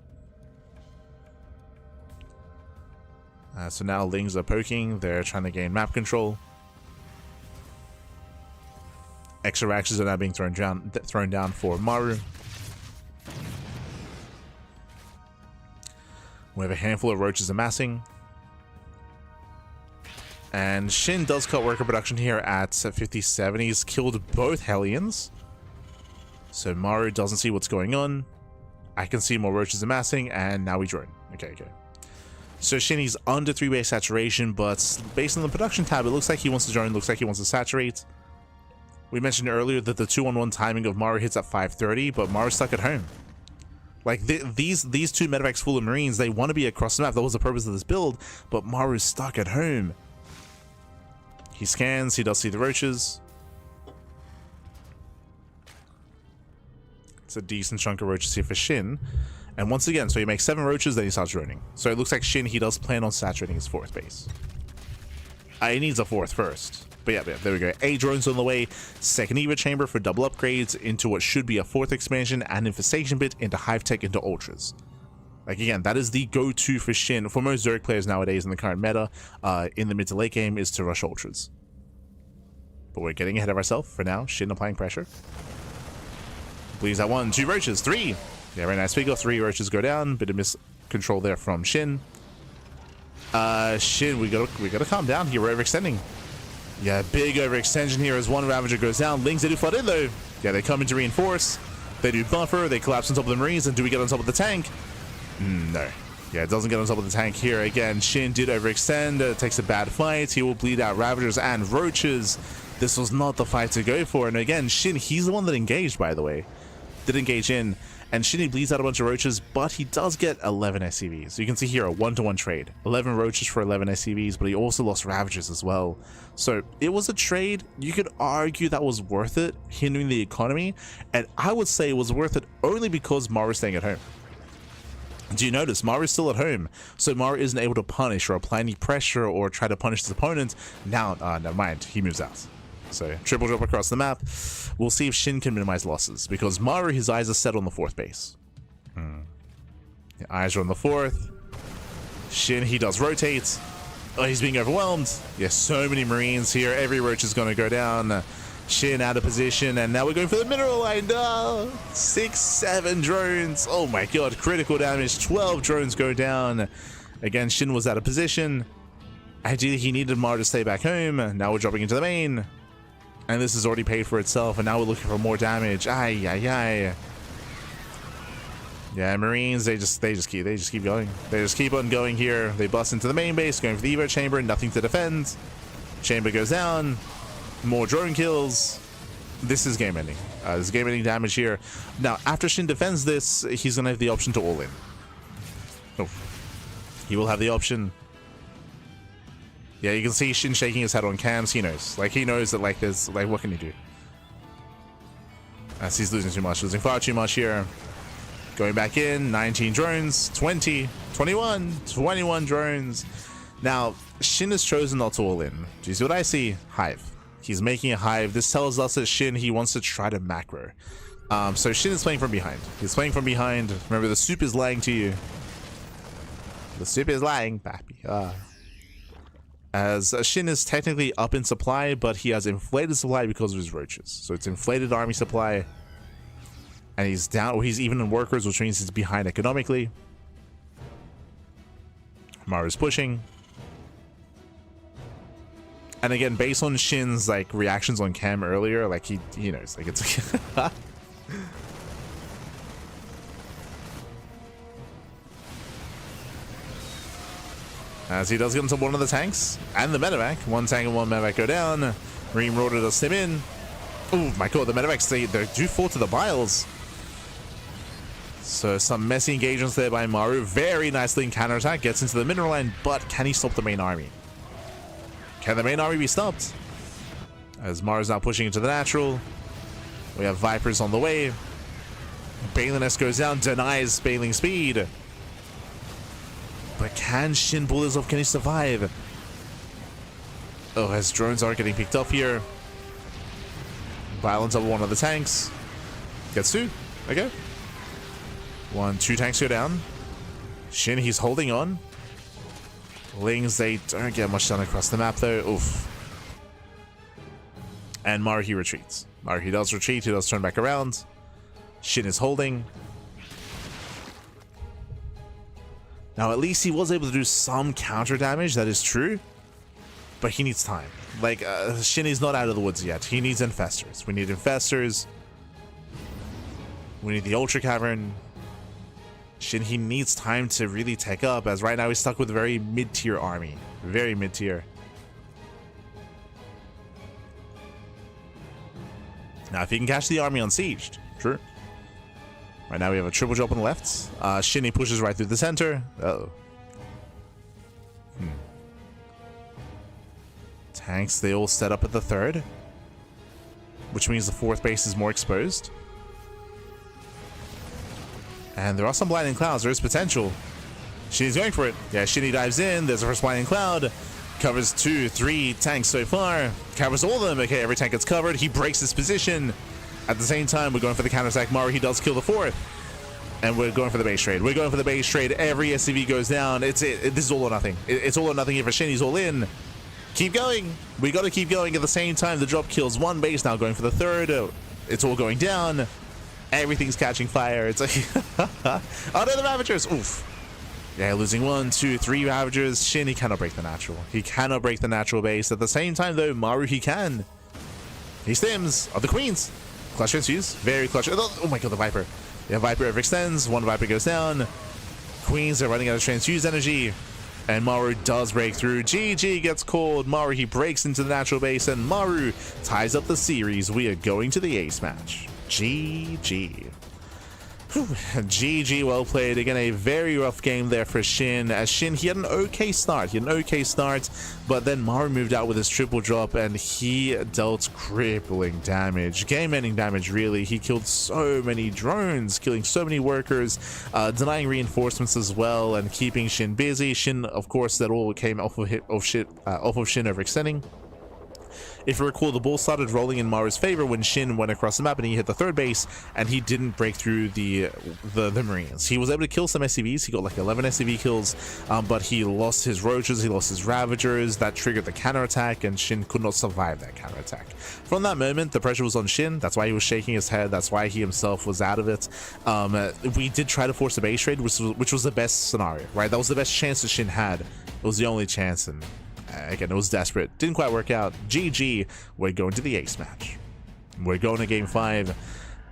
So now Lings are poking. They're trying to gain map control. Extra Raxes are now being thrown down for Maru. We have a handful of Roaches amassing. And Shin does cut worker production here at 57. He's killed both Hellions. So Maru doesn't see what's going on. I can see more Roaches amassing, and now we join. Okay. So Shin, he's under 3 base saturation, but based on the production tab, it looks like he wants to join, looks like he wants to saturate. We mentioned earlier that the 2-on-1 timing of Maru hits at 5:30, but Maru's stuck at home. Like, these 2 Medivacs full of Marines, they want to be across the map. That was the purpose of this build, but Maru's stuck at home. He scans, he does see the Roaches. It's a decent chunk of Roaches here for Shin. And once again, so he makes 7 Roaches, then he starts droning. So it looks like Shin, he does plan on saturating his 4th base. He needs a 4th first. But yeah, there we go. 8 drones on the way. 2nd Evo Chamber for double upgrades into what should be a 4th expansion and Infestation Pit into Hive Tech into Ultras. Like, again, that is the go-to for Shin. For most Zerg players nowadays in the current meta, in the mid to late game, is to rush Ultras. But we're getting ahead of ourselves for now. Shin applying pressure. Bleeds at 1, 2 Roaches, 3. Yeah, very nice figure. 3 Roaches go down. Bit of miscontrol there from Shin. Shin, we gotta calm down here. We're overextending. Yeah, big overextension here as 1 Ravager goes down. Lings, they do flood in though. Yeah, they come in to reinforce. They do buffer. They collapse on top of the Marines. And do we get on top of the tank? No. Yeah, it doesn't get on top of the tank here. Again, Shin did overextend. Takes a bad fight. He will bleed out Ravagers and Roaches. This was not the fight to go for. And again, Shin, he's the one that engaged, by the way. Did engage in, and Shin, he bleeds out a bunch of Roaches, but he does get 11 SCVs. So you can see here a 1-to-1 trade. 11 Roaches for 11 SCVs, but he also lost Ravagers as well. So it was a trade. You could argue that was worth it, hindering the economy, and I would say it was worth it only because Maru's staying at home. Do you notice Maru's still at home, so Maru isn't able to punish or apply any pressure or try to punish his opponent. Now, never mind, he moves out. So triple drop across the map. We'll see if Shin can minimize losses, because Maru, his eyes are set on the 4th base. The eyes are on the 4th. Shin, he does rotate. Oh, he's being overwhelmed. Yeah, so many Marines here. Every Roach is going to go down. Shin out of position, and now we're going for the mineral line. 6, 7 drones. Oh my god, critical damage. 12 drones go down. Again, Shin was out of position. Ideally, he needed Maru to stay back home. Now we're dropping into the main. And this has already paid for itself, and now we're looking for more damage. Yeah, Marines, they just keep going. They just keep on going here. They bust into the main base, going for the Evo Chamber, nothing to defend. Chamber goes down. More drone kills. This is game ending. There's game ending damage here. Now, after Shin defends this, he's gonna have the option to all in. Oh. He will have the option. Yeah, you can see Shin shaking his head on cams. He knows. Like, he knows that, like, there's, like, what can he do? As he's losing too much. Losing far too much here. Going back in. 19 drones. 20. 21. 21 drones. Now, Shin has chosen not to all in. Do you see what I see? Hive. He's making a hive. This tells us that Shin, he wants to try to macro. So Shin is playing from behind. He's playing from behind. Remember, the soup is lying to you. The soup is lying, papi. As Shin is technically up in supply, but he has inflated supply because of his roaches. So it's inflated army supply. And he's down, or he's even in workers, which means he's behind economically. Maru's pushing. And again, based on Shin's like reactions on cam earlier, like he knows, like it's as he does get into one of the tanks and the medevac. One tank and one medevac go down. Rebroadcast does him in. Oh my god, the medevacs, they do fall to the biles. So some messy engagements there by Maru. Very nicely in counterattack. Gets into the mineral line, but can he stop the main army? Can the main army be stopped? As Maru's now pushing into the natural. We have Vipers on the way. Baliness goes down, denies Baling speed. But can Shin pull this off? Can he survive? Oh, his drones are getting picked up here. Violence over one of the tanks. Gets two. Okay. 1, 2 tanks go down. Shin, he's holding on. Lings, they don't get much done across the map though. Oof. And Maru, he retreats. Maru, he does retreat. He does turn back around. Shin is holding. Now, at least he was able to do some counter damage. That is true. But he needs time. Like, Shin is not out of the woods yet. He needs infestors. We need infestors. We need the Ultra Cavern. Shin, he needs time to really take up, as right now he's stuck with a very mid-tier army. Very mid-tier. Now, if he can catch the army unsieged, sure. Right now we have a triple drop on the left. Shin, he pushes right through the center. Uh-oh. Tanks, they all set up at the third. Which means the fourth base is more exposed. And there are some blinding clouds. There is potential. Shinny's going for it. Yeah, Shinny dives in. There's a first blinding cloud. Covers 2, 3 tanks so far. Covers all of them. Okay, every tank gets covered. He breaks his position. At the same time, we're going for the counterattack. Maru, he does kill the fourth. And we're going for the base trade. We're going for the base trade. Every SCV goes down. This is all or nothing. It's all or nothing here for Shinny's all in. Keep going. We got to keep going. At the same time, the drop kills one base. Now going for the third. It's all going down. Everything's catching fire. It's like, oh no, the Ravagers. Oof. Yeah, losing 1, 2, 3 Ravagers. Shin, he cannot break the natural. He cannot break the natural base. At the same time, though, Maru, he can. He stims. Oh, the Queens. Clutch transfuse. Very clutch. Oh my god, the Viper. Yeah, Viper overextends. One Viper goes down. Queens are running out of transfuse energy. And Maru does break through. GG gets called. Maru, he breaks into the natural base. And Maru ties up the series. We are going to the ace match. GG. Whew. GG, well played. Again, a very rough game there for Shin. As Shin, he had an okay start. But then Maru moved out with his triple drop and he dealt crippling damage. Game-ending damage, really. He killed so many drones, killing so many workers, denying reinforcements as well, and keeping Shin busy. Shin, of course, that all came off of Shin overextending. If you recall, the ball started rolling in Maru's favor when Shin went across the map and he hit the third base and he didn't break through the Marines. He was able to kill some SCVs. He got like 11 SCV kills, but he lost his Roaches, he lost his Ravagers. That triggered the counterattack and Shin could not survive that counterattack. From that moment, the pressure was on Shin. That's why he was shaking his head. That's why he himself was out of it. We did try to force a base trade, which was the best scenario, right? That was the best chance that Shin had. It was the only chance, and again, it was desperate. Didn't quite work out. GG. We're going to the ace match. We're going to game 5.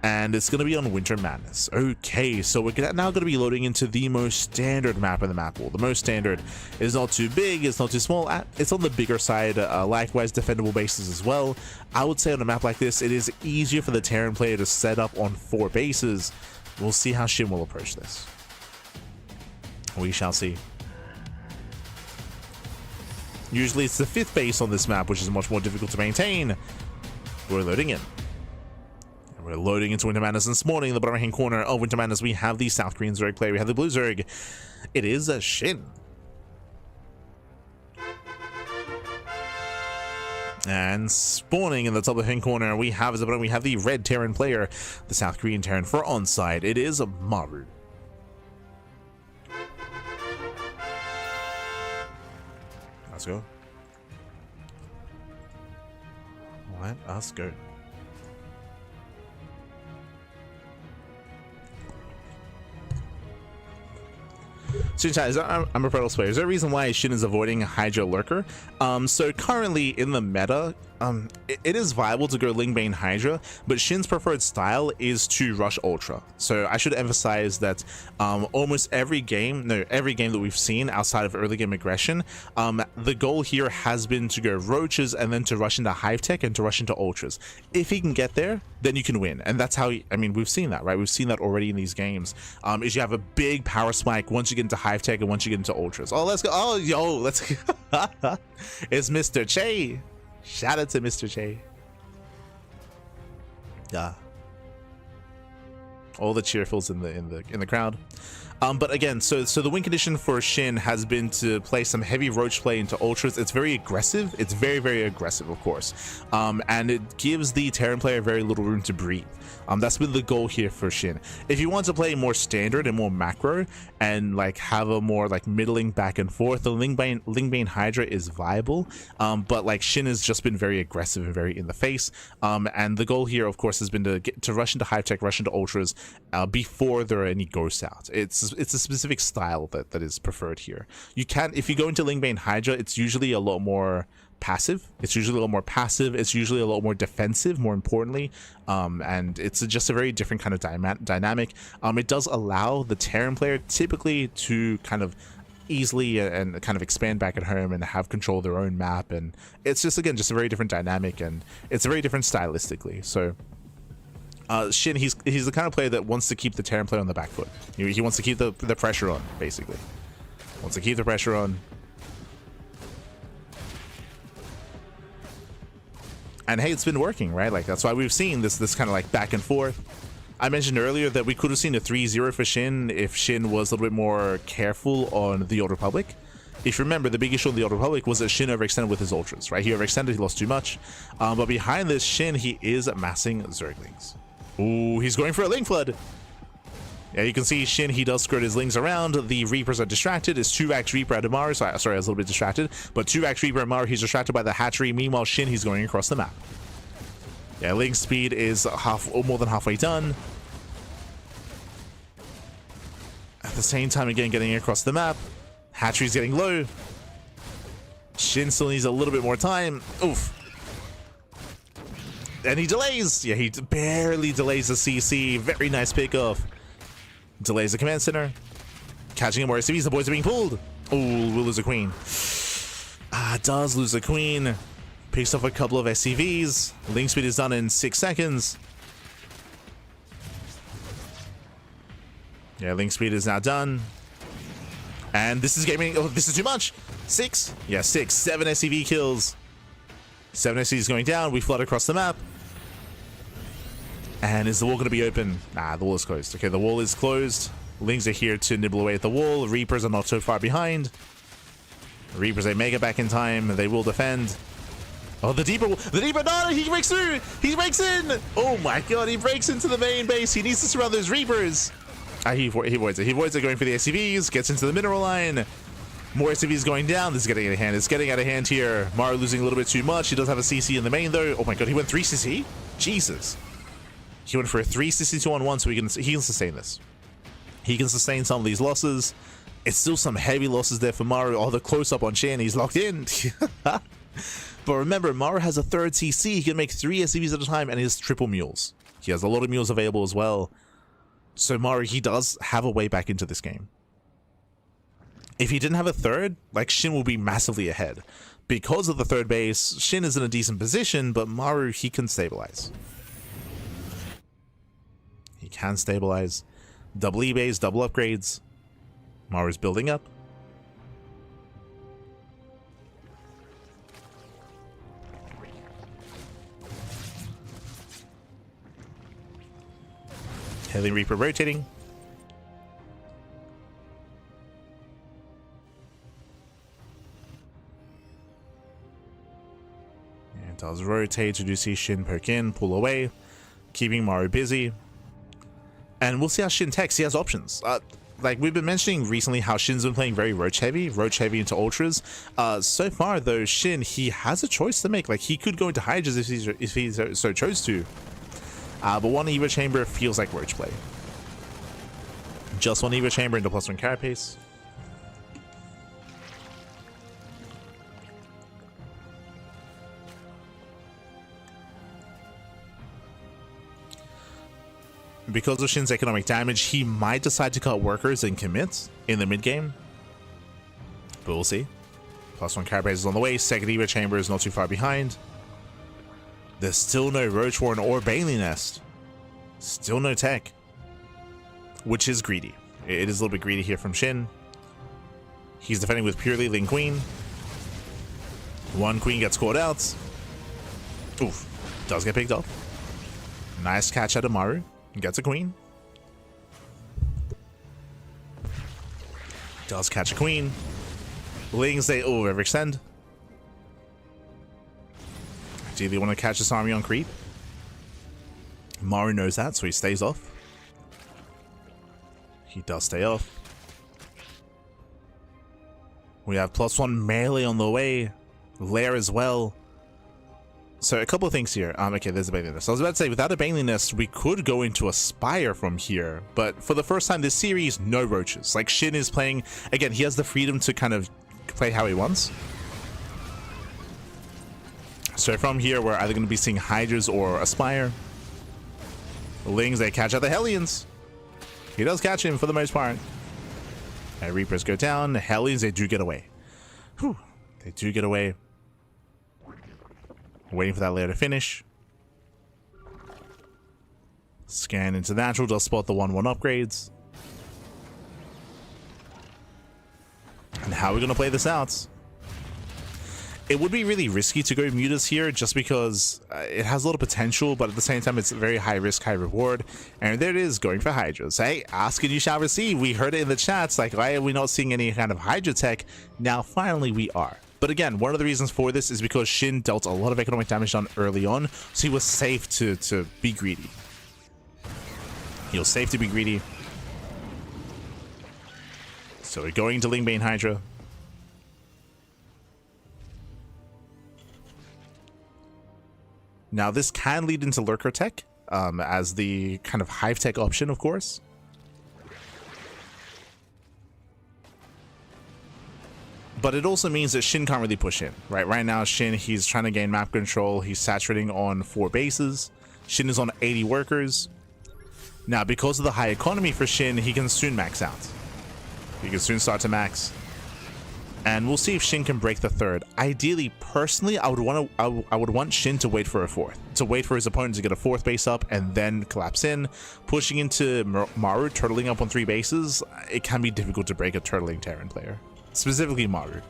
And it's going to be on Winter Madness. Okay, so we're now going to be loading into the most standard map in the map pool. The most standard is not too big. It's not too small. It's on the bigger side. Likewise, defendable bases as well. I would say on a map like this, it is easier for the Terran player to set up on 4 bases. We'll see how Shin will approach this. We shall see. Usually it's the 5th base on this map, which is much more difficult to maintain. We're loading in. We're loading into Winter Madness this morning. In the bottom right hand corner of Winter Madness, we have the South Korean Zerg player. We have the Blue Zerg. It is a SHIN. And spawning in the top left-hand corner, we have the red Terran player, the South Korean Terran for onside. It is Maru. Let's go. Let us go. So I'm a Predators player. Is there a reason why SHIN is avoiding Hydra Lurker? So currently in the meta, it is viable to go Lingbane Hydra, but SHIN's preferred style is to rush Ultra. So I should emphasize that almost every game that we've seen outside of early game aggression, the goal here has been to go Roaches and then to rush into Hive Tech and to rush into Ultras. If he can get there, then you can win. And that's how, I mean, we've seen that, right? We've seen that already in these games. Is you have a big power spike once you get into Hive Tech and once you get into Ultras. Oh, let's go. Oh, yo, let's it's Mr. Che. Shout out to Mr. Che. Yeah. All the cheerfuls in the crowd. But again, so the win condition for SHIN has been to play some heavy roach play into Ultras. It's very aggressive. It's very, very aggressive, of course. And it gives the Terran player very little room to breathe. That's been the goal here for SHIN. If you want to play more standard and more macro and like have a more like middling back and forth, the Lingbane Hydra is viable. But like SHIN has just been very aggressive and very in the face. And the goal here, of course, has been to rush into Hive Tech, rush into Ultras before there are any ghosts out. It's a specific style that is preferred here. You can, if you go into Lingbane Hydra, it's usually a lot more passive. It's usually a lot more passive. It's usually a lot more defensive, more importantly. And it's just a very different kind of dynamic. It does allow the Terran player typically to kind of easily and kind of expand back at home and have control of their own map. And it's just, again, just a very different dynamic, and it's very different stylistically. So SHIN, he's the kind of player that wants to keep the Terran player on the back foot. He wants to keep the pressure on, basically. Wants to keep the pressure on. And hey, it's been working, right? Like, that's why we've seen this kind of like back and forth. I mentioned earlier that we could have seen a 3-0 for SHIN if SHIN was a little bit more careful on the Old Republic. If you remember, the big issue in the Old Republic was that SHIN overextended with his Ultras, right? He overextended, he lost too much. But behind this, SHIN, he is amassing Zerglings. Ooh, he's going for a Ling Flood. Yeah, you can see SHIN, he does skirt his Lings around. The Reapers are distracted. It's 2x Reaper at Maru. Sorry, I was a little bit distracted. But 2x Reaper at Maru, he's distracted by the hatchery. Meanwhile, SHIN, he's going across the map. Yeah, Ling speed is more than halfway done. At the same time, again, getting across the map. Hatchery's getting low. SHIN still needs a little bit more time. Oof. And he delays. Yeah, he barely delays the CC. Very nice pickoff. Delays the command center. Catching more SCVs. The boys are being pulled. Oh, we'll lose a queen. Does lose a queen. Picks off a couple of SCVs. Link speed is done in 6 seconds. Yeah, link speed is now done. And this is getting... Oh, this is too much. 6? Yeah, 6. 7 SCV kills. 7 SCVs going down. We flood across the map. And is the wall going to be open? Nah, the wall is closed. Okay, the wall is closed. Lings are here to nibble away at the wall. Reapers are not so far behind. Reapers, they make it back in time. They will defend. Oh, the deeper, no, he breaks through. He breaks in. Oh my god, he breaks into the main base. He needs to surround those Reapers. He avoids it. He avoids it, going for the SCVs. Gets into the mineral line. More SCVs going down. This is getting out of hand. It's getting out of hand here. Maru losing a little bit too much. He does have a CC in the main though. Oh my god, he went 3 CC? Jesus. He went for a 3 CC 2-on-1, so he can sustain this. He can sustain some of these losses. It's still some heavy losses there for Maru. Oh, the close-up on SHIN. He's locked in. But remember, Maru has a 3rd CC. He can make 3 SCVs at a time, and he has triple mules. He has a lot of mules available as well. So Maru, he does have a way back into this game. If he didn't have a 3rd, like, SHIN will be massively ahead. Because of the 3rd base, SHIN is in a decent position, but Maru, he can stabilize. He can stabilize. Double E-base, double upgrades. Maru's building up. Healing Reaper rotating. And does rotate. You do see Shin poke in, pull away, keeping Maru busy. And we'll see how Shin techs. He has options. Like we've been mentioning recently how Shin's been playing very roach heavy into ultras. So far though, Shin, he has a choice to make. Like he could go into Hydras if he so chose to. But one Evo Chamber feels like roach play. Just one Evo Chamber into +1 carapace. Because of Shin's economic damage, he might decide to cut workers and commit in the mid game. But we'll see. +1 carapace is on the way. Second Evo Chamber is not too far behind. There's still no Roach Warren or Bailey Nest. Still no tech. Which is greedy. It is a little bit greedy here from Shin. He's defending with purely Ling Queen. One Queen gets caught out. Oof. Does get picked up. Nice catch out of Maru. Gets a Queen. Does catch a Queen. Lings, they overextend. Ideally want to catch this army on creep. Maru knows that, so he stays off. He does stay off. We have +1 melee on the way. Lair as well. So a couple of things here. Okay, there's a Bailey Nest. I was about to say, without a Bailey Nest, we could go into a Spire from here. But for the first time this series, no roaches. Like, Shin is playing... Again, he has the freedom to kind of play how he wants. So from here, we're either going to be seeing Hydras or a Spire. Lings, they catch out the Hellions. He does catch him for the most part. Reapers go down. The Hellions, they do get away. Whew. They do get away. Waiting for that layer to finish. Scan into natural, just spot the 1/1 upgrades. And how are we going to play this out? It would be really risky to go Mutas here just because it has a lot of potential, but at the same time it's very high risk, high reward. And there it is, going for Hydras. Hey, ask and you shall receive. We heard it in the chats, like, why are we not seeing any kind of Hydra tech? Now finally we are. But again, one of the reasons for this is because Shin dealt a lot of economic damage down early on, so he was safe to be greedy. He was safe to be greedy. So we're going to Lingbane Hydra. Now this can lead into Lurker Tech as the kind of Hive Tech option, of course. But it also means that Shin can't really push in, right? Right now, Shin, he's trying to gain map control. He's saturating on 4 bases. Shin is on 80 workers. Now, because of the high economy for Shin, he can soon max out. He can soon start to max. And we'll see if Shin can break the 3rd. Ideally, personally, I would want Shin to wait for a 4th. To wait for his opponent to get a 4th base up and then collapse in. Pushing into Maru, turtling up on 3 bases, it can be difficult to break a turtling Terran player. Specifically Maru.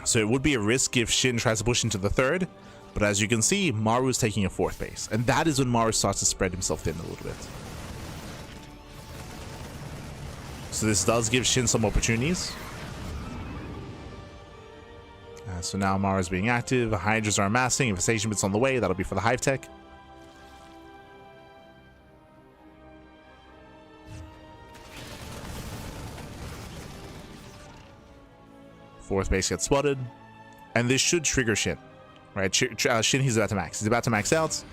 So it would be a risk if Shin tries to push into the 3rd, but as you can see, Maru is taking a 4th base, and that is when Maru starts to spread himself thin a little bit. So this does give Shin some opportunities. So now Maru is being active, Hydras are amassing, Infestation Bits on the way, that'll be for the Hive Tech. Fourth base gets spotted, and this should trigger Shin, right? Shin, he's about to max. He's about to max out,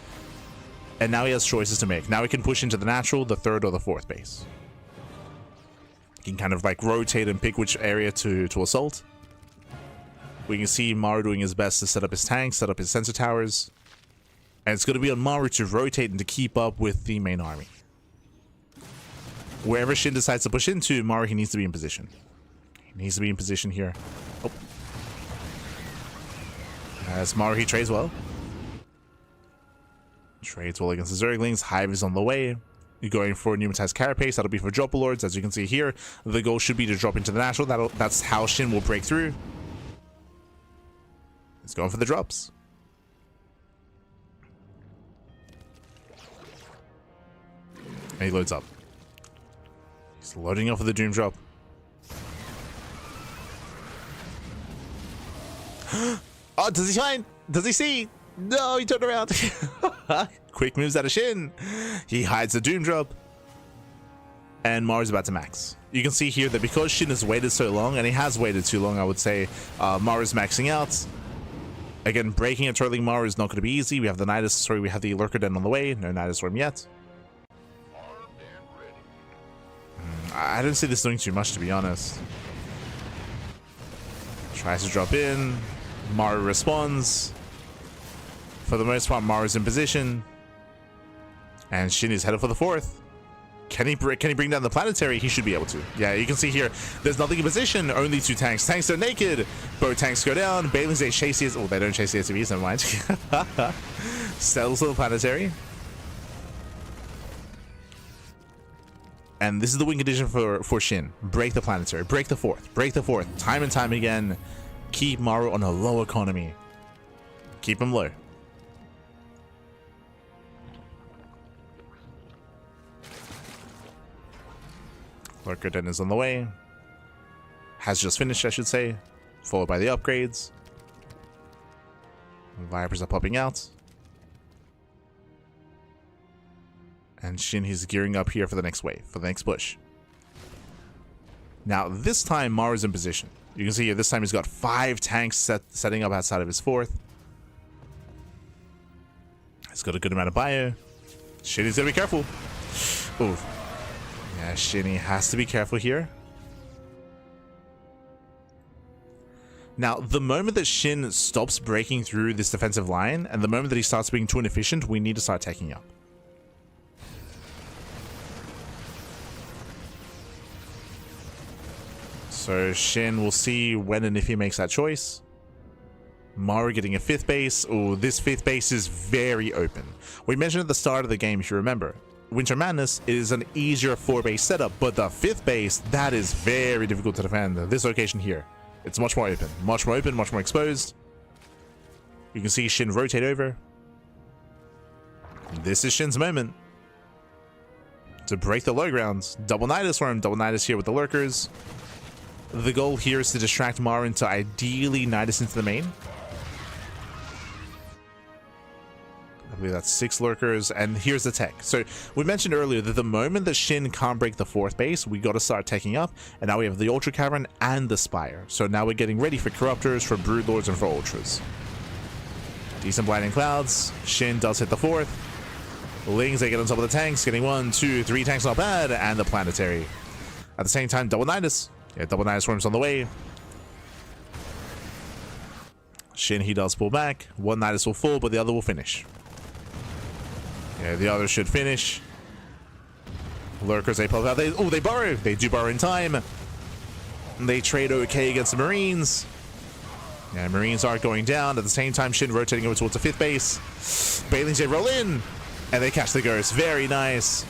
and now he has choices to make. Now he can push into the natural, the 3rd, or the 4th base. He can kind of like rotate and pick which area to assault. We can see Maru doing his best to set up his tanks, set up his sensor towers, and it's going to be on Maru to rotate and to keep up with the main army. Wherever Shin decides to push into, Maru, he needs to be in position. He needs to be in position here. Oh. As Maru, he trades well. Trades well against the Zerglings. Hive is on the way. You're going for Pneumatized Carapace. That'll be for Dropper Lords. As you can see here, the goal should be to drop into the natural. That's how Shin will break through. He's going for the drops. And he loads up. He's loading up for the Doom Drop. Oh, does he find? Does he see? No, he turned around. Quick moves out of Shin. He hides the Doom Drop. And Maru's about to max. You can see here that because Shin has waited so long, and he has waited too long, I would say, Maru's maxing out. Again, breaking and turtling Maru is not going to be easy. We have the Nidus, sorry, we have the Lurker Den on the way. No Nidus Storm yet. I didn't see this doing too much, to be honest. Tries to drop in. Maru responds. For the most part, Maru's in position. And Shin is headed for the fourth. Can he bring down the planetary? He should be able to. Yeah, you can see here, there's nothing in position. Only 2 tanks. Tanks are naked. Both tanks go down. Bailings, they chase the... Oh, they don't chase the SCVs. Never mind. Settles to the planetary. And this is the win condition for Shin. Break the planetary. Break the fourth. Break the fourth. Time and time again. Keep Maru on a low economy. Keep him low. Lurker Den is on the way. Has just finished, I should say. Followed by the upgrades. Vipers are popping out. And Shin, he's gearing up here for the next wave, for the next push. Now, this time, Maru's in position. You can see here, this time he's got 5 tanks setting up outside of his fourth. He's got a good amount of bio. Shin, he's gonna be careful. Ooh. Yeah, Shinny has to be careful here. Now, the moment that Shin stops breaking through this defensive line, and the moment that he starts being too inefficient, we need to start taking up. So Shin will see when and if he makes that choice. Maru getting a 5th base. Oh, this 5th base is very open. We mentioned at the start of the game, if you remember, Winter Madness is an easier 4-base setup, but the 5th base, that is very difficult to defend. This location here, it's much more open, much more exposed. You can see Shin rotate over. This is Shin's moment to break the low grounds. Double Nidus for him, double Nidus here with the Lurkers. The goal here is to distract Maru into ideally Nidus into the main. I believe that's 6 Lurkers, and here's the tech. So we mentioned earlier that the moment that Shin can't break the 4th base, we got to start taking up, and now we have the Ultra Cavern and the Spire. So now we're getting ready for Corruptors, for Broodlords, and for Ultras. Decent Blinding Clouds. Shin does hit the 4th. Lings, they get on top of the tanks, getting 1, 2, 3 tanks, not bad, and the Planetary. At the same time, double Nidus. Yeah, double Nidus Worms on the way. Shin, he does pull back. 1 Nidus will fall, but the other will finish. Yeah, the other should finish. Lurkers, they pop out. They burrow. They do burrow in time. They trade okay against the Marines. Yeah, Marines are going down. At the same time, Shin rotating over towards the 5th base. Bailings, they roll in. And they catch the Ghosts. Very nice.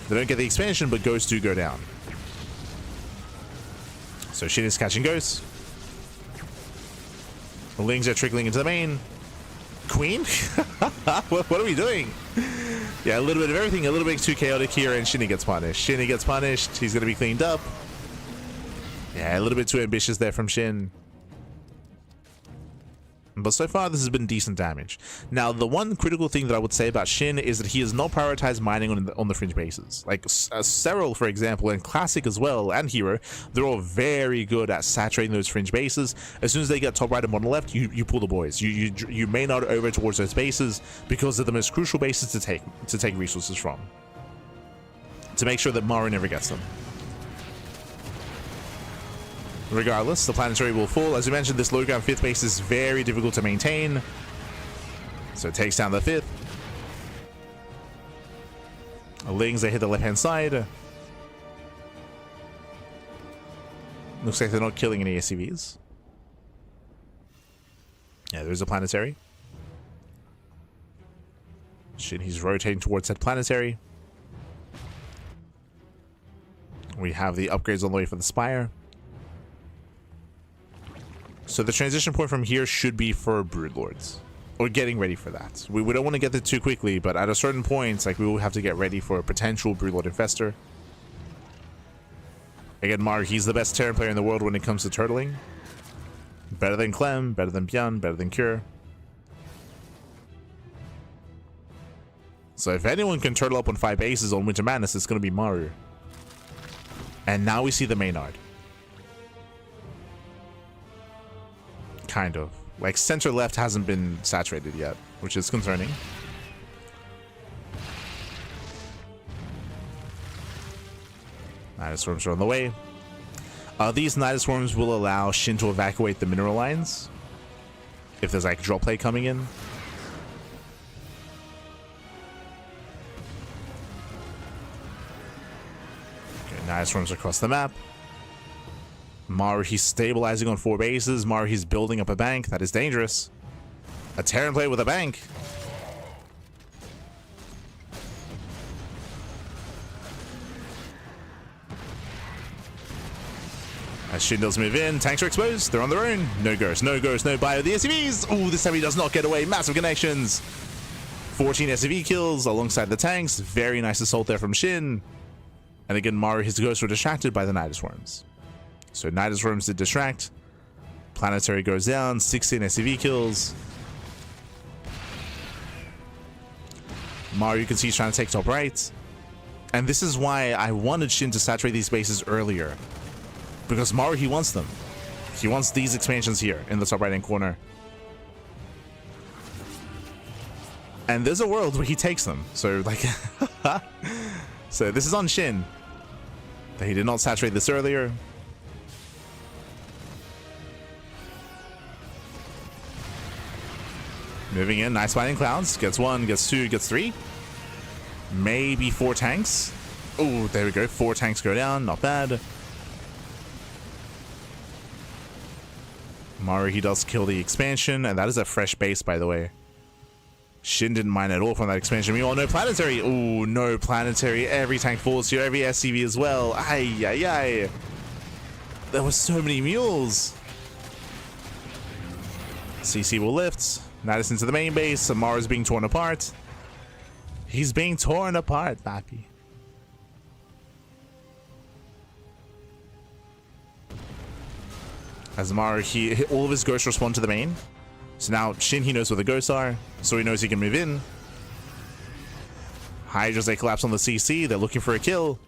They don't get the expansion, but Ghosts do go down. So Shin is catching Ghosts. The Lings are trickling into the main. Queen? what are we doing? Yeah, a little bit of everything, a little bit too chaotic here, and Shinny gets punished. Shinny gets punished. He's going to be cleaned up. Yeah, a little bit too ambitious there from Shin. But so far, this has been decent damage. Now, the one critical thing that I would say about Shin is that he has not prioritized mining on the fringe bases. Like Serral, for example, and Classic as well, and herO, they're all very good at saturating those fringe bases. As soon as they get top right and bottom left, you pull the boys. You may not over towards those bases because they're the most crucial bases to take resources from. To make sure that Maru never gets them. Regardless, the planetary will fall. As we mentioned, this low ground 5th base is very difficult to maintain. So it takes down the 5th. Lings, they hit the left-hand side. Looks like they're not killing any SCVs. Yeah, there's a planetary. Shit, he's rotating towards that planetary. We have the upgrades on the way for the Spire. So the transition point from here should be for Broodlords. We're getting ready for that. We don't want to get there too quickly, but at a certain point, like, we will have to get ready for a potential Broodlord Infestor. Again, Maru, he's the best Terran player in the world when it comes to turtling. Better than Clem, better than Bjorn, better than Cure. So if anyone can turtle up on 5 bases on Winter Madness, it's going to be Maru. And now we see the Maynard. Kind of. Like, center left hasn't been saturated yet, which is concerning. Nidus Swarms are on the way. These Nidus Swarms will allow SHIN to evacuate the mineral lines if there's like drop play coming in. Okay, Nidus Swarms across the map. Maru, he's stabilizing on 4 bases. Maru, he's building up a bank. That is dangerous. A Terran play with a bank. As SHIN does move in, tanks are exposed. They're on their own. No ghost, no ghost, no bio. The SCVs. Ooh, this time he does not get away. Massive connections. 14 SCV kills alongside the tanks. Very nice assault there from SHIN. And again, Maru, his ghosts were distracted by the Nidus Worms. So Nidus Worms did distract. Planetary goes down. 16 SCV kills. Maru, you can see he's trying to take top right. And this is why I wanted SHIN to saturate these bases earlier. Because Maru, he wants them. He wants these expansions here in the top right-hand corner. And there's a world where he takes them. So, like... So this is on SHIN. That he did not saturate this earlier. Moving in, nice fighting clouds. Gets 1, gets 2, gets 3. Maybe 4 tanks. Oh, there we go. 4 tanks go down. Not bad. Maru, he does kill the expansion, and that is a fresh base, by the way. SHIN didn't mind at all from that expansion. We all know planetary. Oh, no planetary. Every tank falls here. Every SCV as well. Ay, ay, ay. There were so many mules. CC will lift. Nidus into the main base. Maru's being torn apart. He's being torn apart, Pappy. As Maru, all of his ghosts respond to the main. So now SHIN, he knows where the ghosts are, so he knows he can move in. Hydras, they collapse on the CC. They're looking for a kill.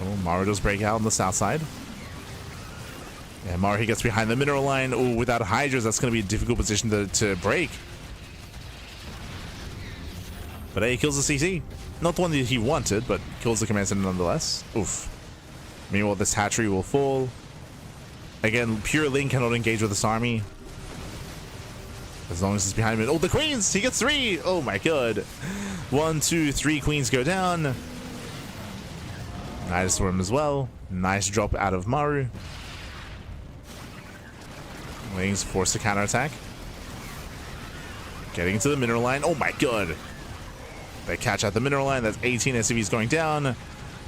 Oh, Maru does break out on the south side. Yeah, Maru, he gets behind the mineral line. Oh, without Hydras, that's going to be a difficult position to break. But hey, he kills the CC. Not the one that he wanted, but kills the command center nonetheless. Oof. Meanwhile, this hatchery will fall. Again, pure Link cannot engage with this army. As long as it's behind him. Oh, the queens! He gets 3! Oh my god. 1, 2, 3 queens go down. Nice Worm as well. Nice drop out of Maru. Wings force the counterattack. Getting into the mineral line. Oh my god. They catch out the mineral line. That's 18 SCVs going down.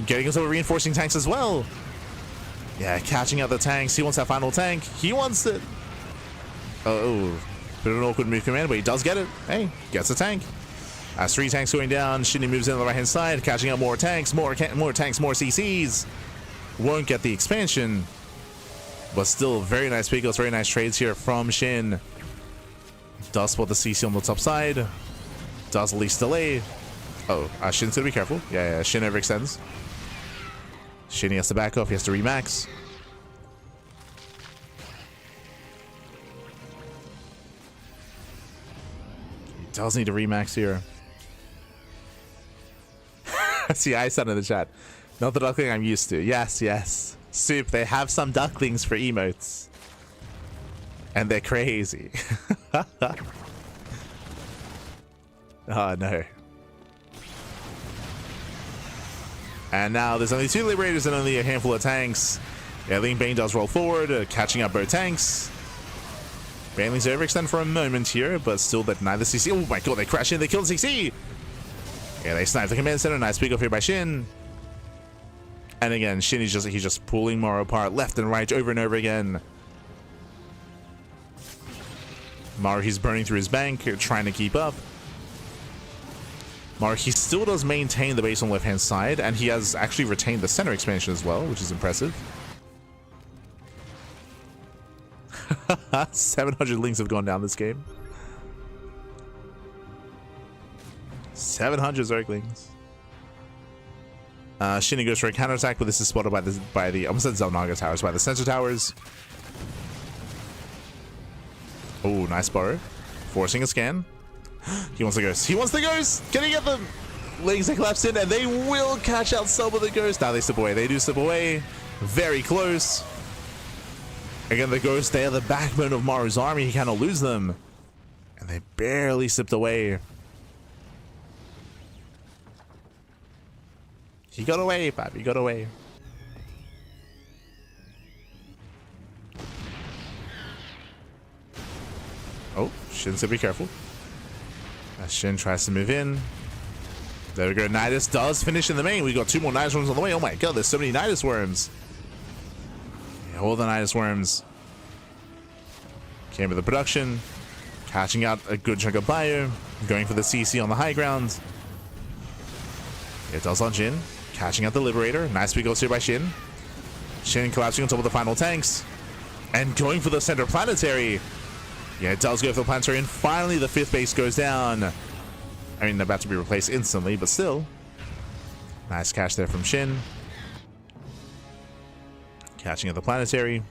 Getting into reinforcing tanks as well. Yeah, catching out the tanks. He wants that final tank. He wants it. Oh, bit of an awkward move command, but he does get it. Hey, gets a tank. That's 3 tanks going down. Shinny moves in on the right-hand side, catching out more tanks, more tanks, more CCs. Won't get the expansion, but still very nice pickups, very nice trades here from SHIN. Does spot the CC on the top side. Does at least delay. Oh, SHIN's gonna be careful. Yeah, SHIN overextends. Shinny has to back up. He has to remax. He does need to remax here. See, I said in the chat. Not the duckling I'm used to. Yes, yes. Soup, they have some ducklings for emotes. And they're crazy. Oh, no. And now there's only 2 Liberators and only a handful of tanks. Yeah, Lean Bane does roll forward, catching up both tanks. Banelings overextend for a moment here, but still that neither CC. Oh my god, they crash in, they kill the CC! Yeah, they snipe the command center. Nice pick up here by SHIN. And again, SHIN, he's just pulling Maru apart left and right over and over again. Maru, he's burning through his bank, trying to keep up. Maru, he still does maintain the base on the left-hand side, and he has actually retained the center expansion as well, which is impressive. 700 links have gone down this game. 700 Zerglings. Shin goes for a counterattack, but this is spotted by the I almost said Zelnaga towers, by the sensor towers. Oh, nice borrow. Forcing a scan. He wants the ghost. He wants the ghost! Can he get them? Lings, they collapse in, and they will catch out some of the ghost. Now they slip away. They do slip away. Very close. Again, the ghosts, they are the backbone of Maru's army. He cannot lose them. And they barely slipped away. He got away, Pap. He got away. Oh, Shin's gonna be careful. As Shin tries to move in. There we go. Nidus does finish in the main. We got 2 more Nidus worms on the way. Oh my god, there's so many Nidus worms. Yeah, all the Nidus worms. Came with the production. Catching out a good chunk of bio. Going for the CC on the high ground. It does on Jin. Catching out the Liberator. Nice big goals here by Shin. Shin collapsing on top of the final tanks. And going for the center planetary. Yeah, it does go for the planetary, and finally the 5th base goes down. I mean, about to be replaced instantly, but still. Nice catch there from Shin. Catching at the planetary.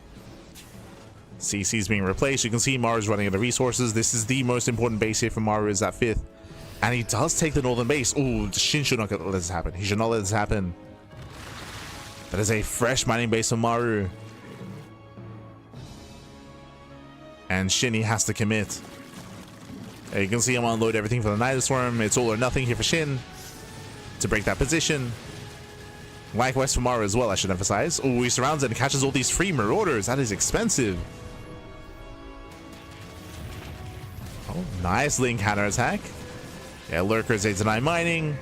CC's being replaced. You can see Maru's running out of resources. This is the most important base here for Maru, is that 5th. And he does take the northern base. Oh, Shin should not let this happen. He should not let this happen. That is a fresh mining base for Maru. And Shin has to commit. You can see him unload everything for the Nidus Worm. It's all or nothing here for Shin to break that position. Likewise for Maru as well, I should emphasize. Oh, he surrounds it and catches all these free Marauders. That is expensive. Oh, nice Link counterattack. Yeah, Lurkers, they deny mining.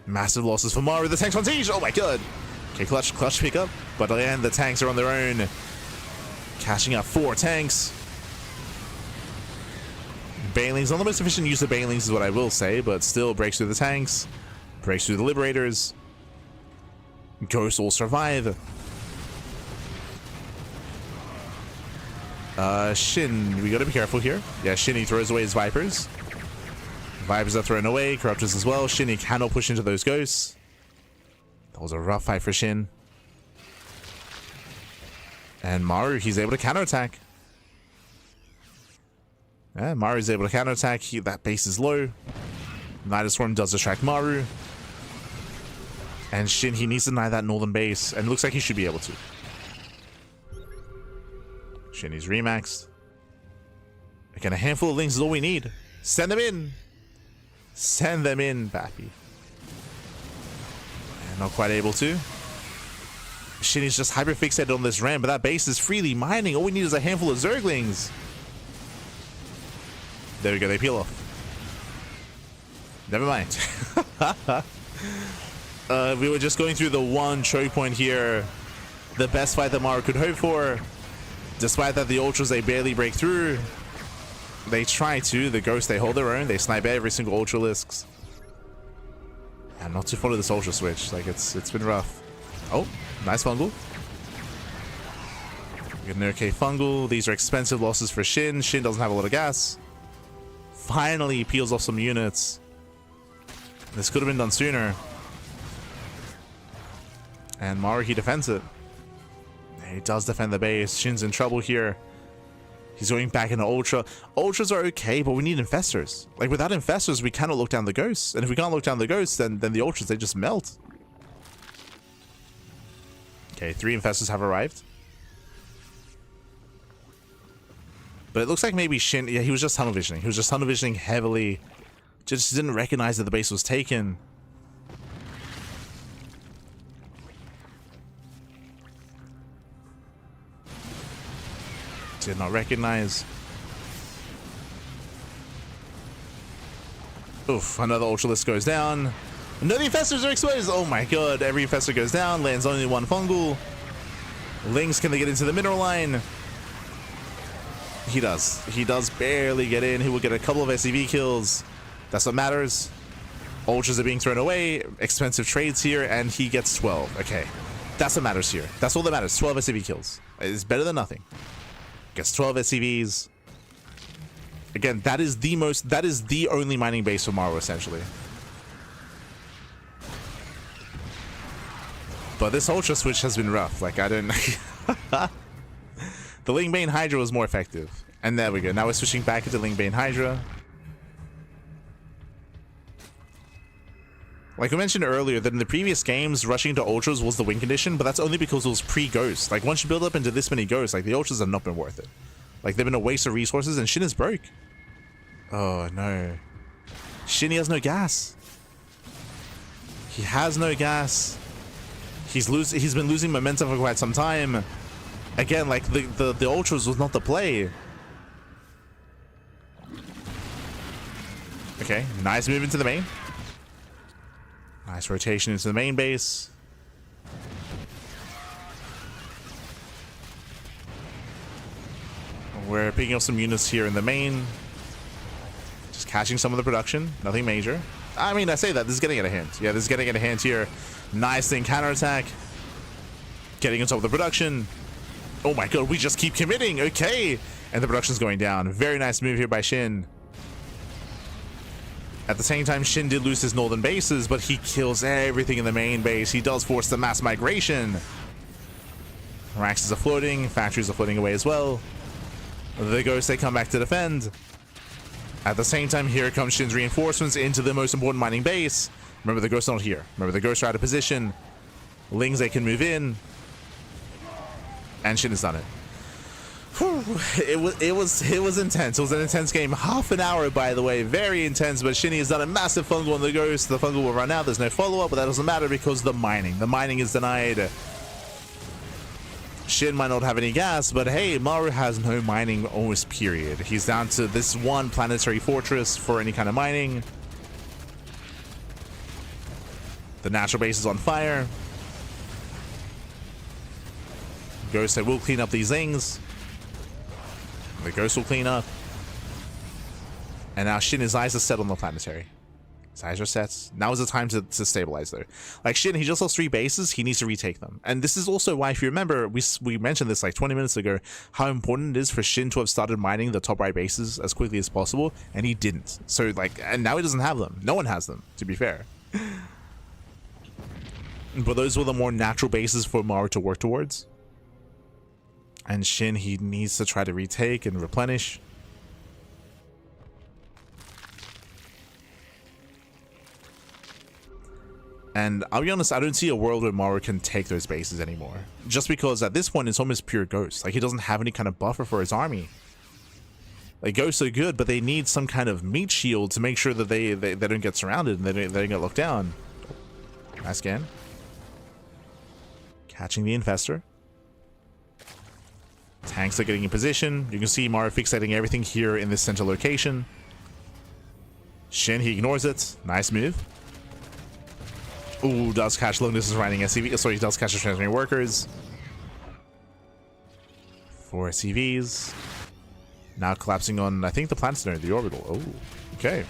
Massive losses for Maru. The tanks on siege. Oh my god. Okay, clutch pick up. But again, the tanks are on their own. Cashing out 4 tanks. Banelings, not the most efficient use of Banelings is what I will say, but still breaks through the tanks. Breaks through the Liberators. Ghosts will survive. Shin, we gotta be careful here. Yeah, Shin, he throws away his Vipers. Vipers are thrown away. Corruptors as well. Shin, he cannot push into those ghosts. That was a rough fight for Shin. And Maru, he's able to counterattack. Yeah, Maru's able to counterattack. That base is low. Nidus Worm does distract Maru. And Shin, he needs to deny that northern base. And it looks like he should be able to. Shin, he's remaxed. Again, a handful of links is all we need. Send them in. Send them in, Bappy. And not quite able to. Shin is just hyper fixated on this ramp, but that base is freely mining. All we need is a handful of Zerglings. There we go, they peel off. Never mind. We were just going through the one choke point here. The best fight that Maru could hope for. Despite that, the Ultras, they barely break through. They try to. The Ghosts, they hold their own. They snipe every single Ultralisks. And not too fond of this Ultra switch. Like, it's been rough. Oh, nice fungal. We get an okay fungal. These are expensive losses for Shin. Shin doesn't have a lot of gas. Finally peels off some units. This could have been done sooner. And Maru, he defends it. He does defend the base. Shin's in trouble here. He's going back into Ultra. Ultras are okay, but we need Infestors. Like, without Infestors, we cannot look down the Ghosts. And if we can't look down the Ghosts, then the Ultras, they just melt. Okay, 3 Infestors have arrived. But it looks like maybe Shin... Yeah, he was just tunnel visioning. He was just tunnel visioning heavily. Just didn't recognize that the base was taken. Did not recognize. Oof, another Ultralisk goes down. No, the Infestors are exposed. Oh my god, every Infestor goes down, lands only 1 fungal. Lings, can they get into the mineral line? He does. He does barely get in. He will get a couple of SCV kills. That's what matters. Ultras are being thrown away. Expensive trades here, and he gets 12. Okay. That's what matters here. That's all that matters. 12 SCV kills. It's better than nothing. Gets 12 SCVs. Again, that is the only mining base for Maru, essentially. But this Ultra switch has been rough. Like, I don't... The Lingbane Hydra was more effective. And there we go. Now we're switching back into Lingbane Hydra. Like we mentioned earlier, that in the previous games, rushing into Ultras was the win condition, but that's only because it was pre-Ghost. Like, once you build up into this many Ghosts, like, the Ultras have not been worth it. Like, they've been a waste of resources, and SHIN is broke. Oh, no. SHIN, he has no gas. He has no gas. He's been losing momentum for quite some time. Again, like, the Ultras was not the play. Okay, nice move into the main. Nice rotation into the main base. We're picking up some units here in the main. Just catching some of the production. Nothing major. I mean, I say that. This is getting out of hand. Yeah, this is getting out of hand here. Nice thing, counterattack. Getting on top of the production. Oh my god, we just keep committing. Okay. And the production's going down. Very nice move here by SHIN. At the same time, SHIN did lose his northern bases, but he kills everything in the main base. He does force the mass migration. Raxes are floating. Factories are floating away as well. The Ghosts, they come back to defend. At the same time, here comes SHIN's reinforcements into the most important mining base. Remember, the Ghosts are not here. Remember, the Ghosts are out of position. Lings, they can move in. And SHIN has done it. Whew. It was intense. It was an intense game. Half an hour, by the way. Very intense, but SHIN has done a massive fungal on the Ghost. The fungal will run out. There's no follow-up, but that doesn't matter because the mining is denied. SHIN might not have any gas, but hey, Maru has no mining almost, period. He's down to this one planetary fortress for any kind of mining. The natural base is on fire. Ghost, they will clean up these things. The Ghost will clean up. And now SHIN, his eyes are set on the planetary. His eyes are set. Now is the time to stabilize though. Like SHIN, he just lost 3 bases. He needs to retake them. And this is also why, if you remember, we mentioned this like 20 minutes ago, how important it is for SHIN to have started mining the top right bases as quickly as possible. And he didn't. So like, and now he doesn't have them. No one has them, to be fair. But those were the more natural bases for Maru to work towards. And SHIN, he needs to try to retake and replenish. And I'll be honest, I don't see a world where Maru can take those bases anymore. Just because at this point, it's almost pure Ghost. Like, he doesn't have any kind of buffer for his army. Like, Ghosts are good, but they need some kind of meat shield to make sure that they don't get surrounded and they don't get locked down. Nice scan. Catching the Infestor. Tanks are getting in position. You can see Maru fixating everything here in this center location. SHIN, he ignores it. Nice move. Ooh, does catch long distance riding SCV. Sorry, he does catch the transferring workers. 4 SCVs. Now collapsing on, I think, the planet center, the orbital. Oh, okay.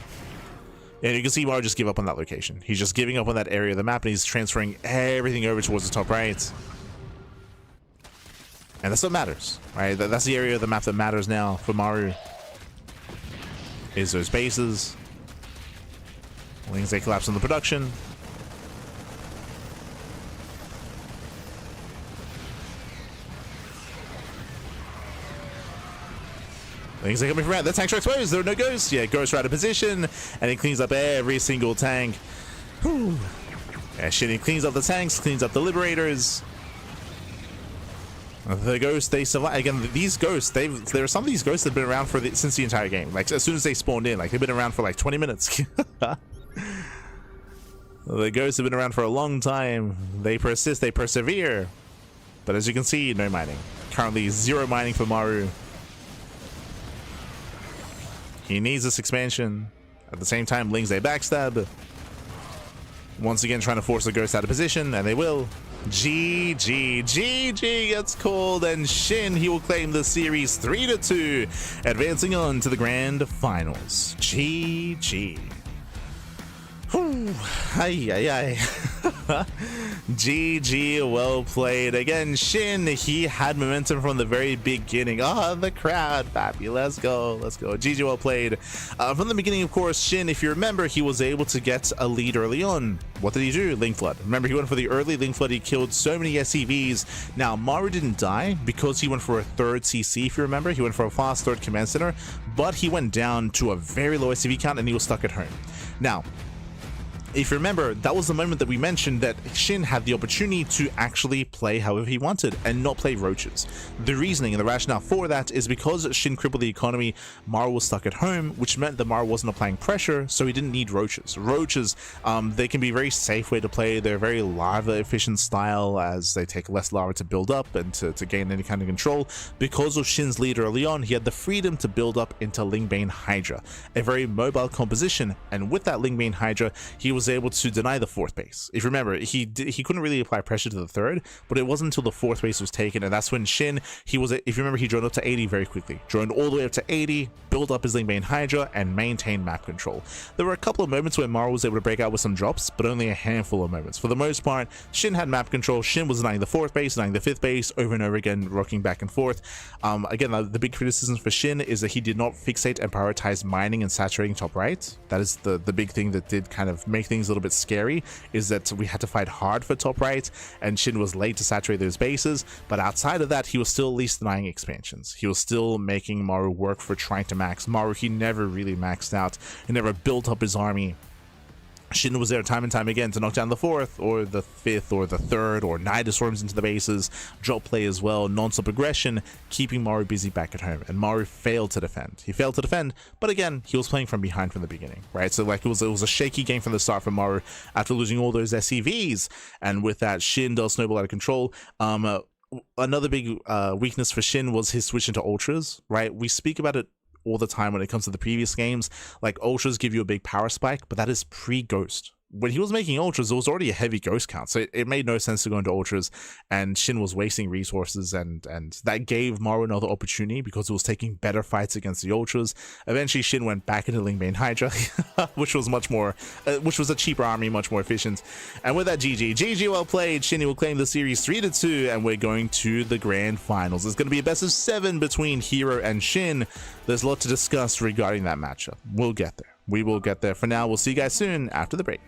And you can see Maru just give up on that location. He's just giving up on that area of the map, and he's transferring everything over towards the top right. And that's what matters, right? That's the area of the map that matters now for Maru. Is those bases. Lings, they collapse on the production. Lings are coming from around. The tanks are exposed. There are no Ghosts. Yeah, Ghosts are out of position. And he cleans up every single tank. Whew. Yeah, SHIN, he cleans up the tanks, cleans up the Liberators. The Ghosts, they survive. Again, these Ghosts, there are some of these Ghosts that have been around since the entire game. Like, as soon as they spawned in, like, they've been around for like 20 minutes. The Ghosts have been around for a long time. They persist, they persevere. But as you can see, no mining. Currently, 0 mining for Maru. He needs this expansion. At the same time, Lings, they backstab. Once again, trying to force the Ghost out of position, and they will. GG gets called, and SHIN, he will claim the series 3-2, advancing on to the grand finals. GG. Whew. Ay. GG, well played. Again, SHIN, he had momentum from the very beginning. Oh, the crowd, Pappy, let's go. GG, well played. From the beginning, of course, SHIN, if you remember, he was able to get a lead early on. What did he do? Link Flood. Remember, he went for the early Link Flood. He killed so many SCVs. Now, Maru didn't die because he went for a third CC, if you remember. He went for a fast third command center, but he went down to a very low SCV count and he was stuck at home. Now, if you remember, that was the moment that we mentioned that SHIN had the opportunity to actually play however he wanted and not play roaches. The reasoning and the rationale for that is because SHIN crippled the economy, Maru was stuck at home, which meant that Maru wasn't applying pressure, so he didn't need roaches. Roaches, they can be a very safe way to play. They're very lava efficient style, as they take less lava to build up and to gain any kind of control. Because of SHIN's lead early on, he had the freedom to build up into Lingbane Hydra, a very mobile composition, and with that Lingbane Hydra, he was able to deny the fourth base. If you remember, he couldn't really apply pressure to the third, but it wasn't until the fourth base was taken, and that's when SHIN, if you remember, he droned up to 80 very quickly. Droned all the way up to 80, built up his Lingbane Hydra, and maintained map control. There were a couple of moments where Maru was able to break out with some drops, but only a handful of moments. For the most part, SHIN had map control. SHIN was denying the fourth base, denying the fifth base, over and over again, rocking back and forth. Again, the big criticism for SHIN is that he did not fixate and prioritize mining and saturating top right. That is the big thing that did kind of make things a little bit scary, is that we had to fight hard for top right, and SHIN was late to saturate those bases. But outside of that, he was still at least denying expansions. He was still making Maru work for trying to max. Maru, he never really maxed out. He never built up his army. SHIN was there time and time again to knock down the fourth or the fifth or the third, or Nida storms into the bases, drop play as well, non-stop aggression, keeping Maru busy back at home. And Maru failed to defend. He failed to defend, but again, he was playing from behind from the beginning, right? So like it was a shaky game from the start for Maru after losing all those SCVs, and with that, SHIN does snowball out of control. Another big weakness for SHIN was his switch into ultras, right? We speak about it all the time when it comes to the previous games. Like, ultras give you a big power spike, but that is pre-ghost. When he was making ultras, there was already a heavy ghost count, so it made no sense to go into ultras, and SHIN was wasting resources, and that gave Maru another opportunity because it was taking better fights against the ultras. Eventually, SHIN went back into Lingbane Hydra, which was which was a cheaper army, much more efficient. And with that, GG, well played. SHIN will claim the series 3-2, and we're going to the grand finals. It's going to be a best of 7 between herO and SHIN. There's a lot to discuss regarding that matchup. We'll get there. We will get there. For now, we'll see you guys soon after the break.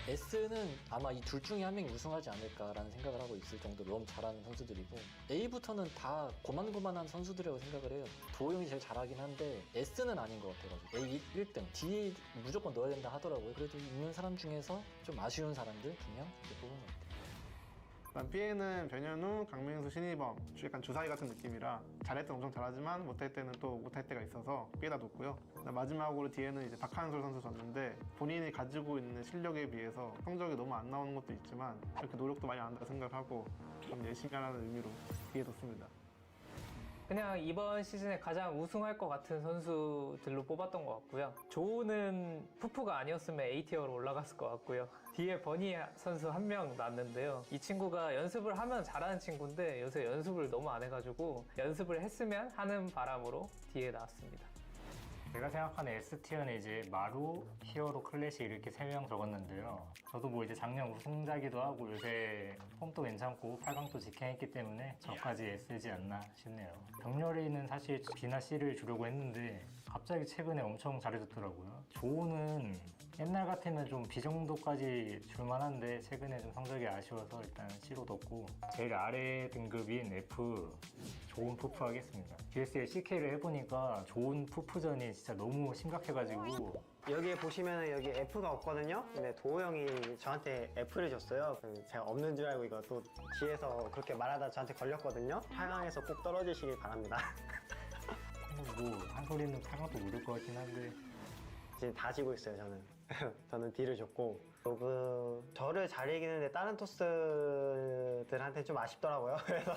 S는 아마 이 둘 중에 한 명이 우승하지 않을까라는 생각을 하고 있을 정도로 너무 잘하는 선수들이고 A부터는 다 고만고만한 선수들이라고 생각을 해요. 도영이 제일 잘하긴 한데 S는 아닌 것 같아가지고 A 1등 D에 무조건 넣어야 된다 하더라고요. 그래도 있는 사람 중에서 좀 아쉬운 사람들 2명 이렇게 뽑은 것 같아요. 일단 B에는 변현우, 강민수, 신희범 약간 주사위 같은 느낌이라 잘할 때는 엄청 잘하지만 못할 때는 또 못할 때가 있어서 B에다 뒀고요. 마지막으로 D에는 이제 박한솔 선수 줬는데 본인이 가지고 있는 실력에 비해서 성적이 너무 안 나오는 것도 있지만 그렇게 노력도 많이 안 한다고 생각하고 좀 열심히 하라는 의미로 D에 뒀습니다. 그냥 이번 시즌에 가장 우승할 것 같은 선수들로 뽑았던 것 같고요. 조우는 푸푸가 아니었으면 A티어로 올라갔을 것 같고요. 뒤에 버니 선수 한 명 났는데요. 이 친구가 연습을 하면 잘하는 친구인데 요새 연습을 너무 안 해가지고 연습을 했으면 하는 바람으로 뒤에 나왔습니다. 제가 생각하는 S티어는 이제 마루, 히어로, 클래식 이렇게 3명 적었는데요. 저도 뭐 이제 작년 우승자기도 하고 요새 폼도 괜찮고 8강도 직행했기 때문에 저까지 S지 않나 싶네요. 병렬이는 사실 B나 C를 주려고 했는데 갑자기 최근에 엄청 잘해줬더라고요. 조우는 옛날 같으면 좀 B 정도까지 줄만한데 최근에 좀 성적이 아쉬워서 일단 C로 넣고 제일 아래 등급인 F 좋은 푸프 하겠습니다. GSL CK를 해보니까 좋은 푸프전이 진짜 너무 심각해가지고 여기에 보시면 여기 F가 없거든요. 근데 도호 형이 저한테 F를 줬어요. 제가 없는 줄 알고 이거 또 뒤에서 그렇게 말하다 저한테 걸렸거든요. 8강에서 꼭 떨어지시길 바랍니다. 뭐 한 소리는 8강도 못 올 것 같긴 한데 지금 다 지고 있어요, 저는. 저는 D를 줬고 저를 잘 이기는데 다른 토스들한테 좀 아쉽더라고요. 그래서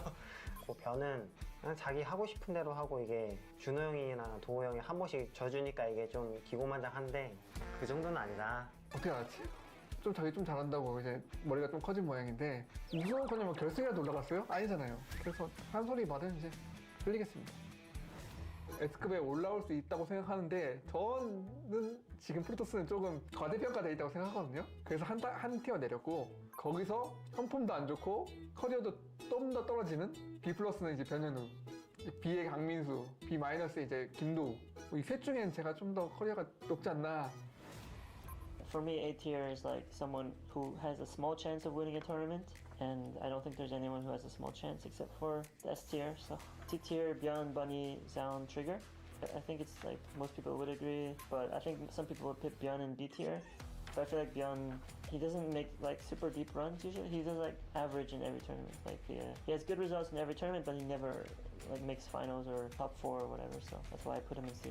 그 변은 그냥 자기 하고 싶은 대로 하고 이게 준호 형이나 도호 형이 한 번씩 져주니까 이게 좀 기고만장한데 그 정도는 아니다. 어떻게 알았지? 좀 자기 좀 잘한다고 이제 머리가 좀 커진 모양인데 우승하거나 뭐 결승이라도 올라갔어요? 아니잖아요. 그래서 한 소리 말은 이제 흘리겠습니다. S급에 올라올 수 있다고 생각하는데 저는 지금 프로토스는 조금 과대평가되어 있다고 생각하거든요. 그래서 한 티어 내렸고 거기서 성품도 안 좋고 커리어도 좀 더 떨어지는 B 플러스는 이제 변현우, B의 강민수, B 마이너스에 이제 김도우 이 셋 중엔 제가 좀 더 커리어가 높지 않나. For me, A tier is like someone who has a small chance of winning a tournament, and I don't think there's anyone who has a small chance except for the S tier. So T tier, Byeon, Bunny, Sound, Trigger. I think it's like most people would agree, but I think some people would pick Byeon in B tier. But I feel like Byeon, he doesn't make like super deep runs usually. He does like average in every tournament. Like he has good results in every tournament, but he never like makes finals or top 4 or whatever. So that's why I put him in C.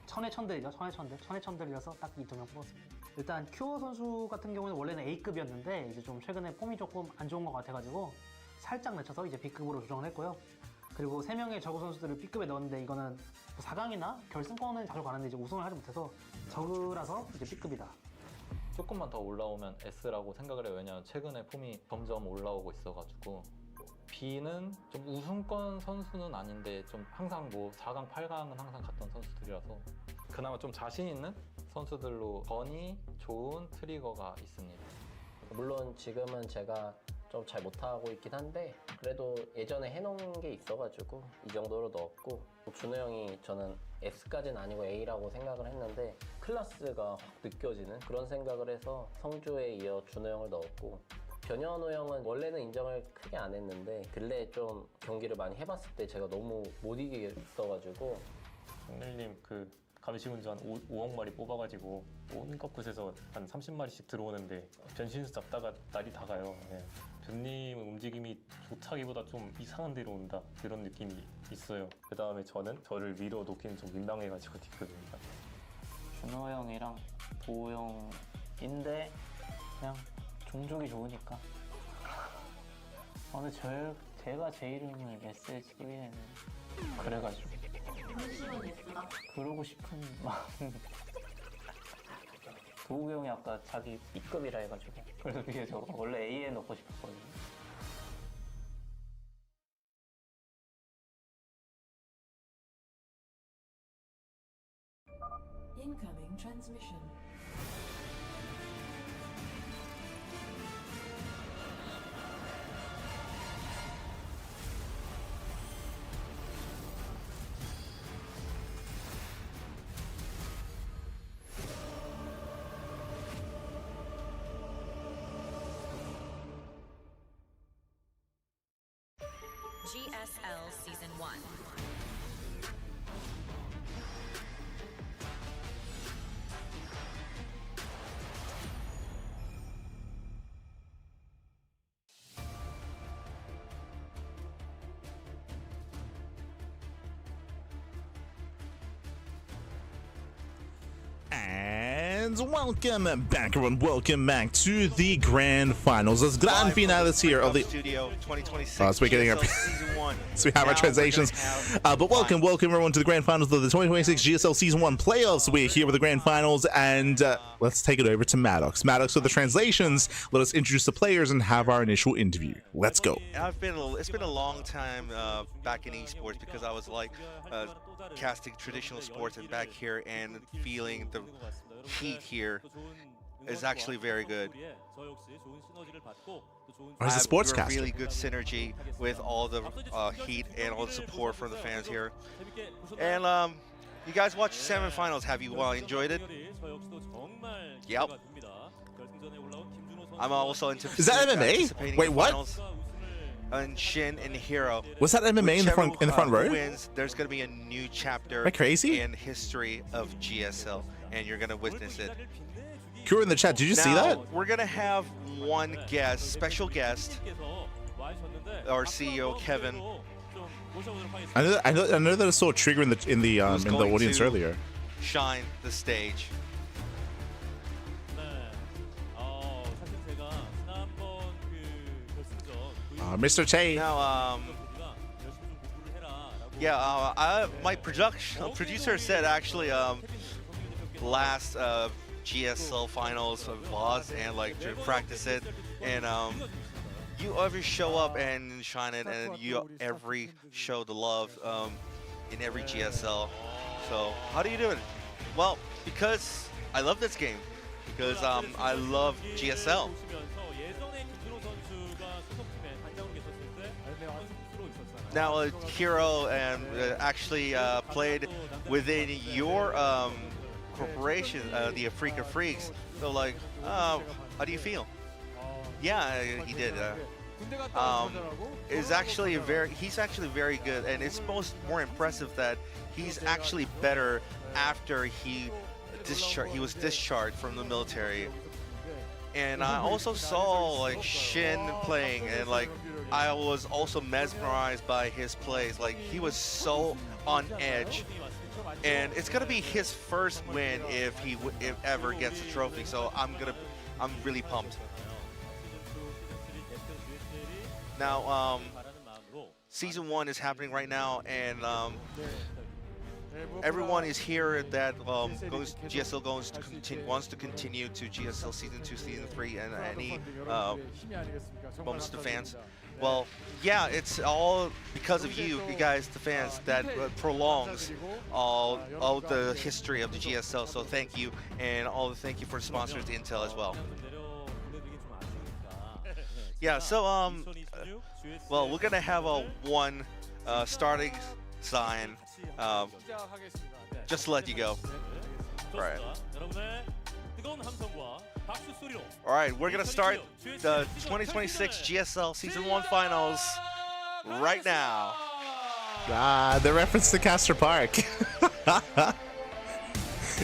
천해천들이죠. 천해천들이어서 딱 이 2명 뽑았습니다. 일단 큐어 선수 같은 경우는 원래는 A급이었는데 이제 좀 최근에 폼이 조금 안 좋은 것 같아가지고 살짝 늦춰서 이제 B급으로 조정을 했고요. 그리고 3명의 저그 선수들을 B급에 넣었는데 이거는 4강이나 결승권은 자주 가는데 이제 우승을 하지 못해서 저그라서 이제 B급이다. 조금만 더 올라오면 S라고 생각을 해요. 왜냐면 최근에 폼이 점점 올라오고 있어가지고. B는 좀 우승권 선수는 아닌데 좀 항상 뭐 4강, 8강은 항상 갔던 선수들이라서 그나마 좀 자신 있는 선수들로 버니, 조은, 트리거가 있습니다. 물론 지금은 제가 좀 잘 못하고 있긴 한데 그래도 예전에 해놓은 게 있어가지고 이 정도로 넣었고 준호 형이 저는 S까지는 아니고 A라고 생각을 했는데 클래스가 확 느껴지는 그런 생각을 해서 성주에 이어 준호 형을 넣었고 변현우 형은 원래는 인정을 크게 안 했는데 근래 좀 경기를 많이 해봤을 때 제가 너무 못 이기겠어가지고 정렬님 그 가비시군주 한 5억 마리 뽑아가지고 온갖 곳에서 한 30마리씩 들어오는데 변신수 잡다가 날이 다 가요. 네. 변님 움직임이 좋다기보다 좀 이상한 데로 온다 그런 느낌이 있어요. 그 다음에 저는 저를 밀어놓기는 좀 민망해가지고 뒷급입니다. 준호 형이랑 도호 형인데 그냥 종족이 좋으니까. 근데 제가 제 이름을 S 쓰기에는 그래가지고 그러고 싶은 마음. 도우 형이 아까 자기 B급이라 해가지고 그래서 위에 저거 원래 A에 넣고 싶었거든요. Incoming transmission. GSL Season 1. And welcome back, everyone. Welcome back to the grand finals. This grand finales here of the Studio 2026. so we're getting our Season 1. so we have our translations. But welcome everyone to the grand finals of the 2026 GSL Season 1 playoffs. We're here with the grand finals, and let's take it over to Maddox. Maddox with the translations. Let us introduce the players and have our initial interview. Let's go. It's been a long time back in esports because I was like casting traditional sports, and back here and feeling the heat here is actually very good. As a sportscaster, really good synergy with all the heat and all the support from the fans here. And you guys watched the semifinals. Have you enjoyed it? Yep. I'm also into. Is that MMA? Wait, what? Finals. And SHIN and herO. Was that MMA in the front row? Wins, there's going to be a new chapter Am I crazy? in history of GSL, and you're going to witness it. Kura in the chat, did you see that? We're going to have one guest, special guest, our CEO Kevin. I know that I saw Trigger in the audience earlier. Shine the stage. Mr. Che. Now, my producer said actually last GSL finals was and like to practice it, and you ever show up and shine it, and you every show the love in every GSL. So how do you do it? Well, because I love this game, because I love GSL. Now, herO actually played within your corporation, the Africa Freaks. So, like, how do you feel? Yeah, he did. He's actually very good, and it's more impressive that he's actually better after he was discharged from the military. And I also saw like SHIN playing, and like I was also mesmerized by his plays. Like he was so on edge, and it's gonna be his first win if ever gets a trophy. So I'm really pumped. Now, season 1 is happening right now, and everyone is here that GSL wants to continue to GSL Season 2, Season 3, and any moments to fans. Well, yeah, it's all because of you guys, the fans, that prolongs all the history of the GSL. So thank you, and thank you for sponsors Intel as well. Yeah, so well, we're gonna have one starting sign. Just to let you go. Alright. Alright, we're gonna start the 2026 GSL Season 1 Finals right now. The reference to Castor Park.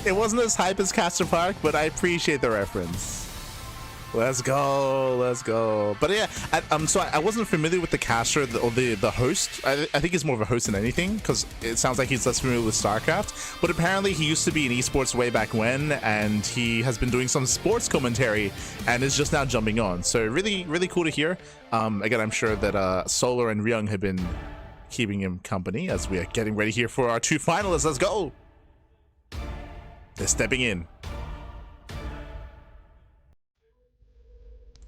It wasn't as hype as Castor Park, but I appreciate the reference. Let's go, let's go. But yeah, so I wasn't familiar with the caster or the host. I think he's more of a host than anything, because it sounds like he's less familiar with StarCraft. But apparently he used to be in esports way back when, and he has been doing some sports commentary and is just now jumping on. So really, really cool to hear. Again, I'm sure that Solar and Ryung have been keeping him company as we are getting ready here for our 2 finalists. Let's go. They're stepping in.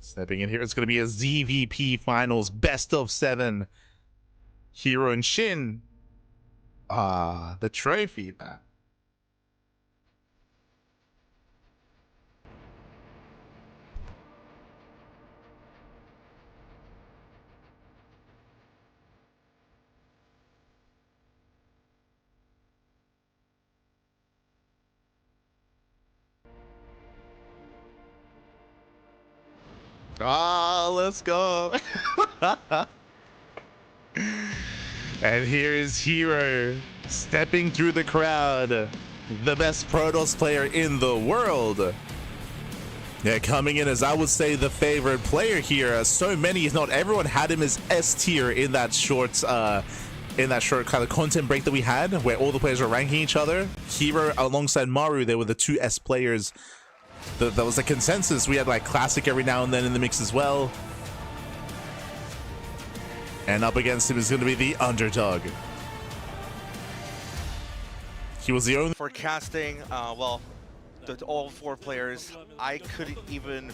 Stepping in here, it's going to be a ZVP Finals Best of 7. herO and SHIN. The trophy. Let's go. And here is herO stepping through the crowd, the best Protoss player in the world. Yeah, coming in as I would say the favorite player here. So many, if not everyone, had him as S tier in that short kind of content break that we had, where all the players were ranking each other. herO alongside Maru, they were the two S players. That was the consensus. We had like Classic every now and then in the mix as well. And up against him is going to be the underdog. He was the only for casting. Well, all four players, I couldn't even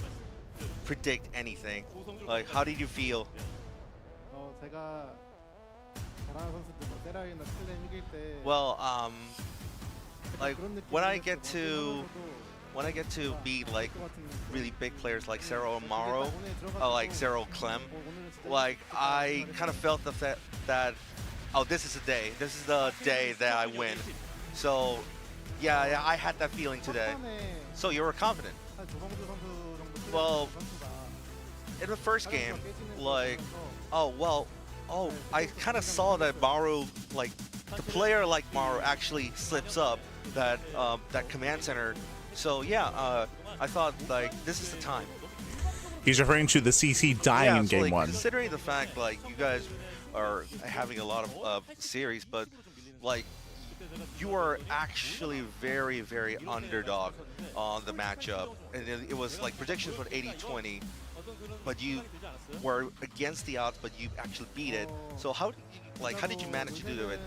predict anything. Like, how did you feel? Well, like when I get to beat like really big players like herO and Maru, like herO Clem, like I kind of felt that oh, this is the day that I win. So yeah, I had that feeling today. So you were confident. Well, in the first game, like, I kind of saw that Maru, like, the player like Maru actually slips up that command center. So yeah, I thought like this is the time. He's referring to the CC dying in game one. Considering the fact like you guys are having a lot of series, but like you are actually very, very underdog on the matchup, and it was like predictions were 80-20, but you were against the odds, but you actually beat it. So how did you manage to do it?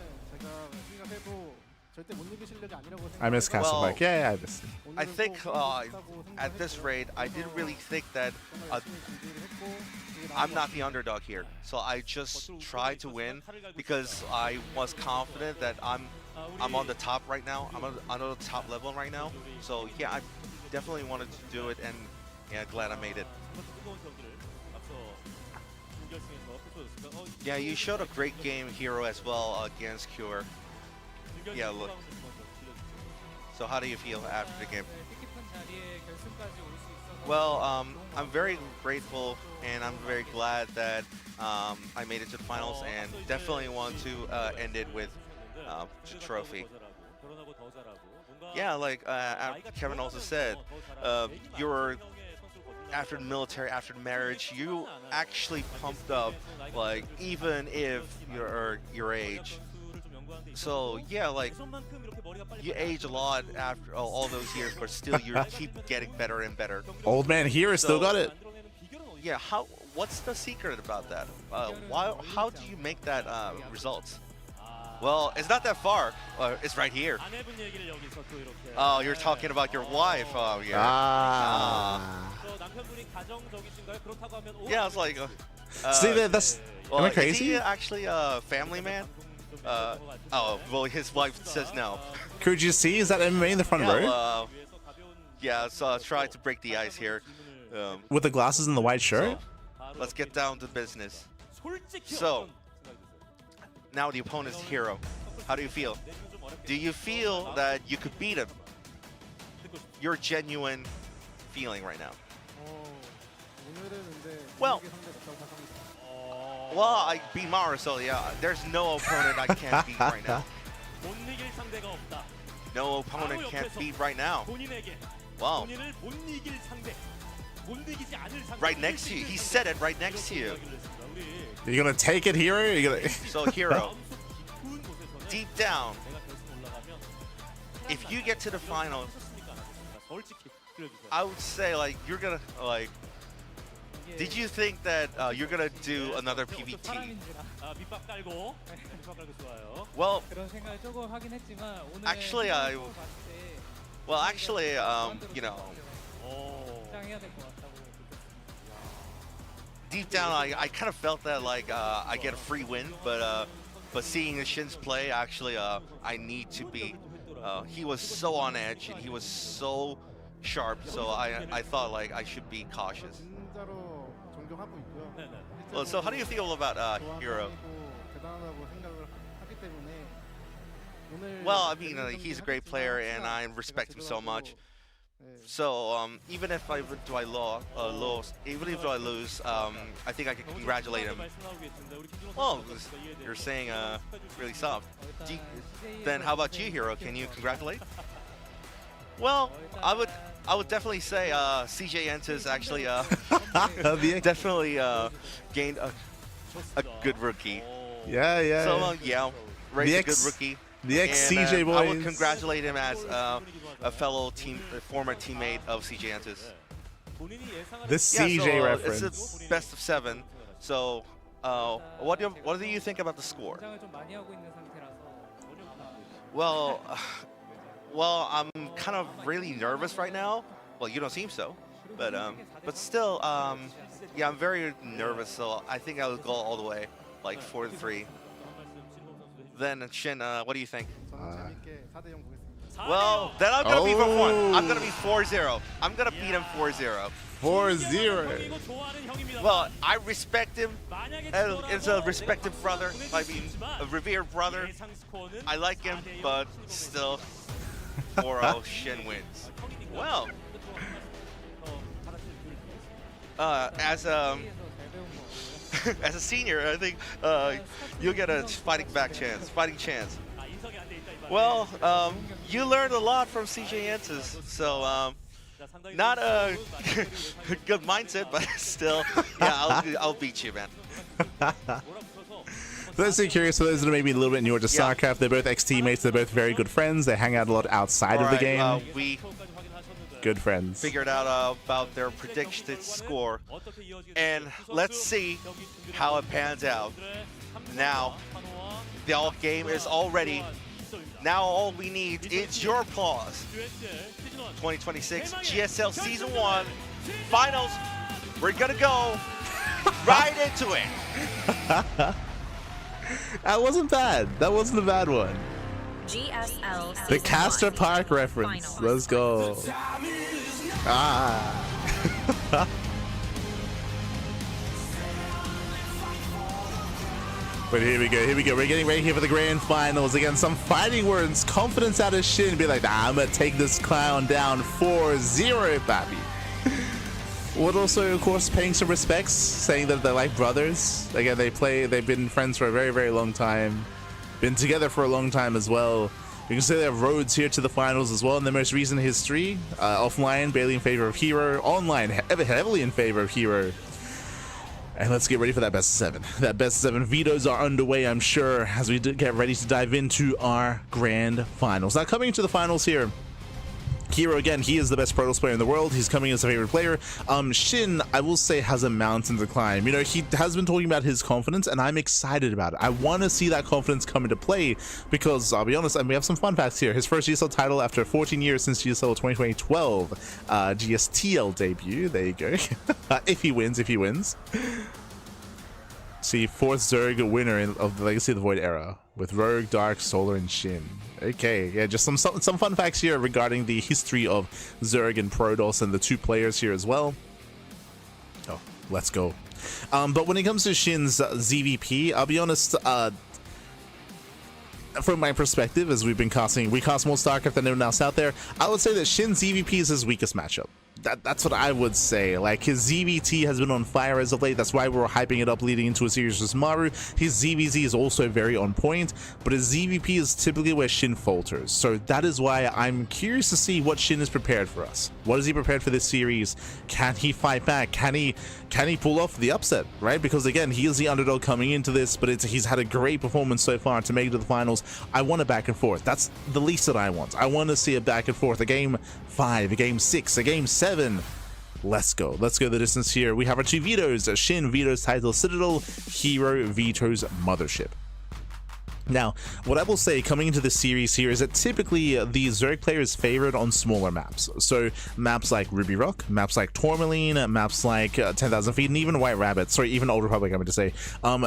I miss Castle Mike. Yeah, I missed him. I think at this rate, I didn't really think that I'm not the underdog here. So I just tried to win because I was confident that I'm on the top right now. I'm on the top level right now. So yeah, I definitely wanted to do it, and yeah, glad I made it. Yeah, you showed a great game, herO, as well against Cure. Yeah, look. So how do you feel after the game? Well, I'm very grateful, and I'm very glad that I made it to the finals, and definitely want to end it with the trophy. Yeah, like Kevin also said, you're after the military, after the marriage, you actually pumped up, like even if you're your age. So yeah, like you age a lot after all those years, but still you keep getting better and better. Old man here still got it. Yeah, what's the secret about that? How do you make that results? Well, it's not that far. It's right here. Oh, you're talking about your wife. Oh, yeah. Yeah, it's like. See, that's. Am I crazy? Is he actually a family man? Oh, well, his wife says no. Could you see? Is that MMA in the front row? Yeah, so try to break the ice here. With the glasses and the white shirt? So, let's get down to business. So, now the opponent's herO. How do you feel? Do you feel that you could beat him? Your genuine feeling right now. Well, I beat Maru, so yeah, there's no opponent I can't beat right now. No opponent can't beat right now. Wow. Right next to you. He said it right next to you. You're gonna take it, herO? You're gonna... So herO, deep down, if you get to the final, I would say like you're gonna like. Did you think that you're gonna do another PVT? Well, actually, you know, deep down, I kind of felt that like I get a free win, but seeing the SHIN's play, actually, I need to be. He was so on edge and he was so sharp, so I thought like I should be cautious. Well, so how do you feel about herO? Well, I mean, he's a great player and I respect him so much. So even if I even if I lose, I think I can congratulate him. Oh, you're saying really soft. Then how about you, herO? Can you congratulate? Well, I would definitely say CJ Entis actually definitely gained a good rookie. Yeah. So yeah, raised a good rookie. The ex-CJ boys. I would congratulate him as a fellow former teammate of CJ Entis. This Yeah, CJ so, reference. It's a best of 7. So what do you think about the score? Well, I'm kind of really nervous right now. Well, you don't seem so, but still, yeah, I'm very nervous. So I think I'll go all the way, like 4-3. Then Shin, what do you think? Well, then I'm gonna be for 1. I'm gonna be 4-0. I'm gonna beat him 4-0. 4-0. Well, I respect him. It's a respected brother. I mean, a revered brother. I like him, but still, 4-0. Shin wins. Well, as a senior, I think you'll get a fighting chance. Well, you learned a lot from CJ Entis, so not a good mindset, but still, yeah, I'll beat you, man. Those who are curious, for those that are maybe a little bit newer to StarCraft, they're both ex-teammates, they're both very good friends, they hang out a lot outside of the game. We good friends. Figured out about their predicted score, and let's see how it pans out. Now, the game is all ready. Now all we need is your applause. 2026 GSL Season 1 Finals. We're gonna go right into it. That wasn't bad. That wasn't a bad one. GSL The Season Castor 1 Park reference. Finals. Let's go. Ah. But here we go. We're getting ready here for the grand finals. Again, some fighting words, confidence out of Shin. Be like, nah, I'm gonna take this clown down 4-0, baby. Would also, of course, paying some respects, saying that they're like brothers. Again, they've been friends for a very, very long time. Been together for a long time as well. You can say they have roads here to the finals as well in the most recent history. Offline, barely in favor of herO. Online, heavily in favor of herO. And let's get ready for that best of 7. That best of 7 vetoes are underway, I'm sure, as we get ready to dive into our grand finals. Now, coming to the finals here, herO, again, he is the best Protoss player in the world. He's coming as a favorite player. Shin, I will say, has a mountain to climb. You know, he has been talking about his confidence, and I'm excited about it. I want to see that confidence come into play because, I'll be honest, and we have some fun facts here. His first GSL title after 14 years since GSL 2012 GSTL debut. There you go. If he wins. See, 4th Zerg winner of the Legacy of the Void era with Rogue, Dark, Solar, and Shin. Okay, yeah, just some fun facts here regarding the history of Zerg and Protoss and the 2 players here as well. Oh, let's go. But when it comes to Shin's ZVP, I'll be honest, from my perspective, as we cast more StarCraft than anyone else out there, I would say that Shin's ZVP is his weakest matchup. That's what I would say. Like, his ZVT has been on fire as of late. That's why we're hyping it up leading into a series with Maru. His ZVZ is also very on point, but his ZVP is typically where Shin falters. So that is why I'm curious to see what Shin is prepared for us. What is he prepared for this series? Can he fight back? Can he pull off the upset, right? Because again, he is the underdog coming into this, but he's had a great performance so far to make it to the finals. I want a back and forth. That's the least that I want. I want to see a back and forth, a game 5, a game 6, a game 7. Let's go the distance here. We have our 2 vetoes. Shin vetoes title Citadel, herO vetoes Mothership. Now, what I will say coming into this series here is that typically the Zerg player is favored on smaller maps. So maps like Ruby Rock, maps like Tourmaline, maps like 10,000 Feet, and even White Rabbit. Sorry, even Old Republic, I meant to say.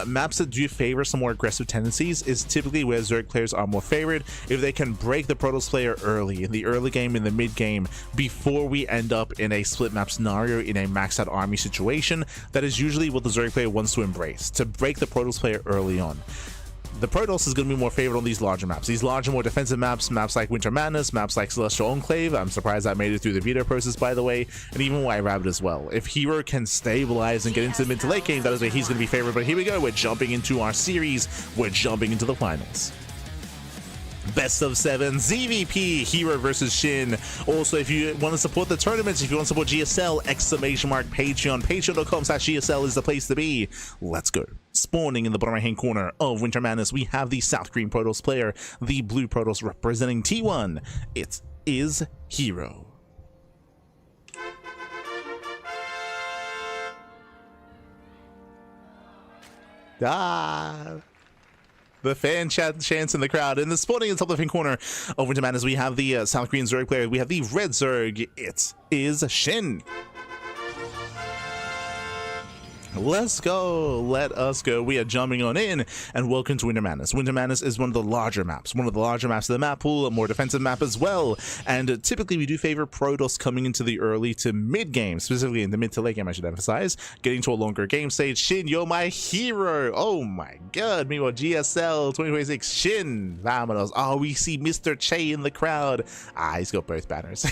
Maps that do favor some more aggressive tendencies is typically where Zerg players are more favored if they can break the Protoss player early, in the early game, in the mid game, before we end up in a split map scenario, in a maxed out army situation. That is usually what the Zerg player wants to embrace, to break the Protoss player early on. the Protoss is going to be more favored on these larger maps. These larger, more defensive maps, maps like Winter Madness, maps like Celestial Enclave. I'm surprised I made it through the veto process, by the way, and even White Rabbit as well. If herO can stabilize and get into the mid to late game, that is where he's going to be favored. But here we go. We're jumping into our series. We're jumping into the finals. Best of 7 ZVP herO versus SHIN. Also, if you want to support the tournaments, if you want to support GSL, Patreon. Patreon.com/GSL is the place to be. Let's go. Spawning in the bottom right hand corner of Winter Madness, we have the South Green Protoss player, the Blue Protoss representing T1. It is herO. The fan chants in the crowd. In the spawning in the top left-hand corner of Winter Madness, we have the South Green Zerg player. We have the Red Zerg. It is SHIN. Let's go. Let us go. We are jumping on in, and welcome to Winter Madness. Winter Madness is one of the larger maps of the map pool, a more defensive map as well. And typically we do favor Protoss coming into the early to mid game, specifically in the mid to late game, I should emphasize, getting to a longer game stage. SHIN, you're my hero. Oh my god. Meanwhile, GSL 2026, SHIN, vámonos. Oh, we see Mr. Che in the crowd. He's got both banners.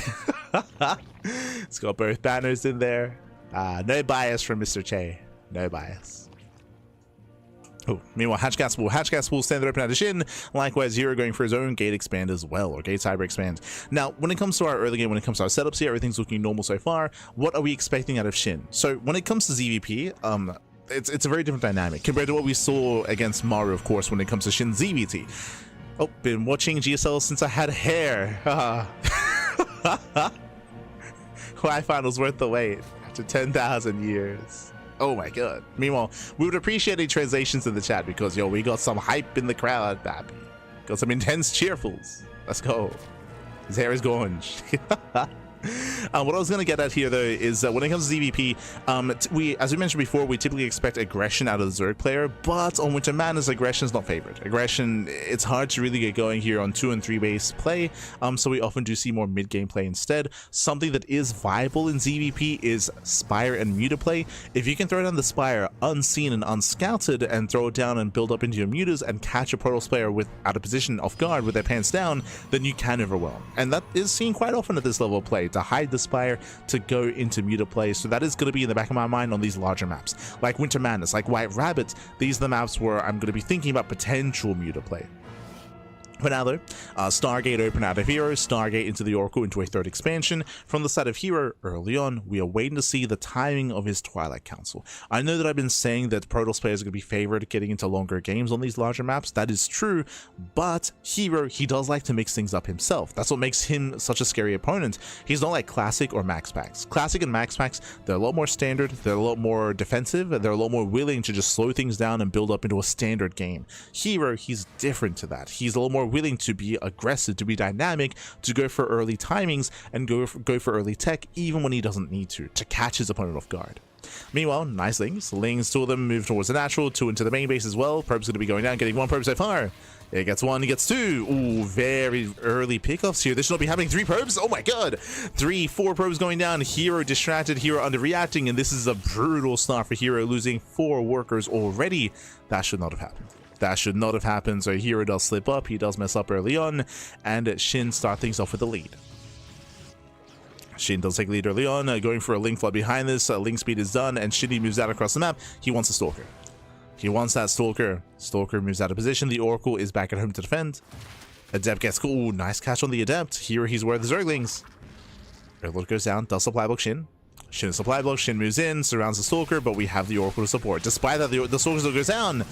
He's got both banners in there. No bias from Mr. Che. No bias. Oh, meanwhile, Hatchgas will stand open out of SHIN. Likewise, herO going for his own gate expand as well, or gate cyber expand. Now, when it comes to our early game, when it comes to our setups here, everything's looking normal so far. What are we expecting out of SHIN? So, when it comes to ZVP, it's a very different dynamic compared to what we saw against Maru, of course, when it comes to SHIN ZVT. Oh, been watching GSL since I had hair. Y finals worth the wait after 10,000 years. Oh my god. Meanwhile, we would appreciate any translations in the chat because, yo, we got some hype in the crowd, baby. Got some intense cheerfuls. Let's go. His hair is going. What I was going to get at here, though, is when it comes to ZVP, as we mentioned before, we typically expect aggression out of the Zerg player, but on Winter Madness, aggression is not favored. Aggression, it's hard to really get going here on 2 and 3 base play, so we often do see more mid-game play instead. Something that is viable in ZVP is Spire and Muta play. If you can throw down the Spire unseen and unscouted and throw it down and build up into your Mutas and catch a Protoss player out of position off guard with their pants down, then you can overwhelm. And that is seen quite often at this level of play, to hide the Spire to go into Muta play. So that is going to be in the back of my mind on these larger maps like Winter Madness, like White Rabbit. These are the maps where I'm going to be thinking about potential Muta play. But now though, Stargate open out of herO, Stargate into the Oracle into a third expansion. From the side of herO, early on, we are waiting to see the timing of his Twilight Council. I know that I've been saying that Protoss players are going to be favored getting into longer games on these larger maps. That is true, but herO, he does like to mix things up himself. That's what makes him such a scary opponent. He's not like Classic or Max Packs. Classic and Max Packs, they're a lot more standard, they're a lot more defensive, they're a lot more willing to just slow things down and build up into a standard game. herO, he's different to that. He's a little more willing to be aggressive, to be dynamic, to go for early timings and go for early tech even when he doesn't need to catch his opponent off guard. Meanwhile, nice Lings, two of them move towards the natural, 2 into the main base as well. Probe's going to be going down, getting 1 probe so far. He gets 1, he gets 2. Ooh, very early pickoffs here. This should not be happening. 3 probes. Oh my god. 3, 4 probes going down. herO distracted, herO underreacting, and this is a brutal start for herO, losing 4 workers already. That should not have happened. That should not have happened. So herO does slip up, he does mess up early on, and SHIN start things off with the lead. SHIN does take lead early on, going for a link flood behind this. Link speed is done, and SHIN moves out across the map. He wants a Stalker. He wants that Stalker. Stalker moves out of position. The Oracle is back at home to defend. Adept gets cool. Ooh, nice catch on the Adept. Here he's where the Zerglings. Airload goes down, does supply block SHIN. SHIN supply block, SHIN moves in, surrounds the Stalker, but we have the Oracle to support. Despite that, the Stalker still goes down.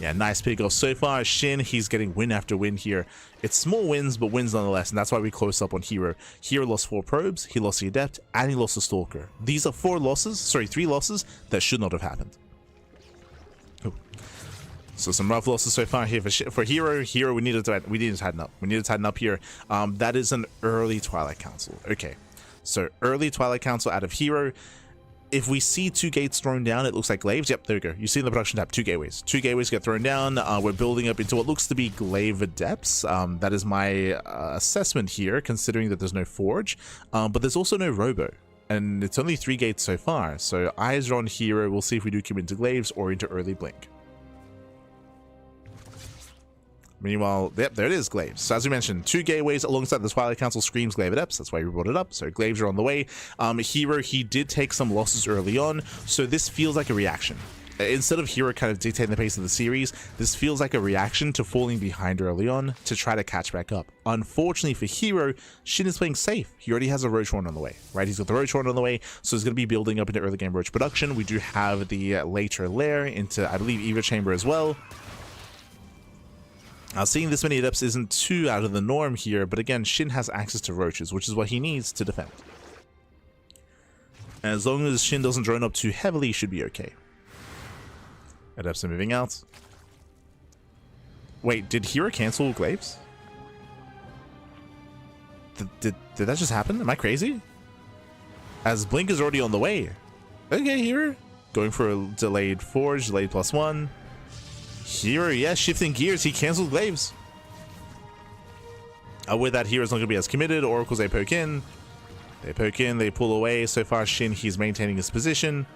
Yeah, nice pickoff so far. SHIN, he's getting win after win here. It's small wins, but wins nonetheless, and that's why we close up on herO. herO lost 4 probes, he lost the Adept, and he lost the Stalker. These are 3 losses that should not have happened. Ooh. So some rough losses so far here for herO. herO, we need to tighten up. We need to tighten up here. That is an early Twilight Council. Okay, so early Twilight Council out of herO. If we see 2 gates thrown down, it looks like glaives. Yep, there we go. You see in the production tab, 2 gateways. 2 gateways get thrown down. We're building up into what looks to be glaive adepts. That is my assessment here, considering that there's no forge. But there's also no robo. And it's only 3 gates so far. So eyes are on herO. We'll see if we do come into glaives or into early blink. Meanwhile, yep, there it is, Glaives. So as we mentioned, 2 gateways alongside the Twilight Council Screams Glaive Adepts. That's why we brought it up. So Glaives are on the way. herO, he did take some losses early on, so this feels like a reaction. Instead of herO kind of dictating the pace of the series, this feels like a reaction to falling behind early on to try to catch back up. Unfortunately for herO, SHIN is playing safe. He already has a Roach Horn on the way, right? He's got the Roach Horn on the way, so he's going to be building up into early game Roach production. We do have the later lair into, I believe, Eva Chamber as well. Seeing this many adepts isn't too out of the norm here, but again, SHIN has access to roaches, which is what he needs to defend. As long as SHIN doesn't drone up too heavily, he should be okay. Adepts are moving out. Wait, did herO cancel Glaives? Did that just happen? Am I crazy? As Blink is already on the way. Okay, herO. Going for a delayed Forge, delayed +1. herO, yeah, shifting gears, he canceled Glaives. With that, herO's not going to be as committed. Oracles, they poke in. They poke in, they pull away. So far, SHIN, he's maintaining his position.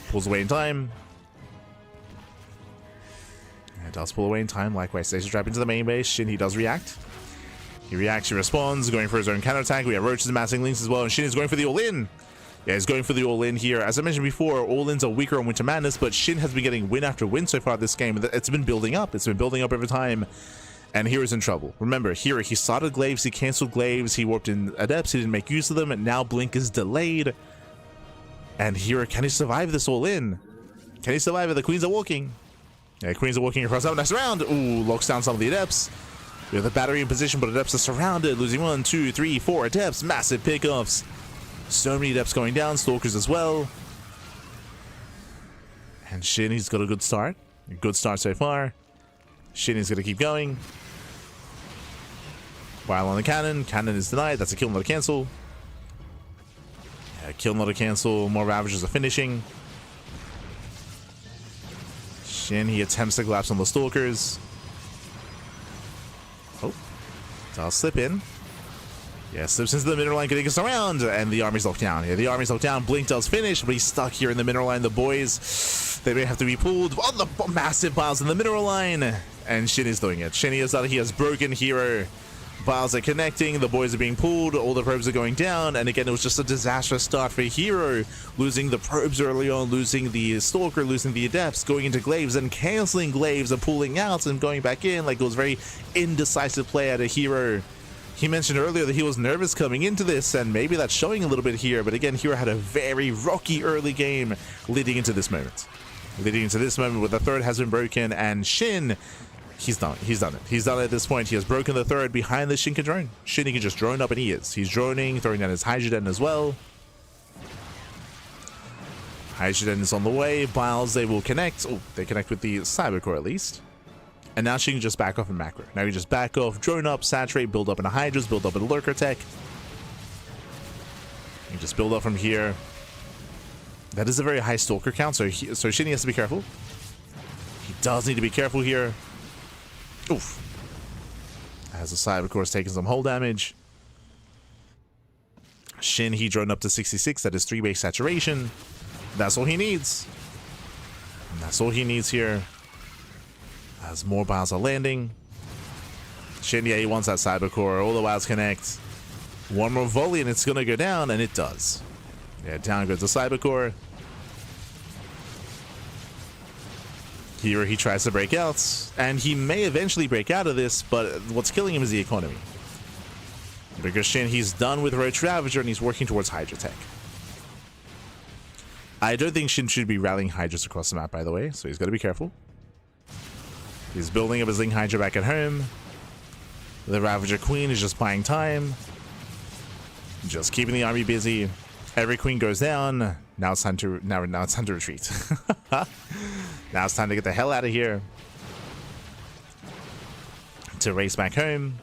Pulls away in time. And does pull away in time. Likewise, Station Trap into the main base. SHIN, he does react. He reacts, he responds, going for his own counterattack. We have Roaches amassing links as well, and SHIN is going for the all-in. Yeah, he's going for the all-in here. As I mentioned before, all-ins are weaker on Winter Madness, but SHIN has been getting win after win so far this game. It's been building up. It's been building up over time. And herO's in trouble. Remember, herO, he started Glaives, he canceled Glaives, he warped in Adepts, he didn't make use of them, and now Blink is delayed. And herO, can he survive this all-in? Can he survive it? The Queens are walking. Yeah, Queens are walking across that next round. Ooh, locks down some of the Adepts. We have the battery in position, but Adepts are surrounded, losing 1, 2, 3, 4 Adepts. Massive pickoffs. So many Adepts going down, Stalkers as well. And SHIN, he's got a good start. A good start so far. SHIN is going to keep going. While on the cannon, cannon is denied. That's a kill, not a cancel. Yeah, kill, not a cancel. More Ravagers are finishing. SHIN, he attempts to collapse on the Stalkers. Oh, does slip in. Yeah, slips into the middle line, getting us around, and the army's locked down. Yeah, the army's locked down. Blink does finish, but he's stuck here in the middle line. The boys, they may have to be pulled. Oh, the massive piles in the middle line, and SHIN is doing it. SHIN is out. He has broken herO. Piles are connecting. The boys are being pulled. All the probes are going down, and again, it was just a disastrous start for herO. Losing the probes early on, losing the Stalker, losing the Adepts, going into Glaives, and canceling Glaives and pulling out and going back in. Like, it was very indecisive play out of herO. He mentioned earlier that he was nervous coming into this, and maybe that's showing a little bit here, but again, herO had a very rocky early game leading into this moment. Leading into this moment where the third has been broken, and SHIN, he's done it. He's done it. He's done it at this point. He has broken the third behind the SHIN can drone. SHIN, he can just drone up, and he is. He's droning, throwing down his Hydra Den as well. Hydra Den is on the way. Biles, they will connect. Oh, they connect with the Cybercore at least. And now she can just back off in macro. Now you just back off, drone up, saturate, build up into Hydras, build up into Lurker Tech. You just build up from here. That is a very high Stalker count, so SHIN has to be careful. He does need to be careful here. Oof. As the Cybercore is taking some hull damage. SHIN, he droned up to 66. That is 3 base saturation. That's all he needs. And that's all he needs here. As more biles are landing. SHIN, yeah, he wants that Cybercore. All the wilds connect. One more volley and it's going to go down, and it does. Yeah, down goes the Cybercore. Here he tries to break out, and he may eventually break out of this, but what's killing him is the economy. Because SHIN, he's done with Roach Ravager, and he's working towards Hydra Tech. I don't think SHIN should be rallying Hydras across the map, by the way, so he's got to be careful. He's building up his Ling Hydra back at home. The Ravager Queen is just buying time. Just keeping the army busy. Every queen goes down. Now it's time to now it's time to retreat. Now it's time to get the hell out of here. To race back home.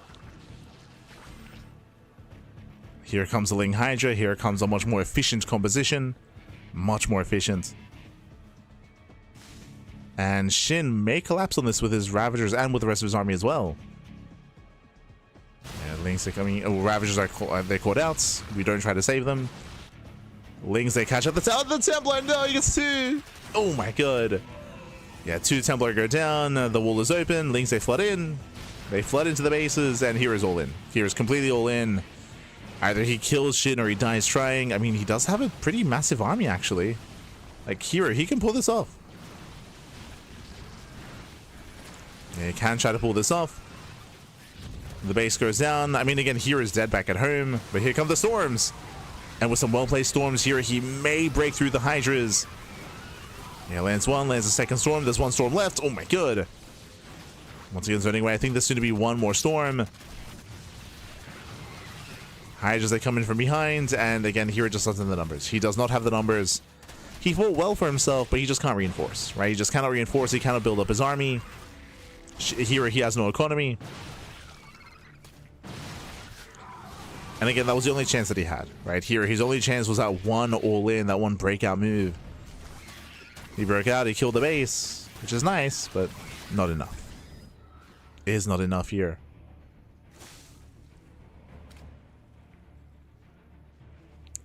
Here comes the Ling Hydra. Here comes a much more efficient composition. Much more efficient. And SHIN may collapse on this with his Ravagers and with the rest of his army as well. Yeah, Lings are coming. Oh, Ravagers are they're caught out. We don't try to save them. Lings, they catch up the Templar. No, he gets 2. Oh my god. Yeah, 2 Templar go down. The wall is open. Lings, they flood in. They flood into the bases, and hero's all in. Hero's completely all in. Either he kills SHIN or he dies trying. I mean, he does have a pretty massive army, actually. Like, herO, he can pull this off. Yeah, he can try to pull this off. The base goes down. I mean, again, hero's dead back at home. But here come the storms. And with some well-placed storms here, he may break through the Hydras. Yeah, lands one, lands a second storm. There's 1 storm left. Oh my god. Once again, zoning away. I think there's going to be 1 more storm. Hydras, they come in from behind, and again, here it just doesn't have the numbers. He does not have the numbers. He fought well for himself, but he just can't reinforce, right? He just cannot reinforce. He cannot build up his army. Here, he has no economy. And again, that was the only chance that he had, right? Here, his only chance was that 1 all-in, that 1 breakout move. He broke out, he killed the base, which is nice, but not enough. It is not enough here.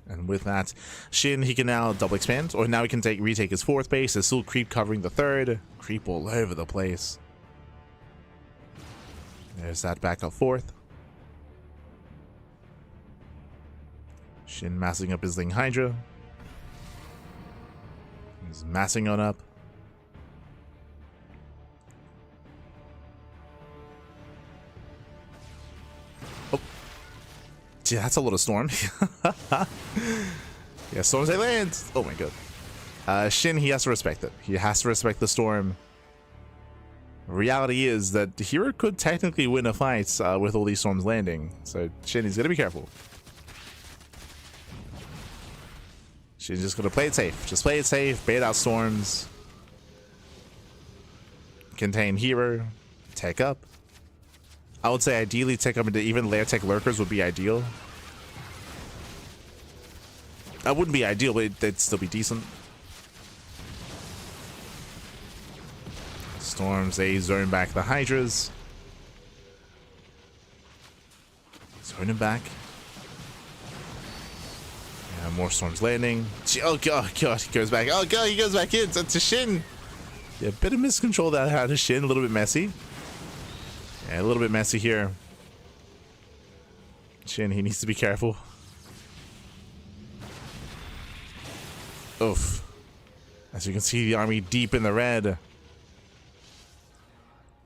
And with that, SHIN, he can now double expand, or now he can retake his 4th base. There's still creep covering the 3rd. Creep all over the place. There's that backup 4th. SHIN massing up his Ling Hydra. He's massing on up. Yeah, that's a lot of storm. Yeah, storms they land. Oh my god. SHIN, he has to respect it. He has to respect the storm. Reality is that herO could technically win a fight with all these storms landing. So SHIN, he's gonna be careful. SHIN's just gonna play it safe. Just play it safe, bait out storms. Contain herO. Tech up. I would say ideally tech up into even layer tech lurkers would be ideal. That wouldn't be ideal, but they'd still be decent. Storms, they zone back the Hydras. Zone him back. Yeah, more storms landing. Oh god, he goes back. Oh god, he goes back in to SHIN. Yeah, a bit of miscontrol that had to SHIN, a little bit messy. Yeah, a little bit messy here. SHIN, he needs to be careful. Oof. As you can see, the army deep in the red.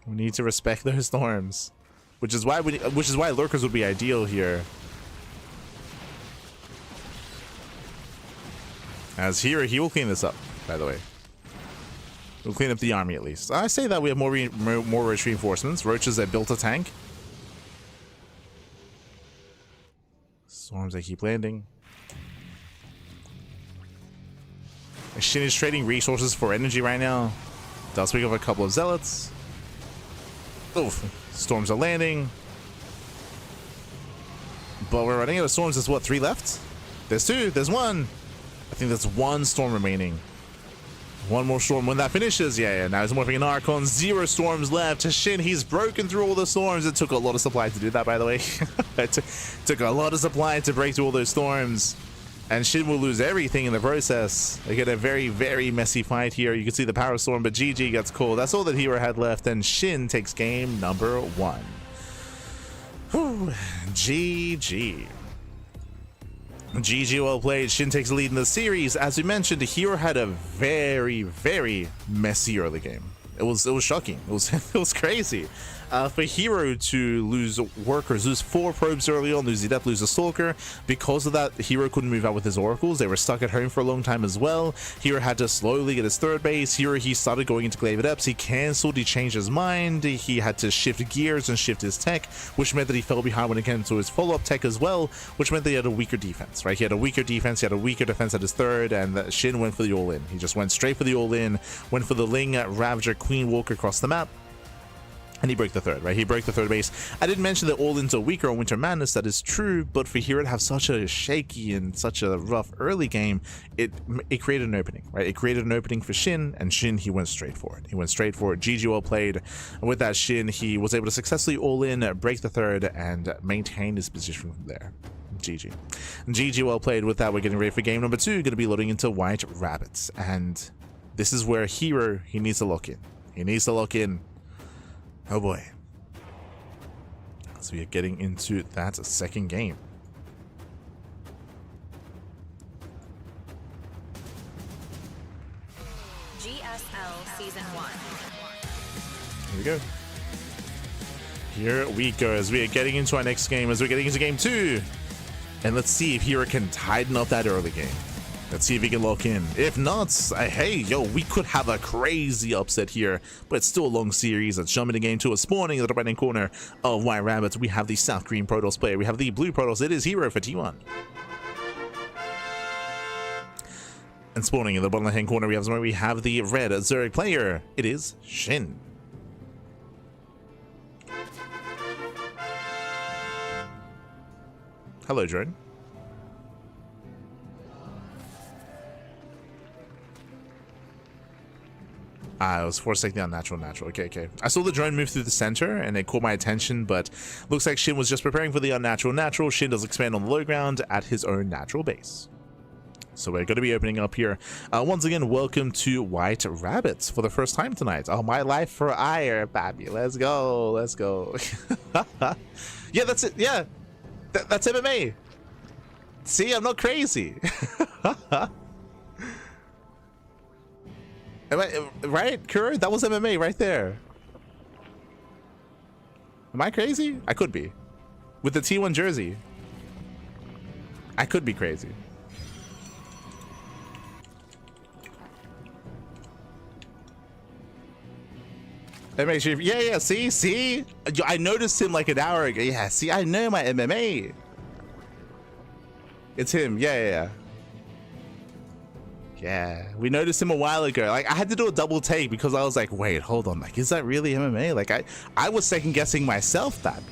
We need to respect their storms, which is why lurkers would be ideal here. As here, he will clean this up. By the way, we'll clean up the army at least. I say that we have more roach reinforcements. Roaches that built a tank. Storms, they keep landing. SHIN is trading resources for energy right now. Does pick up a couple of zealots. Oof. Storms are landing. But we're running out of storms. There's what, 3 left? There's 2. There's 1. I think there's 1 storm remaining. 1 more storm when that finishes. Yeah. Now he's morphing in Archon. 0 storms left. SHIN, he's broken through all the storms. It took a lot of supply to do that, by the way. It took a lot of supply to break through all those storms. And SHIN will lose everything in the process. They get a very, very messy fight here. You can see the power storm, but GG gets called. That's all that herO had left, and SHIN takes game number 1. Whew. GG. GG, well played. SHIN takes the lead in the series. As we mentioned, herO had a very, very messy early game. It was shocking. It was crazy. For herO to lose workers, lose 4 probes early on, lose the Adept, lose the Stalker. Because of that, herO couldn't move out with his Oracles. They were stuck at home for a long time as well. herO had to slowly get his 3rd base. herO, he started going into Glaive Adepts. He cancelled, he changed his mind. He had to shift gears and shift his tech, which meant that he fell behind when it came to his follow-up tech as well, which meant that he had a weaker defense, right? He had a weaker defense, he had a weaker defense at his 3rd, and SHIN went for the all-in. He just went straight for the all-in, went for the Ling, Ravager, Queen Walker across the map. And he broke the 3rd, right? He broke the 3rd base. I didn't mention that all-ins are weaker on Winter Madness. That is true, but for herO to have such a shaky and such a rough early game, it created an opening, right? It created an opening for SHIN, and SHIN, he went straight for it. He went straight for it. GG, well played. And with that, SHIN, he was able to successfully all-in, break the 3rd, and maintain his position from there. GG. GG, well played. With that, we're getting ready for game number 2. Going to be loading into White Rabbits. And This is where herO, he needs to lock in. He needs to lock in. Oh boy. So we are getting into that second game. GSL Season 1. Here we go. Here we go as we are getting into our next game, as we're getting into game 2. And let's see if herO can tighten up that early game. Let's see if he can lock in. If not, hey, yo, we could have a crazy upset here, but it's still a long series. Let's jump into game 2. Spawning at the right-hand corner of White Rabbits, we have the South Green Protoss player. We have the Blue Protoss. It is herO for T1. And spawning in the bottom left-hand corner, we have the Red Zerg player. It is SHIN. Hello, drone. I was forsaking the unnatural. Okay. I saw the drone move through the center and it caught my attention, but looks like SHIN was just preparing for the unnatural. SHIN does expand on the low ground at his own natural base. So we're going to be opening up here. Once again, welcome to White Rabbits for the first time tonight. Oh, my life for ire, baby. Let's go. Yeah, that's it. Yeah, that's MMA. See, I'm not crazy. Am I right, herO? That was MMA right there. Am I crazy? I could be. With the T1 jersey. I could be crazy. Yeah, see? I noticed him like an hour ago. Yeah, see, I know my MMA. It's him, yeah. Yeah, we noticed him a while ago. Like, I had to do a double take because I was like, wait, hold on. Like, is that really MMA? Like, I was second guessing myself, that.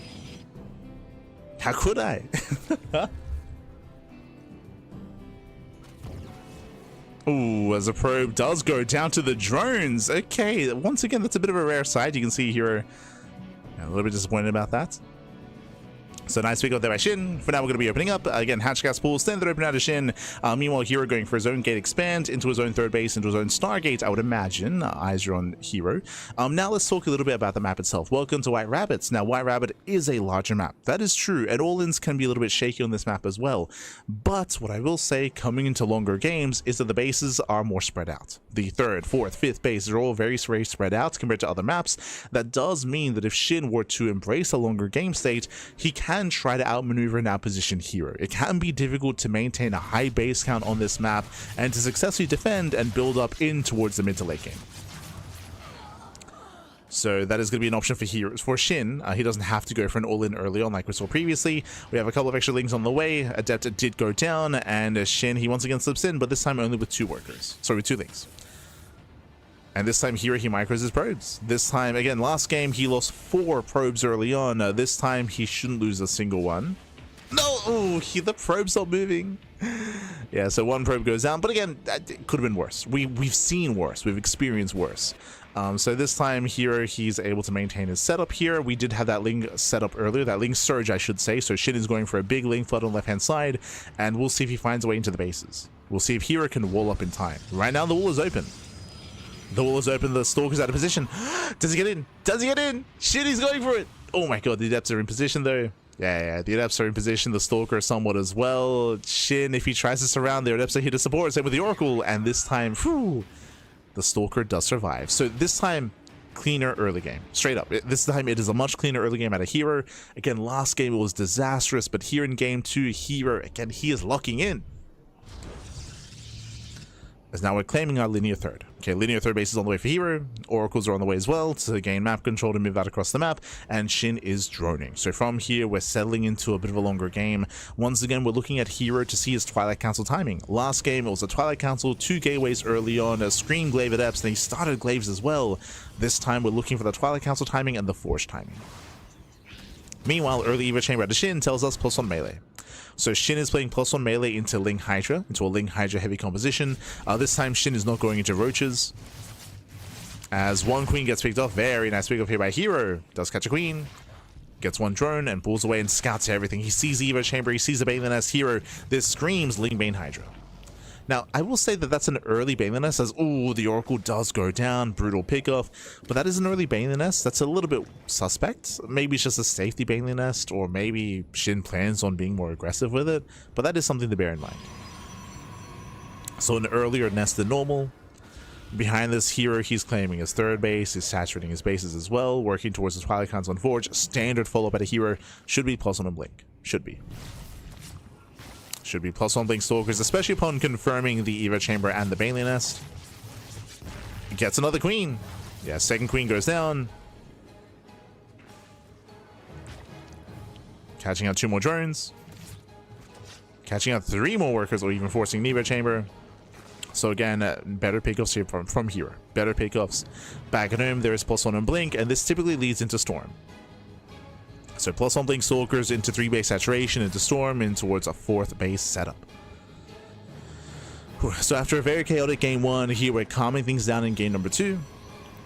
How could I? Ooh, as a probe does go down to the drones. Okay, once again, that's a bit of a rare sight. You can see here, a little bit disappointed about that. So nice pick up there by SHIN. For now, we're going to be opening up. Again, hatch gas pool, standard open out of SHIN. Meanwhile, herO going for his own gate expand into his own third base, into his own Stargate, I would imagine. Eyes are on herO. Now let's talk a little bit about the map itself. Welcome to White Rabbits. Now, White Rabbit is a larger map. That is true, and all-ins can be a little bit shaky on this map as well. But what I will say, coming into longer games, is that the bases are more spread out. The third, fourth, fifth bases are all very spread out compared to other maps. That does mean that if SHIN were to embrace a longer game state, he can try to outmaneuver and outposition herO. It can be difficult to maintain a high base count on this map and to successfully defend and build up in towards the mid to late game. So that is going to be an option for SHIN. He doesn't have to go for an all-in early on like we saw previously. We have a couple of extra links on the way. Adept did go down, and SHIN, he once again slips in, but this time only with 2 workers. Sorry, with 2 links. And this time herO, he micros his probes. This time, again, last game, he lost 4 probes early on. This time, he shouldn't lose a single one. No! Ooh, the probe's not moving. Yeah, so 1 probe goes down. But again, it could have been worse. We've seen worse. We've experienced worse. So this time, herO, he's able to maintain his setup here. We did have that Ling set up earlier, that Ling surge, I should say. So SHIN is going for a big Ling flood on the left-hand side, and we'll see if he finds a way into the bases. We'll see if herO can wall up in time. Right now, the wall is open. The wall is open, the Stalker's out of position. Does he get in? Does he get in? Shit, he's going for it. Oh my god, the Adepts are in position though. Yeah, the Adepts are in position, the Stalker somewhat as well. SHIN, if he tries to surround, the Adepts are here to support, same with the Oracle, and this time, whew, the Stalker does survive. So this time, cleaner early game. Straight up. This time, it is a much cleaner early game out of herO. Again, last game it was disastrous, but here in game 2, herO, again, he is locking in. As now we're claiming our linear third. Okay, linear third base is on the way for herO. Oracles are on the way as well to gain map control to move that across the map. And SHIN is droning. So from here, we're settling into a bit of a longer game. Once again, we're looking at herO to see his Twilight Council timing. Last game, it was a Twilight Council, 2 gateways early on, a Scream Glaive Adepts, and he started Glaives as well. This time, we're looking for the Twilight Council timing and the Forge timing. Meanwhile, early Eva Chamber out of SHIN tells us +1 melee. So SHIN is playing +1 melee into Ling Hydra, into a Ling Hydra heavy composition. This time SHIN is not going into roaches. As 1 queen gets picked off, very nice pick up here by herO. Does catch a queen, gets 1 drone, and pulls away and scouts everything. He sees the Evo Chamber, he sees the Bane Nest herO. This screams Ling Bane Hydra. Now, I will say that that's an early Baneliness, as, oh, the Oracle does go down, brutal pickoff, but that is an early Baneliness. That's a little bit suspect. Maybe it's just a safety Baneliness, or maybe Shin plans on being more aggressive with it, but that is something to bear in mind. So an earlier nest than normal. Behind this herO, he's claiming his third base, he's saturating his bases as well, working towards his Twilight Khans on Forge. Standard follow-up at a herO should be plus on a blink. Should be. Should be plus on blink stalkers, especially upon confirming the Eva Chamber and the Bailey Nest. Gets another queen. Yeah, second queen goes down. Catching out 2 more drones. Catching out 3 more workers, or even forcing the Eva Chamber. So again, better pickoffs here from herO. Better pickoffs. Back at home, there is plus on blink, and this typically leads into Storm. So plus on blink stalkers into 3 base saturation, into Storm, in towards a 4th base setup. So after a very chaotic game 1, here we're calming things down in game number 2.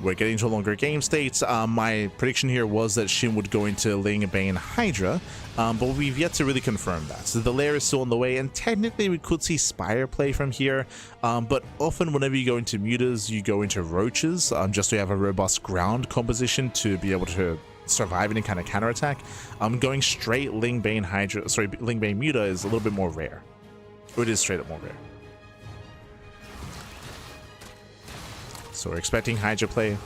We're getting to longer game states. My prediction here was that Shin would go into Ling, Bane, Hydra, but we've yet to really confirm that. So the lair is still on the way, and technically we could see Spire play from here, but often whenever you go into mutas, you go into roaches, just to have a robust ground composition to be able to survive any kind of counterattack. Going straight Ling, Bane, Hydra, sorry, Ling, Bane, Muta is a little bit more rare. It is straight up more rare. So we're expecting Hydra play.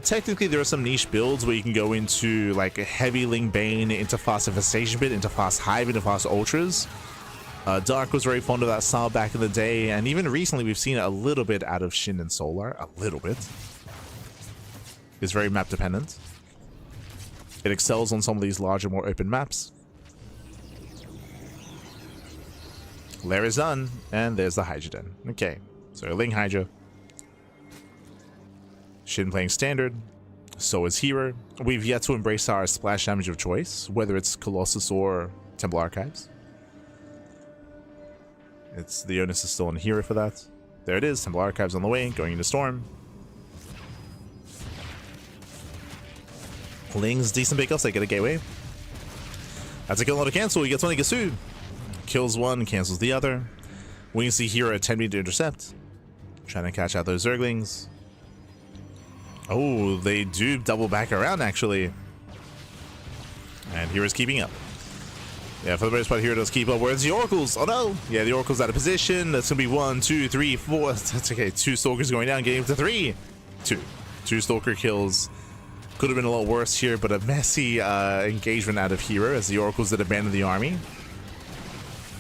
Technically, there are some niche builds where you can go into like a heavy Ling Bane, into fast Infestation Bit, into fast Hive, into fast Ultras. Dark was very fond of that style back in the day, and even recently we've seen it a little bit out of Shin and Solar. A little bit. It's very map dependent. It excels on some of these larger, more open maps. Lair is done, and there's the Hydra Den. Okay, so Ling Hydra. Shin playing standard, so is herO. We've yet to embrace our splash damage of choice, whether it's Colossus or Temple Archives. The onus is still on herO for that. There it is, Temple Archives on the way, going into Storm. Ling's decent pickups, they get a gateway. That's a kill, not a cancel. He gets one, he gets 2. Kills one, cancels the other. We can see herO attempting to intercept. Trying to catch out those Zerglings. Oh, they do double back around, actually. And herO's keeping up. Yeah, for the most part, herO does keep up. Where's the Oracles? Oh, no. Yeah, the Oracle's out of position. That's going to be 1, 2, 3, 4. That's okay. 2 Stalkers going down, getting up to 3. 2 Stalker kills. Could have been a lot worse here, but a messy engagement out of herO as the Oracles that abandon the army.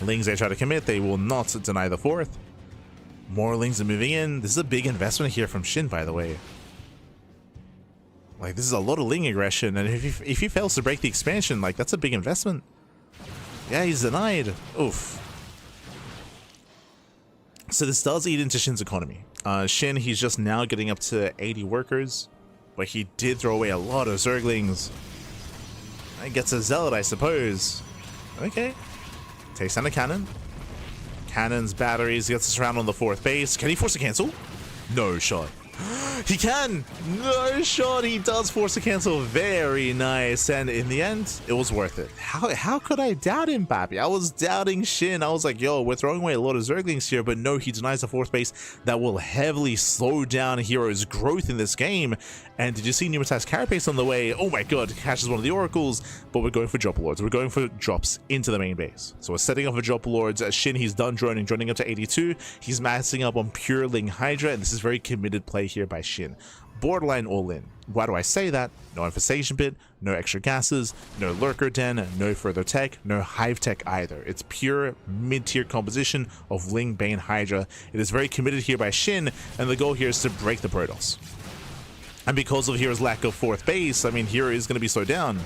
Lings, they try to commit. They will not deny the 4th. More Lings are moving in. This is a big investment here from Shin, by the way. Like, this is a lot of Ling aggression, and if he fails to break the expansion, like, that's a big investment. Yeah, he's denied. Oof. So this does eat into Shin's economy. Shin, he's just now getting up to 80 workers, but he did throw away a lot of Zerglings. And gets a Zealot, I suppose. Okay. Takes down a cannon. Cannons, batteries, gets us around on the 4th base. Can he force a cancel? No shot. He can! No shot! He does force a cancel. Very nice. And in the end, it was worth it. How could I doubt him, Pappy? I was doubting Shin. I was like, yo, we're throwing away a lot of Zerglings here, but no, he denies the 4th base. That will heavily slow down herO's growth in this game. And did you see Pneumatize Carapace on the way? Oh my god, catches one of the Oracles, but we're going for Drop Lords. We're going for drops into the main base. So we're setting up for Drop Lords. Shin, he's done droning up to 82. He's maxing up on pure Ling Hydra, and this is very committed play here by Shin. Borderline all in. Why do I say that? No Infestation Pit, no extra gases, no Lurker Den, no further tech, no Hive tech either. It's pure mid-tier composition of Ling, Bane, Hydra. It is very committed here by Shin, and the goal here is to break the Protoss. And because of herO's lack of 4th base, I mean, herO is going to be slowed down.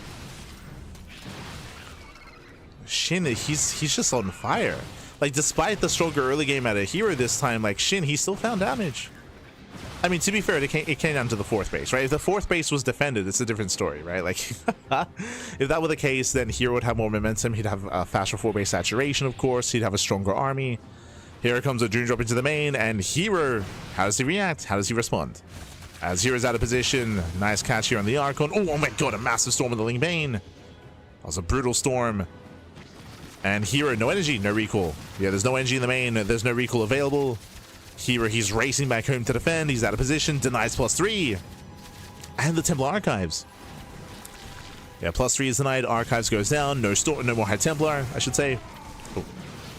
Shin, he's just on fire. Like, despite the stronger early game out of herO this time, like, Shin, he still found damage. I mean, to be fair, it came down to the 4th base, right? If the 4th base was defended, it's a different story, right? Like, if that were the case, then herO would have more momentum. He'd have a faster 4 base saturation, of course. He'd have a stronger army. Here comes a Dream Drop into the main, and herO, how does he react? How does he respond? As herO's out of position, nice catch here on the Archon. Oh my god, a massive storm with the Ling Bane. That was a brutal storm. And herO, no energy, no recall. Yeah, there's no energy in the main. There's no recall available. herO, he's racing back home to defend. He's out of position. Denies +3. And the Templar Archives. Yeah, +3 is denied. Archives goes down. No storm, no more High Templar, I should say. Oh,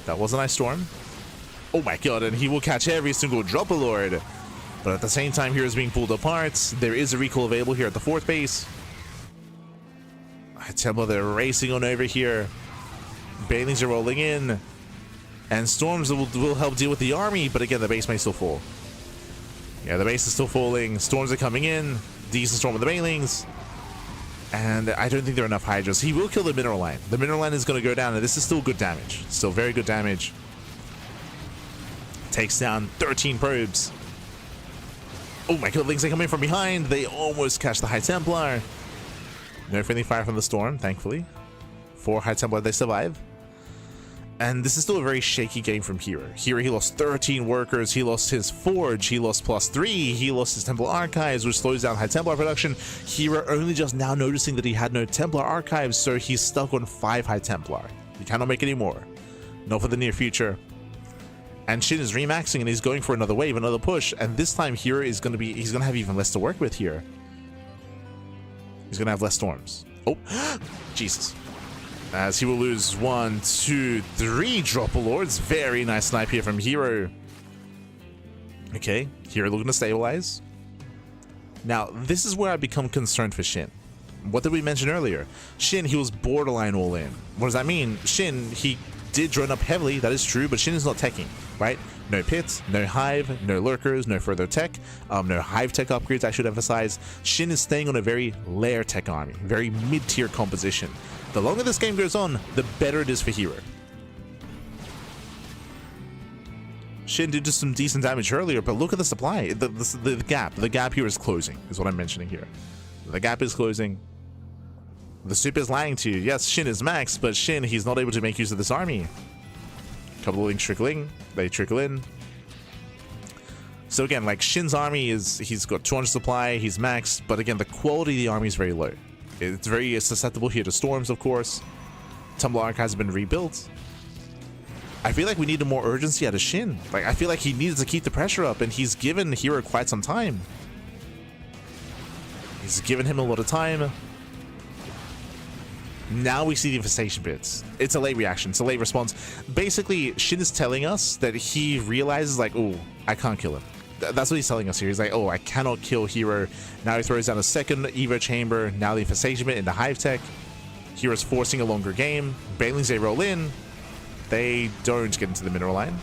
that was a nice storm. Oh my god, and he will catch every single Dropper Lord. But at the same time, hero's being pulled apart. There is a recall available here at the 4th base. High Templar, they're racing on over here. Banelings are rolling in. And storms will help deal with the army, but again, the base may still fall. Yeah, the base is still falling. Storms are coming in. Decent storm with the banelings. And I don't think there are enough Hydras. He will kill the mineral line. The mineral line is going to go down, and this is still good damage. Still very good damage. Takes down 13 probes. Oh my god, Lings are coming from behind. They almost catch the High Templar. No friendly fire from the storm, thankfully. 4 High Templar, they survive. And this is still a very shaky game from herO. herO, he lost 13 workers, he lost his Forge, he lost +3, he lost his Templar Archives, which slows down High Templar production. herO only just now noticing that he had no Templar Archives, so he's stuck on 5 High Templar. He cannot make any more. Not for the near future. And SHIN is remaxing and he's going for another wave, another push, and this time herO is going to be, he's going to have even less to work with here. He's going to have less storms. Oh, Jesus. As he will lose 1, 2, 3 Dropper Lords. Very nice snipe here from herO. Okay, herO looking to stabilize. Now, this is where I become concerned for SHIN. What did we mention earlier? SHIN, he was borderline all in. What does that mean? SHIN, he did drone up heavily, that is true, but SHIN is not teching, right? No pits, no hive, no lurkers, no further tech, no hive tech upgrades, I should emphasize. SHIN is staying on a very lair tech army, very mid-tier composition. The longer this game goes on, the better it is for herO. SHIN did just some decent damage earlier, but look at the supply. The gap here is closing, is what I'm mentioning here. The gap is closing. The soup is lying to you. Yes, SHIN is max, but SHIN, he's not able to make use of this army. A couple of links trickling. They trickle in. So again, like SHIN's army is, he's got 200 supply, he's maxed, but again, the quality of the army is very low. It's very susceptible here to storms, of course. Templar Archives has been rebuilt. I feel like we needed more urgency out of SHIN. Like, I feel like he needed to keep the pressure up, and he's given herO quite some time. He's given him a lot of time. Now we see the infestation bits. It's a late reaction. It's a late response. Basically, SHIN is telling us that he realizes, like, oh, I can't kill him. That's what he's telling us here. He's like, oh, I cannot kill herO. Now he throws down a second Evo chamber. Now the infestation bit into hive tech. herO's forcing a longer game. Banelings, they roll in. They don't get into the mineral line.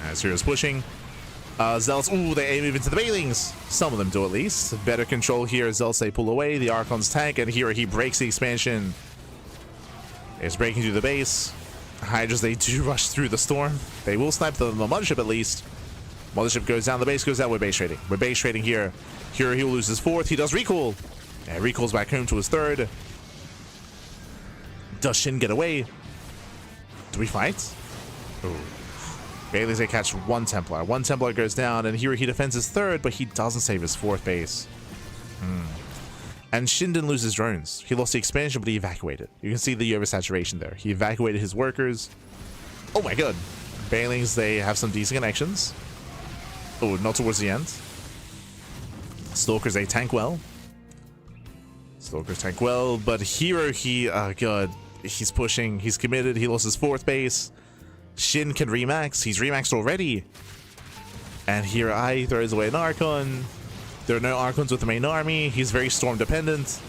As herO's pushing. Zealots, ooh, they move into the Banelings. Some of them do at least. Better control here. Zealots, they pull away. The Archon's tank, and herO, he breaks the expansion. It's breaking through the base. Hydras, they do rush through the storm. They will snipe the mothership at least. Mothership goes down, the base goes down. We're base trading. We're base trading here. herO, he will lose his 4th. He does recall. And recalls back home to his 3rd. Does SHIN get away? Do we fight? Ooh. Bailey's they catch 1 Templar. 1 Templar goes down, and herO, he defends his 3rd, but he doesn't save his 4th base. And SHIN didn't lose his drones. He lost the expansion, but he evacuated. You can see the oversaturation there. He evacuated his workers. Oh my god. Banelings, they have some decent connections. Oh, not towards the end. Stalkers, they tank well. Stalkers tank well, but herO, he, oh god, he's pushing. He's committed. He lost his 4th base. SHIN can remax. He's remaxed already. And herO throws away an Archon. There are no Archons with the main army. He's very storm dependent.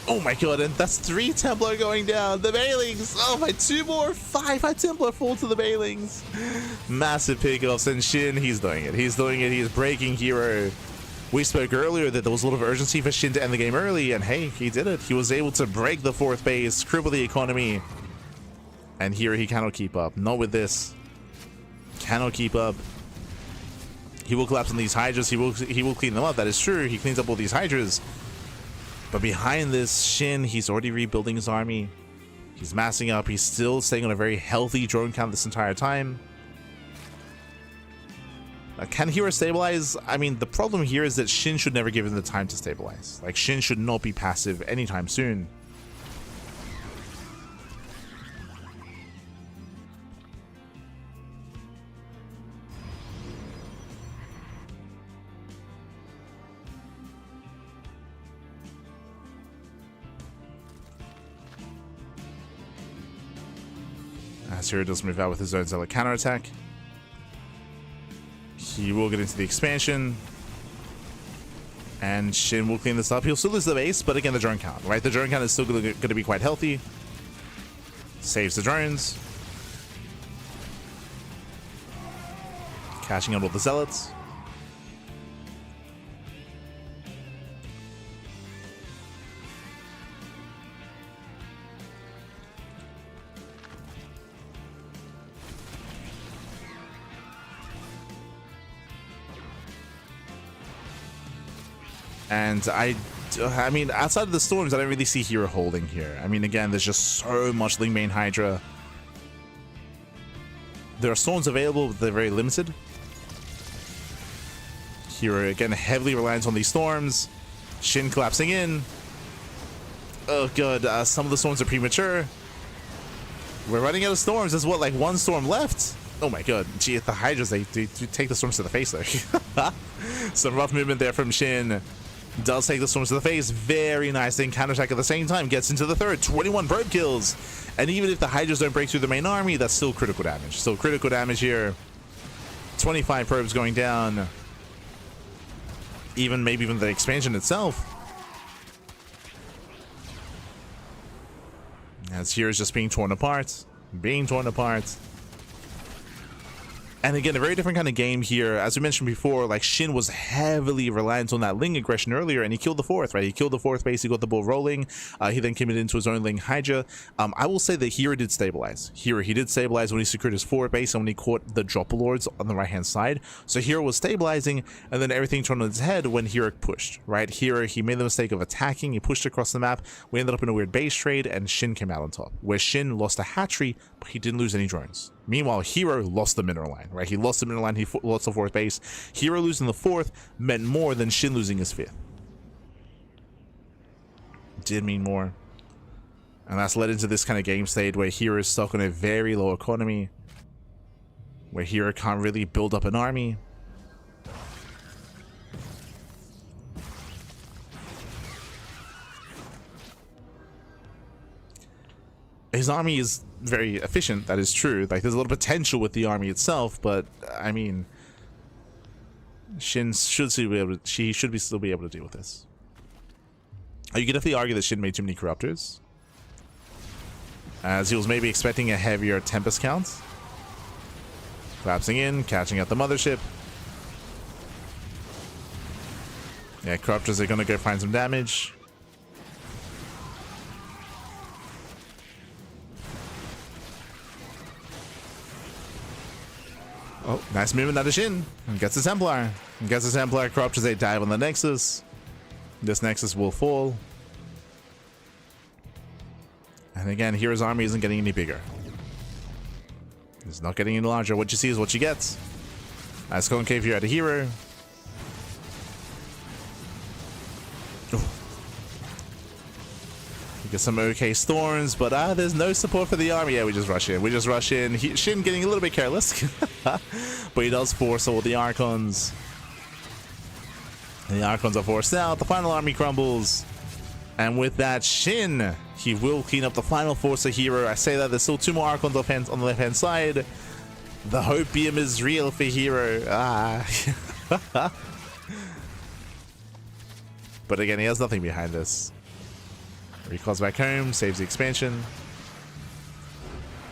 Oh my god, and that's 3 Templar going down. The Banelings. Oh my, 2 more. 5 High Templar fall to the Banelings. Massive pickoffs, and SHIN, he's doing it. He's doing it. He's breaking herO. We spoke earlier that there was a lot of urgency for SHIN to end the game early, and hey, he did it. He was able to break the 4th base, cripple the economy. And herO, he cannot keep up. Not with this. Cannot keep up. He will collapse on these Hydras. He will clean them up. That is true. He cleans up all these Hydras. But behind this, SHIN, he's already rebuilding his army. He's massing up. He's still staying on a very healthy drone count this entire time. Can herO stabilize? I mean, the problem here is that SHIN should never give him the time to stabilize. Like, SHIN should not be passive anytime soon. As herO does move out with his own Zealot counterattack. He will get into the expansion. And SHIN will clean this up. He'll still lose the base, but again, the drone count, right? The drone count is still going to be quite healthy. Saves the drones. Cashing out all the Zealots. And I mean, outside of the storms, I don't really see herO holding here. I mean, again, there's just so much Ling main Hydra. There are storms available, but they're very limited. herO, again, heavily reliant on these storms. SHIN collapsing in. Oh, god, some of the storms are premature. We're running out of storms. There's, what, like one storm left? Oh my god. Gee, the Hydras, they take the storms to the face there. Some rough movement there from SHIN. Does take the storms to the face. Very nice thing. Counterattack at the same time. Gets into the third. 21 probe kills. And even if the Hydras don't break through the main army, that's still critical damage. Still critical damage here. 25 probes going down. Maybe even the expansion itself. As here is just being torn apart. Being torn apart. And again, a very different kind of game here. As we mentioned before, like SHIN was heavily reliant on that Ling aggression earlier, and he killed the fourth, right? He killed the fourth base, he got the ball rolling. He then committed into his own Ling Hydra. I will say that herO did stabilize. He did stabilize when he secured his fourth base and when he caught the Dropper Lords on the right-hand side. So herO was stabilizing, and then everything turned on its head when herO pushed, right? herO, he made the mistake of attacking, he pushed across the map. We ended up in a weird base trade, and SHIN came out on top, where SHIN lost a hatchery, but he didn't lose any drones. Meanwhile, herO lost the mineral line, right? He lost the mineral line, he lost the fourth base. herO losing the fourth meant more than SHIN losing his fifth. Did mean more. And that's led into this kind of game state where herO is stuck on a very low economy, where herO can't really build up an army. His army is very efficient, that is true. Like, there's a lot of potential with the army itself, but I mean, SHIN should still be able to, still be able to deal with this. You could definitely argue that SHIN made too many corruptors, as he was maybe expecting a heavier Tempest count. Collapsing in, catching out the mothership. Yeah, corruptors are gonna go find some damage. Oh, nice movement out of SHIN. And gets the Templar. And gets the Templar. Corruptors, they dive on the Nexus. This Nexus will fall. And again, hero's army isn't getting any bigger. It's not getting any larger. What you see is what you get. Nice concave here out of herO. Get some okay storms, but there's no support for the army. Yeah, we just rush in. We just rush in. SHIN getting a little bit careless, but he does force all the Archons. And the Archons are forced out. The final army crumbles, and with that, SHIN, he will clean up the final force of herO. I say that there's still two more Archons on the left-hand side. The hopium is real for herO. But again, he has nothing behind this. Recalls back home, saves the expansion.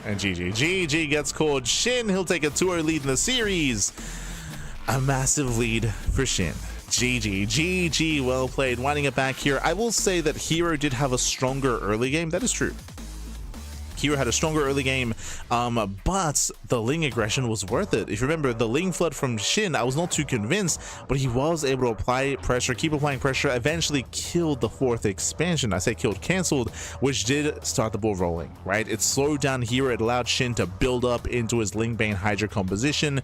And GG. GG gets called. SHIN, he'll take a 2-0 lead in the series. A massive lead for SHIN. GG. GG, well played. Winding it back here. I will say that herO did have a stronger early game. That is true. Hero had a stronger early game, but the Ling aggression was worth it. If you remember, the Ling flood from SHIN, I was not too convinced, but he was able to apply pressure, keep applying pressure, eventually killed the 4th expansion. I say killed, cancelled, which did start the ball rolling, right? It slowed down Hero, it allowed SHIN to build up into his Ling Bane Hydra composition,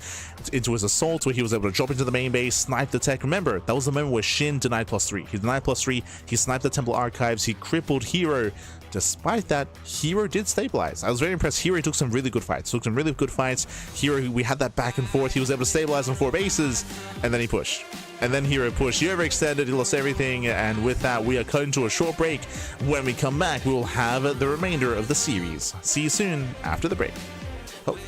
into his assault, where he was able to drop into the main base, snipe the tech. Remember, that was the moment where SHIN denied +3. He denied +3, he sniped the Temple Archives, he crippled HerO. Despite that, HerO did stabilize. I was very impressed. HerO took some really good fights. HerO, we had that back and forth. He was able to stabilize on 4 bases, and then he pushed. And then HerO pushed. He overextended, he lost everything, and with that, we are cutting to a short break. When we come back, we will have the remainder of the series. See you soon after the break. Oh.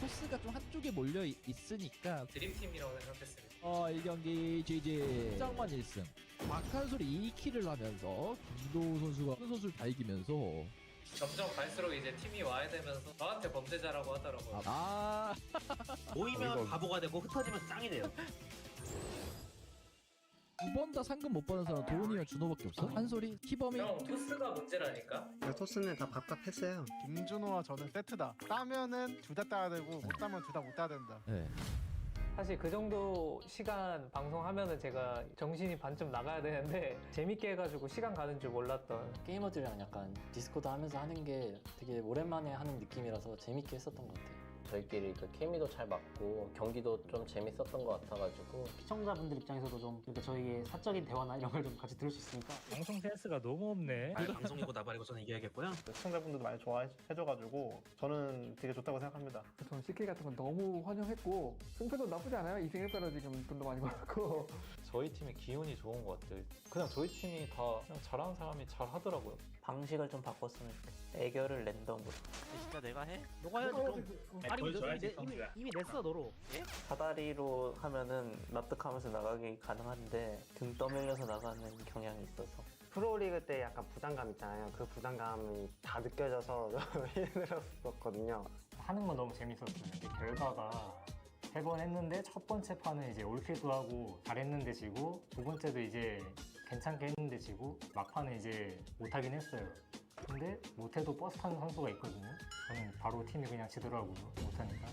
토스가 좀 한쪽에 몰려 있으니까 드림팀이라고 생각했어요. 이 경기 GG 수장만 1승 박한솔이 2킬을 하면서 김도우 선수가 큰 선수를 다 이기면서 점점 갈수록 이제 팀이 와야 되면서 저한테 범죄자라고 하더라고요. 모이면 바보가 되고 흩어지면 짱이 돼요. 2번 다 상금 못 받은 사람 도훈이랑 준호밖에 없어? 한솔이 키범이 형 토스가 문제라니까? 토스는 다 밥값 했어요. 김준호와 저는 세트다. 따면은 둘 다 따야 되고 못 따면 둘 다 못 따야 된다. 네. 사실 그 정도 시간 방송하면은 제가 정신이 반쯤 나가야 되는데 재밌게 해가지고 시간 가는 줄 몰랐던. 게이머들이랑 약간 디스코드 하면서 하는 게 되게 오랜만에 하는 느낌이라서 재밌게 했었던 것 같아요. 저희끼리 그 케미도 잘 맞고 경기도 좀 재밌었던 것 같아가지고 시청자분들 입장에서도 좀 이렇게 저희의 사적인 대화나 이런 걸 좀 같이 들을 수 있으니까 방송 센스가 너무 없네. 방송이고 나발이고 저는 얘기하겠고요. 시청자분들도 많이 좋아해줘가지고 저는 되게 좋다고 생각합니다. 저는 CK 같은 건 너무 환영했고 승패도 나쁘지 않아요. 2승 1패로 지금 돈도 많이 벌었고 저희 팀의 기운이 좋은 것 같아요. 그냥 저희 팀이 다 그냥 잘하는 사람이 잘 하더라고요. 방식을 좀 바꿨으면 좋겠어. 애교를 랜덤으로. 진짜 내가 해? 너가 해야지 그럼. 아니 이미 냈어 너로. 예? 사다리로 하면은 납득하면서 나가기 가능한데 등 떠밀려서 나가는 경향이 있어서. 프로리그 때 약간 부담감 있잖아요. 그 부담감이 다 느껴져서 너무 힘들었었거든요. 하는 건 너무 재밌었어요. 근데 결과가 3번 했는데 첫 번째 판은 이제 올킬도 하고 잘했는데 지고 두 번째도 이제 괜찮게 했는데 지고 막판은 이제 못하긴 했어요. 근데 못해도 버스 타는 선수가 있거든요. 저는 바로 팀이 그냥 지더라고요. 못하니까.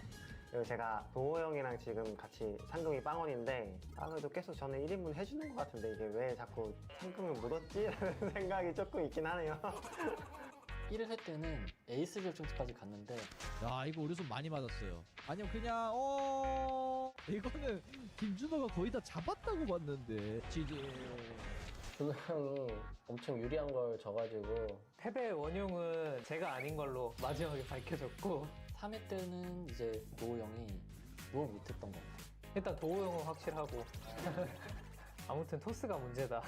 그리고 제가 도호 형이랑 지금 같이 상금이 빵원인데 그래도 계속 저는 1인분 해주는 것 같은데 이게 왜 자꾸 상금을 묻었지? 라는 생각이 조금 있긴 하네요. 1을 할 때는 에이스 결정까지 갔는데 야 이거 우리 손 많이 맞았어요. 아니면 그냥 이거는 김준호가 거의 다 잡았다고 봤는데 GG. 준호 형이 엄청 유리한 걸 져가지고 패배 원흉은 제가 아닌 걸로 마지막에 밝혀졌고 3회 때는 이제 도호 형이 너무 못했던 것 같아요. 일단 도호 형은 확실하고 아무튼 토스가 문제다.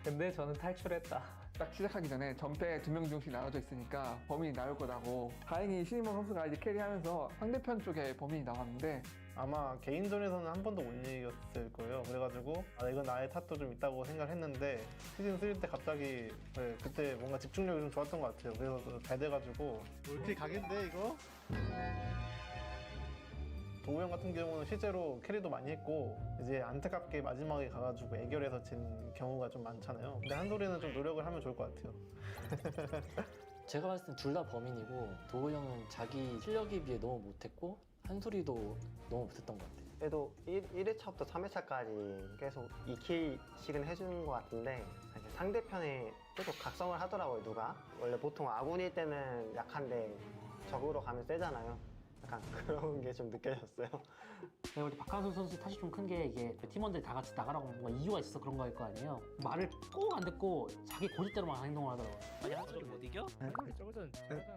근데 저는 탈출했다. 딱 시작하기 전에 전패 2명 중씩 나눠져 있으니까 범인이 나올 거라고. 다행히 신임원 선수가 이제 캐리하면서 상대편 쪽에 범인이 나왔는데 아마 개인전에서는 한 번도 못 이겼을 거예요. 그래가지고 이건 나의 탓도 좀 있다고 생각했는데 시즌 3 때 갑자기 그때 뭔가 집중력이 좀 좋았던 것 같아요. 그래서 잘 돼가지고 올킬 각인데 이거? 도우 형 같은 경우는 실제로 캐리도 많이 했고 이제 안타깝게 마지막에 가가지고 애결해서 진 경우가 좀 많잖아요. 근데 한솔이는 좀 노력을 하면 좋을 것 같아요. 제가 봤을 땐 둘 다 범인이고 도호 형은 자기 실력에 비해 너무 못했고 한솔이도 너무 못했던 것 같아요. 그래도 1회차부터 3회차까지 계속 2킬씩은 해주는 것 같은데 상대편에 계속 각성을 하더라고요. 누가 원래 보통 아군일 때는 약한데 적으로 가면 세잖아요. 약간 그런 게 좀 느껴졌어요. 내가 우리 박한솔 선수 탓이 좀 큰 게 이게 팀원들이 다 같이 나가라고 뭔가 이유가 있어서 그런 거일 거 아니에요. 말을 꼭 안 듣고 자기 고집대로만 행동을 하더라고요. 아니 한솔이 못 이겨?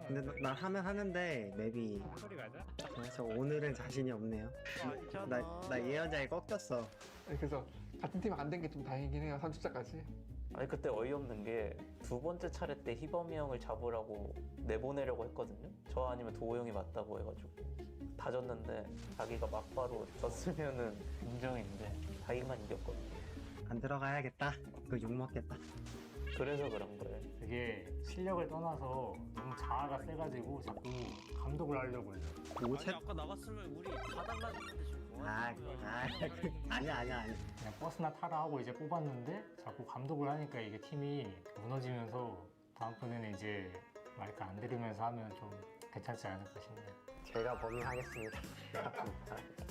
근데 나 하면 하는데 맵이 그래서 오늘은 자신이 없네요. 나 예언자에 꺾였어. 그래서 같은 팀 안 된 게 좀 다행이긴 해요. 3주차까지. 아니 그때 어이없는 게 두 번째 차례 때 희범이 형을 잡으라고 내보내려고 했거든요. 저 아니면 도호 형이 맞다고 해가지고 다 졌는데 자기가 막바로 졌으면은 인정인데 자기만 이겼거든요. 안 들어가야겠다. 그거 욕먹겠다. 그래서 그런 거예요. 그게 실력을 떠나서 너무 자아가 세가지고 자꾸 감독을 하려고 해요. 아니 아까 나갔으면 우리 다 달라졌는데 지금 뭐 하는 거야? 아니야. 그냥 버스나 타라 하고 이제 뽑았는데 자꾸 감독을 하니까 이게 팀이 무너지면서 다음번에는 이제 마이크 안 들으면서 하면 좀 괜찮지 않을까 싶네요. 제가 범인하겠습니다.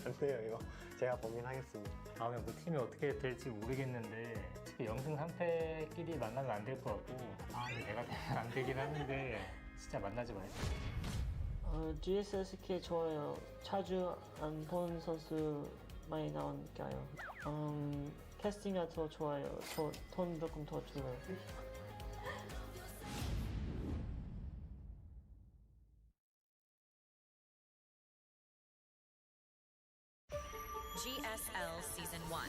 안 돼요 이거. 제가 범인하겠습니다. 다음에 뭐 팀이 어떻게 될지 모르겠는데 특히 0승 3패끼리 만나면 안 될 것 같고 근데 내가 되면 안 되긴 하는데 진짜 만나지 말자. GSL 스킬 좋아요. 자주 안 본 선수 많이 나오니까요. 캐스팅가 더 좋아요. 돈 조금 더 줄어요. GSL Season 1.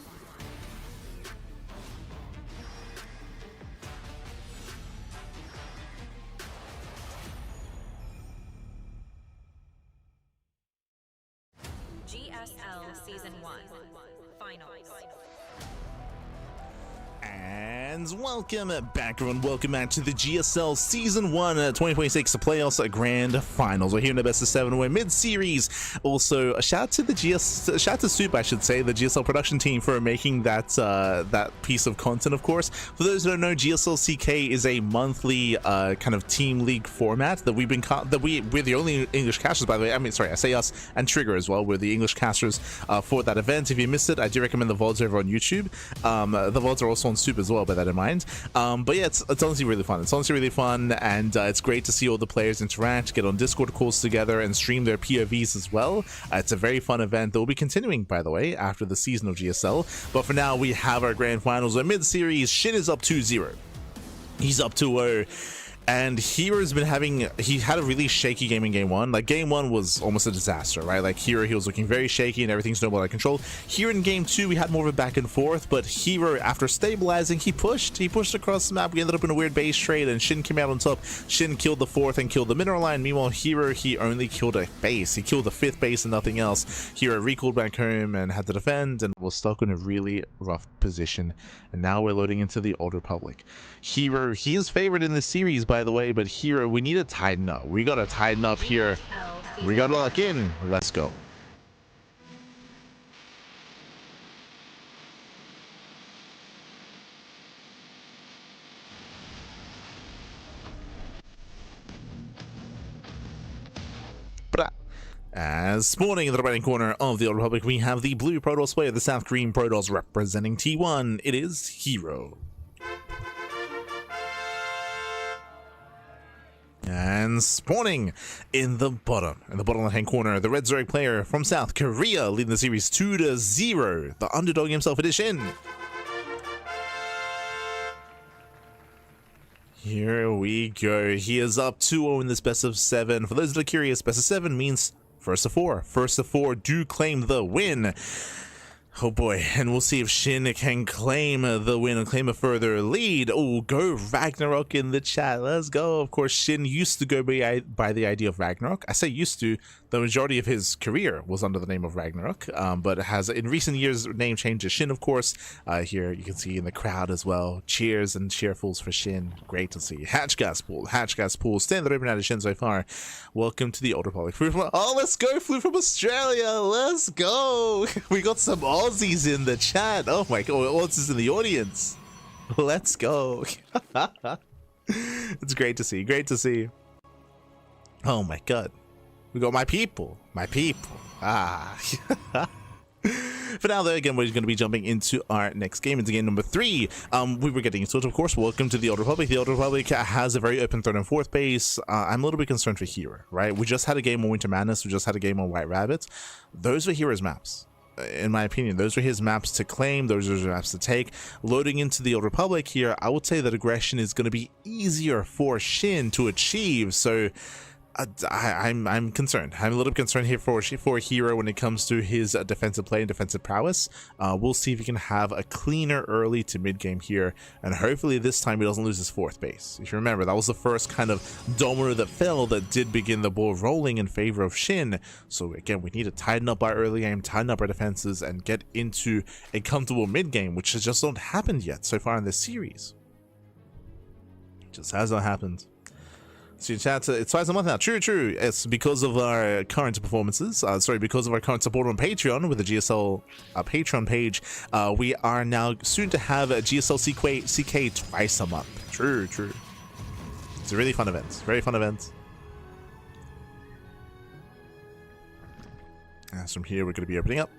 GSL Season 1. Finals. And welcome back, everyone. Welcome back to the GSL Season 1 2026 Playoffs Grand Finals. We're here in the best of 7. We're mid-series. Also, a shout out to shout out to Soup, I should say, the GSL production team for making that that piece of content, of course. For those who don't know, GSL CK is a monthly kind of team league format that we're the only English casters, by the way. I mean, sorry, I say us and Trigger as well. We're the English casters for that event. If you missed it, I do recommend the VODs over on YouTube. The VODs are also on Soup as well, bear that in mind. But yeah, it's honestly really fun. It's honestly really fun, and it's great to see all the players interact, get on Discord calls together, and stream their POVs as well. It's a very fun event that will be continuing, by the way, after the season of GSL. But for now, we have our grand finals. Our mid-series, Shin is up 2-0. He's up 2-0. And hero's been he had a really shaky game in game 1. Like, game 1 was almost a disaster, right? Like, hero, he was looking very shaky and everything snowballed out of control. Here in game 2, we had more of a back and forth, but hero, after stabilizing, he pushed across the map. We ended up in a weird base trade, and Shin came out on top. Shin killed the 4th and killed the mineral line. Meanwhile, hero, he only killed a base. He killed the 5th base and nothing else. Hero recalled back home and had to defend, and was stuck in a really rough position. And now we're loading into the Old Republic. Hero, he is favored in this series, by the way, but hero, we need to tighten up. We gotta tighten up here. We gotta lock in. Let's go. As spawning in the right corner of the Old Republic, we have the blue Protoss player, the South Green Protoss representing T1. It is herO. And spawning in the bottom left-hand corner, the red Zerg player from South Korea, leading the series 2-0, the underdog himself, it is SHIN. Here we go. He is up 2-0 in this best of 7. For those that are curious, best of 7 means first of 4. First of 4 do claim the win. Oh boy, and we'll see if SHIN can claim the win and claim a further lead. Oh, go Ragnarok in the chat. Let's go. Of course, SHIN used to go by the idea of Ragnarok. I say used to. The majority of his career was under the name of Ragnarok, but has in recent years name changed to SHIN, of course. Here you can see in the crowd as well. Cheers and cheerfuls for SHIN. Great to see. Hatch Gas Pool. Standard open out of SHIN so far. Welcome to the Old Republic. Oh, let's go. Flew from Australia. Let's go. We got some Aussies in the chat. Oh my god. Aussies in the audience. Let's go. It's great to see. Great to see. Oh my god. We got my people. Ah. For now, though, again, we're going to be jumping into our next game. Into game number 3. We were getting into it, of course. Welcome to the Old Republic. The Old Republic has a very open 3rd and 4th base. I'm a little bit concerned for herO, right? We just had a game on Winter Madness. We just had a game on White Rabbit. Those were herO's maps. In my opinion, those were his maps to claim. Those are his maps to take. Loading into the Old Republic here, I would say that aggression is going to be easier for SHIN to achieve. So I'm concerned. I'm a little bit concerned here for herO when it comes to his defensive play and defensive prowess. We'll see if he can have a cleaner early to mid game here, and hopefully this time he doesn't lose his 4th base. If you remember, that was the first kind of domino that fell that did begin the ball rolling in favor of SHIN. So again, we need to tighten up our early game, tighten up our defenses, and get into a comfortable mid game, which has just not happened yet so far in this series. It just has not happened. So chat, it's twice a month now. True. It's because of our current performances. Because of our current support on Patreon with the GSL Patreon page. We are now soon to have a GSL CK twice a month. True. It's a really fun event. Very fun event. As from here, we're going to be opening up.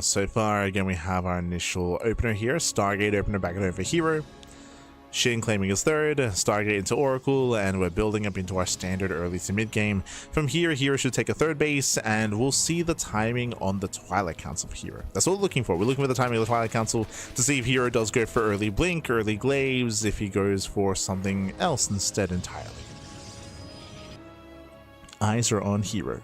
So far, again, we have our initial opener here. Stargate opener back over for herO. SHIN claiming his 3rd, Stargate into Oracle, and we're building up into our standard early to mid game. From here, herO should take a 3rd base, and we'll see the timing on the Twilight Council of herO. That's what we're looking for. We're looking for the timing of the Twilight Council to see if herO does go for early Blink, early Glaives, if he goes for something else instead entirely. Eyes are on herO.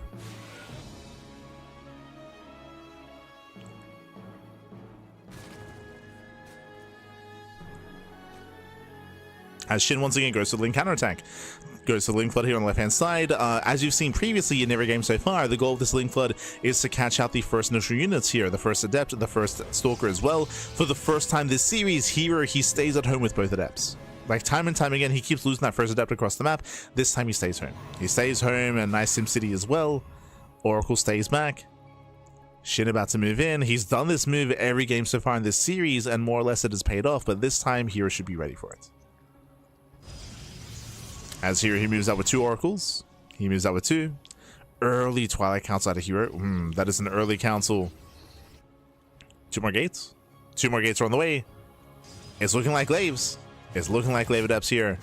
As SHIN once again goes to the Link counterattack. Goes to the Link Flood here on the left-hand side. As you've seen previously in every game so far, the goal of this Link Flood is to catch out the first initial units here. The first Adept, the first Stalker as well. For the first time this series, herO, he stays at home with both Adepts. Like time and time again, he keeps losing that first Adept across the map. This time he stays home. He stays home, and nice SimCity as well. Oracle stays back. SHIN about to move in. He's done this move every game so far in this series, and more or less it has paid off, but this time herO should be ready for it. As here, he moves out with 2 Oracles. He moves out with 2. Early Twilight Council out of herO. That is an early council. 2 more gates. 2 more gates are on the way. It's looking like Glaives. It's looking like Glaive Adepts here.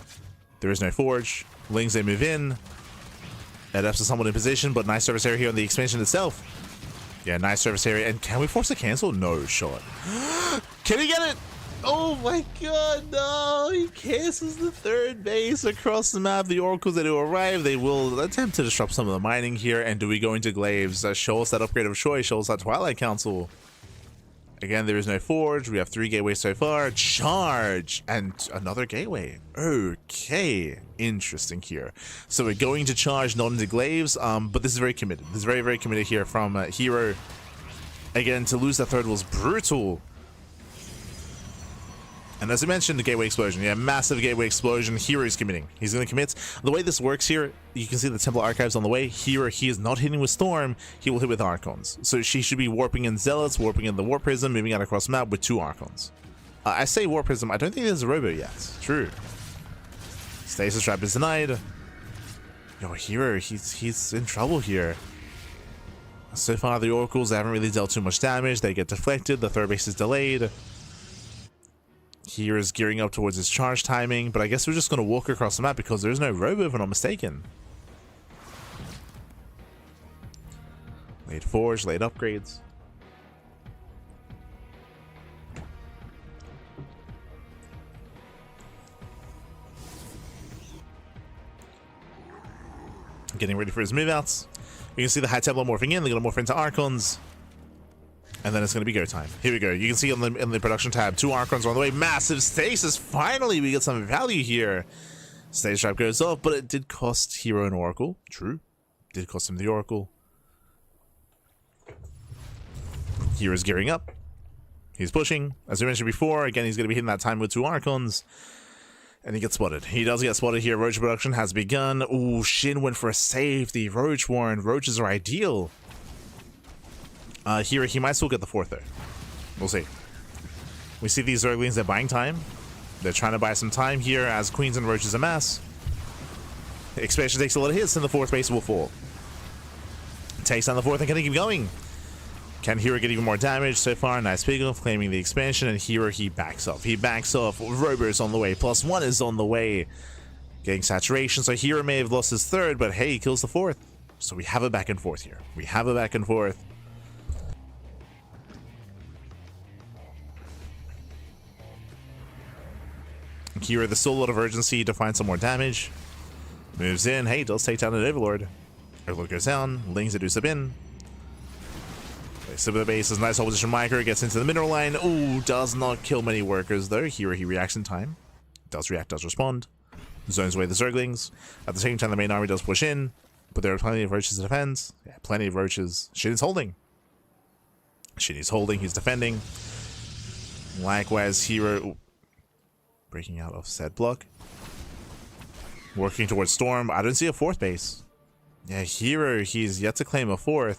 There is no Forge. Lings, they move in. Adepts are somewhat in position, but nice service area here on the expansion itself. Yeah, nice service area. And can we force a cancel? No shot. Can he get it? Oh my god, no! He cancels the 3rd base across the map. The Oracles that do arrive, they will attempt to disrupt some of the mining here. And do we go into Glaives? Show us that upgrade of choice. Show us that Twilight Council. Again, there is no Forge. We have 3 gateways so far. Charge! And another gateway. Okay. Interesting here. So we're going to charge, not into Glaives. But this is very committed. This is very, very committed here from herO. Again, to lose that 3rd was brutal. And as I mentioned, the gateway explosion. Yeah, massive gateway explosion. herO's committing. He's going to commit. The way this works here, you can see the Temple Archives on the way. herO, he is not hitting with Storm. He will hit with Archons. So she should be warping in Zealots, warping in the Warp Prism, moving out across the map with 2 Archons. I say Warp Prism. I don't think there's a Robo yet. True. Stasis Trap is denied. Yo, herO, he's in trouble here. So far, the Oracles haven't really dealt too much damage. They get deflected. The third base is delayed. herO is gearing up towards his charge timing, but I guess we're just going to walk across the map because there's no robo, if I'm not mistaken. Late forge, late upgrades. Getting ready for his move outs. You can see the High Templar morphing in. They're going to morph into Archons. And then it's going to be go time. Here we go. You can see on the production tab, 2 Archons are on the way. Massive stasis. Finally, we get some value here. Stage trap goes off, but it did cost herO an Oracle. True. Did cost him the Oracle. herO's gearing up. He's pushing. As we mentioned before, again, he's going to be hitting that time with 2 Archons. And he gets spotted. He does get spotted here. Roach production has begun. Ooh, Shin went for a save. The Roach Warren. Roaches are ideal. Here, he might still get the 4th, though. We'll see. We see these Zerglings, they're buying time. They're trying to buy some time here as Queens and Roaches amass. Expansion takes a lot of hits, and the 4th base will fall. Takes down the 4th and can keep going. Can herO get even more damage? So far, nice pickoff, claiming the expansion, and herO, he backs off. He backs off. Robo's on the way. +1 is on the way. Getting saturation, so herO may have lost his 3rd, but hey, he kills the 4th. So we have a back and forth here. We have a back and forth. herO, there's still a lot of urgency to find some more damage. Moves in. Hey, does take down an Overlord. Overlord goes down. Lings do sub in. Sub of the base is nice opposition micro. Gets into the mineral line. Ooh, does not kill many workers though. herO, he reacts in time. Does react, does respond. Zones away the Zerglings. At the same time, the main army does push in. But there are plenty of Roaches to defend. Yeah, plenty of Roaches. SHIN is holding. SHIN is holding. He's defending. Likewise, herO. Ooh, breaking out of said block. Working towards Storm. I don't see a 4th base. Yeah, herO, he's yet to claim a 4th.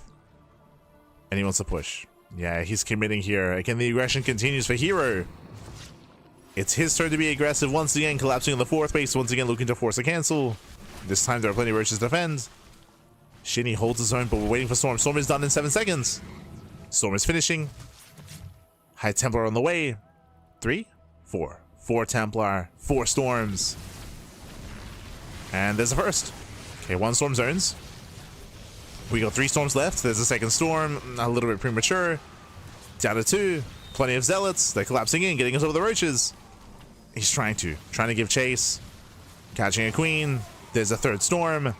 And he wants to push. Yeah, he's committing here. Again, the aggression continues for herO. It's his turn to be aggressive once again, collapsing on the 4th base. Once again, looking to force a cancel. This time, there are plenty of Roaches to defend. SHIN holds his own, but we're waiting for Storm. Storm is done in 7 seconds. Storm is finishing. High Templar on the way. 3, 4. 4 Templar, 4 Storms. And there's the first. Okay, 1 Storm zones. We got 3 Storms left. There's a second Storm. A little bit premature. Down to 2. Plenty of Zealots. They're collapsing in, getting us over the Roaches. He's trying to give chase. Catching a Queen. There's a 3rd Storm.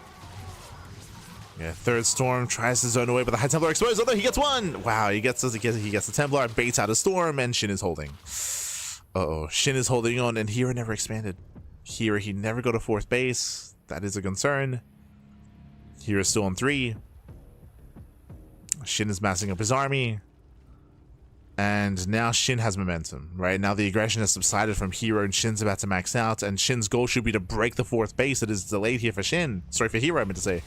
Yeah, 3rd Storm tries to zone away, but the High Templar exposed. Although he gets 1. Wow, he gets the Templar, baits out a Storm, and SHIN is holding. Uh-oh, SHIN is holding on, and herO never expanded. herO, he never got a 4th base. That is a concern. herO is still on 3. SHIN is massing up his army. And now SHIN has momentum, right? Now the aggression has subsided from herO, and SHIN's about to max out. And SHIN's goal should be to break the 4th base that is delayed here for SHIN. Sorry, for herO, I meant to say.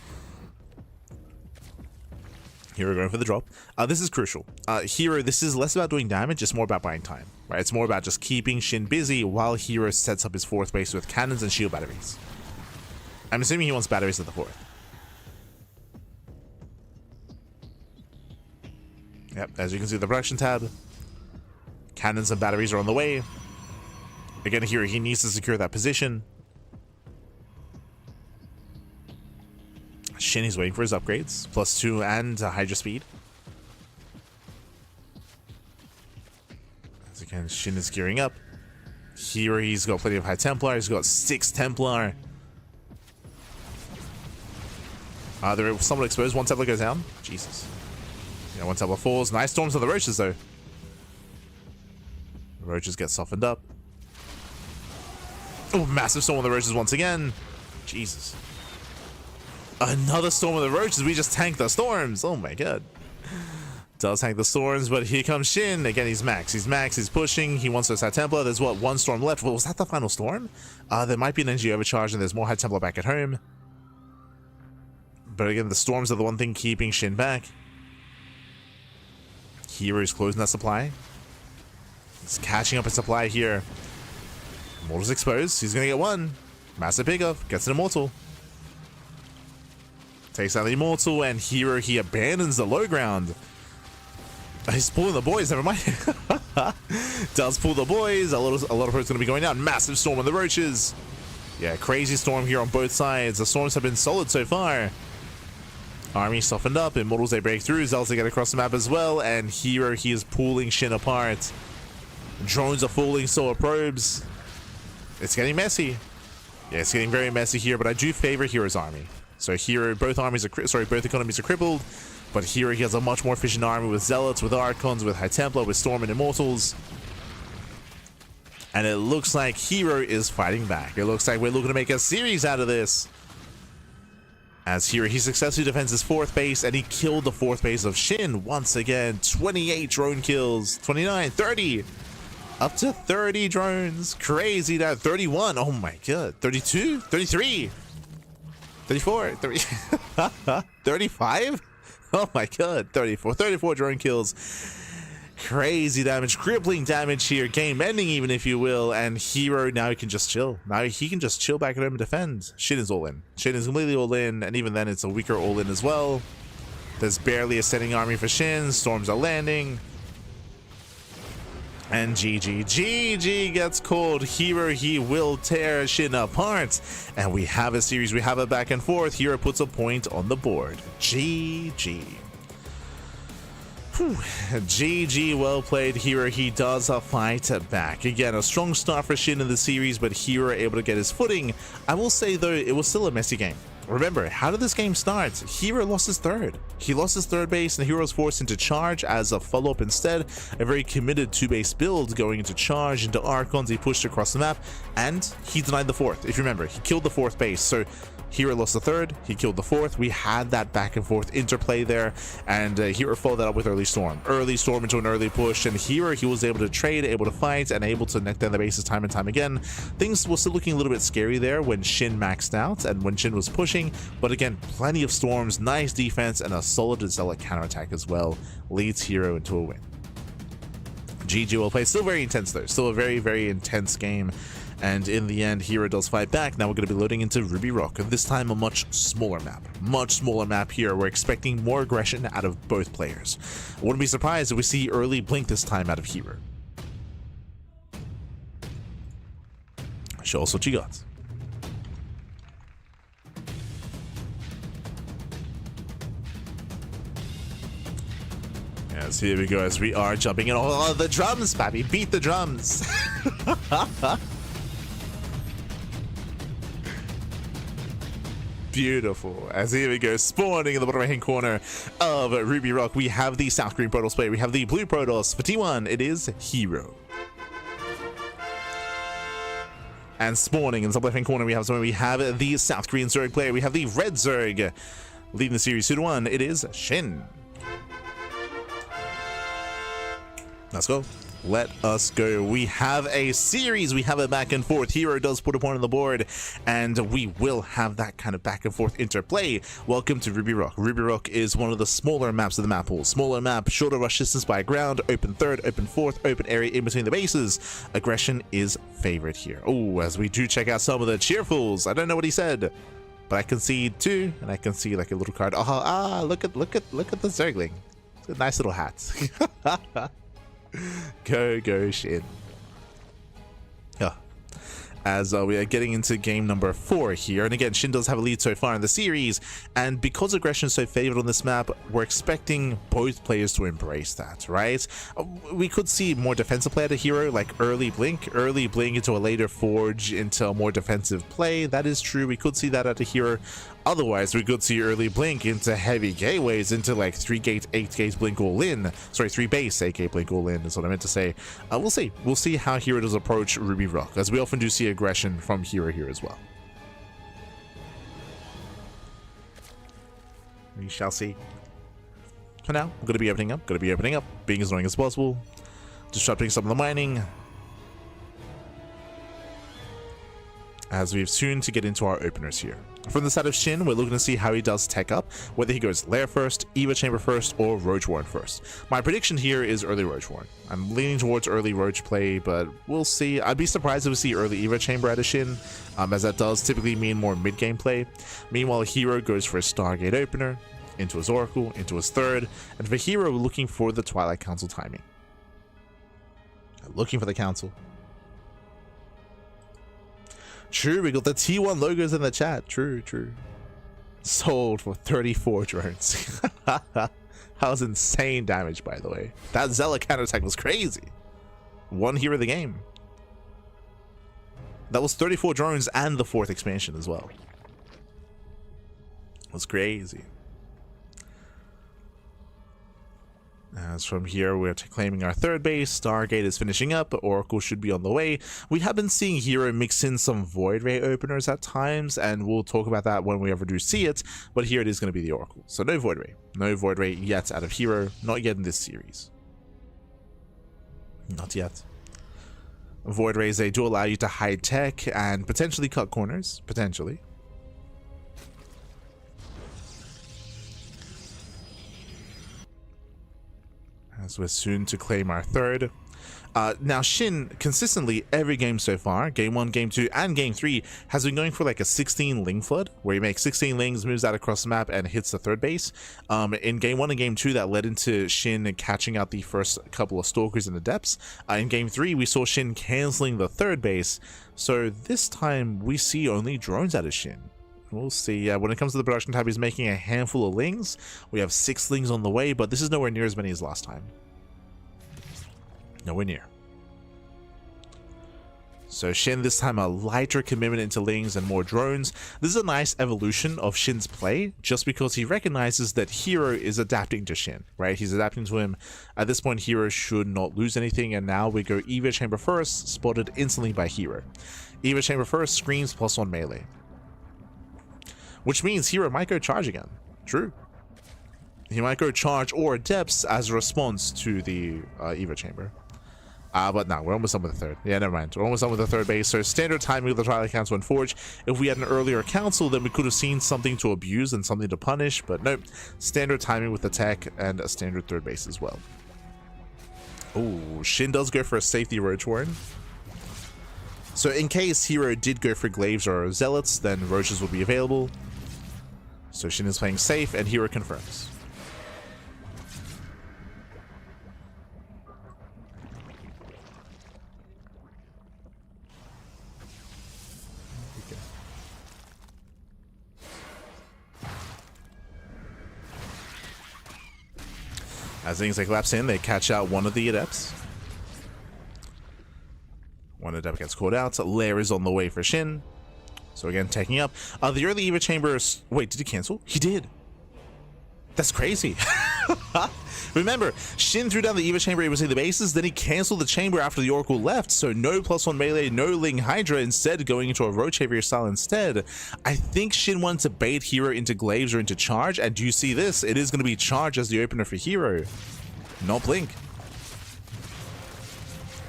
herO going for the drop. This is crucial. herO, this is less about doing damage, it's more about buying time, right? It's more about just keeping SHIN busy while herO sets up his 4th base with cannons and shield batteries. I'm assuming he wants batteries at the 4th. Yep, as you can see, the production tab. Cannons and batteries are on the way. Again, here he needs to secure that position. SHIN is waiting for his upgrades. +2 and Hydra speed. As again, SHIN is gearing up. Here he's got plenty of High Templar. He's got 6 Templar. They're somewhat exposed. 1 Templar goes down. Jesus. Yeah, 1 Templar falls. Nice Storms on the Roaches, though. The Roaches get softened up. Oh, massive Storm on the Roaches once again. Jesus. Another Storm on the Roaches. We just tanked the Storms. Oh, my God. Does tank the Storms, but here comes SHIN. Again, he's max. He's max. He's pushing. He wants to High Templar. There's, what, 1 Storm left. Well, was that the final Storm? There might be an energy overcharge, and there's more High Templar back at home. But again, the Storms are the one thing keeping SHIN back. herO is closing that supply. He's catching up a supply here. Immortal's exposed. He's going to get 1. Massive pickoff. Gets an Immortal. Takes out the Immortal, and herO, he abandons the low ground. He's pulling the boys, never mind. Does pull the boys. A lot of folks going to be going down. Massive storm on the roaches. Yeah, crazy storm here on both sides. The storms have been solid so far. Army softened up. Immortals, they break through. Zelda get across the map as well. And herO, he is pulling SHIN apart. Drones are falling, so are probes. It's getting messy. Yeah, it's getting very messy here, but I do favor herO's army. So herO, both economies are crippled, but herO, he has a much more efficient army with Zealots, with Archons, with High Templar, with Storm and Immortals. And it looks like herO is fighting back. It looks like we're looking to make a series out of this. As herO, he successfully defends his 4th base, and he killed the 4th base of SHIN once again. 28 drone kills, 29, 30. Up to 30 drones. Crazy that. 31. Oh my god. 32? 33? 34? 30. 35? Oh my god. 34. 34 drone kills. Crazy damage. Crippling damage here. Game ending, even, if you will. And herO, now he can just chill. Now he can just chill back at home and defend. SHIN is all in. SHIN is completely all in. And even then, it's a weaker all in as well. There's barely a standing army for SHIN. Storms are landing. And GG gets called. herO, he will tear SHIN apart. And we have a series. We have a back and forth. herO puts a point on the board. GG. Whew. GG, well played. herO, he does fight back. Again, a strong start for SHIN in the series, but herO able to get his footing. I will say, though, it was still a messy game. Remember, how did this game start? herO lost his 3rd. He lost his 3rd base, and herO was forced into charge as a follow-up instead. A very committed 2-base build going into charge, into Archons. He pushed across the map, and he denied the 4th. If you remember, he killed the 4th base. So herO lost the 3rd, he killed the 4th. We had that back and forth interplay there, and herO followed that up with early storm. Early storm into an early push, and herO, he was able to trade, able to fight, and able to neck down the bases time and time again. Things were still looking a little bit scary there when SHIN maxed out and when SHIN was pushing, but again, plenty of storms, nice defense, and a solid Zealot counterattack as well leads herO into a win. GG, well played. Still very intense though. Still a very, very intense game. And in the end, herO does fight back. Now we're going to be loading into Ruby Rock, and this time a much smaller map. Much smaller map here. We're expecting more aggression out of both players. I wouldn't be surprised if we see early blink this time out of herO. Show us what you got. Yes, here we go as we are jumping in. Oh, the drums, Pappy. Beat the drums. Beautiful. As here we go, spawning in the bottom right hand corner of Ruby Rock, we have the South Green Protoss player. We have the Blue Protoss. For T1, it is herO. And spawning in the top left hand corner, we have the South Green Zerg player. We have the Red Zerg. Leading the series 2-1, it is SHIN. Let's go. Let us go. We have a series. We have a back and forth. herO does put a point on the board, and we will have that kind of back and forth interplay. Welcome to Ruby Rock. Ruby Rock is one of the smaller maps of the map pool. Smaller map, shorter rush distance by ground, open 3rd, open 4th, open area in between the bases. Aggression is favored here. Oh, as we do check out some of the cheerfuls. I don't know what he said, but I can see 2, and I can see like a little card. Look at the Zergling. It's a nice little hat. Go SHIN. Yeah. As we are getting into game number 4 here, and again, SHIN does have a lead so far in the series, and because aggression is so favored on this map, we're expecting both players to embrace that, right? We could see more defensive play to herO, like early blink into a later forge into a more defensive play. That is true. We could see that at a herO. Otherwise, we could see early blink into heavy gateways, into like 3-gate, 8-gate blink all in. Sorry, 3-base 8-gate blink all in is what I meant to say. We'll see. We'll see how herO does approach Ruby Rock, as we often do see aggression from herO here as well. We shall see. For now, I'm going to be opening up, being as annoying as possible, disrupting some of the mining. as we've soon to get into our openers here. From the side of SHIN, we're looking to see how he does tech up, whether he goes Lair first, Eva Chamber first, or Roach Warren first. My prediction here is early Roach Warren. I'm leaning towards early Roach play, but we'll see. I'd be surprised if we see early Eva Chamber out of SHIN, as that does typically mean more mid-game play. Meanwhile, herO goes for a Stargate opener, into his Oracle, into his third, and for herO, we're looking for the Twilight Council timing. Looking for the Council. True, we got the T1 logos in the chat. True. Sold for 34 drones. That was insane damage, by the way. That Zealot counterattack was crazy. One hero of the game. That was 34 drones and the 4th expansion as well. It was crazy. As from here, we're claiming our third base. Stargate is finishing up. Oracle should be on the way. We have been seeing herO mix in some Void Ray openers at times, and we'll talk about that when we ever do see it. But here it is going to be the Oracle. So no Void Ray. No Void Ray yet out of herO. Not yet in this series. Not yet. Void Rays, they do allow you to hide tech and potentially cut corners. Potentially. As we're soon to claim our third. Now, SHIN, consistently, every game so far, Game 1, Game 2, and Game 3, has been going for like a 16 Ling Flood, where he makes 16 Lings, moves out across the map, and hits the third base. In Game 1 and Game 2, that led into SHIN catching out the first couple of Stalkers in the depths. In Game 3, we saw SHIN canceling the third base, so this time we see only drones out of SHIN. We'll see. When it comes to the production tab, he's making a handful of Lings. We have 6 Lings on the way, but this is nowhere near as many as last time. Nowhere near. So SHIN this time a lighter commitment into Lings and more drones. This is a nice evolution of SHIN's play, just because he recognizes that herO is adapting to SHIN, right? He's adapting to him. At this point, herO should not lose anything, and now we go Eva Chamber first, spotted instantly by herO. Eva Chamber first, screams +1 melee. Which means herO might go charge again. True. He might go charge or depths as a response to the Eva Chamber. But no, we're almost done with the third. Yeah, never mind. We're almost done with the third base. So standard timing with the Twilight Council and Forge. If we had an earlier council, then we could have seen something to abuse and something to punish. But nope. Standard timing with the tech and a standard third base as well. Oh, SHIN does go for a safety Roach Warren. So in case herO did go for Glaives or Zealots, then Roaches will be available. So SHIN is playing safe, and herO confirms. As things collapse in, they catch out one of the Adepts. One Adept gets called out. Lair is on the way for SHIN. So again, taking up. The early Eva Chambers... Wait, did he cancel? He did. That's crazy. Remember, SHIN threw down the Eva Chamber, he was in the bases, then he canceled the chamber after the Oracle left, so no +1 melee, no Ling Hydra, instead going into a Roach Heavier style instead. I think SHIN wanted to bait herO into Glaives or into Charge, and do you see this? It is going to be Charge as the opener for herO. Not Blink.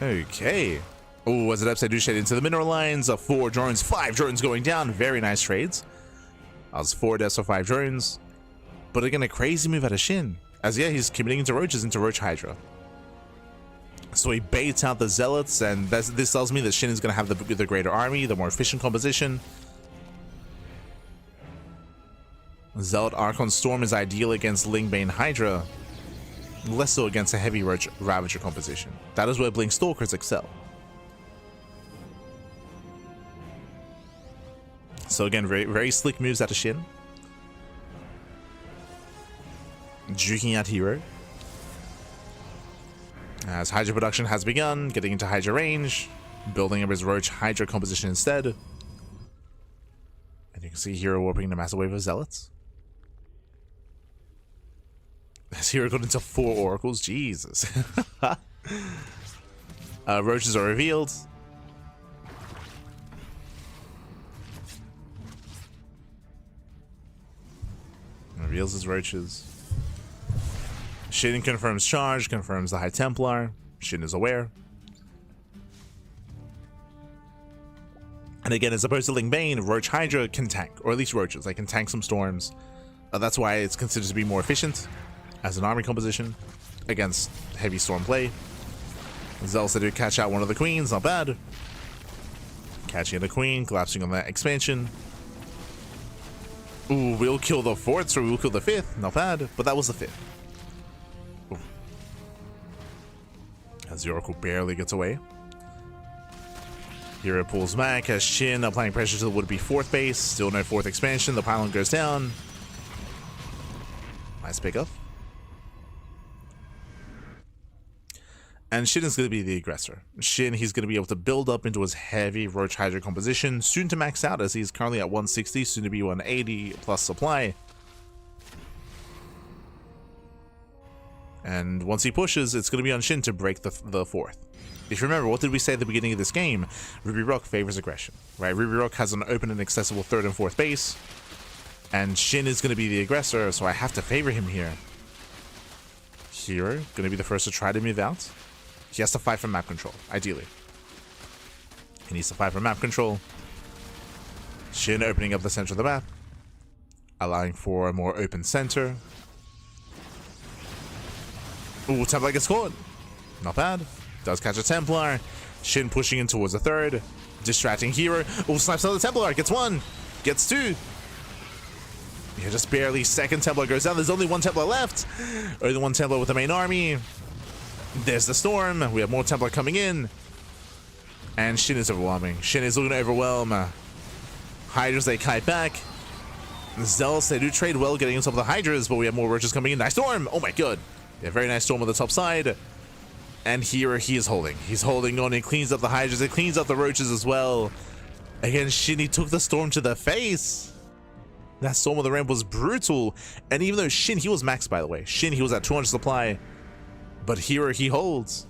Okay. Oh, as it upside do shade into the mineral lines, 4 drones, 5 drones going down. Very nice trades. That was 4 deaths for 5 drones. But again, a crazy move out of SHIN. As yeah, he's committing into Roaches, into Roach Hydra. So he baits out the Zealots, and this tells me that SHIN is going to have the greater army, the more efficient composition. Zealot Archon Storm is ideal against Lingbane Hydra. Less so against a heavy Roach Ravager composition. That is where Blink Stalkers excel. So again, very, very slick moves out of SHIN. Juking out herO. As Hydra production has begun, getting into Hydra range, building up his Roach Hydra composition instead. And you can see herO warping the massive wave of Zealots. As herO got into 4 Oracles, Jesus. Roaches are revealed. Reveals his Roaches. SHIN confirms Charge, confirms the High Templar. SHIN is aware. And again, as opposed to Ling Bane, Roach Hydra can tank, or at least Roaches. They can tank some storms. That's why it's considered to be more efficient as an army composition against heavy storm play. Zelsa did catch out one of the queens, not bad. Catching the queen, collapsing on that expansion. Ooh, we'll kill the 4th, so we'll kill the 5th. Not bad, but that was the 5th. Ooh. As the Oracle barely gets away. Here it pulls back as SHIN applying pressure to the would-be 4th base. Still no 4th expansion. The pylon goes down. Nice pickup. And SHIN is going to be the aggressor. SHIN, he's going to be able to build up into his heavy Roach Hydra composition, soon to max out as he's currently at 160, soon to be 180 plus supply. And once he pushes, it's going to be on SHIN to break the 4th. If you remember, what did we say at the beginning of this game? Ruby Rock favors aggression, right? Ruby Rock has an open and accessible 3rd and 4th base, and SHIN is going to be the aggressor, so I have to favor him here. herO, going to be the first to try to move out. He has to fight for map control, ideally. He needs to fight for map control. SHIN opening up the center of the map, allowing for a more open center. Ooh, Templar gets caught. Not bad. Does catch a Templar. SHIN pushing in towards the 3rd. Distracting herO. Ooh, snipes another Templar. Gets 1. Gets 2. Yeah, just barely. 2nd Templar goes down. There's only 1 Templar left. Only 1 Templar with the main army. There's the storm. We have more Templar coming in. And SHIN is overwhelming. SHIN is looking to overwhelm. Hydras, they kite back. Zealous, they do trade well getting on top of the Hydras, but we have more Roaches coming in. Nice storm. Oh my god. Yeah, very nice storm on the top side. And here he is holding. He's holding on. He cleans up the Hydras. It cleans up the Roaches as well. Again, SHIN, he took the storm to the face. That storm on the ramp was brutal. And even though SHIN, he was maxed, by the way. SHIN, he was at 200 supply. But here he holds.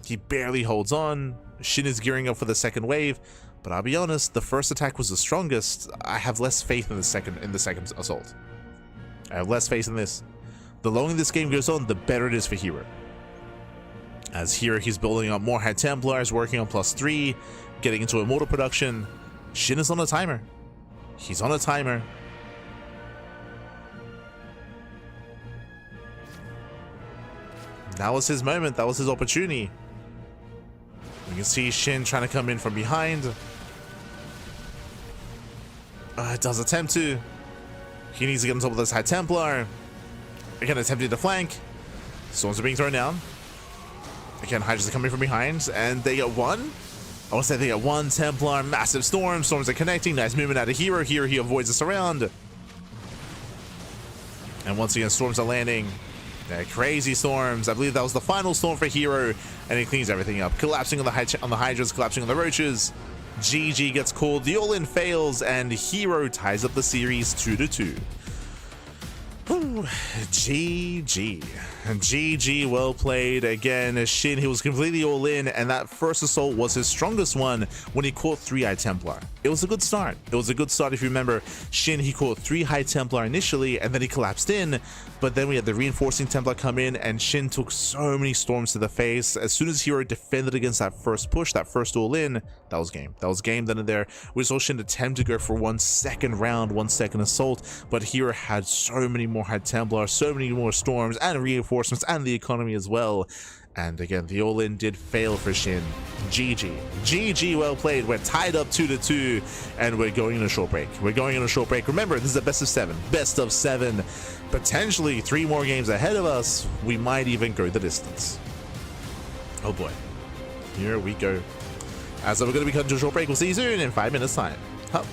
He barely holds on. SHIN is gearing up for the 2nd wave. But I'll be honest, the 1st attack was the strongest. I have less faith in the second assault. I have less faith in this. The longer this game goes on, the better it is for herO. As here he's building up more High Templars, working on +3, getting into immortal production. SHIN is on a timer. He's on a timer. That was his moment. That was his opportunity. You can see SHIN trying to come in from behind. It does attempt to. He needs to get on top of this High Templar. Again, attempting to flank. Storms are being thrown down. Again, Hydras are coming from behind, and they get 1. I want to say they get 1 Templar. Massive storm. Storms are connecting. Nice movement out of herO. Here he avoids the surround. And once again, storms are landing. They're crazy storms. I believe that was the final storm for herO, and he cleans everything up. Collapsing on the Hydras, collapsing on the Roaches. GG gets called. The all-in fails, and herO ties up the series 2-2. GG. GG, well played. Again, SHIN, he was completely all in, and that first assault was his strongest one when he caught 3 High Templar. It was a good start. It was a good start if you remember. SHIN, he caught 3 High Templar initially, and then he collapsed in, but then we had the reinforcing Templar come in, and SHIN took so many storms to the face. As soon as herO defended against that first push, that first all in, that was game. That was game then and there. We saw SHIN attempt to go for 1 second round, 1 second assault, but herO had so many more High Templar, so many more storms, and reinforcements, and the economy as well. And again, the all-in did fail for SHIN. GG. GG, well played. We're tied up 2-2, and we're going on a short break. We're going on a short break. Remember, this is a best of 7. Best of 7. Potentially 3 more games ahead of us. We might even go the distance. Oh boy. Here we go. As we're going to be cutting to a short break, we'll see you soon in 5 minutes time. Hup.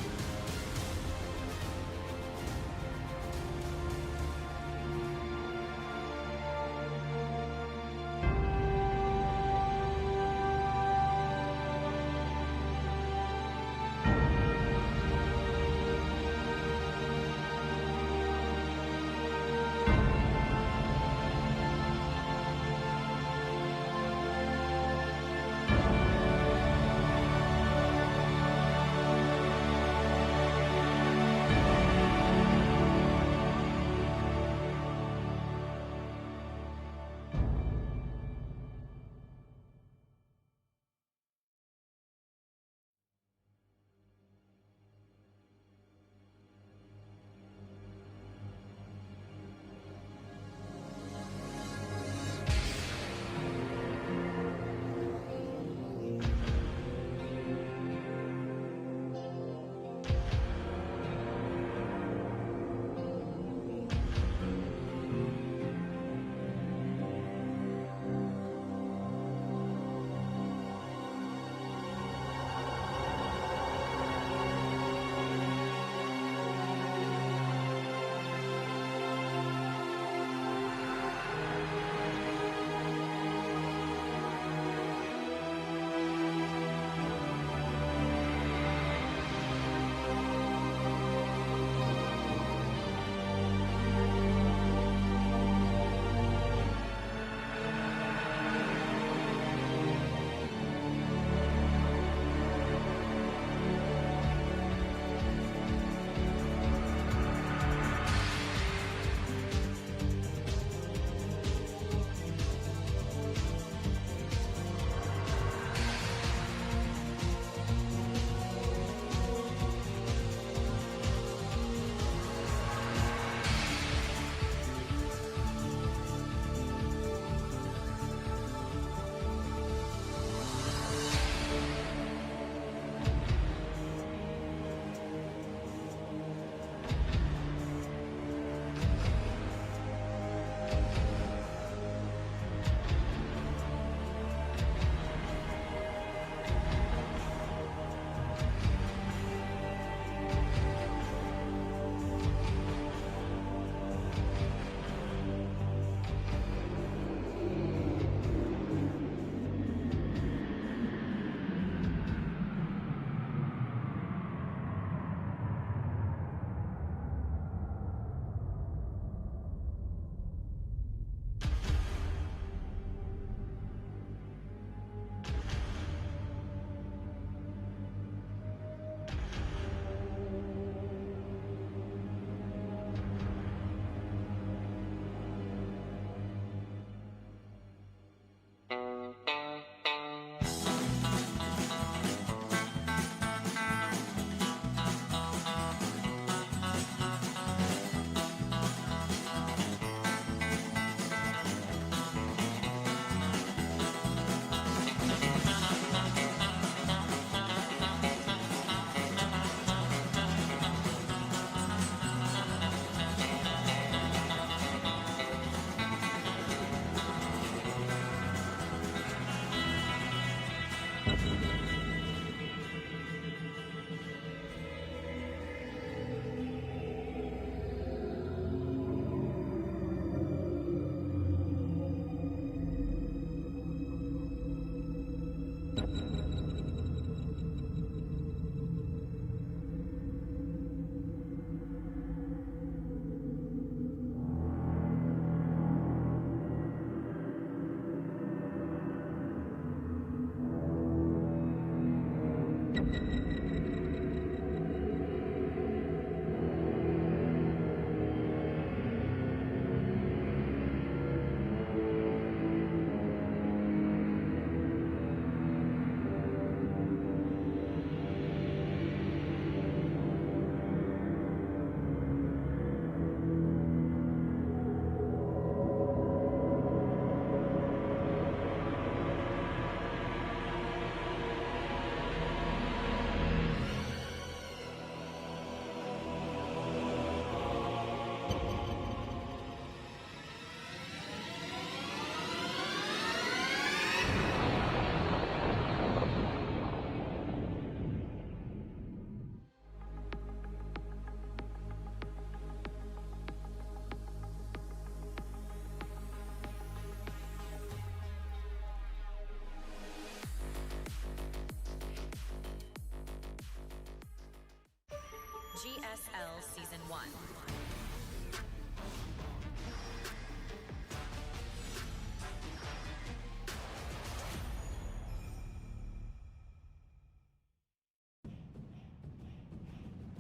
GSL Season 1.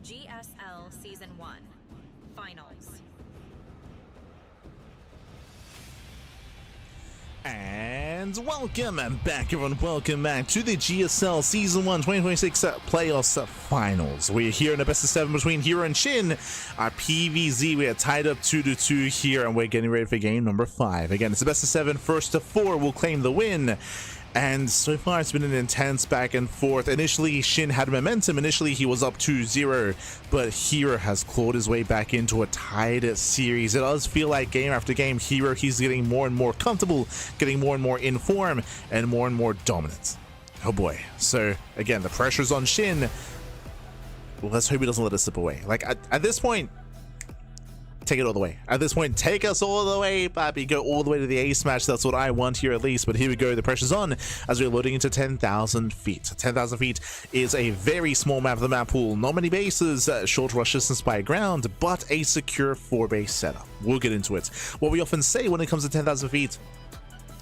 GSL Season 1. Finals. And welcome back, everyone. Welcome back to the GSL Season 1 2026 Playoffs Finals. We're here in a best of 7 between herO and SHIN. Our PVZ, we are tied up 2-2 here, and we're getting ready for game number 5. Again, it's a best of 7. First to 4 will claim the win. And so far, it's been an intense back and forth. Initially, SHIN had momentum. Initially, he was up 2-0, but herO has clawed his way back into a tied series. It does feel like game after game, herO, he's getting more and more comfortable, getting more and more in form, and more dominant. Oh boy. So, again, the pressure's on SHIN. Well, let's hope he doesn't let us slip away. Like, at this point, take it all the way. At this point, take us all the way, Bobby. Go all the way to the ace match. That's what I want here, at least. But here we go. The pressure's on as we're loading into 10,000 feet. 10,000 feet is a very small map of the map pool. Not many bases, short rush distance by ground, but a secure 4-base setup. We'll get into it. What we often say when it comes to 10,000 feet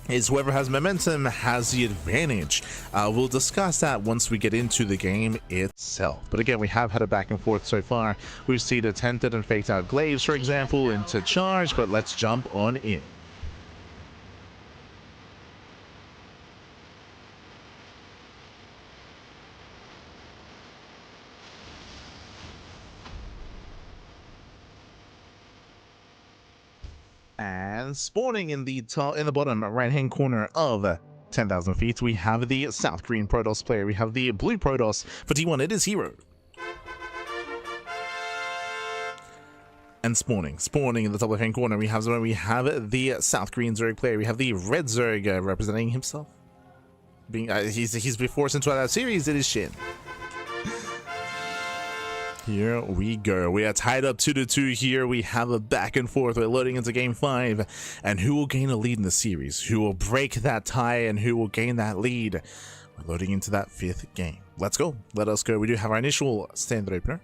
is whoever has momentum has the advantage. We'll discuss that once we get into the game itself. But again, we have had a back and forth so far. We've seen attempted and faked out glaives, for example, into charge, but let's jump on in. And spawning in the bottom right-hand corner of 10,000 feet, we have the South Green Protoss player. We have the Blue Protoss. For T1, it is herO. And spawning in the top left-hand corner, we have the South Green Zerg player. We have the Red Zerg representing himself. He's been forced into that series. It is SHIN. Here we go. We are tied up 2-2 here. We have a back and forth. We're loading into game 5. And who will gain a lead in the series? Who will break that tie and who will gain that lead? We're loading into that 5th game. Let's go. Let us go. We do have our initial standard opener.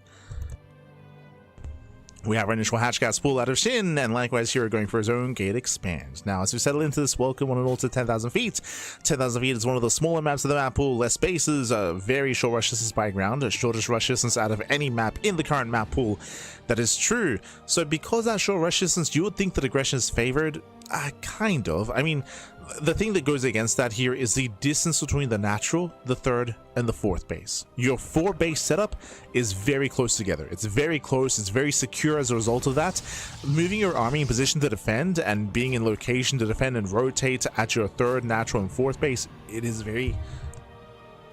We have our initial hatchcast pull out of SHIN, and likewise herO going for his own gate expand. Now, as we settle into this, welcome one and all to 10,000 feet. 10,000 feet is one of the smaller maps of the map pool, less bases, very short rush distance by ground, shortest rush distance out of any map in the current map pool. That is true. So because that short rush distance, you would think that aggression is favored. Kind of. I mean, the thing that goes against that here is the distance between the natural, the 3rd, and the 4th base. Your 4-base setup is very close together. It's very close. It's very secure as a result of that. Moving your army in position to defend and being in location to defend and rotate at your 3rd, natural, and 4th base, it's very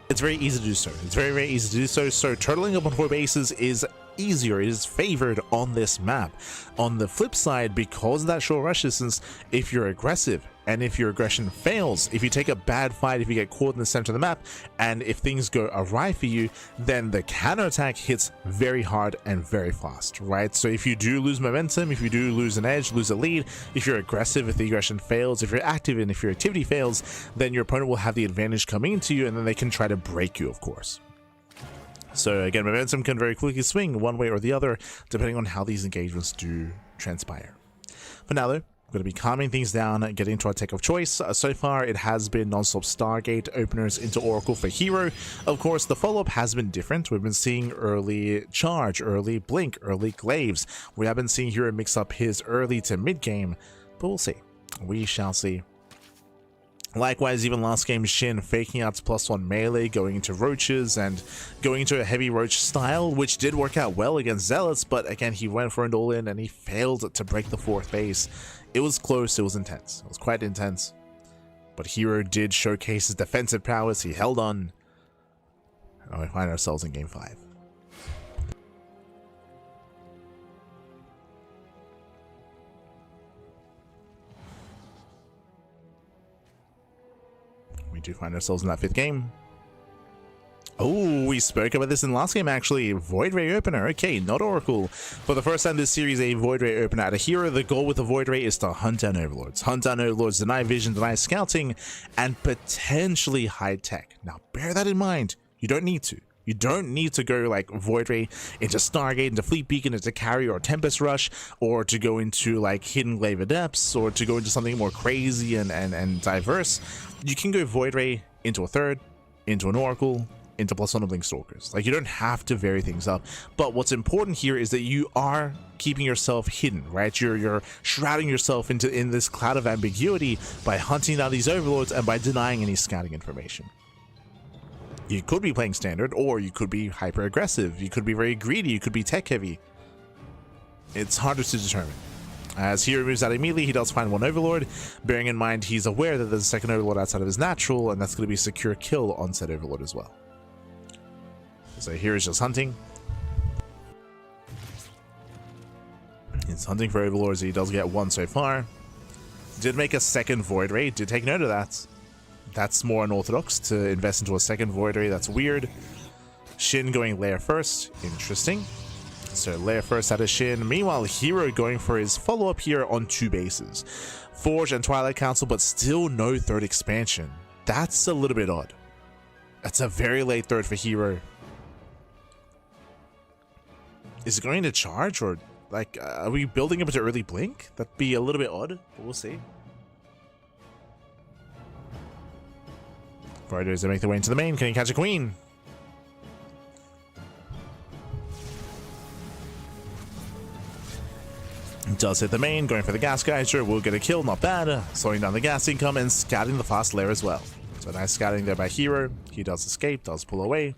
easy to do so. It's very easy to do so. So turtling up on 4 bases is easier, it is favored on this map. On the flip side, because of that short rush distance, if you're aggressive and if your aggression fails, if you take a bad fight, if you get caught in the center of the map, and if things go awry for you, then the counterattack hits very hard and very fast, right? So if you do lose momentum, if you do lose an edge, lose a lead, if you're aggressive, if the aggression fails, if you're active and if your activity fails, then your opponent will have the advantage coming into you, and then they can try to break you, of course. So again, momentum can very quickly swing one way or the other, depending on how these engagements do transpire. For now though, we're going to be calming things down, getting into our tech of choice. So far, it has been non-stop Stargate openers into Oracle for herO. Of course, the follow-up has been different. We've been seeing early charge, early blink, early glaives. We have been seeing herO mix up his early to mid-game, but we'll see. We shall see. Likewise, even last game, SHIN faking out +1 melee, going into roaches and going into a heavy roach style, which did work out well against Zealots, but again, he went for an all-in and he failed to break the 4th base. It was close, it was intense, it was quite intense. But herO did showcase his defensive prowess, he held on. And we find ourselves in game 5. We do find ourselves in that 5th game. Oh, we spoke about this in last game actually. Void Ray opener. Okay, not Oracle. For the first time this series, a Void Ray opener out of herO. The goal with the Void Ray is to hunt down Overlords. Hunt down Overlords, deny vision, deny scouting, and potentially hide tech. Now, bear that in mind. You don't need to. You don't need to go like Void Ray into Stargate, into Fleet Beacon, into Carry or Tempest Rush, or to go into like Hidden Glaive Adepts, or to go into something more crazy and diverse. You can go Void Ray into a 3rd, into an Oracle, into +1 Blink Stalkers. Like, you don't have to vary things up, but what's important here is that you are keeping yourself hidden, right? You're shrouding yourself in this cloud of ambiguity by hunting down these Overlords and by denying any scouting information. You could be playing standard, or you could be hyper aggressive, you could be very greedy, you could be tech heavy. It's harder to determine. As herO moves out immediately, he does find 1 Overlord, bearing in mind he's aware that there's a 2nd Overlord outside of his natural, and that's going to be a secure kill on said Overlord as well. So here is just hunting. He's hunting for Overlords. He does get 1 so far. Did make a 2nd Void Ray. Did take note of that. That's more unorthodox to invest into a 2nd Void Ray. That's weird. SHIN going lair first. Interesting. So lair first out of SHIN. Meanwhile, herO going for his follow-up here on 2 bases. Forge and Twilight Council, but still no 3rd expansion. That's a little bit odd. That's a very late 3rd for herO. Is it going to charge, or like are we building up to early blink? That'd be a little bit odd, but we'll see. Fighters that make their way into the main. Can he catch a queen? Does hit the main, going for the gas geyser, will get a kill, not bad. Slowing down the gas income and scouting the fast lair as well. So nice scouting there by herO. He does escape, does pull away.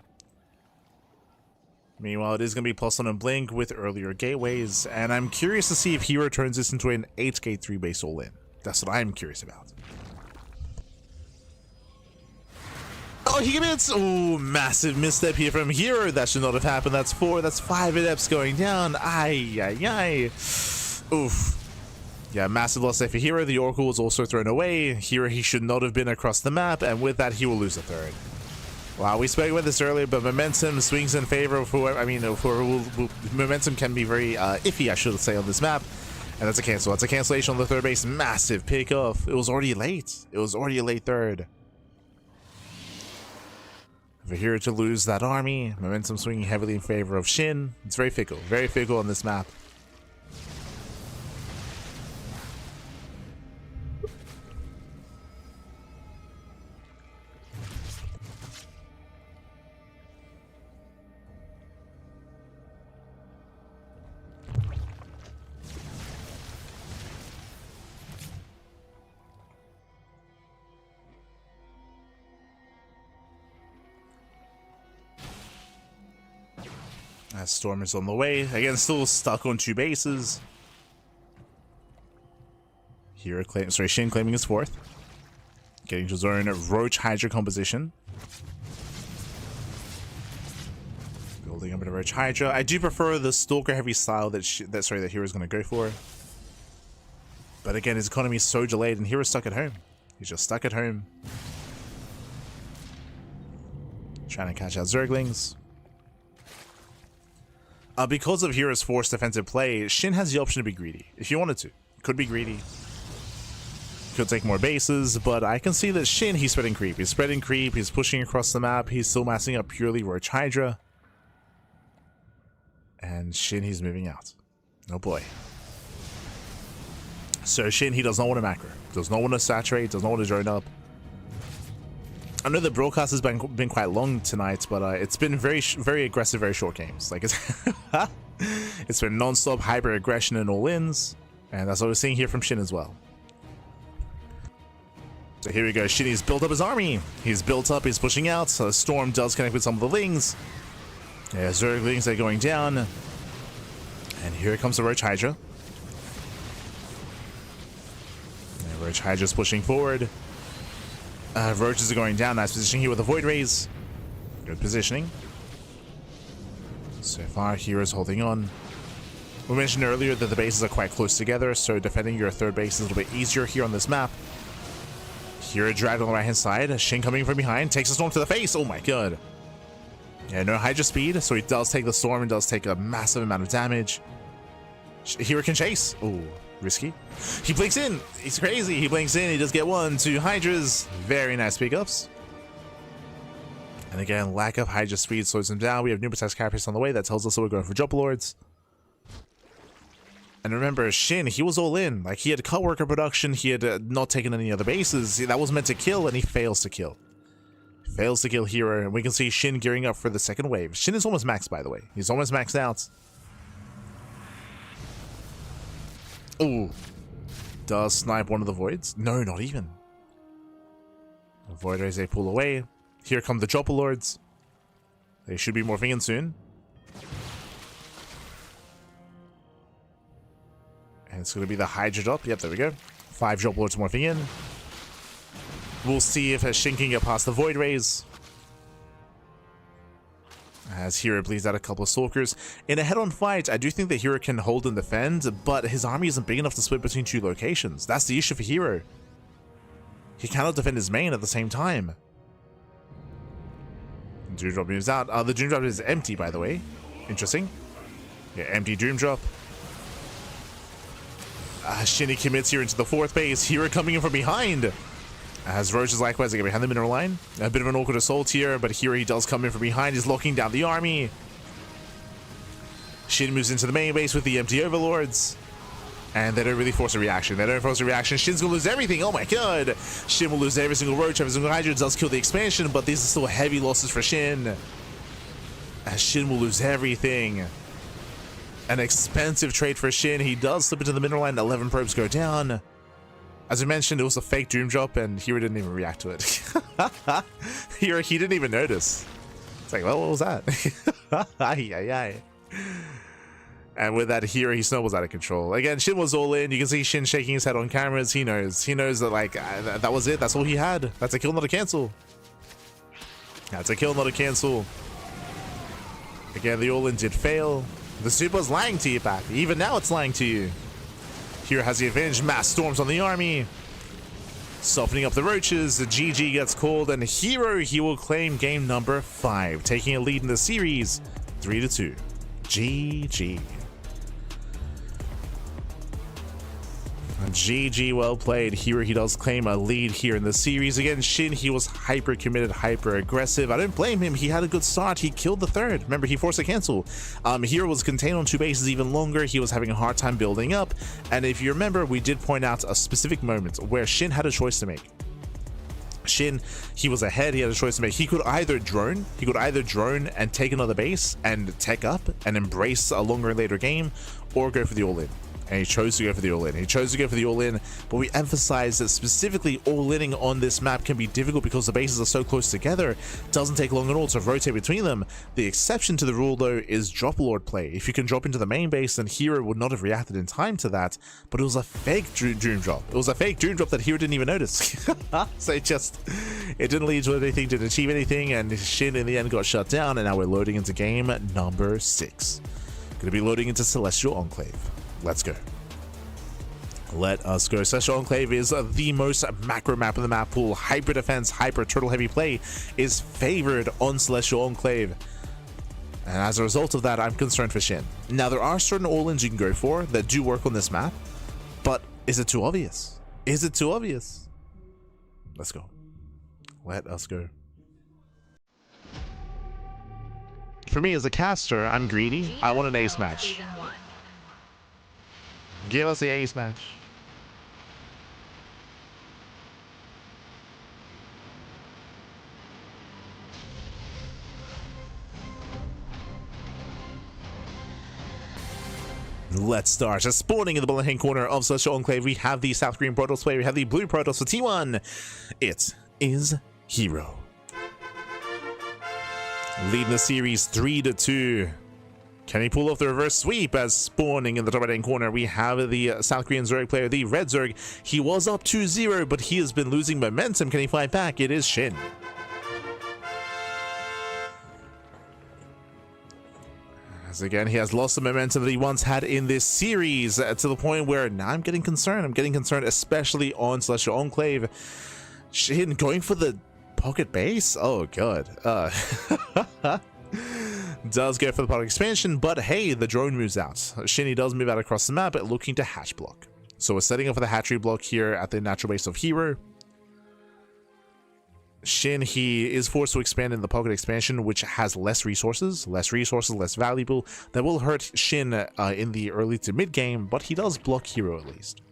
Meanwhile, it is going to be +1 and blink with earlier gateways, and I'm curious to see if herO turns this into an 8-gate 3-base all-in. That's what I'm curious about. Oh, he commits! Oh, massive misstep here from herO. That should not have happened. That's 4, that's 5 adepts going down. Ay, ay, ay. Oof. Yeah, massive loss there for herO. The Oracle was also thrown away. herO, he should not have been across the map, and with that, he will lose a 3rd. Wow, we spoke about this earlier, but momentum swings in favor of whoever. I mean, momentum can be very iffy, I should say, on this map. And that's a cancel. That's a cancellation on the 3rd base. Massive pickoff. It was already late. It was already a late 3rd. For herO to lose that army, momentum swinging heavily in favor of SHIN. It's very fickle on this map. As Storm is on the way. Again, still stuck on 2 bases. herO SHIN claiming his 4th. Getting to his own Roach Hydra composition. Holding up a bit of Roach Hydra. I do prefer the Stalker heavy style that Hero's going to go for. But again, his economy is so delayed and Hero's stuck at home. He's just stuck at home. Trying to catch out Zerglings. Because of Hero's forced defensive play, Shin has the option to be greedy. If you wanted to. Could be greedy. Could take more bases, but I can see that Shin, he's spreading creep. He's spreading creep, he's pushing across the map, he's still massing up purely Roach Hydra. And Shin, he's moving out. Oh boy. So Shin, he does not want to macro. Does not want to saturate, does not want to drone up. I know the broadcast has been quite long tonight, but it's been very aggressive, very short games. Like it's been non-stop hyper aggression and all-ins, and that's what we're seeing here from Shin as well. So here we go. Shin, he's built up his army. He's built up, he's pushing out. So Storm does connect with some of the Lings. Yeah, Zerglings are going down. And here comes the Roach Hydra. Yeah, Roach Hydra's pushing forward. Roaches are going down. Nice positioning here with the Void Rays. Good positioning. So far, Hero's holding on. We mentioned earlier that the bases are quite close together, so defending your third base is a little bit easier here on this map. Hero dragged on the right-hand side. Shin coming from behind. Takes the Storm to the face. Oh my god. Yeah, no Hydra speed, so he does take the Storm and does take a massive amount of damage. Hero can chase. Oh, risky. He blinks in. He's crazy. He blinks in. He does get 1, 2 Hydras. Very nice pickups. And again, lack of Hydra speed slows him down. We have new Protect Carapace on the way. That tells us that we're going for Drop Lords. And remember, Shin, he was all in. Like, he had cut worker production. He had not taken any other bases. That was meant to kill, and he fails to kill. Fails to kill Hero. And we can see Shin gearing up for the second wave. Shin is almost maxed, by the way. He's almost maxed out. Oh. Does snipe one of the Voids? No, not even. The Void Rays, they pull away. Here come the Dropper Lords. They should be morphing in soon. And it's going to be the Hydra drop. Yep, there we go. 5 Drop Lords morphing in. We'll see if Shin can get past the Void Rays. As Hero bleeds out a couple of Stalkers. In a head-on fight, I do think that Hero can hold and defend, but his army isn't big enough to split between 2 locations. That's the issue for Hero. He cannot defend his main at the same time. Doom Drop moves out. The Doom Drop is empty, by the way. Interesting. Yeah, empty Doom Drop. Shin commits here into the 4th base. Hero coming in from behind. As Roaches likewise get behind the mineral line. A bit of an awkward assault here, but here he does come in from behind. He's locking down the army. Shin moves into the main base with the empty Overlords. And they don't really force a reaction. They don't force a reaction. Shin's gonna lose everything. Oh my god. Shin will lose every single Roach, every single Hydra. Does kill the expansion, but these are still heavy losses for Shin. As Shin will lose everything. An expensive trade for Shin. He does slip into the mineral line. 11 probes go down. As I mentioned, it was a fake Doom Drop, and Hero didn't even react to it. Hero, he didn't even notice. It's like, well, what was that? Ay, ay, ay. And with that, Hero, he snowballs out of control. Again, Shin was all in. You can see Shin shaking his head on cameras. He knows. He knows that, like, that was it. That's all he had. That's a kill, not a cancel. That's a kill, not a cancel. Again, the all-in did fail. The super's lying to you, Pat. Even now, it's lying to you. Hero has the advantage. Mass storms on the army. Softening up the Roaches. The GG gets called. And Hero, he will claim game number 5. Taking a lead in the series. 3-2. GG. GG, well played. Hero, he does claim a lead here in the series. Again, Shin, he was hyper committed, hyper aggressive. I don't blame him. He had a good start. He killed the 3rd. Remember, he forced a cancel. Hero was contained on 2 bases even longer. He was having a hard time building up. And if you remember, we did point out a specific moment where Shin had a choice to make. Shin, he was ahead. He had a choice to make. He could either drone and take another base and tech up and embrace a longer and later game, or go for the all-in. And he chose to go for the all-in. He chose to go for the all-in, but we emphasize that specifically all-inning on this map can be difficult because the bases are so close together. It doesn't take long at all to rotate between them. The exception to the rule, though, is drop lord play. If you can drop into the main base, then Hero would not have reacted in time to that, but it was a fake Doom Drop. It was a fake Doom Drop that Hero didn't even notice. So it It didn't lead to anything, didn't achieve anything, and SHIN in the end got shut down, and now we're loading into game number 6. Gonna be loading into Celestial Enclave. Let's go. Let us go. Celestial Enclave is the most macro map in the map pool. Hyper defense, hyper turtle heavy play is favored on Celestial Enclave. And as a result of that, I'm concerned for SHIN. Now, there are certain all-ins you can go for that do work on this map, but is it too obvious? Is it too obvious? Let's go. Let us go. For me as a caster, I'm greedy. I want an ace match. Give us the ace match. Let's start. Just spawning in the bottom hand corner of Celestial Enclave, we have the South Green Protoss player, we have the Blue Protoss for T1. It is herO. Leading the series 3-2. Can he pull off the reverse sweep? As spawning in the top right hand corner, we have the South Korean Zerg player, the Red Zerg. He was up 2-0, but he has been losing momentum. Can he fight back? It is SHIN. As again, he has lost the momentum that he once had in this series to the point where now I'm getting concerned. I'm getting concerned, especially on Celestial Enclave. SHIN going for the pocket base? Oh, God. Does go for the pocket expansion, but hey, the drone moves out. SHIN does move out across the map, looking to hatch block. So we're setting up for the hatchery block here at the natural base of herO. SHIN, he is forced to expand in the pocket expansion, which has less resources, less valuable. That will hurt SHIN in the early to mid game, but he does block herO at least.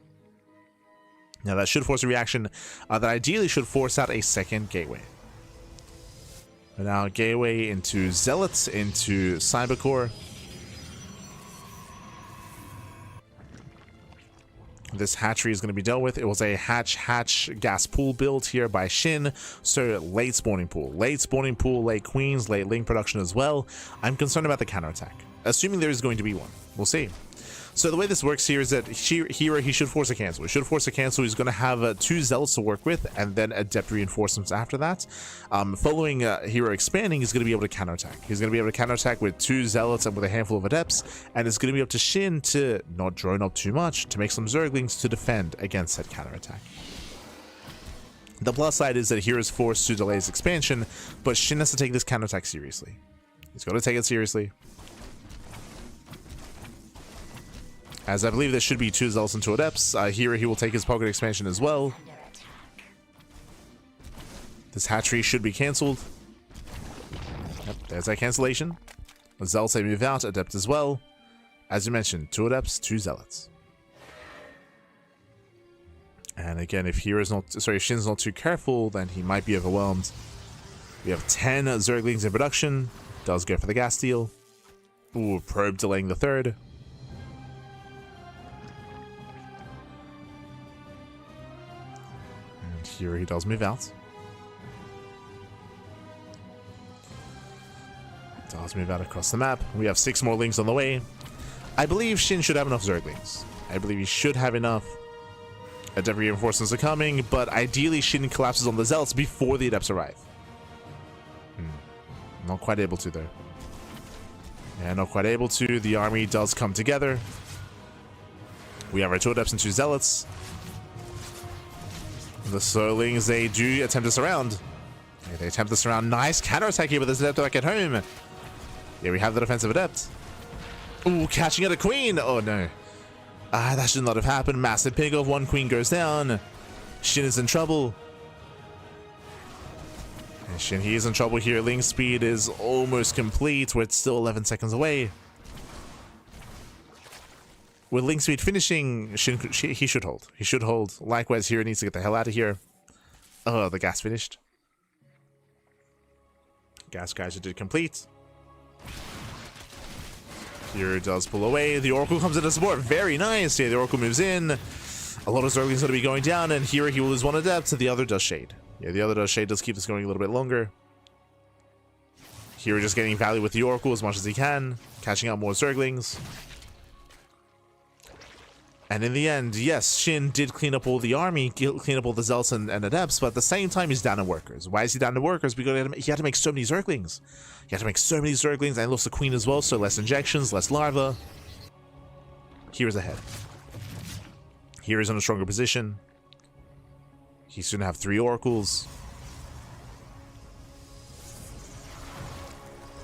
Now that should force a reaction that ideally should force out a second gateway. And now gateway into Zealots, into Cybercore. This hatchery is going to be dealt with. It was a hatch gas pool build here by SHIN. So late spawning pool, late queens, late link production as well. I'm concerned about the counterattack, assuming there is going to be one. We'll see. So the way this works here is that herO, he should force a cancel. He should force a cancel. He's going to have 2 Zealots to work with, and then Adept reinforcements after that. Following herO expanding, he's going to be able to counterattack. He's going to be able to counterattack with 2 Zealots and with a handful of Adepts, and it's going to be up to SHIN to not drone up too much, to make some Zerglings to defend against that counterattack. The plus side is that herO is forced to delay his expansion, but SHIN has to take this counterattack seriously. He's got to take it seriously. As I believe there should be 2 Zealots and 2 Adepts. herO, he will take his pocket expansion as well. This hatchery should be cancelled. Yep, there's that cancellation. The Zealots, they move out, Adept as well. As you mentioned, 2 Adepts, 2 Zealots. And again, if SHIN's not too careful, then he might be overwhelmed. We have 10 Zerglings in production. Does go for the gas steal. Ooh, probe delaying the 3rd. Here he does move out. Does move out across the map. We have 6 more links on the way. I believe SHIN should have enough Zerglings. I believe he should have enough. Adept reinforcements are coming, but ideally SHIN collapses on the Zealots before the Adepts arrive. Not quite able to though. Yeah, not quite able to. The army does come together. We have our 2 Adepts and 2 Zealots. The Zerglings, they do attempt this around. Yeah, they attempt this around. Nice counterattack here with this Adept back at home. Yeah, we have the defensive Adept. Ooh, catching at a Queen. Oh, no. That should not have happened. Massive pig off. 1 Queen goes down. SHIN is in trouble. And SHIN, he is in trouble here. Link speed is almost complete. We're still 11 seconds away. With link speed finishing, SHIN, he should hold. He should hold. Likewise, here needs to get the hell out of here. Oh, the gas finished. Gas geyser did complete. Here does pull away. The Oracle comes in to support. Very nice. Yeah, the Oracle moves in. A lot of Zerglings going to be going down, and here he will lose 1 Adept, so the other does Shade. Yeah, the other does Shade. Does keep this going a little bit longer. Here just getting value with the Oracle as much as he can. Catching out more Zerglings. And in the end, yes, Shin did clean up all the army, clean up all the Zealots and Adepts, but at the same time, he's down in workers. Why is he down in workers? Because he had to make so many Zerglings. He had to make so many Zerglings, and lost the Queen as well, so less injections, less larva. Hero's ahead. Hero's in a stronger position. He's going to have 3 Oracles.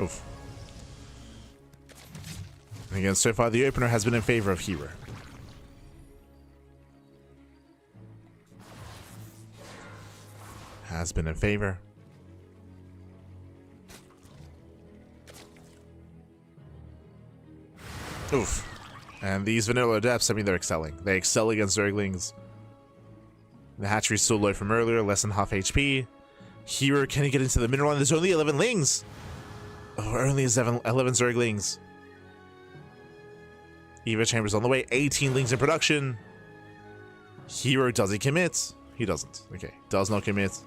Oof. And again, so far, the opener has been in favor of hero. Has been in favor. Oof. And these vanilla adepts, I mean, they're excelling. They excel against Zerglings. The hatchery's still low from earlier, less than half HP. Hero, can he get into the middle line? There's only 11 lings. Oh, only 11 Zerglings. Eva Chambers on the way, 18 lings in production. Hero, does he commit? He doesn't. Okay, does not commit.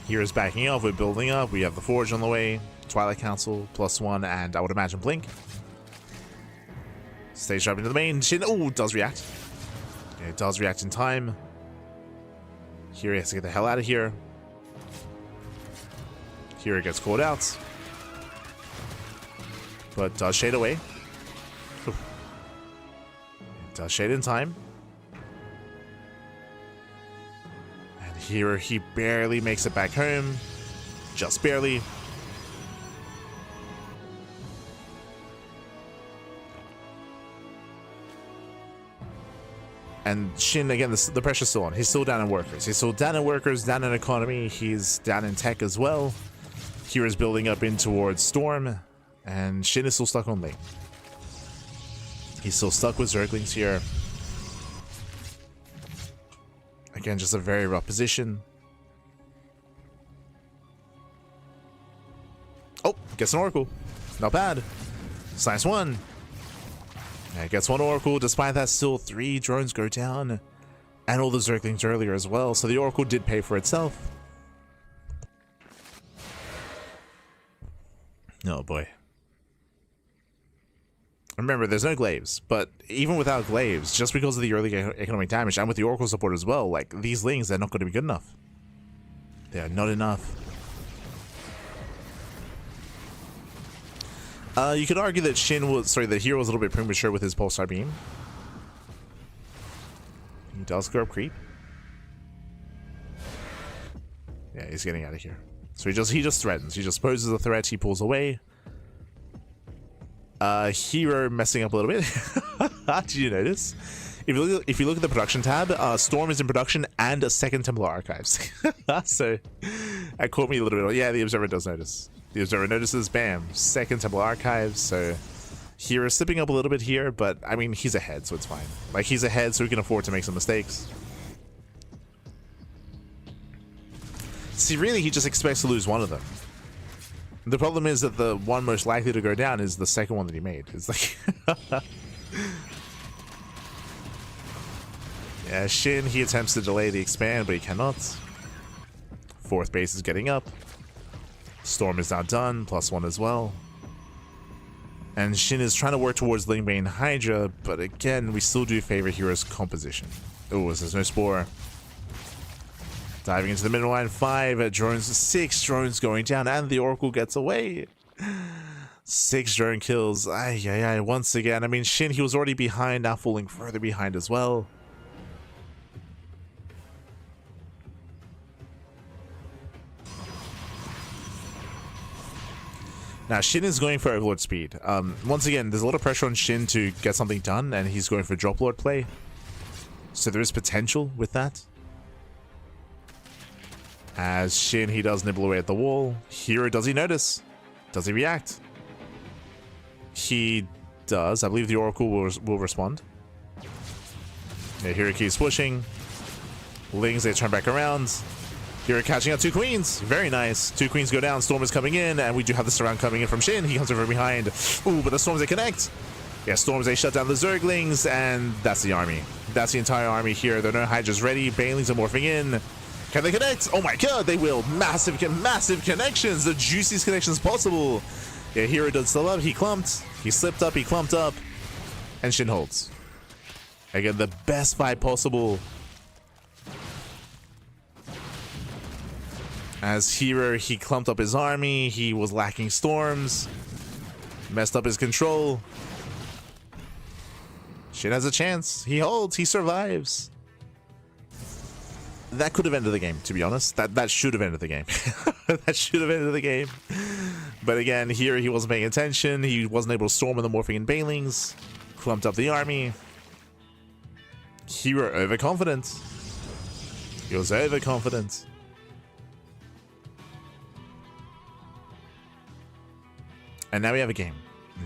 Hero's backing off, we're building up, we have the Forge on the way, Twilight Council, +1, and I would imagine Blink. Stage driving to the main, Shin, oh, does react. Yeah, it does react in time. Hero has to get the hell out of here. Hero gets caught out. But does shade away. Ooh. It does shade in time. Hero, he barely makes it back home. Just barely. And Shin, again, the pressure's still on. He's still down in workers. He's still down in workers, down in economy. He's down in tech as well. Hero's building up in towards Storm. And Shin is still stuck on lane. He's still stuck with Zerglings here. Again, just a very rough position. Oh, gets an Oracle. Not bad. Science 1. Yeah, gets 1 Oracle. Despite that, still 3 drones go down. And all the Zerglings earlier as well. So the Oracle did pay for itself. Oh boy. Remember, there's no glaives, but even without glaives, just because of the early economic damage, and with the Oracle support as well, like, these lings, they're not going to be good enough. They are not enough. You could argue that that Hero was a little bit premature with his Pulsar Beam. He does go up creep. Yeah, he's getting out of here. So he just threatens. He just poses a threat, he pulls away. Hero messing up a little bit. Did you notice? If you look at the production tab, Storm is in production and a second Templar Archives. So that caught me a little bit. Yeah, the Observer does notice. The Observer notices, bam, second Templar Archives. So Hero's slipping up a little bit here, but I mean, he's ahead, so it's fine. Like, he's ahead, so he can afford to make some mistakes. See, really, he just expects to lose one of them. The problem is that the one most likely to go down is the second one that he made. It's like... Yeah, Shin, he attempts to delay the expand, but he cannot. 4th base is getting up. Storm is now done, +1 as well. And Shin is trying to work towards Lingbane Hydra, but again, we still do favor Hero's composition. Oh, there's no Spore. Diving into the middle line, 5 drones, 6 drones going down, and the Oracle gets away. 6 drone kills. Ay, once again. I mean, Shin, he was already behind, now falling further behind as well. Now, Shin is going for Overlord speed. Once again, there's a lot of pressure on Shin to get something done, and he's going for Drop Lord play. So there is potential with that. As Shin, he does nibble away at the wall. Hero, does he notice? Does he react? He does. I believe the Oracle will respond. Yeah, Hero keeps pushing. Lings, they turn back around. Hero catching out 2 queens. Very nice. 2 queens go down. Storm is coming in, and we do have the surround coming in from Shin. He comes over behind. Ooh, but the Storms, they connect. Yeah, Storms, they shut down the Zerglings, and that's the army. That's the entire army here. There are no Hydras ready. Banelings are morphing in. Can they connect? Oh my god, they will. Massive connections. The juiciest connections possible. Yeah, herO does still up. He clumped. He slipped up. He clumped up. And SHIN holds. Again, the best fight possible. As herO, he clumped up his army. He was lacking storms. Messed up his control. SHIN has a chance. He holds. He survives. That could have ended the game, to be honest. That should have ended the game. That should have ended the game. But again, here he wasn't paying attention. He wasn't able to storm in the Morphing and Banelings. Clumped up the army. herO overconfident. He was overconfident. And now we have a game.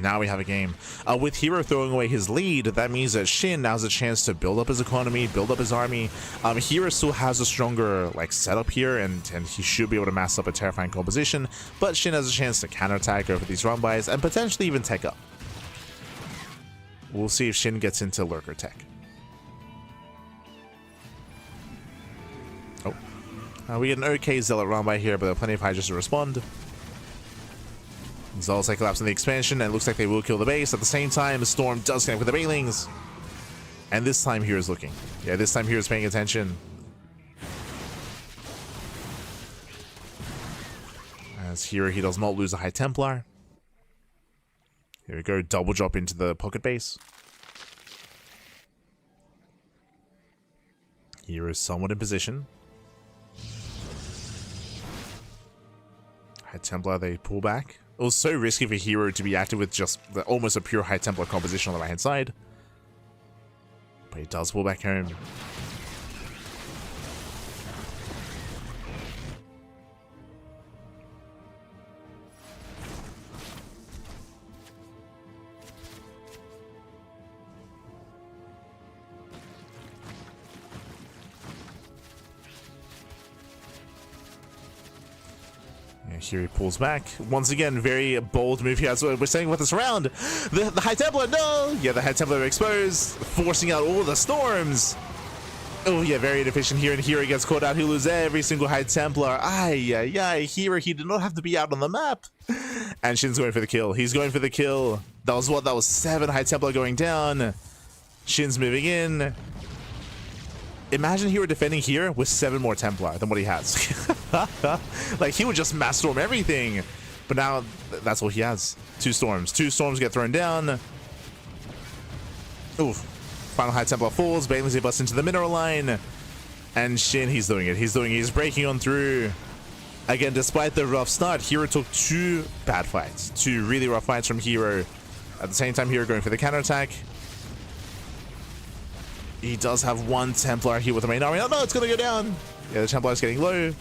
Now we have a game. With herO throwing away his lead, that means that SHIN now has a chance to build up his economy, build up his army. herO still has a stronger setup here, and he should be able to mass up a terrifying composition, but SHIN has a chance to counterattack over these run bys and potentially even tech up. We'll see if SHIN gets into lurker tech. Oh. We get an okay Zealot run by here, but there are plenty of Hydras to respond. Zealots collapse in the expansion, and it looks like they will kill the base. At the same time, the Storm does connect with the Banelings. And this time, hero's looking. Yeah, this time, hero's paying attention. As herO, he does not lose a High Templar. Here we go, double drop into the pocket base. herO is somewhat in position. High Templar, they pull back. It was so risky for herO to be active with just almost a pure High Templar composition on the right-hand side. But he does pull back home. Here he pulls back. Once again, very bold move here. That's what we're saying with this round. The High Templar, no! Yeah, the High Templar exposed, forcing out all the storms. Oh, yeah, very inefficient here, and herO gets caught out. He loses every single High Templar. herO, he did not have to be out on the map. And SHIN's going for the kill. He's going for the kill. That was what? That was 7 High Templar going down. SHIN's moving in. Imagine herO defending here with 7 more Templar than what he has. He would just mass storm everything. But now, that's all he has. 2 storms. 2 storms get thrown down. Oof. Final High Templar falls. Banelings busts into the mineral line. And SHIN, he's doing it. He's breaking on through. Again, despite the rough start, herO took 2 bad fights. 2 really rough fights from herO. At the same time, herO going for the counterattack. He does have 1 Templar here with the main army. Oh no, it's going to go down. Yeah, the Templar is getting low.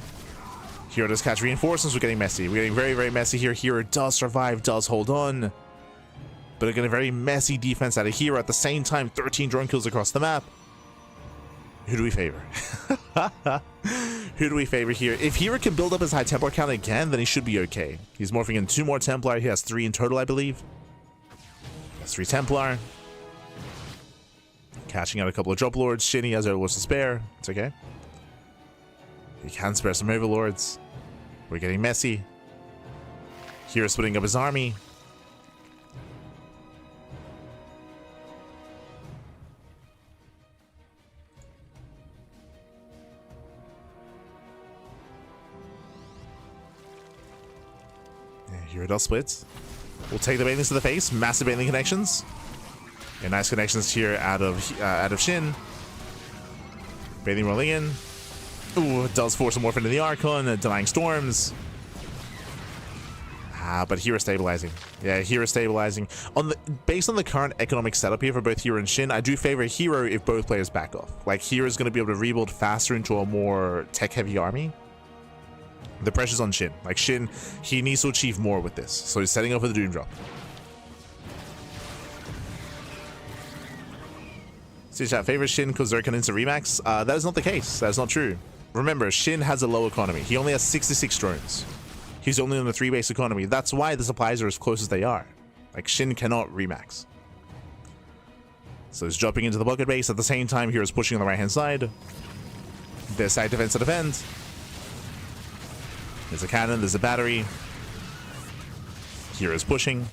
herO does catch reinforcements. We're getting messy. We're getting very, very messy here. herO does survive, does hold on. But again, a very messy defense out of herO. At the same time, 13 drone kills across the map. Who do we favor? Who do we favor here? If herO can build up his High Templar count again, then he should be okay. He's morphing in 2 more Templar. He has 3 in total, I believe. That's 3 Templar. Catching out a couple of drop lords. SHIN, he has overlords to spare. It's okay. He can spare some overlords. We're getting messy. herO splitting up his army. herO does split. We'll take the Banelings to the face. Massive Baneling connections. Yeah, nice connections here out of SHIN. Baneling rolling in. Ooh, does force a morph into the Archon, denying storms. But herO stabilizing. Yeah, herO stabilizing. Based on the current economic setup here for both herO and SHIN, I do favor herO if both players back off. herO is going to be able to rebuild faster into a more tech-heavy army. The pressure's on SHIN. SHIN, he needs to achieve more with this. So he's setting up for the Doom Drop. See chat, favorite SHIN because they're into Remax? That is not the case. That is not true. Remember, SHIN has a low economy. He only has 66 drones. He's only on the 3-base economy. That's why the supplies are as close as they are. SHIN cannot Remax. So he's jumping into the bucket base. At the same time, hero's pushing on the right-hand side. There's side defense to defend. There's a cannon. There's a battery. Hero's pushing.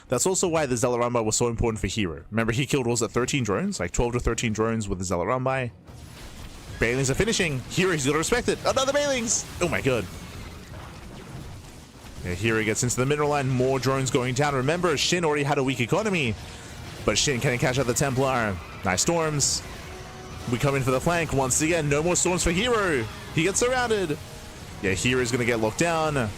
That's also why the Zealot Runby was so important for herO. Remember, he killed, was it 13 drones? Like 12 to 13 drones with the Zealot Runby. Bailings are finishing. herO, he's got to respect it. Another Bailings! Oh my god. Yeah, herO gets into the mineral line. More drones going down. Remember, SHIN already had a weak economy. But SHIN can catch out the Templar. Nice storms. We come in for the flank. Once again, no more storms for herO. He gets surrounded. Yeah, hero's going to get locked down.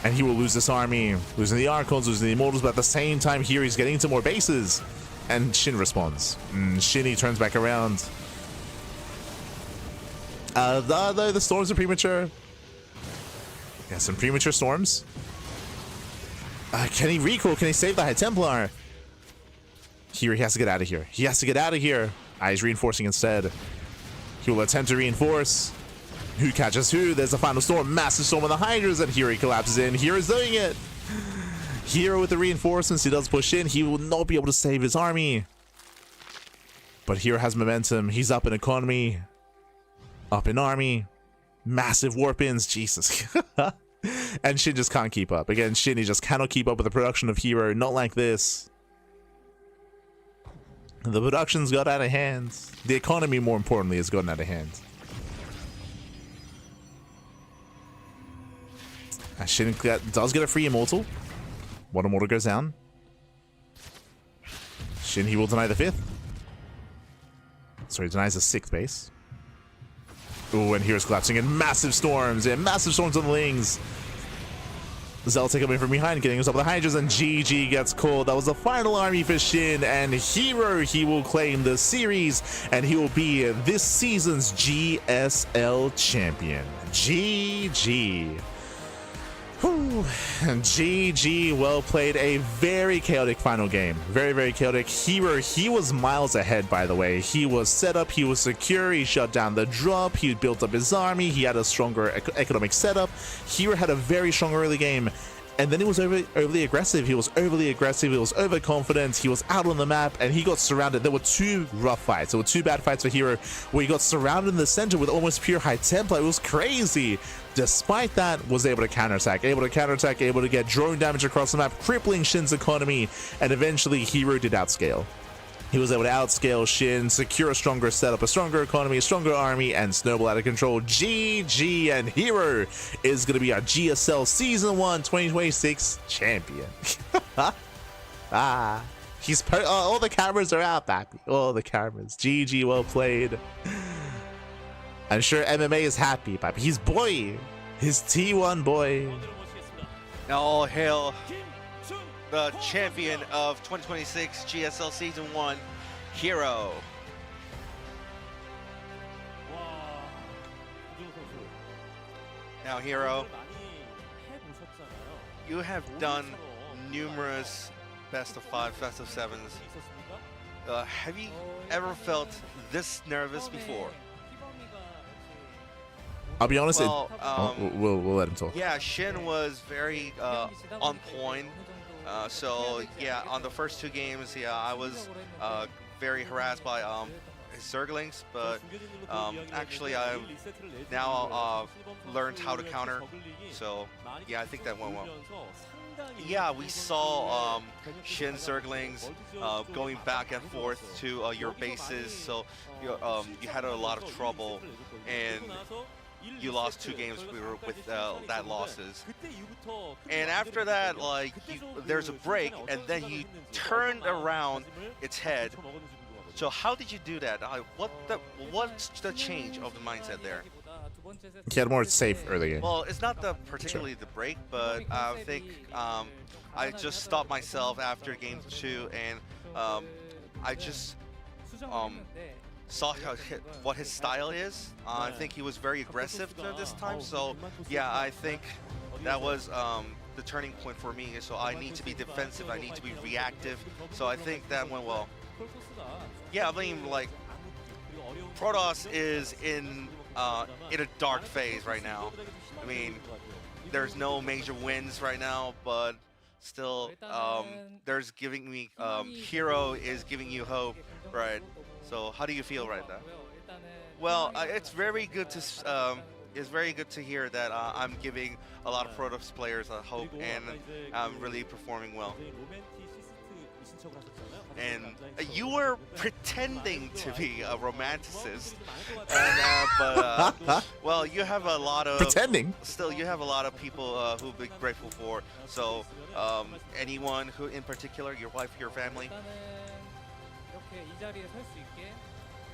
And he will lose this army. Losing the Archons, losing the Immortals. But at the same time, hero's getting into more bases. And SHIN responds. Shinny turns back around. Though the storms are premature. Yeah, some premature storms. Can he recall? Can he save the High Templar? Here, he has to get out of here. He has to get out of here. He's reinforcing instead. He will attempt to reinforce. Who catches who? There's a final storm. Massive storm on the Hydras, and here he collapses in. hero's doing it. herO with the reinforcements. He does push in. He will not be able to save his army. But herO has momentum. He's up in economy. Up in army. Massive warp-ins. Jesus. And SHIN just can't keep up. Again, SHIN, he just cannot keep up with the production of herO. Not like this. The production's got out of hand. The economy, more importantly, has gotten out of hand. SHIN does get a free Immortal. One Immortal goes down. SHIN, he will deny the 5th. Sorry, he denies the 6th base. Ooh, and hero's collapsing in massive storms. And massive storms on the Lings. Zelta coming from behind, getting us up with the Hydras, and GG gets called. That was the final army for SHIN, and herO, he will claim the series, and he will be this season's GSL champion. GG. Whew. GG, well played. A very chaotic final game. Very, very chaotic. herO, he was miles ahead, by the way. He was set up, he was secure, he shut down the drop, he built up his army, he had a stronger economic setup. herO had a very strong early game, and then he was overly aggressive. He was overly aggressive, he was overconfident, he was out on the map, and he got surrounded. There were 2 rough fights. There were 2 bad fights for herO, where he got surrounded in the center with almost pure High Templar. It was crazy. Despite that, was able to counterattack, able to get drone damage across the map, crippling SHIN's economy, and eventually herO did outscale. He was able to outscale SHIN, secure a stronger setup, a stronger economy, a stronger army, and snowball out of control. GG, and herO is going to be our GSL Season 1 2026 champion. He's all the cameras are out, baby. All the cameras. GG, well played. I'm sure MMA is happy, baby. His boy. His T1 boy. Now all hail the champion of 2026 GSL Season 1, herO. Now herO, you have done numerous best of 5, best of 7s. Have you ever felt this nervous before? I'll be honest, well, we'll let him talk. Yeah, SHIN was very on point. So yeah, on the first 2 games, yeah, I was very harassed by his Zerglings, but actually I now learned how to counter. So yeah, I think that went well. Yeah, we saw SHIN Zerglings going back and forth to your bases, so you had a lot of trouble, and you lost 2 games with that losses. And after that, like, there's a break, and then you turned around its head. So how did you do that? What's the change of the mindset there? He had more safe early game. Well, it's not particularly the break, but I think I just stopped myself after game 2, and I just saw what his style is. I think he was very aggressive this time, so yeah, I think that was the turning point for me. So I need to be defensive, I need to be reactive, so I think that went well. Yeah, I mean, like, Protoss is in a dark phase right now. I mean, there's no major wins right now, but still, there's giving me, herO is giving you hope, right? So how do you feel right now? Well, it's very good to it's very good to hear that I'm giving a lot of Protoss players a hope, and I'm really performing well. And you were pretending to be a romanticist, and, but well, you have a lot of pretending. Still, you have a lot of people who be grateful for. So, anyone who, in particular, your wife, your family. 이렇게 이 자리에 설 수 있게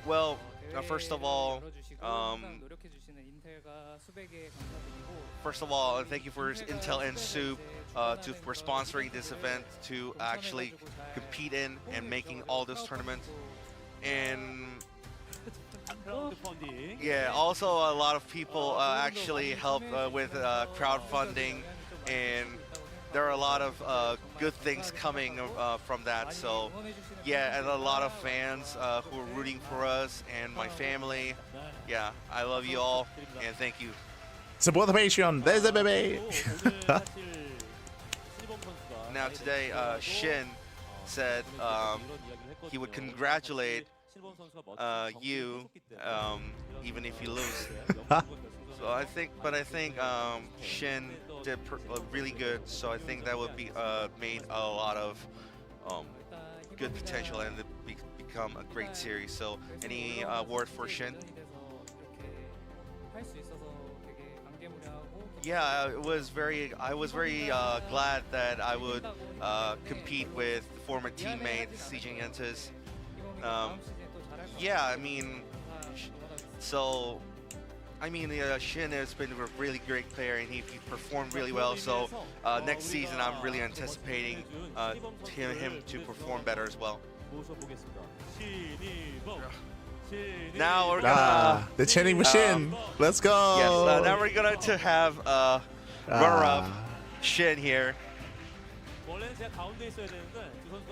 Well, first of all, 노력해주시는 인텔과 수백에 감사드리고. first of all, thank you for Intel and Soup for sponsoring this event, to actually compete in and making all this tournament. And yeah, also a lot of people actually helped with crowdfunding, and there are a lot of good things coming from that. So yeah, and a lot of fans who are rooting for us, and my family. Yeah, I love you all, and thank you. Support the Patreon. There's a baby. Now today, SHIN said he would congratulate you even if you lose. So I think SHIN did really good. So I think that would be made a lot of good potential, and it become a great series. So any word for SHIN? Yeah, I was very glad that I would compete with former teammate CJ Yentis. Yeah, I mean, SHIN has been a really great player, and he performed really well. So next season, I'm really anticipating him to perform better as well. Now we're gonna the chanting machine. Let's go. Yes, now we're gonna have runner-up SHIN here.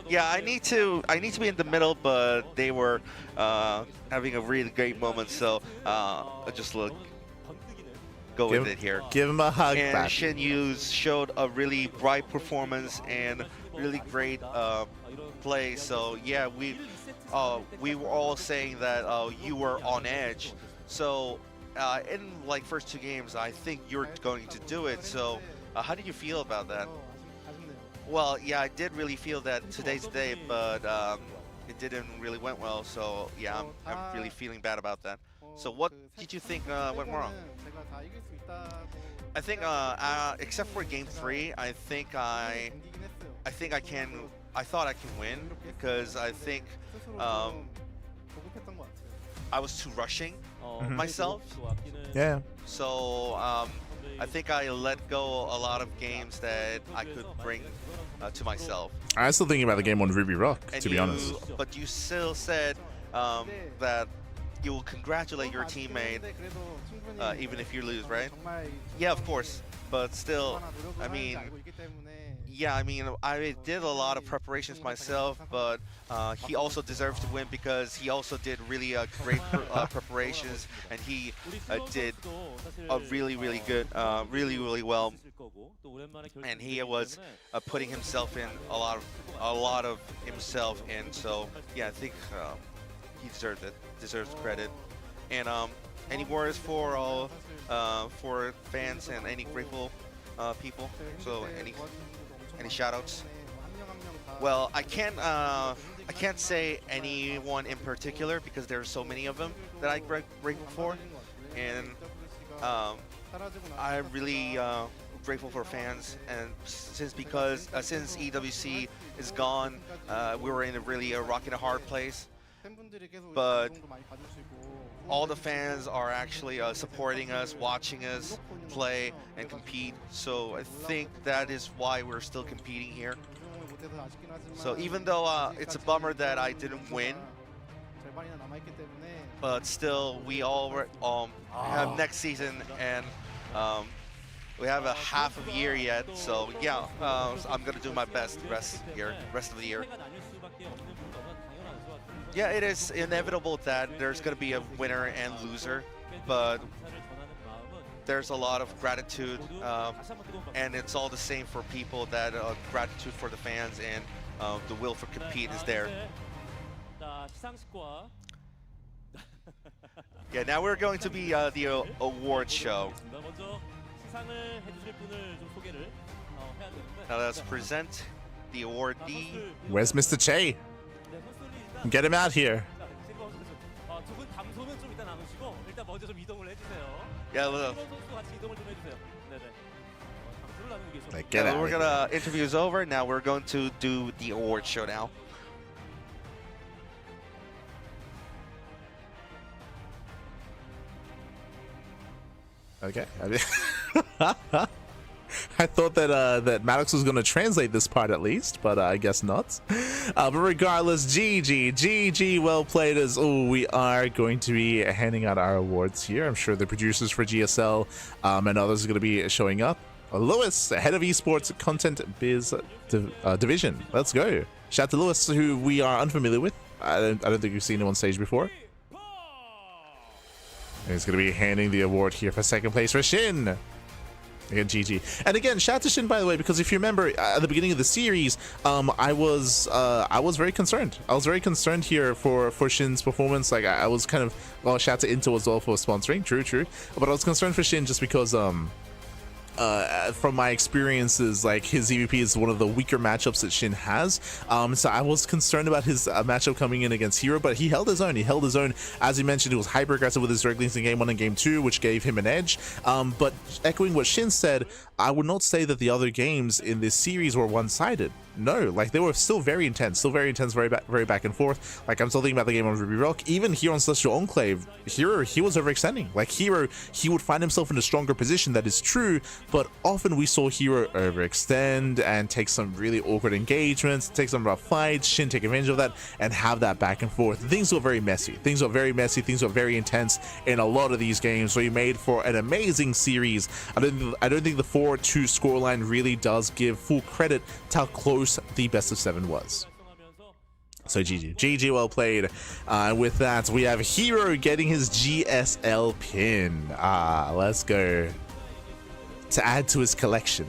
Yeah, I need to be in the middle, but they were having a really great moment, so I just go with it here. Give him a hug and back. SHIN showed a really bright performance and really great play. So yeah, we were all saying that you were on edge. So in like first two games, I think you're going to do it. So how did you feel about that? Well, yeah, I did really feel that today's the day, but it didn't really went well. So yeah, I'm really feeling bad about that. So what did you think went wrong? I think except for game 3, I thought I can win, because I think I was too rushing myself. Yeah. So I think I let go a lot of games that I could bring to myself. I'm still thinking about the game on Ruby Rock, And to be honest. But you still said that you will congratulate your teammate even if you lose, right? Yeah, of course. But still, I mean, I did a lot of preparations myself, but he also deserves to win, because he also did really great preparations, and he did a really good, really well, and he was putting himself in a lot of himself in. So yeah, I think he deserves credit. And any words for fans and any grateful people? So any shoutouts? Well, I can't say anyone in particular, because there's so many of them that I'm grateful for, and I'm really grateful for fans. And since EWC is gone, we were in a rock and a hard place. But all the fans are actually supporting us, watching us play and compete. So I think that is why we're still competing here. So even though it's a bummer that I didn't win, but still we all have next season, and we have a half of year yet. So yeah, I'm gonna do my best rest of the year. Yeah, it is inevitable that there's going to be a winner and loser, but there's a lot of gratitude, and it's all the same for people, that gratitude for the fans, and the will for compete is there. Yeah, now we're going to be the award show. Now let's present the awardee. Where's Mr. Che? Get him out here. Yeah, look. Like, get out. We're gonna interviews over. Now we're going to do the award show now. Okay. I thought that Maddox was going to translate this part at least, but I guess not. But regardless, GG, well played. As we are going to be handing out our awards here. I'm sure the producers for GSL and others are going to be showing up. Lewis, head of esports content biz division. Let's go. Shout out to Lewis, who we are unfamiliar with. I don't think we've seen him on stage before. And he's going to be handing the award here for second place for SHIN. Again, GG. And again, shout out to SHIN, by the way, because if you remember at the beginning of the series, I was very concerned. I was very concerned here for SHIN's performance. Like I was kind of, well, shout out to Intel as well for sponsoring. True. But I was concerned for SHIN just because from my experiences, like his EVP is one of the weaker matchups that SHIN has. So I was concerned about his matchup coming in against herO, but he held his own. As he mentioned, he was hyper aggressive with his Ducklings in game 1 and game 2, which gave him an edge. But echoing what SHIN said, I would not say that the other games in this series were one-sided. No, like they were still very intense, very back and forth. Like I'm still thinking about the game on Ruby Rock. Even here on Celestial Enclave, herO, he was overextending. Like herO, he would find himself in a stronger position. That is true, but often we saw herO overextend and take some really awkward engagements, take some rough fights. SHIN take advantage of that and have that back and forth. Things were very messy. Things were very intense in a lot of these games. So he made for an amazing series. I don't think the 4-2 scoreline really does give full credit to how close the best of 7 was. So GG, well played. With that, we have herO getting his GSL pin. Let's go. To add to his collection.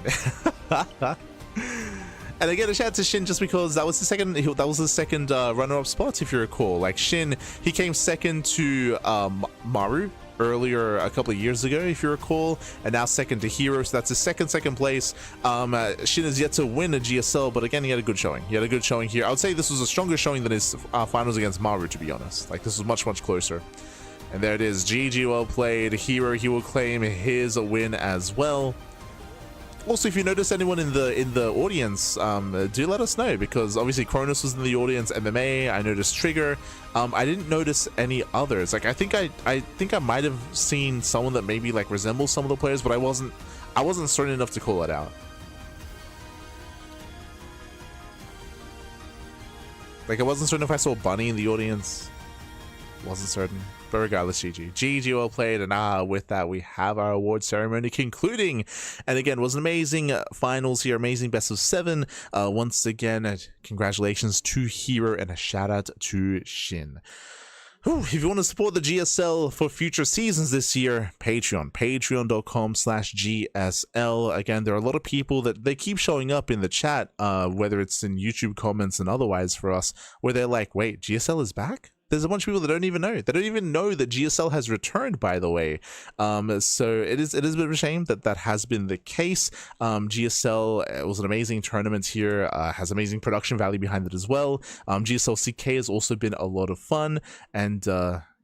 And again, a shout out to SHIN just because that was the second runner-up spot, if you recall. Like SHIN, he came second to Maru earlier a couple of years ago, if you recall, and now second to herO, so that's his second place. SHIN is yet to win a GSL, but again, he had a good showing. Here. I would say this was a stronger showing than his finals against Maru, to be honest. Like this was much closer. And there it is. GG, well played. herO, he will claim his win as well. Also, if you notice anyone in the audience, do let us know, because obviously Kronos was in the audience, MMA, I noticed Trigger. I didn't notice any others. Like I think I might have seen someone that maybe like resembles some of the players, but I wasn't certain enough to call it out. Like I wasn't certain if I saw Bunny in the audience. Wasn't certain. But regardless, GG, well played. And with that, we have our award ceremony concluding. And again, was an amazing finals here, amazing best of 7. Once again, congratulations to herO and a shout out to SHIN. If you want to support the GSL for future seasons this year, patreon.com/GSL. Again, there are a lot of people that they keep showing up in the chat, whether it's in YouTube comments and otherwise for us, where they're like, wait, GSL is back? There's a bunch of people that don't even know. They don't even know that GSL has returned, by the way. So it is a bit of a shame that has been the case. GSL was an amazing tournament here, has amazing production value behind it as well. GSL CK has also been a lot of fun. And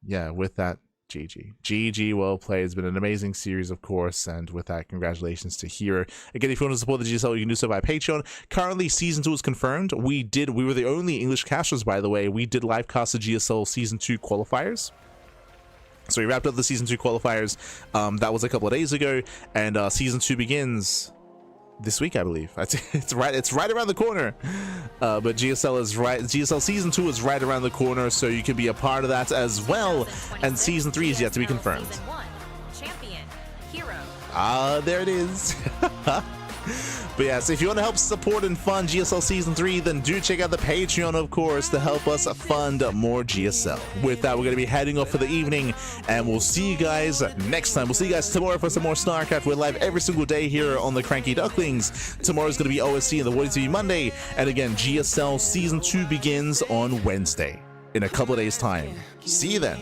yeah, with that, GG, well played. It's been an amazing series, of course, and with that, congratulations to herO. Again, if you want to support the GSL, you can do so via Patreon. Currently, Season 2 is confirmed. We were the only English casters, by the way. We did live cast the GSL Season 2 qualifiers. So we wrapped up the Season 2 qualifiers. That was a couple of days ago, and Season 2 begins this week, I believe. It's right around the corner. But GSL Season 2 is right around the corner, so you can be a part of that as well. And Season 3 is yet to be confirmed. Champion, herO. There it is. But yes, if you want to help support and fund GSL Season 3, then do check out the Patreon, of course, to help us fund more GSL. With that, we're going to be heading off for the evening, and we'll see you guys next time. We'll see you guys tomorrow for some more StarCraft. We're live every single day here on the CranKy Ducklings. Tomorrow's going to be OSC and the Warrior TV Monday. And again, GSL Season 2 begins on Wednesday, in a couple of days' time. See you then.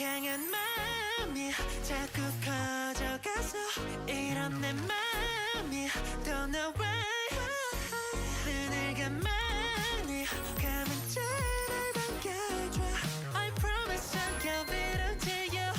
향한 마음이 자꾸 커져가서 이런 내 마음이 또 너와 눈을 가만히 감은 채널 반겨줘 I promise I'll give it all to you.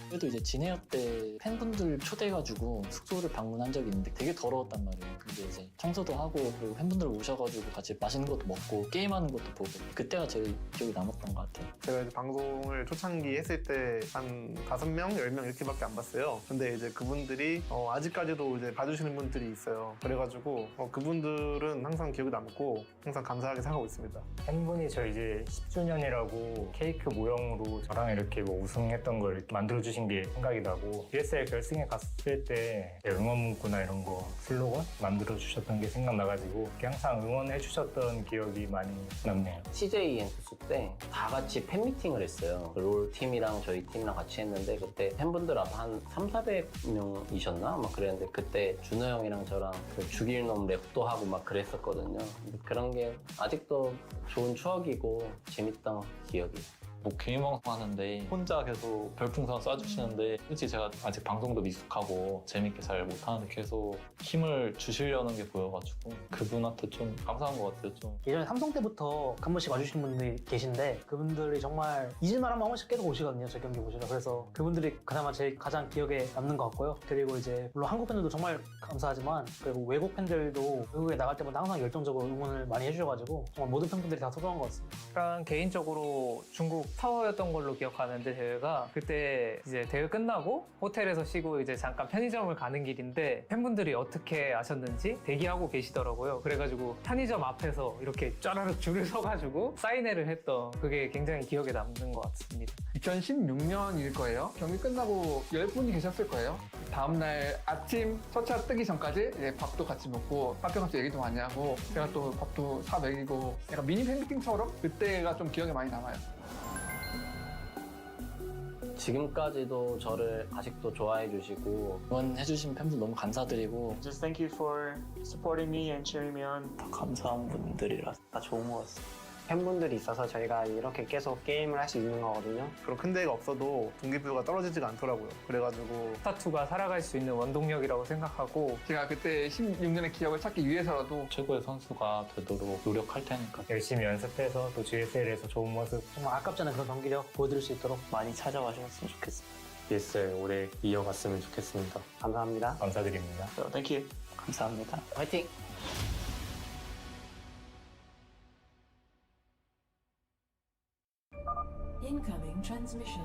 그래도 이제 진해어 때 팬분들 초대해가지고 숙소를 방문한 적이 있는데 되게 더러웠단 말이에요. 근데 이제 청소도 하고 그리고 팬분들 오셔가지고 같이 맛있는 것도 먹고 게임하는 것도 보고 그때가 제일 기억이 남았던 것 같아요. 제가 이제 방송을 초창기 했을 때 한 5명, 10명 이렇게밖에 안 봤어요. 근데 이제 그분들이 아직까지도 이제 봐주시는 분들이 있어요. 그래가지고 그분들은 항상 기억에 남고 항상 감사하게 생각하고 있습니다. 팬분이 저 이제 10주년이라고 케이크 모형으로 저랑 이렇게 뭐 우승했던 걸 이렇게 만들어주신 게 생각이 나고 GSL 결승에 갔을 때 응원 문구나 이런 거 슬로건 만들어주셨던 게 생각나가지고 항상 응원해주셨던 기억이 많이 남네요. CJ 엔투스 때 다 같이 팬미팅을 했어요. 롤 팀이랑 저희 팀이랑 같이 했는데 그때 팬분들 앞 한 300~400명이셨나? 막 그랬는데 그때 준호 형이랑 저랑 그 죽일 놈 랩도 하고 막 그랬었거든요. 그런 게 아직도 좋은 추억이고 재밌던 기억이에요. 뭐 개인 방송 하는데 혼자 계속 별풍선 쏴주시는데 솔직히 제가 아직 방송도 미숙하고 재밌게 잘 못하는데 계속 힘을 주시려는 게 보여가지고 그분한테 좀 감사한 것 같아요. 좀 예전에 삼성 때부터 한 번씩 와주신 분들이 계신데 그분들이 정말 잊을만 하면 한 번씩 계속 오시거든요. 저 경기 보시러. 그래서 그분들이 그나마 제일 가장 기억에 남는 것 같고요. 그리고 이제 물론 한국 팬들도 정말 감사하지만 그리고 외국 팬들도 외국에 나갈 때마다 항상 열정적으로 응원을 많이 해주셔가지고 정말 모든 팬분들이 다 소중한 것 같습니다. 약간 개인적으로 중국 타워였던 걸로 기억하는데 대회가 그때 이제 대회 끝나고 호텔에서 쉬고 이제 잠깐 편의점을 가는 길인데 팬분들이 어떻게 아셨는지 대기하고 계시더라고요. 그래가지고 편의점 앞에서 이렇게 쫘라륵 줄을 서가지고 사인회를 했던 그게 굉장히 기억에 남는 것 같습니다. 2016년일 거예요. 경기 끝나고 10분이 계셨을 거예요. 다음날 아침 첫 차 뜨기 전까지 이제 밥도 같이 먹고 카페 가서 얘기도 많이 하고 제가 또 밥도 사 먹이고 약간 미니 팬미팅처럼 그때가 좀 기억에 많이 남아요. 지금까지도 저를 아직도 좋아해 주시고 응원해주신 팬분 너무 감사드리고 Just thank you for supporting me and cheering me on. 다 감사한 분들이라 다 좋은 것 같습니다. 팬분들이 있어서 저희가 이렇게 계속 게임을 할 수 있는 거거든요. 그런 큰 대회가 없어도 동기부여가 떨어지지가 않더라고요. 그래가지고 스타2가 살아갈 수 있는 원동력이라고 생각하고 제가 그때 16년의 기억을 찾기 위해서라도 최고의 선수가 되도록 노력할 테니까 열심히 연습해서 또 GSL에서 좋은 모습 정말 아깝지 않은 그런 경기력 보여드릴 수 있도록 많이 찾아와 주셨으면 좋겠습니다. GSL 오래 이어갔으면 좋겠습니다. 감사합니다. 감사드립니다. So, thank you. 감사합니다. 화이팅! Incoming transmission.